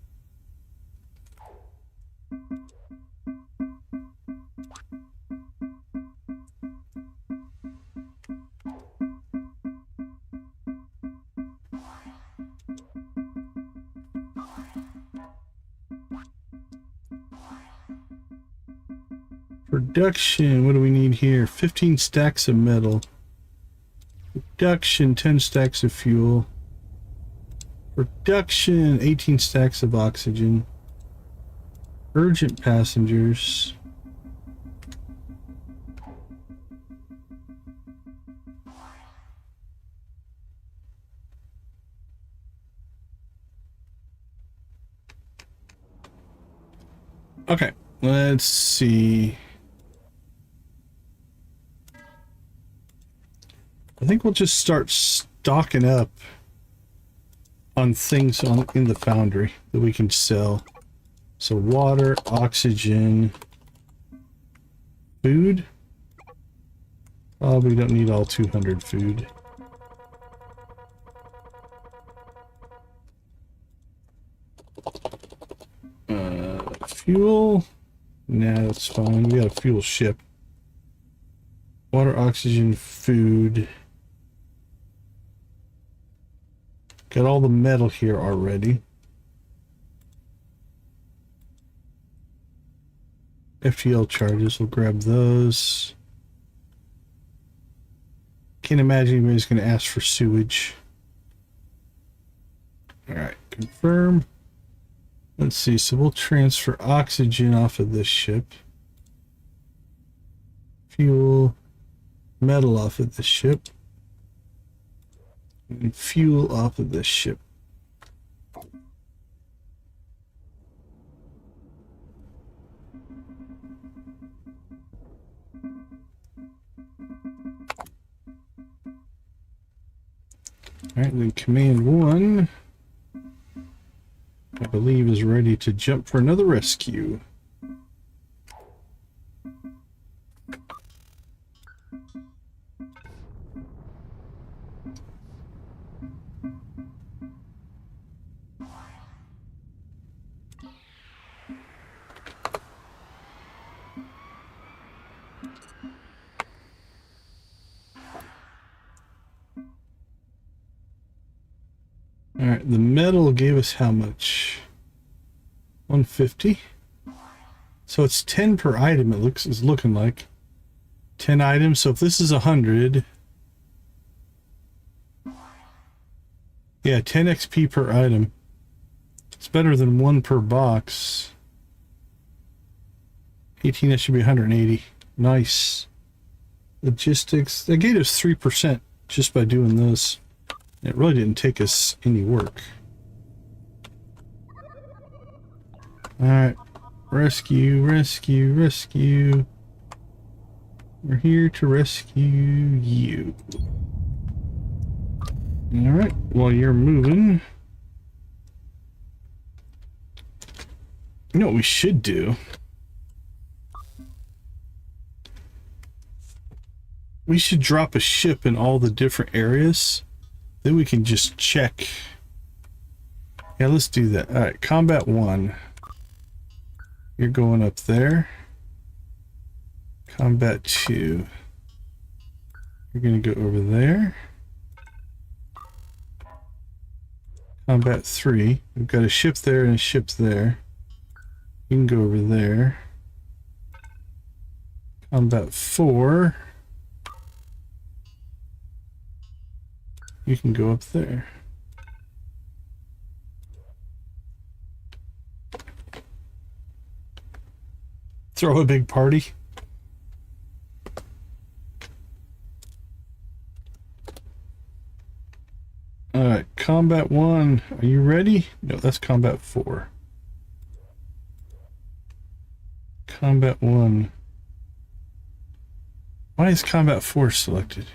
Production, what do we need here? 15 stacks of metal. Production, 10 stacks of fuel. Production, 18 stacks of oxygen. Urgent passengers. Okay, let's see. I think we'll just start stocking up on things in the foundry that we can sell. So water, oxygen, food. Probably don't need all 200 food. Fuel. Nah, that's fine. We got a fuel ship. Water, oxygen, food. Got all the metal here already. FTL charges, we'll grab those. Can't imagine anybody's going to ask for sewage. Alright, confirm. Let's see, so we'll transfer oxygen off of this ship. Fuel, metal off of this ship. And fuel off of this ship. Alright, then Command 1, I believe, is ready to jump for another rescue. Alright, the metal gave us how much? 150. So it's 10 per item, is looking like. 10 items, so if this is 100... Yeah, 10 XP per item. It's better than 1 per box. 18, that should be 180. Nice. Logistics, they gave us 3% just by doing this. It really didn't take us any work. Alright. Rescue, rescue, rescue. We're here to rescue you. Alright, while you're moving, you know what we should do? We should drop a ship in all the different areas. Then we can just check. Yeah, let's do that. Alright, Combat 1. You're going up there. Combat 2. You're going to go over there. Combat 3. We've got a ship there and a ship there. You can go over there. Combat 4. You can go up there. Throw a big party. Alright, combat 1. Are you ready? No, that's combat 4. Combat 1. Why is combat 4 selected?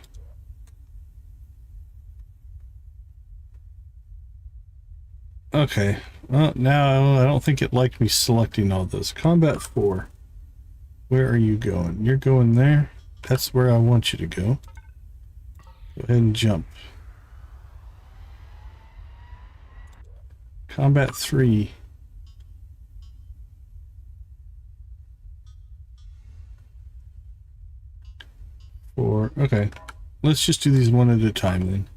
Okay, well, now I don't think it liked me selecting all those. Combat 4. Where are you going? You're going there. That's where I want you to go. Go ahead and jump. Combat 3. Okay. Let's just do these one at a time then.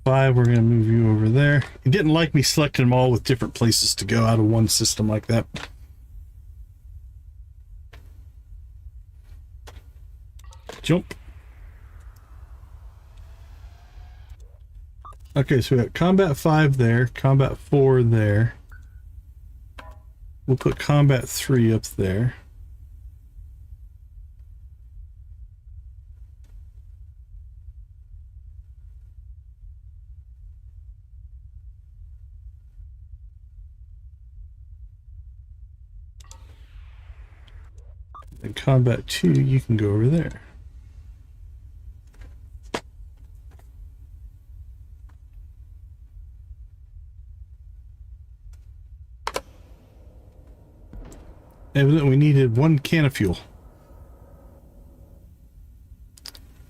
5, we're going to move you over there. It didn't like me selecting them all with different places to go out of one system like that. Jump. Okay, so we got combat 5 there, combat 4 there. We'll put combat 3 up there. And combat 2, you can go over there. Evidently we needed 1 can of fuel.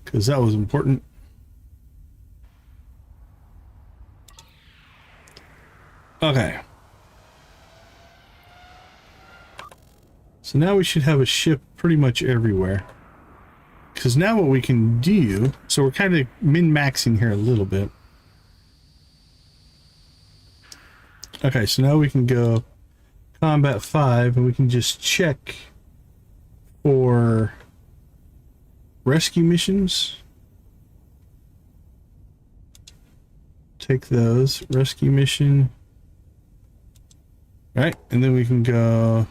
Because that was important. Okay. So now we should have a ship pretty much everywhere. Because now what we can do... So we're kind of min-maxing here a little bit. Okay, so now we can go combat 5 and we can just check for rescue missions. Take those. Rescue mission. Right, and then we can go...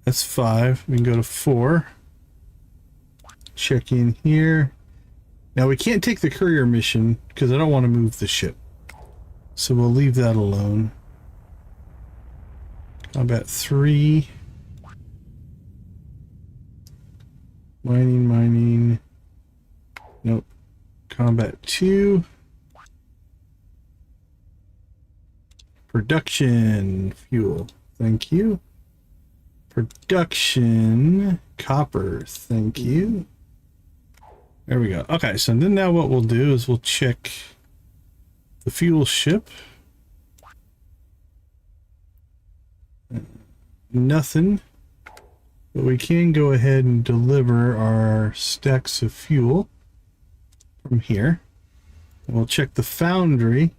That's 5. We can go to 4. Check in here. Now we can't take the courier mission because I don't want to move the ship. So we'll leave that alone. Combat 3. Mining. Nope. Combat 2. Production fuel. Thank you. Production copper. Thank you. There we go. Okay, so then now what we'll do is we'll check the fuel ship. Nothing. But we can go ahead and deliver our stacks of fuel from here. And we'll check the foundry.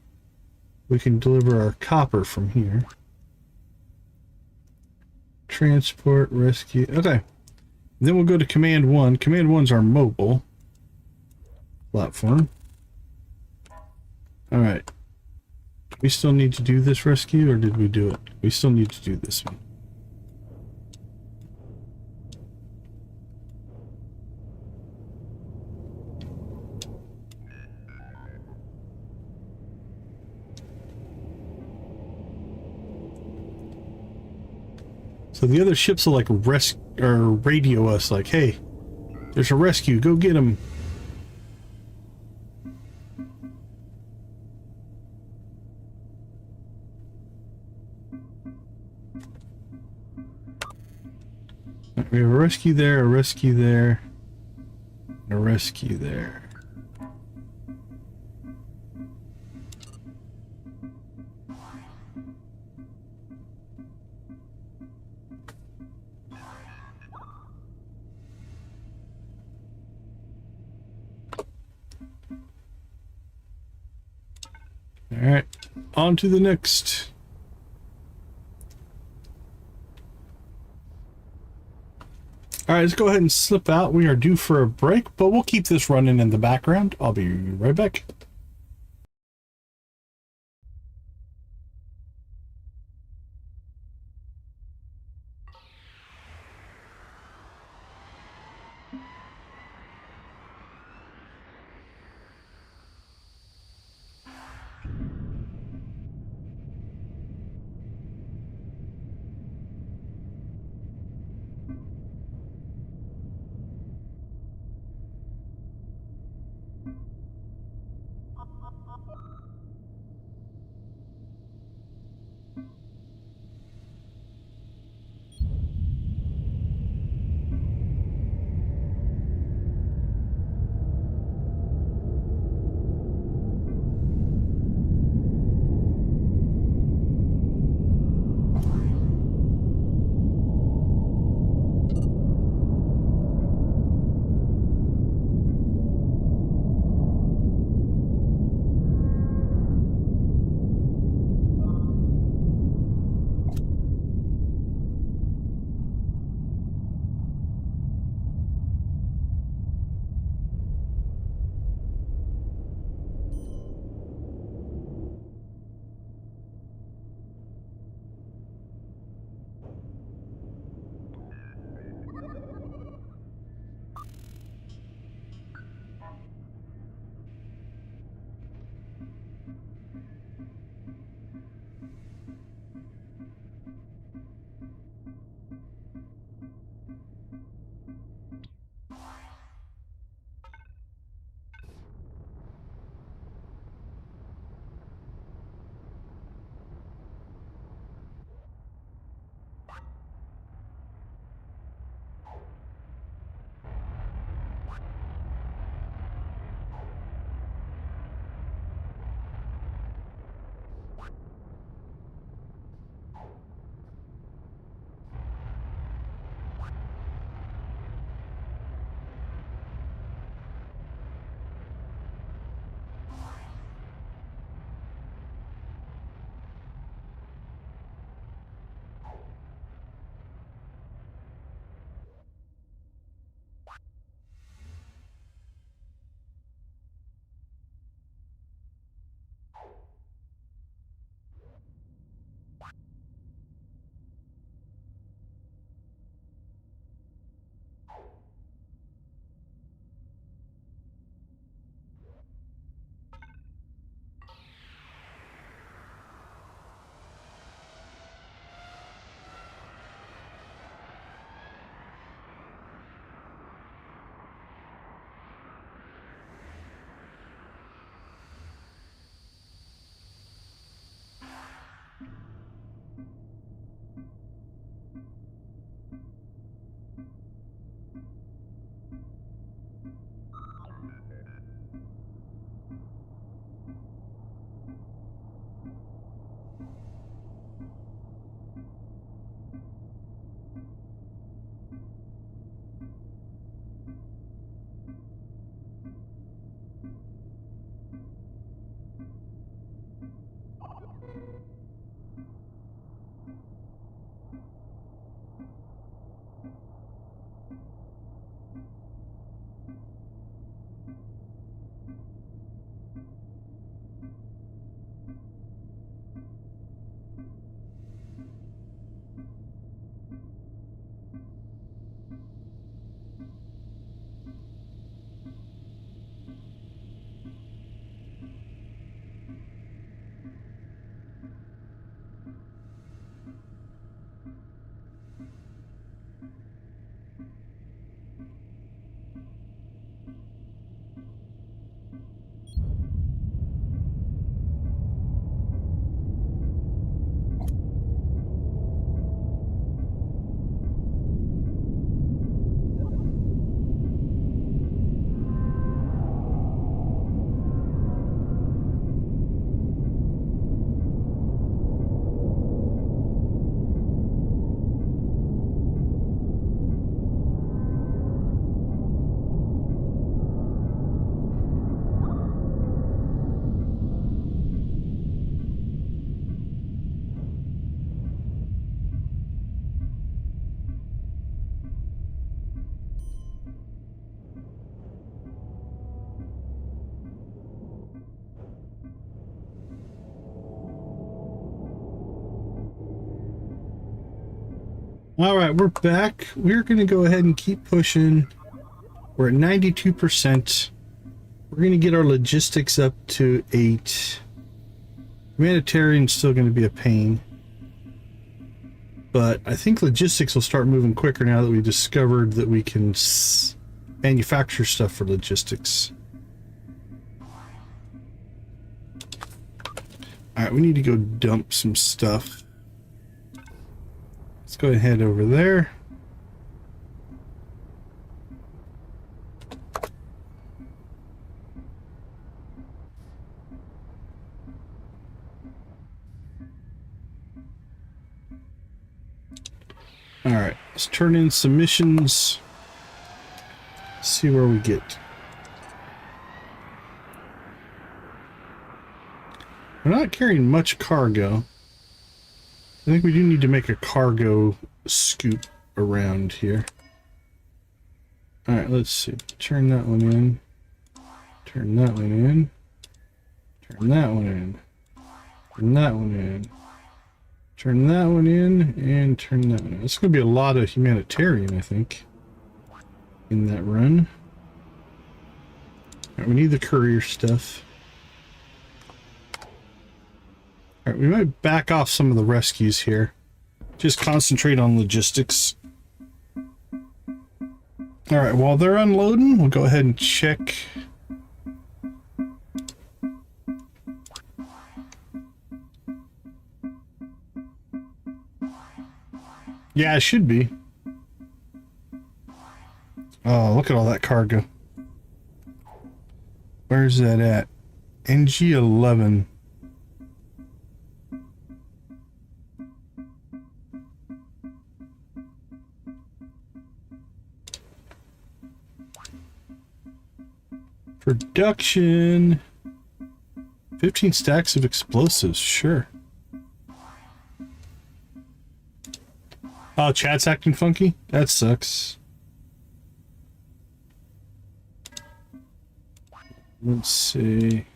We can deliver our copper from here. Transport, rescue. Okay. Then we'll go to Command 1. Command 1's our mobile platform. Alright. We still need to do this rescue, or did we do it? We still need to do this one. So the other ships will like radio us like, hey, there's a rescue, go get him. We have a rescue there, a rescue there, and a rescue there. Alright, on to the next. All right, let's go ahead and slip out. We are due for a break, but we'll keep this running in the background. I'll be right back. All right, we're back. We're going to go ahead and keep pushing. We're at 92%. We're going to get our logistics up to 8. Humanitarian's still going to be a pain. But I think logistics will start moving quicker now that we discovered that we can manufacture stuff for logistics. Alright, we need to go dump some stuff. Let's go ahead over there. Alright, let's turn in submissions. See where we get. We're not carrying much cargo. I think we do need to make a cargo scoop around here. Alright, let's see. Turn that one in. Turn that one in. Turn that one in. Turn that one in. Turn that one in, and turn that one in. It's going to be a lot of humanitarian, I think, in that run. Alright, we need the courier stuff. Alright, we might back off some of the rescues here. Just concentrate on logistics. Alright, while they're unloading, we'll go ahead and check. Yeah, it should be. Oh, look at all that cargo. Where's that at? NG11. Production. 15 stacks of explosives, sure. Oh, chat's acting funky? That sucks. Let's see.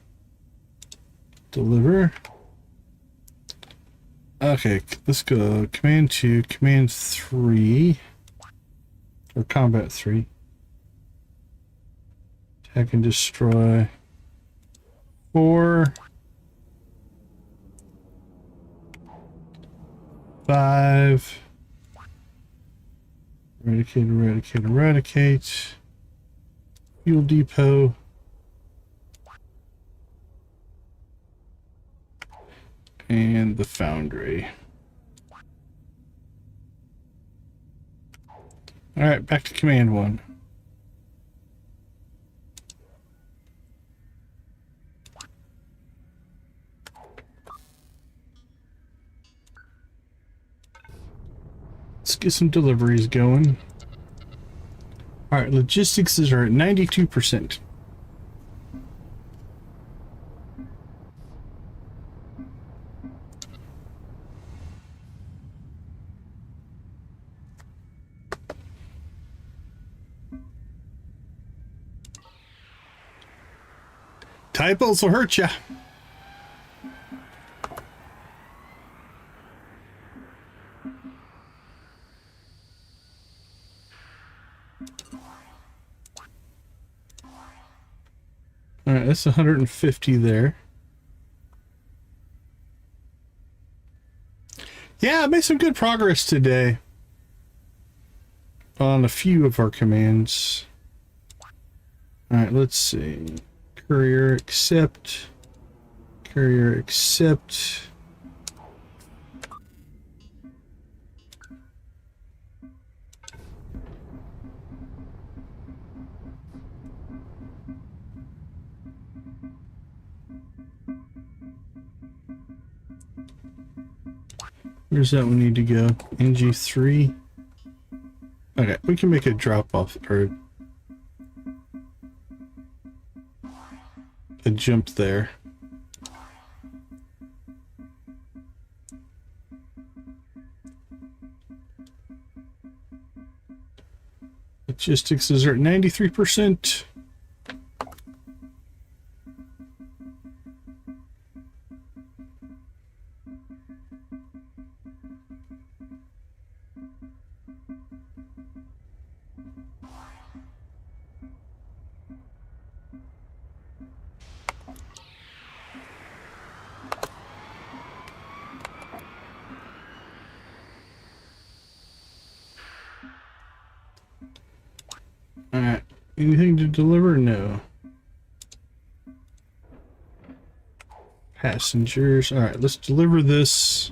Deliver. Okay, let's go. Command 2, Command 3. Or Combat 3. Attack and destroy. 4. 5. Eradicate, eradicate, eradicate. Fuel depot. And the foundry. Alright, back to command 1. Let's get some deliveries going. Alright, logistics are at 92%. Typos will hurt ya. Alright, that's 150 there. Yeah, I made some good progress today on a few of our commands. Alright, let's see. Courier accept. Courier accept. Where's that one need to go? NG3. Okay, we can make a drop off or a jump there. Logistics is at 93%. Alright. Anything to deliver? No. Passengers. Alright, let's deliver this.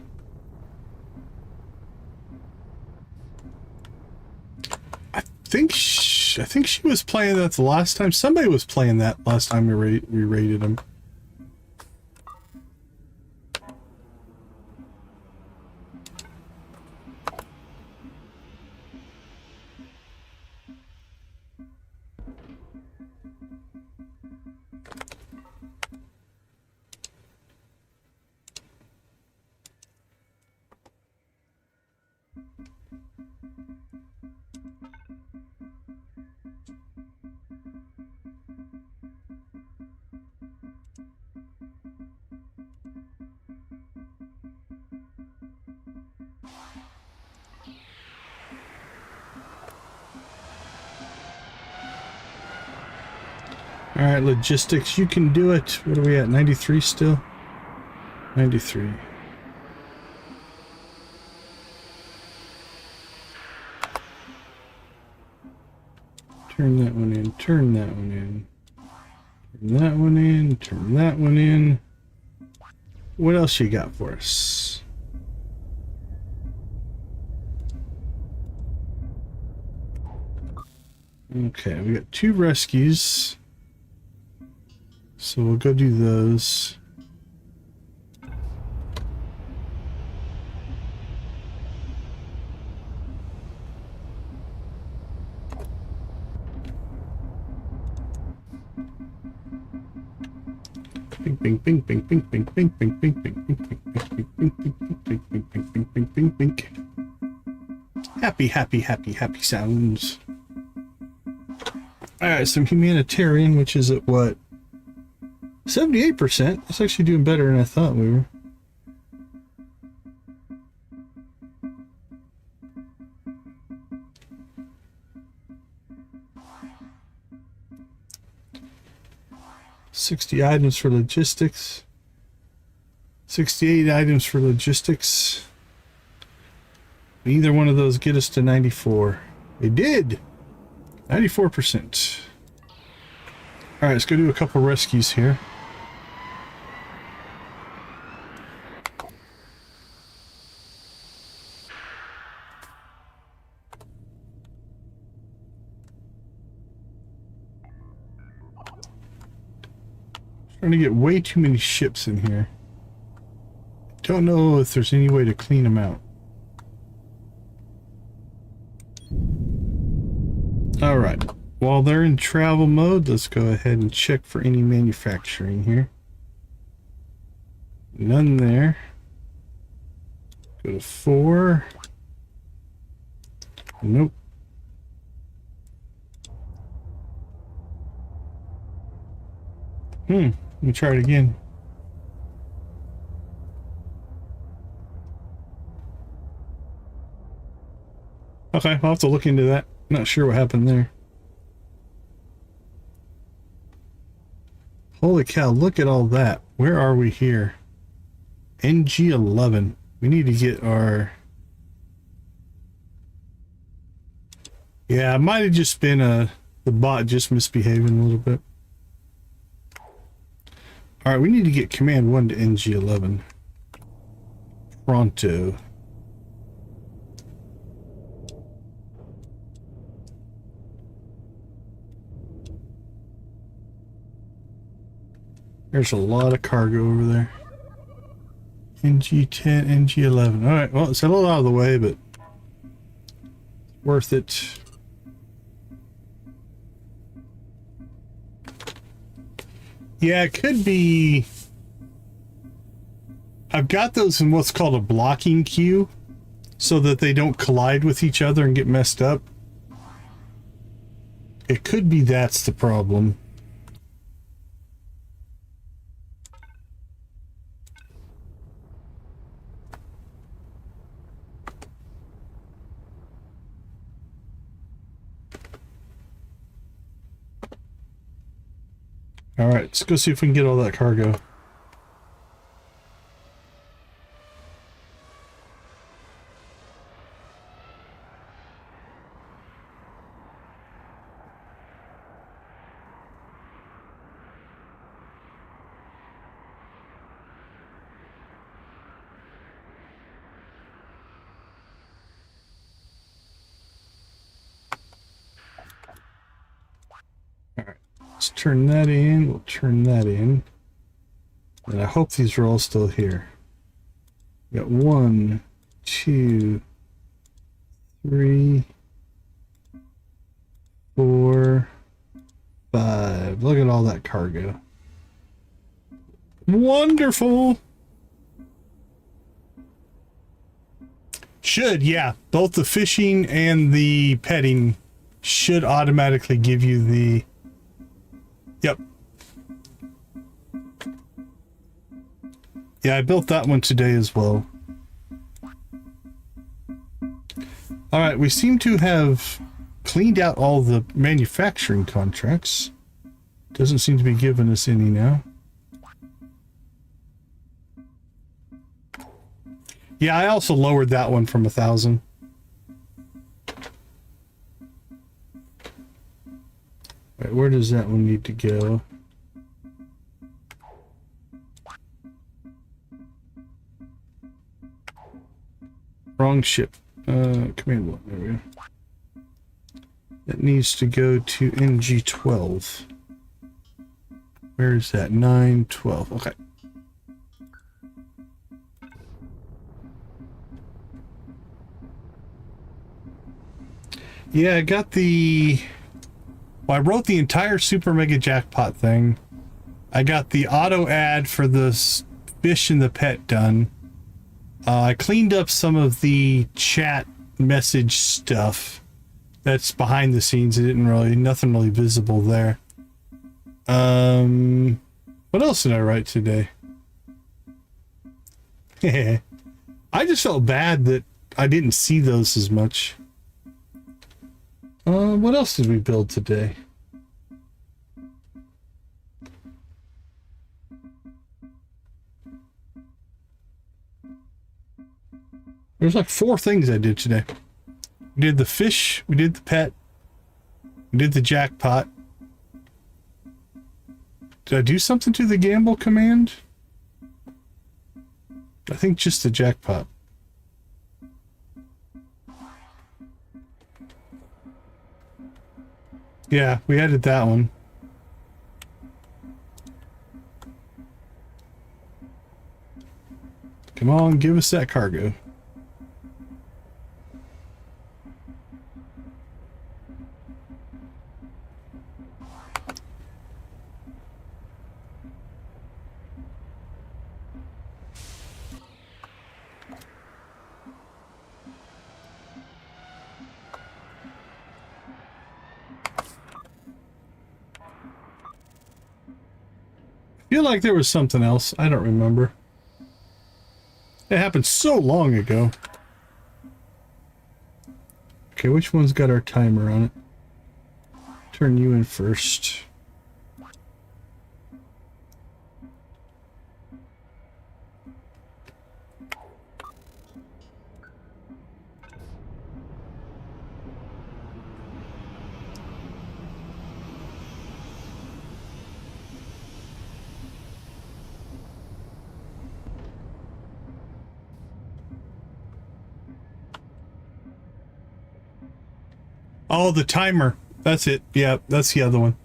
I think she was playing that the last time. Somebody was playing that last time we rated them. Alright, logistics, you can do it. What are we at? 93 still? 93. Turn that one in, turn that one in. Turn that one in, turn that one in. What else you got for us? Okay, we got 2 rescues. So we'll go do those. Bing bing bing bing bing bing bing bing bing bing bing bing bing bing bing bing bing bing. Happy, happy, happy, happy sounds. Alright, some humanitarian, which is at what? 78%. That's actually doing better than I thought we were. $60 items for logistics. 68 items for logistics. Either one of those get us to 94. They did! 94%. Alright, let's go do a couple rescues here. Trying to get way too many ships in here. Don't know if there's any way to clean them out. Alright, while they're in travel mode, let's go ahead and check for any manufacturing here. None there. Go to 4. Nope. Let me try it again. Okay, I'll have to look into that. Not sure what happened there. Holy cow, look at all that. Where are we here? NG11. We need to get our... Yeah, it might have just been the bot just misbehaving a little bit. Alright, we need to get Command 1 to NG11. Pronto. There's a lot of cargo over there. NG10, NG11. Alright, well, it's a little out of the way, but worth it. Yeah, it could be... I've got those in what's called a blocking queue, so that they don't collide with each other and get messed up. It could be that's the problem. Alright, let's go see if we can get all that cargo. Let's turn that in. We'll turn that in. And I hope these are all still here. We got 1, 2, 3, 4, 5. Look at all that cargo. Wonderful. Should, yeah. Both the fishing and the petting should automatically give you the... Yep. Yeah, I built that one today as well. Alright, we seem to have cleaned out all the manufacturing contracts. Doesn't seem to be giving us any now. Yeah, I also lowered that one from 1,000. Right, where does that one need to go? Wrong ship. Command 1, there we go. That needs to go to NG12. Where is that? 9, 12. Okay. Yeah, I got the... Well, I wrote the entire Super Mega Jackpot thing. I got the auto ad for the fish and the pet done. I cleaned up some of the chat message stuff that's behind the scenes. It didn't really, nothing really visible there. What else did I write today? I just felt bad that I didn't see those as much. What else did we build today? There's like 4 things I did today. We did the fish, we did the pet, we did the jackpot. Did I do something to the gamble command? I think just the jackpot. Yeah, we added that one. Come on, give us that cargo. I feel like there was something else. I don't remember. It happened so long ago. Okay, which one's got our timer on it? Turn you in first. Oh, the timer. That's it. Yeah, that's the other one.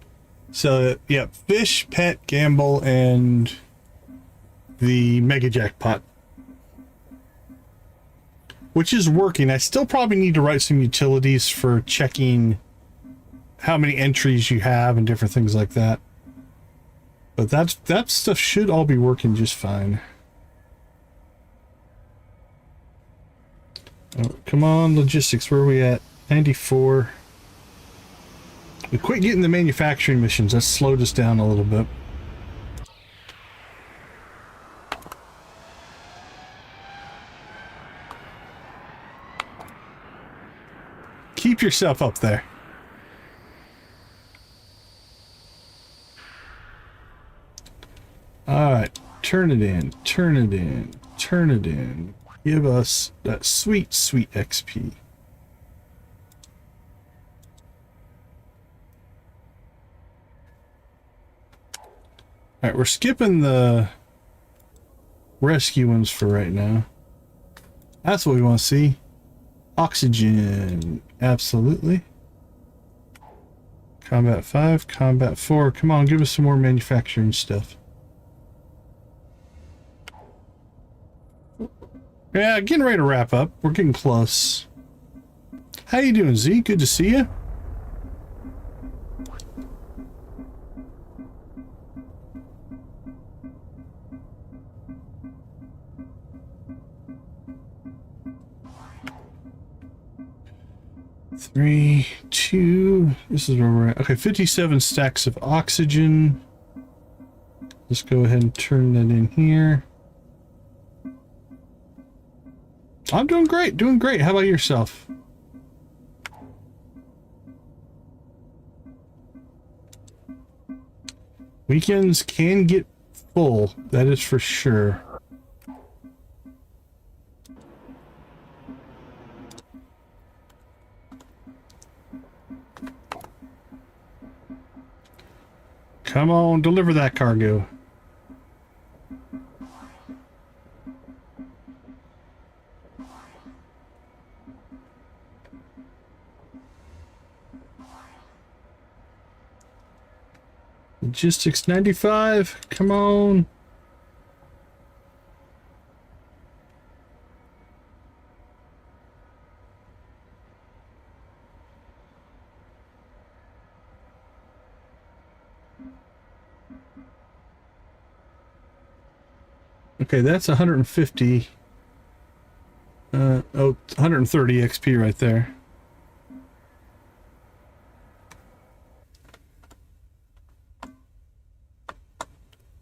So, yeah, fish, pet, gamble, and the mega jackpot. Which is working. I still probably need to write some utilities for checking how many entries you have and different things like that. But that stuff should all be working just fine. Oh, come on, logistics. Where are we at? 94. We quit getting the manufacturing missions. That slowed us down a little bit. Keep yourself up there. Alright, turn it in, turn it in, turn it in. Give us that sweet, sweet XP. Alright, we're skipping the rescue ones for right now. That's what we want to see. Oxygen. Absolutely. Combat 5, Combat 4. Come on, give us some more manufacturing stuff. Yeah, getting ready to wrap up. We're getting close. How you doing, Z? Good to see you. Three, two. This is where we're at. Okay, 57 stacks of oxygen. Let's go ahead and turn that in here. I'm doing great, doing great. How about yourself? Weekends can get full, that is for sure. Come on, deliver that cargo. Logistics 95, come on. Okay, that's 150. 130 XP right there.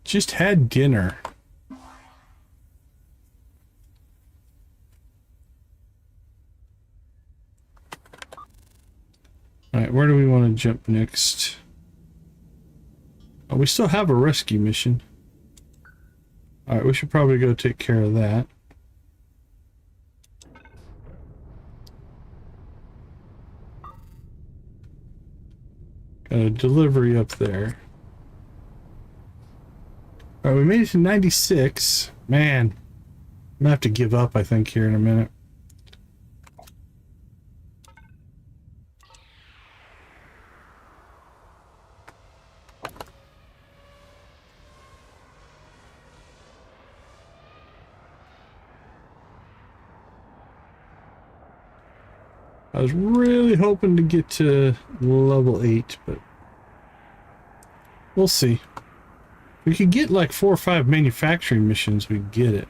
Just had dinner. Alright, where do we want to jump next? Oh, we still have a rescue mission. Alright, we should probably go take care of that. Got a delivery up there. Alright, we made it to 96. Man, I'm gonna have to give up, I think, here in a minute. I was really hoping to get to level 8, but we'll see. If we could get like 4 or 5 manufacturing missions, we'd get it.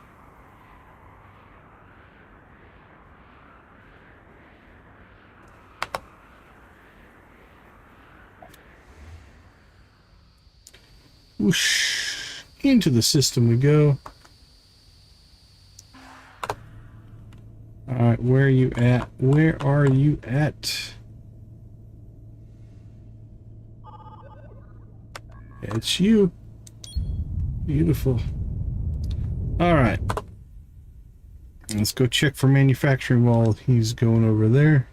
Whoosh. Into the system we go. Alright, where are you at? Where are you at? It's you. Beautiful. Alright. Let's go check for manufacturing while he's going over there.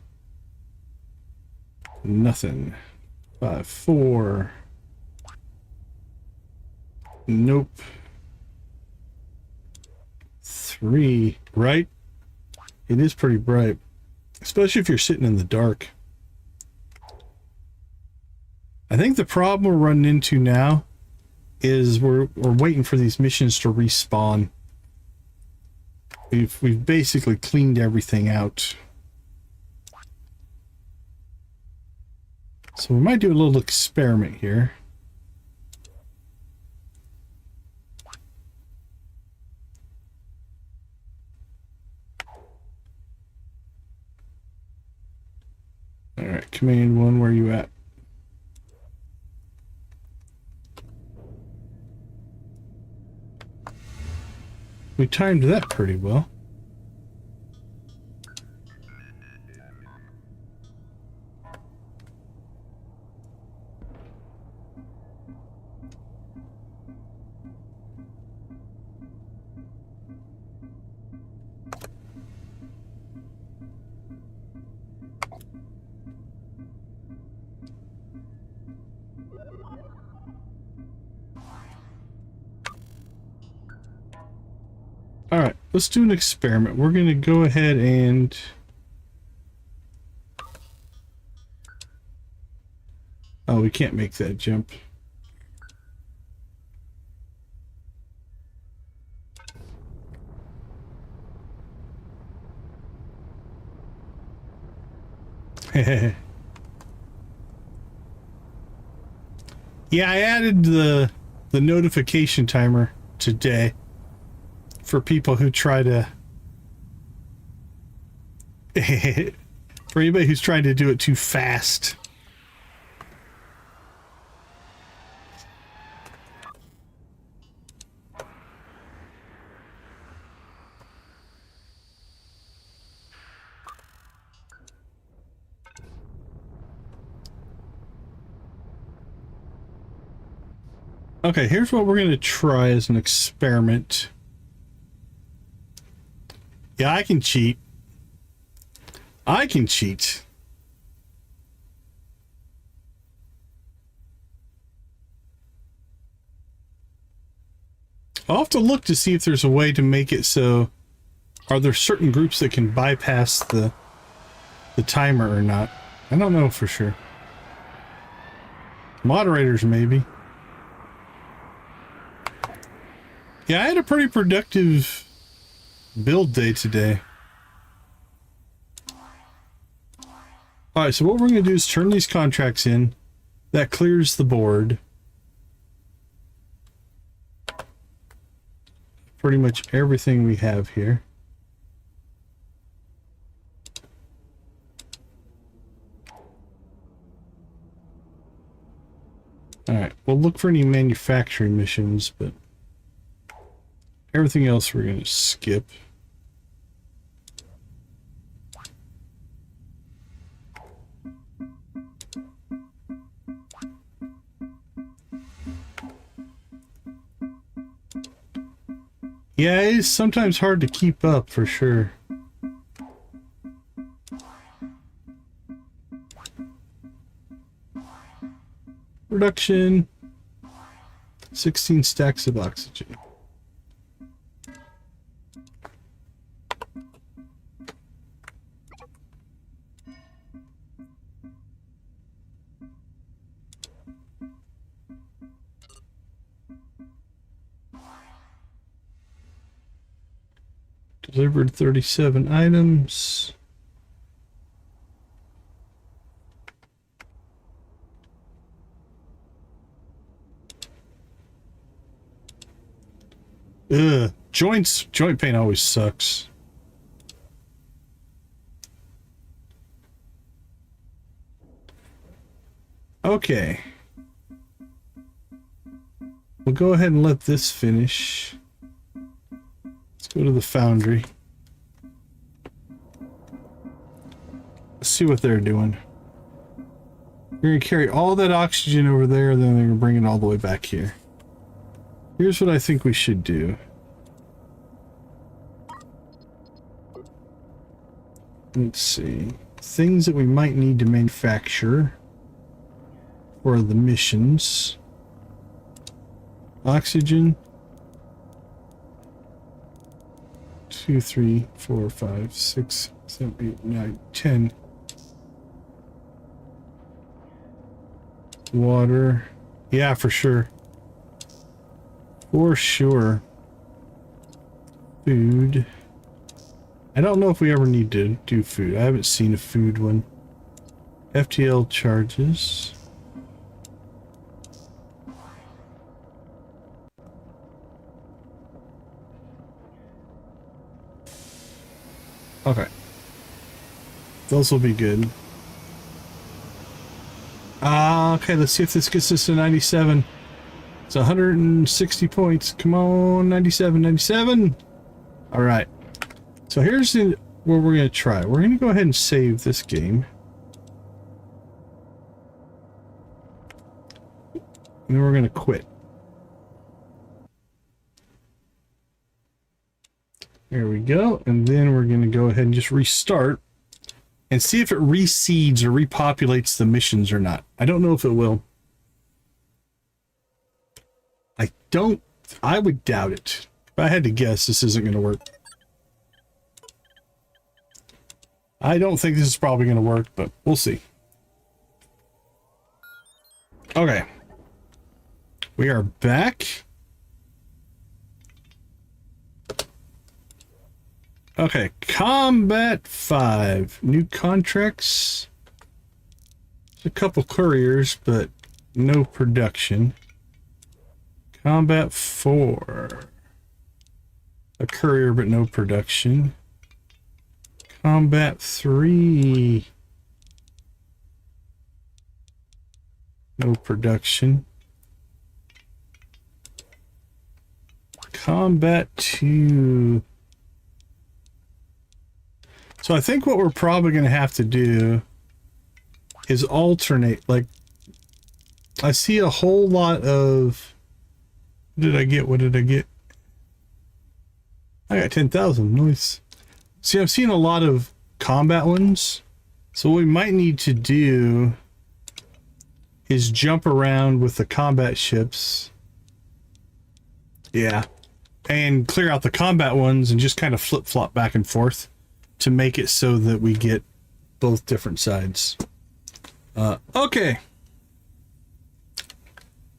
Nothing. 5, 4. Nope. 3. Right? It is pretty bright, especially if you're sitting in the dark. I think the problem we're running into now is we're waiting for these missions to respawn. We've basically cleaned everything out. So we might do a little experiment here. Alright, Command 1, where are you at? We timed that pretty well. Alright, let's do an experiment. We're going to go ahead and Oh, we can't make that jump. Yeah, I added the notification timer today for people who try to for anybody who's trying to do it too fast. Okay, here's what we're going to try as an experiment. Yeah, I can cheat. I can cheat. I'll have to look to see if there's a way to make it so... Are there certain groups that can bypass the timer or not? I don't know for sure. Moderators, maybe. Yeah, I had a pretty productive build day today. Alright, so what we're going to do is turn these contracts in. That clears the board. Pretty much everything we have here. Alright, we'll look for any manufacturing missions, but everything else we're going to skip. Yeah, it's sometimes hard to keep up, for sure. Production. 16 stacks of oxygen. Delivered 37 items. Ugh, joint pain always sucks. Okay. We'll go ahead and let this finish. Let's go to the foundry. Let's see what they're doing. We're going to carry all that oxygen over there, and then they're going to bring it all the way back here. Here's what I think we should do. Let's see. Things that we might need to manufacture for the missions. Oxygen. 2, 3, 4, 5, 6, 7, 8, 9, 10. Water. Yeah, for sure. For sure. Food. I don't know if we ever need to do food. I haven't seen a food one. FTL charges. Okay. Those will be good. Okay, let's see if this gets us to 97. It's 160 points. Come on, 97, 97. All right. So here's what we're going to try. We're going to go ahead and save this game. And then we're going to quit. There we go. And then we're going to go ahead and just restart and see if it reseeds or repopulates the missions or not. I don't know if it will. I would doubt it. If I had to guess, this isn't going to work. I don't think this is probably going to work, but we'll see. we are back. Okay, Combat 5. New contracts. There's a couple couriers, but no production. Combat 4. A courier, but no production. Combat 3. No production. Combat 2. So I think what we're probably going to have to do is alternate. Like, I see a whole lot of... What did I get? What did I get? I got 10,000. Nice. See, I've seen a lot of combat ones. So what we might need to do is jump around with the combat ships. Yeah. And clear out the combat ones and just kind of flip-flop back and forth to make it so that we get both different sides. Okay.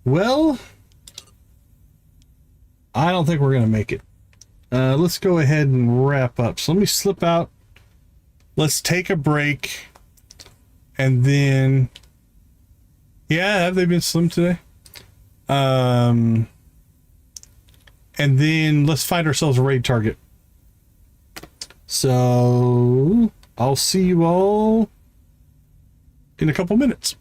Well, I don't think we're going to make it. Let's go ahead and wrap up. So let me slip out. Let's take a break. And then... Yeah, have they been slim today? And then let's find ourselves a raid target. So I'll see you all in a couple minutes.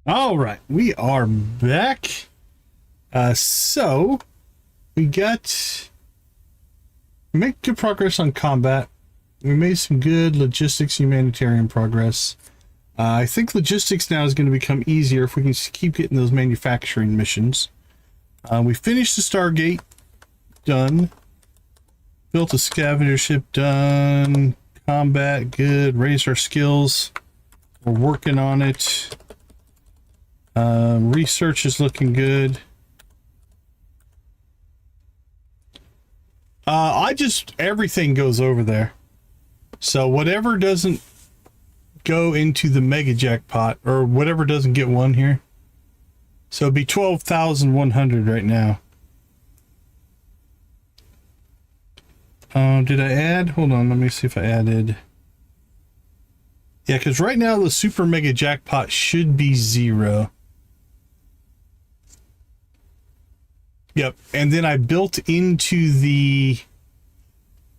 All right, we are back. So we make good progress on combat. We made some good logistics, humanitarian progress. I think logistics now is going to become easier if we can keep getting those manufacturing missions. We finished the Stargate, done. Built a scavenger ship, done. Combat, good. Raised our skills. We're working on it. Research is looking good. Everything goes over there. So whatever doesn't go into the mega jackpot, or whatever doesn't get one here. So it'd be 12,100 right now. Did I add? Hold on, let me see if I added. Yeah, because right now the super mega jackpot should be 0. Yep, and then I built into the...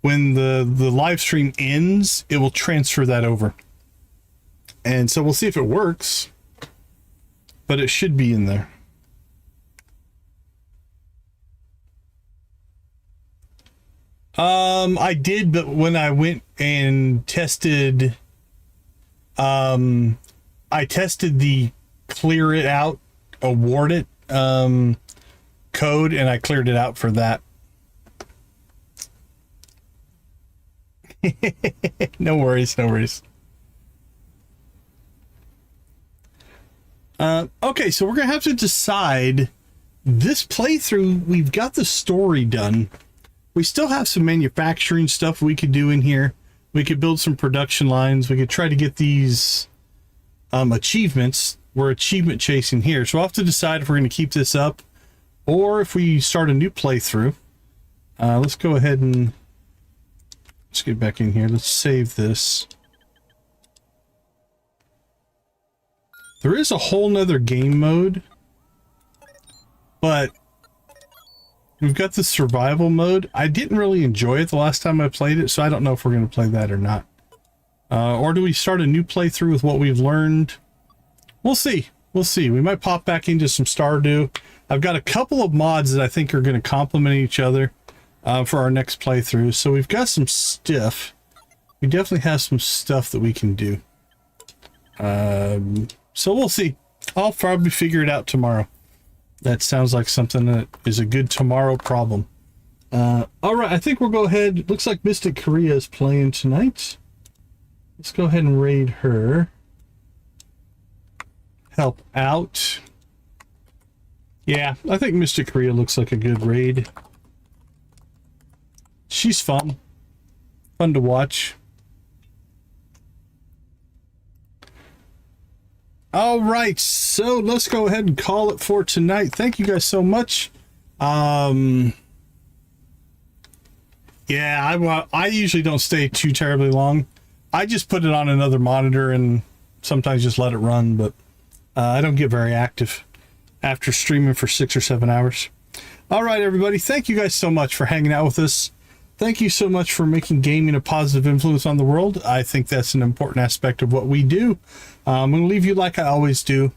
When the live stream ends, it will transfer that over. And so we'll see if it works. But it should be in there. I did, but when I went and tested... I tested the clear it out, award it code, and I cleared it out for that. No worries, no worries. Okay, so we're gonna have to decide this playthrough. We've got the story done. We still have some manufacturing stuff we could do in here. We could build some production lines. We could try to get these achievements. We're achievement chasing here. So we'll have to decide if we're going to keep this up or if we start a new playthrough. Let's go ahead and let's get back in here. Let's save this. There is a whole nother game mode, but we've got the survival mode. I didn't really enjoy it the last time I played it, so I don't know if we're going to play that or not. Or do we start a new playthrough with what we've learned? We'll see. We'll see. We might pop back into some Stardew. I've got a couple of mods that I think are going to complement each other for our next playthrough. So we've got some stuff. We definitely have some stuff that we can do. So we'll see. I'll probably figure it out tomorrow. That sounds like something that is a good tomorrow problem. All right, I think we'll go ahead. Looks like Mystic Korea is playing tonight. Let's go ahead and raid her. Help out. Yeah, I think Mystic Korea looks like a good raid. She's fun. Fun to watch. All right, so let's go ahead and call it for tonight. Thank you guys so much. Yeah, I usually don't stay too terribly long. I just put it on another monitor and sometimes just let it run, but I don't get very active after streaming for 6 or 7 hours. All right, everybody. Thank you guys so much for hanging out with us. Thank you so much for making gaming a positive influence on the world. I think that's an important aspect of what we do. I'm going to leave you like I always do.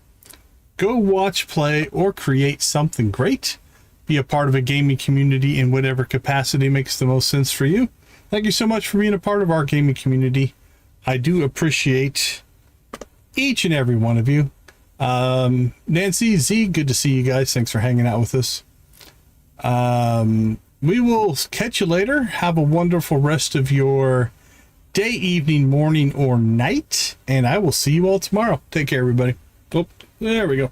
Go watch, play, or create something great. Be a part of a gaming community in whatever capacity makes the most sense for you. Thank you so much for being a part of our gaming community. I do appreciate each and every one of you. Nancy, Z, good to see you guys. Thanks for hanging out with us. We will catch you later. Have a wonderful rest of your day, evening, morning, or night. And I will see you all tomorrow. Take care, everybody. Oh, there we go.